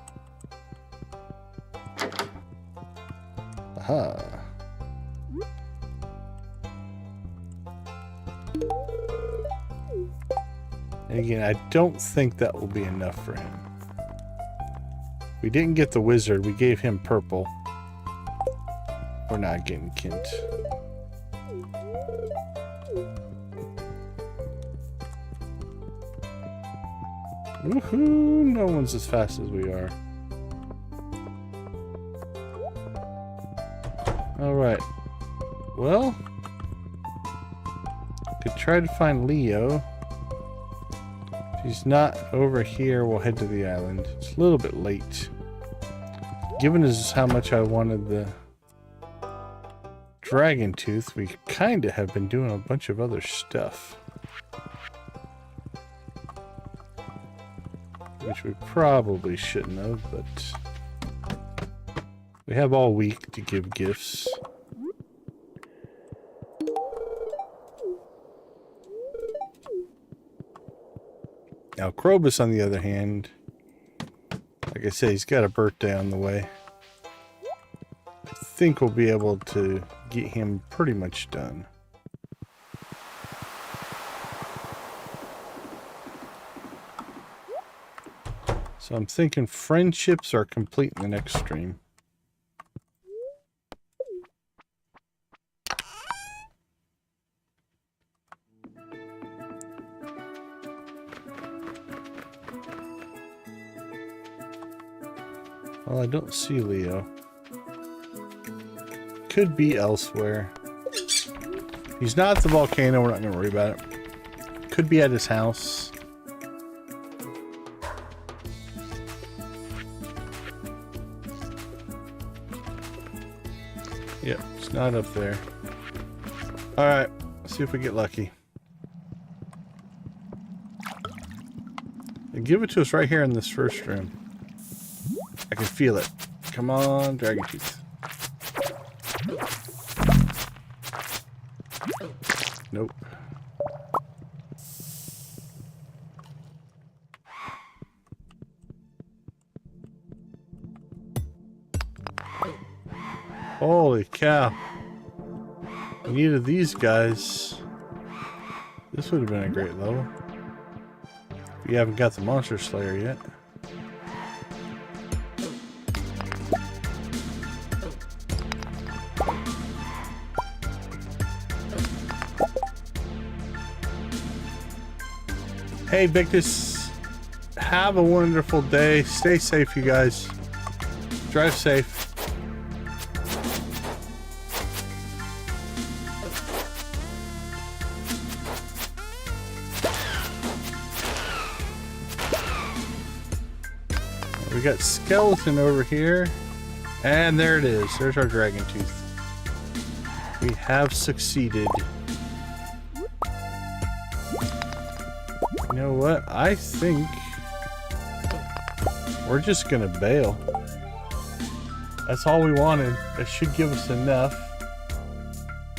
Aha. And again, I don't think that will be enough for him. We didn't get the wizard. We gave him purple. We're not getting Kent. Woohoo! No one's as fast as we are. Alright. Well, could try to find Leo. If he's not over here, we'll head to the island. It's a little bit late. Given as how much I wanted the dragon tooth, we kind of have been doing a bunch of other stuff. Which we probably shouldn't have, but we have all week to give gifts. Now, Krobus, on the other hand, like I said, he's got a birthday on the way. I think we'll be able to get him pretty much done. So I'm thinking friendships are complete in the next stream. Well, I don't see Leo. Could be elsewhere. He's not at the volcano, we're not going to worry about it. Could be at his house. Yep, it's not up there. Alright, let's see if we get lucky. They give it to us right here in this first room. I can feel it. Come on, dragon teeth. Nope. Holy cow. We needed these guys. This would have been a great level. We haven't got the Monster Slayer yet. Hey, Victus. Have a wonderful day. Stay safe, you guys. Drive safe. We got skeleton over here. And there it is. There's our dragon tooth. We have succeeded. You know what? I think we're just gonna bail. That's all we wanted. That should give us enough.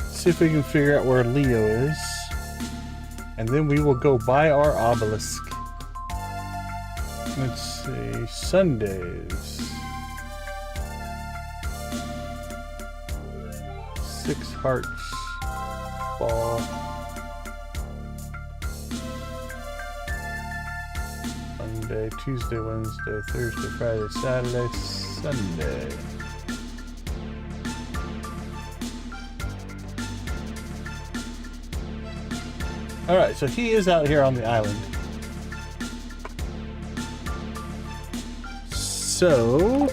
See if we can figure out where Leo is. And then we will go buy our obelisk. Let's see. Sundays. 6 hearts. Fall. Monday, Tuesday, Wednesday, Thursday, Friday, Saturday, Sunday. Alright, so he is out here on the island. So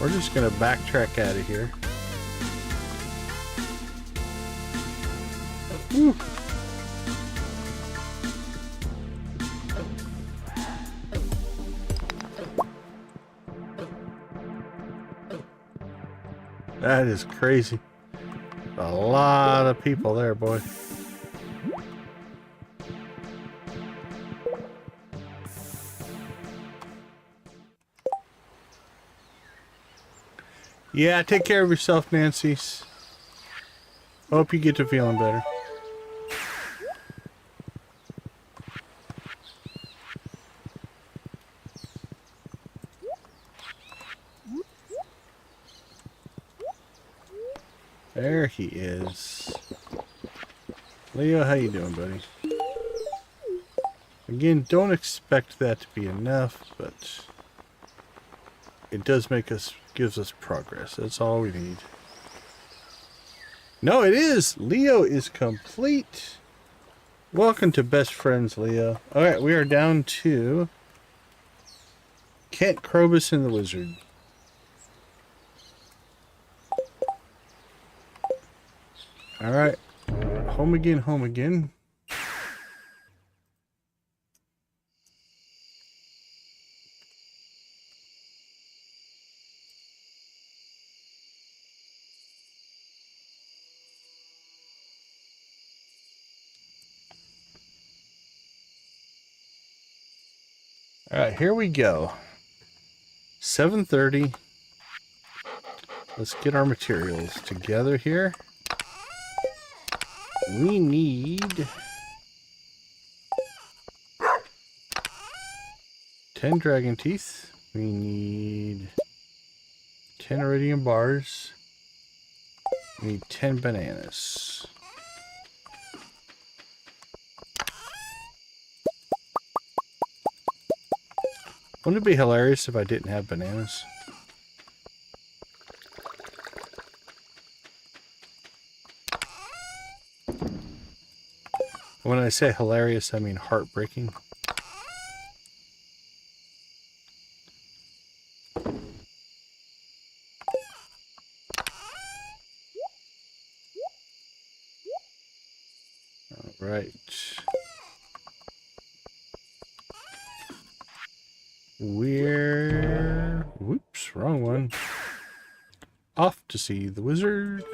we're just gonna backtrack out of here. Whew. That is crazy. A lot of people there, boy. Yeah, take care of yourself, Nancy's. Hope you get to feeling better. There he is. Leo, how you doing, buddy? Again, don't expect that to be enough, but it does make us, gives us progress. That's all we need. No, it is! Leo is complete. Welcome to Best Friends, Leo. Alright, we are down to Kent, Krobus, and the Wizard. Alright. Home again, home again. Alright, here we go. 7:30. Let's get our materials together here. We need 10 dragon teeth. We need 10 iridium bars. We need 10 bananas. Wouldn't it be hilarious if I didn't have bananas? When I say hilarious, I mean heartbreaking. All right. We're... Whoops, wrong one. Off to see the wizard.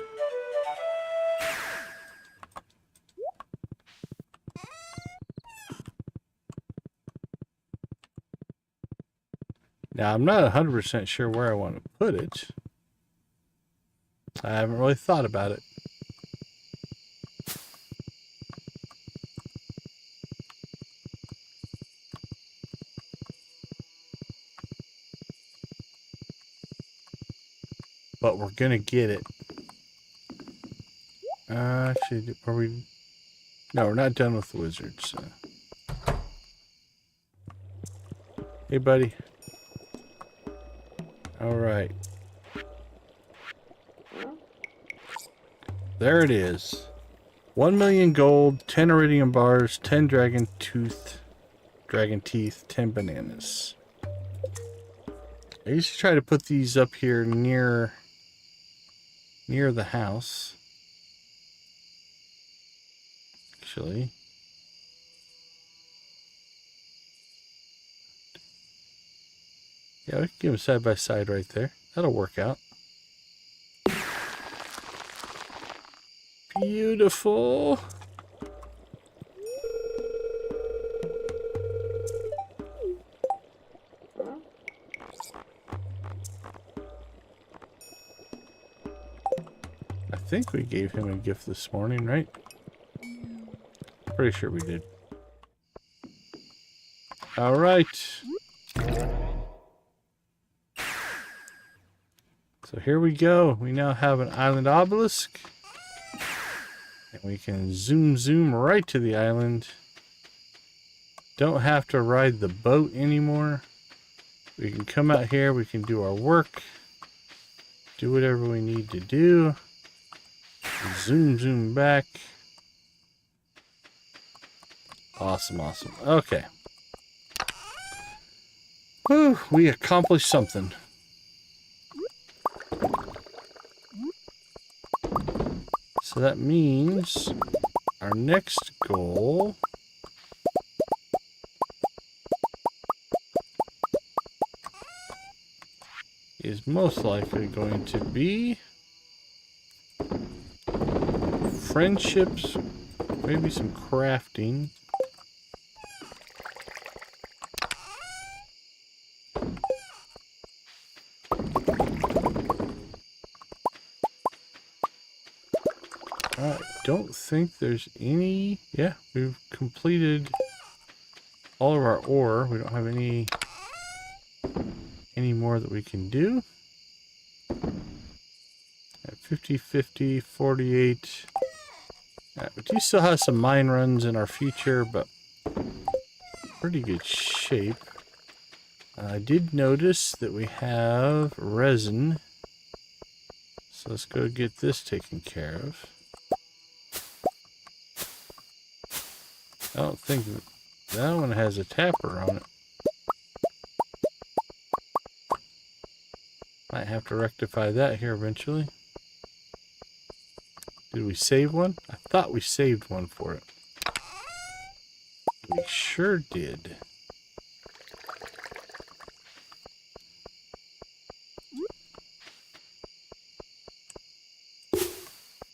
Now, I'm not 100% sure where I want to put it. I haven't really thought about it. But we're going to get it. Actually, are we... No, we're not done with the wizards. So. Hey, buddy. Alright. There it is. 1 million gold, 10 iridium bars, 10 dragon teeth, 10 bananas. I used to try to put these up here near the house. Actually. Yeah, we can give them side by side right there. That'll work out. Beautiful. I think we gave him a gift this morning, right? Pretty sure we did. All right. So here we go. We now have an island obelisk. And we can zoom right to the island. Don't have to ride the boat anymore. We can come out here. We can do our work. Do whatever we need to do. Zoom back. Awesome, awesome. Okay. Whew, we accomplished something. So that means our next goal is most likely going to be friendships, maybe some crafting. I don't think there's any... Yeah, we've completed all of our ore. We don't have any more that we can do. 50, 50, 48. We do still have some mine runs in our future, but pretty good shape. I did notice that we have resin. So let's go get this taken care of. I don't think that one has a tapper on it. Might have to rectify that here eventually. Did we save one? I thought we saved one for it. We sure did.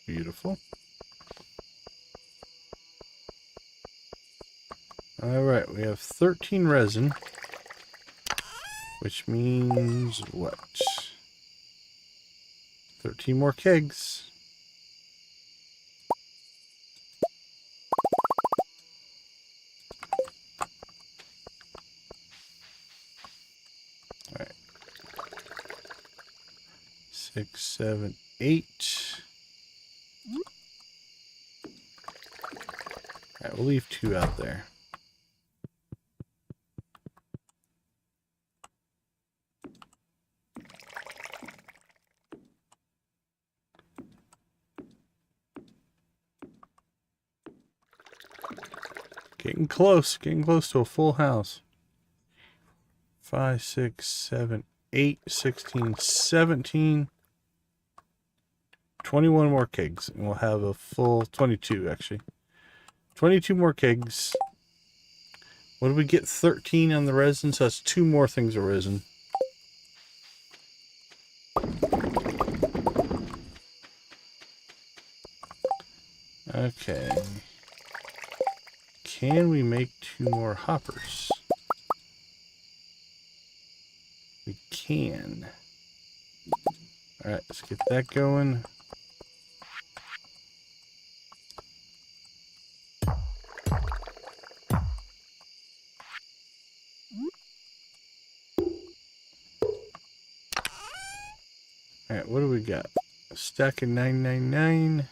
Beautiful. Alright, we have 13 resin. Which means what? 13 more kegs. Alright. 6, 7, 8. Alright, we'll leave 2 out there. Getting close to a full house. 5, 6, 7, 8, 16, 17. 21 more kegs, and we'll have a full 22 actually. 22 more kegs. What did we get? 13 on the resin, so that's 2 more things of resin. Okay. Can we make 2 more hoppers? We can. Alright, let's get that going. Alright, what do we got? A stack of 999.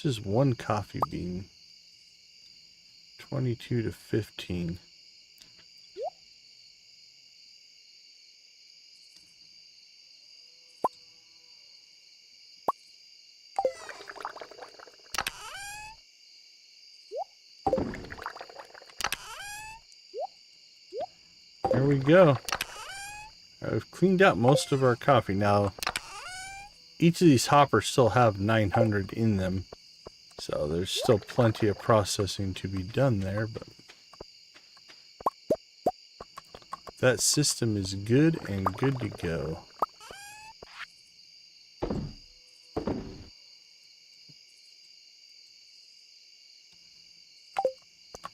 This is 1 coffee bean. 22 to 15. There we go. I've cleaned out most of our coffee. Now, each of these hoppers still have 900 in them. So there's still plenty of processing to be done there, but that system is good and good to go.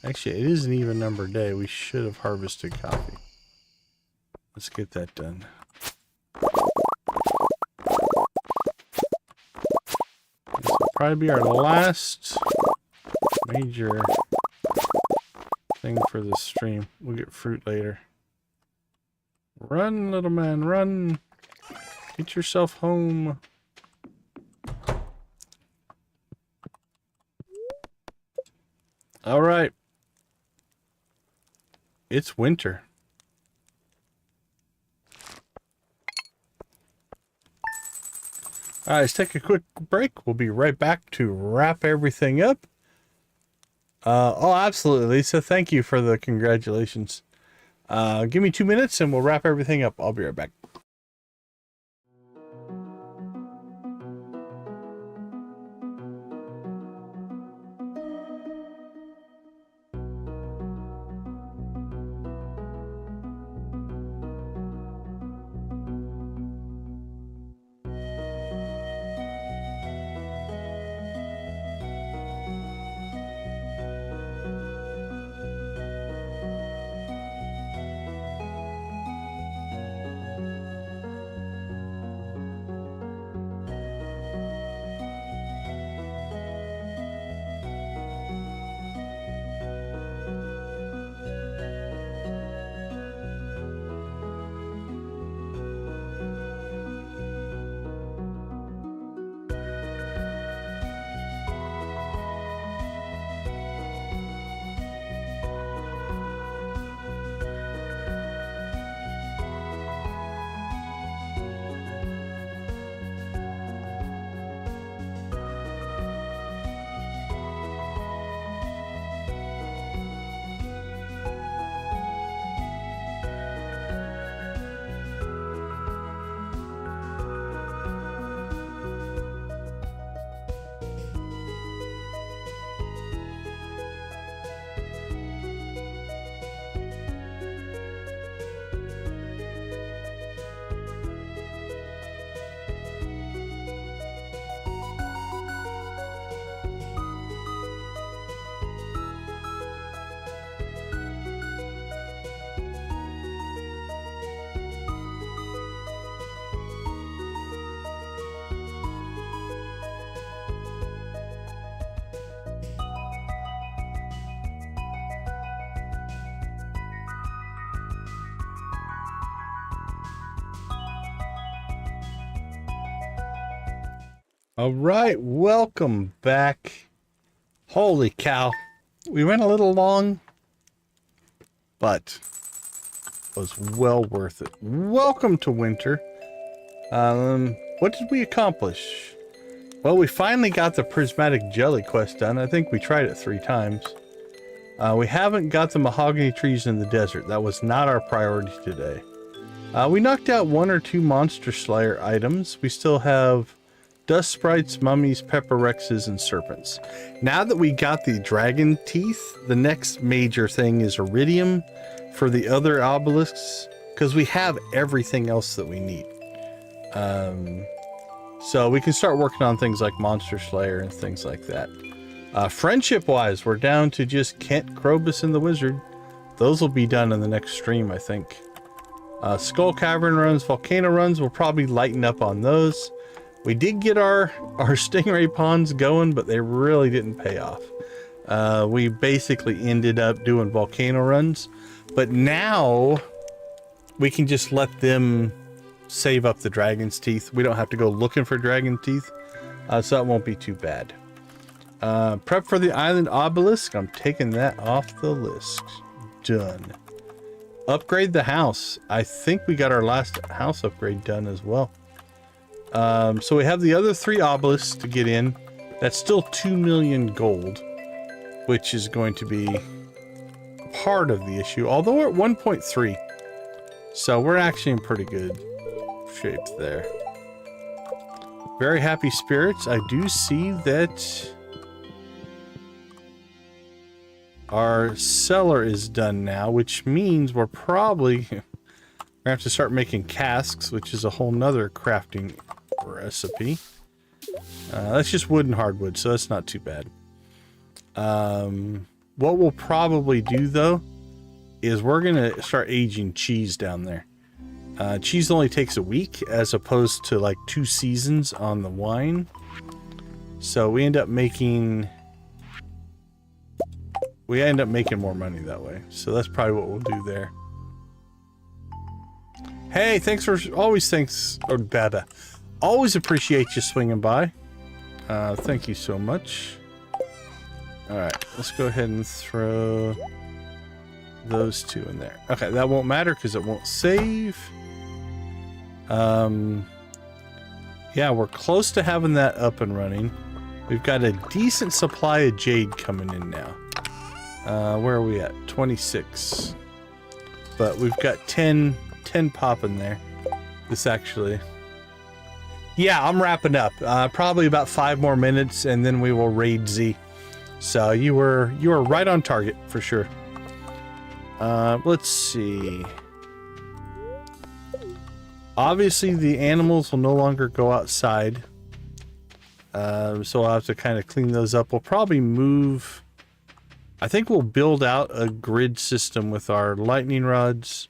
Actually, it is an even number day. We should have harvested coffee. Let's get that done. This will probably be our last major thing for this stream. We'll get fruit later. Run, little man, run. Get yourself home. All right. It's winter. All right, let's take a quick break. We'll be right back to wrap everything up. Oh, absolutely, Lisa. Thank you for the congratulations. Give me 2 minutes and we'll wrap everything up. I'll be right back. All right, welcome back. Holy cow. We went a little long, but it was well worth it. Welcome to winter. What did we accomplish? Well, we finally got the prismatic jelly quest done. I think we tried it 3 times. We haven't got the mahogany trees in the desert. That was not our priority today. We knocked out 1 or 2 monster slayer items. We still have dust sprites, mummies, pepper rexes, and serpents. Now that we got the dragon teeth, the next major thing is iridium for the other obelisks, because we have everything else that we need. So we can start working on things like monster slayer and things like that. Friendship wise, we're down to just Kent, Krobus, and the wizard. Those will be done in the next stream, I think. Skull Cavern runs, Volcano runs, we'll probably lighten up on those. We did get our stingray ponds going, but they really didn't pay off. We basically ended up doing volcano runs, but now we can just let them save up the dragon's teeth. We don't have to go looking for dragon teeth, so that won't be too bad. Prep for the island obelisk. I'm taking that off the list. Done. Upgrade the house. I think we got our last house upgrade done as well. So we have the other 3 obelisks to get in. That's still 2 million gold, which is going to be part of the issue, although we're at 1.3. So we're actually in pretty good shape there. Very happy spirits. I do see that our cellar is done now, which means we're probably gonna have to start making casks, which is a whole nother crafting recipe. That's just wood and hardwood, so that's not too bad. What we'll probably do though is we're gonna start aging cheese down there. Cheese only takes a week as opposed to like 2 seasons on the wine, so we end up making more money that way. So that's probably what we'll do there. Hey, always appreciate you swinging by. Thank you so much. All right, let's go ahead and throw those 2 in there. Okay, that won't matter because it won't save. Yeah, we're close to having that up and running. We've got a decent supply of jade coming in now. Where are we at? 26. But we've got 10 popping there. This actually... Yeah, I'm wrapping up. Probably about 5 more minutes, and then we will raid Z. So you were right on target for sure. Let's see. Obviously, the animals will no longer go outside. So I'll have to kind of clean those up. We'll probably move... I think we'll build out a grid system with our lightning rods,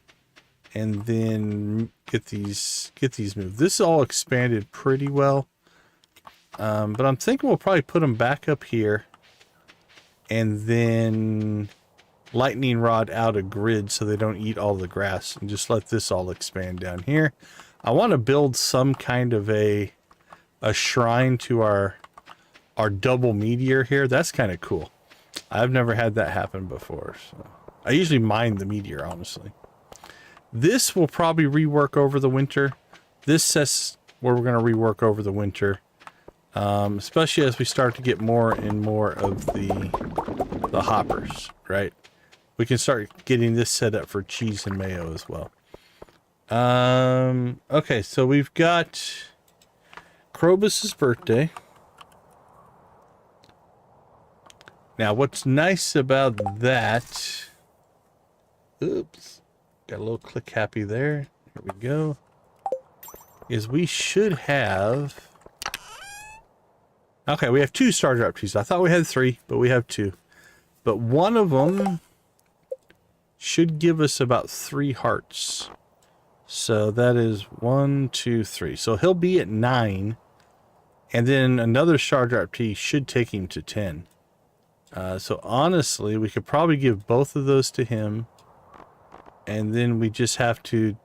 and then get these moved. This is all expanded pretty well, but I'm thinking we'll probably put them back up here, and then lightning rod out a grid so they don't eat all the grass, and just let this all expand down here. I want to build some kind of a shrine to our double meteor here. That's kind of cool. I've never had that happen before. So I usually mine the meteor, honestly. This will probably rework over the winter. This says where we're going to rework over the winter, especially as we start to get more and more of the hoppers, right? We can start getting this set up for cheese and mayo as well. Okay, so we've got Krobus's birthday. Now, what's nice about that... Oops. Got a little click happy there. Here we go. Is we should have... Okay, we have 2 starter trees. I thought we had 3, but we have 2. But one of them should give us about 3 hearts. So that is 1, 2, 3. So he'll be at 9. And then another starter tree should take him to 10. So honestly, we could probably give both of those to him. And then we just have to,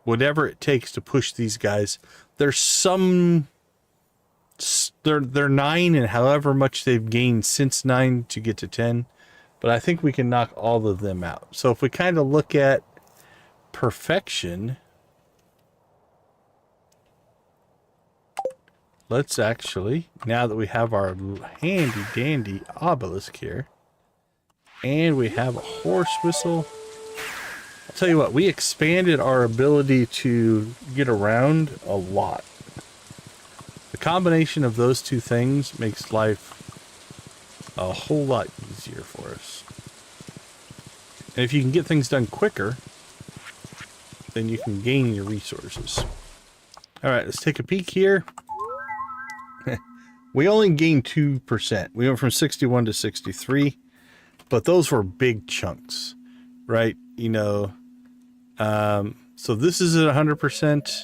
whatever it takes to push these guys. There's some they're 9 and however much they've gained since 9 to get to 10. But I think we can knock all of them out. So if we kind of look at perfection, let's actually, now that we have our handy dandy obelisk here, and we have a horse whistle, I'll tell you what, we expanded our ability to get around a lot. The combination of those two things makes life a whole lot easier for us. And if you can get things done quicker, then you can gain your resources. All right, let's take a peek here. We only gained 2%. We went from 61 to 63, but those were big chunks, right? You know, so this is at 100%.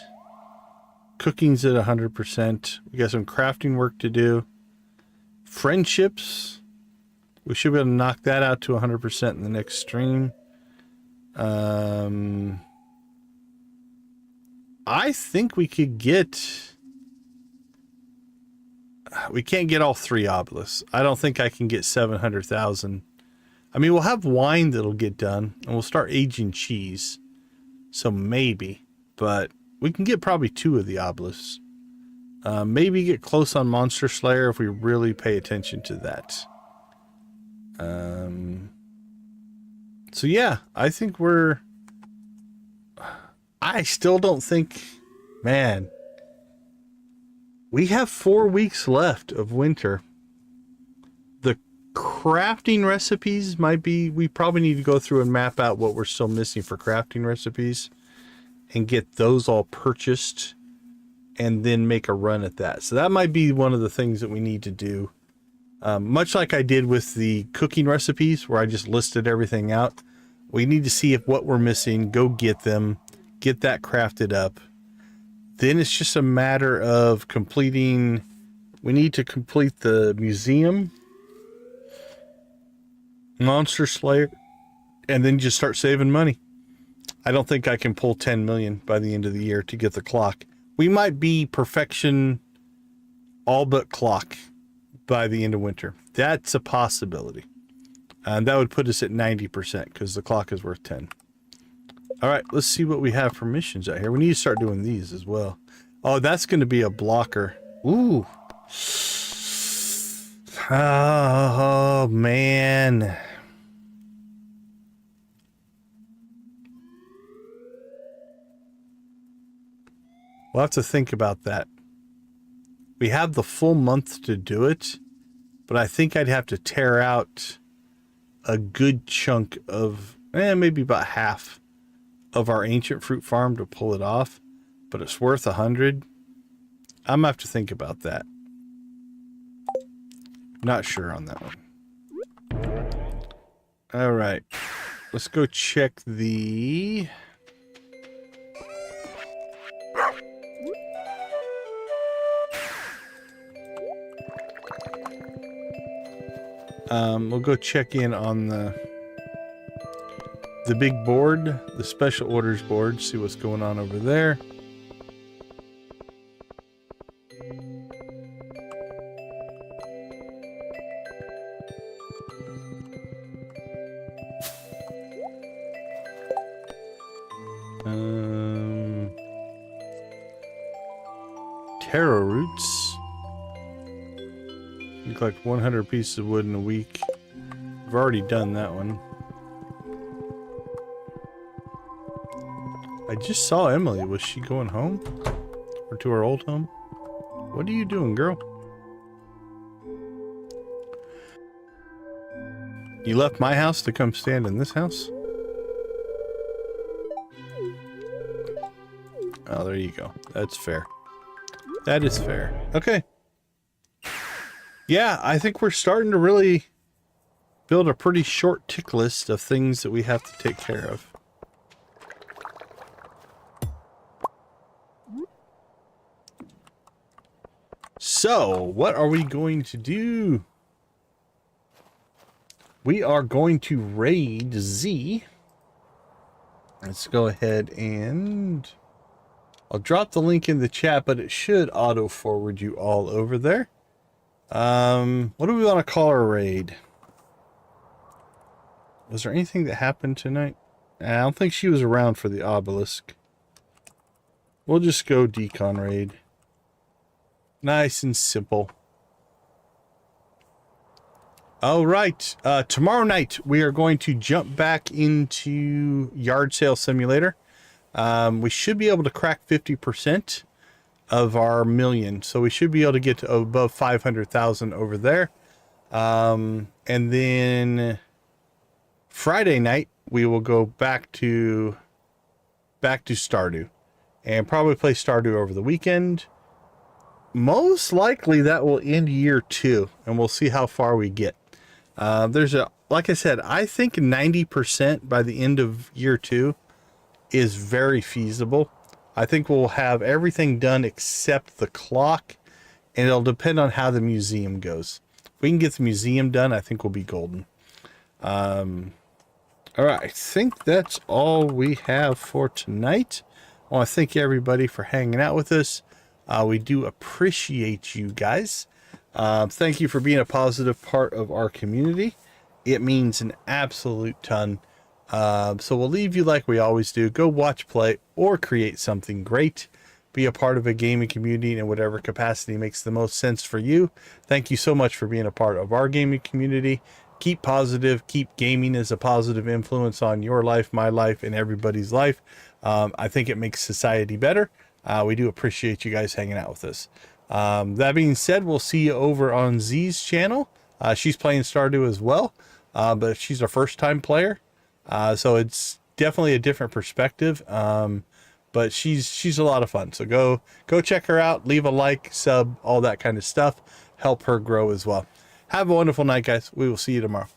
Cooking's at 100%. We got some crafting work to do. Friendships, we should be able to knock that out to 100% in the next stream. I think we could get... We can't get all 3 obelisks. I don't think I can get 700,000. I mean, we'll have wine that'll get done, and we'll start aging cheese. So maybe. But we can get probably 2 of the obelisks. Maybe get close on Monster Slayer if we really pay attention to that. So yeah, I think we're... I still don't think... Man... We have 4 weeks left of winter. The crafting recipes might be... We probably need to go through and map out what we're still missing for crafting recipes. And get those all purchased. And then make a run at that. So that might be one of the things that we need to do. Much like I did with the cooking recipes, where I just listed everything out. We need to see if what we're missing, go get them. Get that crafted up. Then it's just a matter of completing... We need to complete the museum, Monster Slayer, and then just start saving money. I don't think I can pull 10 million by the end of the year to get the clock. We might be perfection all but clock by the end of winter. That's a possibility. And that would put us at 90% because the clock is worth 10. All right, let's see what we have for missions out here. We need to start doing these as well. Oh, that's going to be a blocker. Ooh. Oh, man. We'll have to think about that. We have the full month to do it, but I think I'd have to tear out a good chunk of, maybe about half of our ancient fruit farm to pull it off, but it's worth 100. I'm gonna have to think about that. Not sure on that one. All right, let's go check the... We'll go check in on the big board, the special orders board, see what's going on over there. Taro roots. You collect 100 pieces of wood in a week. I've already done that one. I just saw Emily. Was she going home? Or to her old home? What are you doing, girl? You left my house to come stand in this house? Oh, there you go. That's fair. That is fair. Okay. Yeah, I think we're starting to really build a pretty short tick list of things that we have to take care of. So, what are we going to do? We are going to raid Z. Let's go ahead and I'll drop the link in the chat, but it should auto forward you all over there. What do we want to call our raid? Was there anything that happened tonight? I don't think she was around for the obelisk. We'll just go decon raid. Nice and simple. All right. Tomorrow night, we are going to jump back into Yard Sale Simulator. We should be able to crack 50% of our million. So we should be able to get to above 500,000 over there. And then Friday night, we will go back to Stardew and probably play Stardew over the weekend. Most likely that will end year 2, and we'll see how far we get. Like I said, I think 90% by the end of year 2 is very feasible. I think we'll have everything done except the clock, and it'll depend on how the museum goes. If we can get the museum done, I think we'll be golden. All right, I think that's all we have for tonight. I want to thank everybody for hanging out with us. We do appreciate you guys. Thank you for being a positive part of our community. It means an absolute ton. So we'll leave you like we always do. Go watch, play, or create something great. Be a part of a gaming community in whatever capacity makes the most sense for you. Thank you so much for being a part of our gaming community. Keep positive. Keep gaming as a positive influence on your life, my life, and everybody's life. I think it makes society better. We do appreciate you guys hanging out with us. That being said, we'll see you over on Z's channel. She's playing Stardew as well, but she's a first-time player. So it's definitely a different perspective. But she's a lot of fun. So go check her out. Leave a like, sub, all that kind of stuff. Help her grow as well. Have a wonderful night, guys. We will see you tomorrow.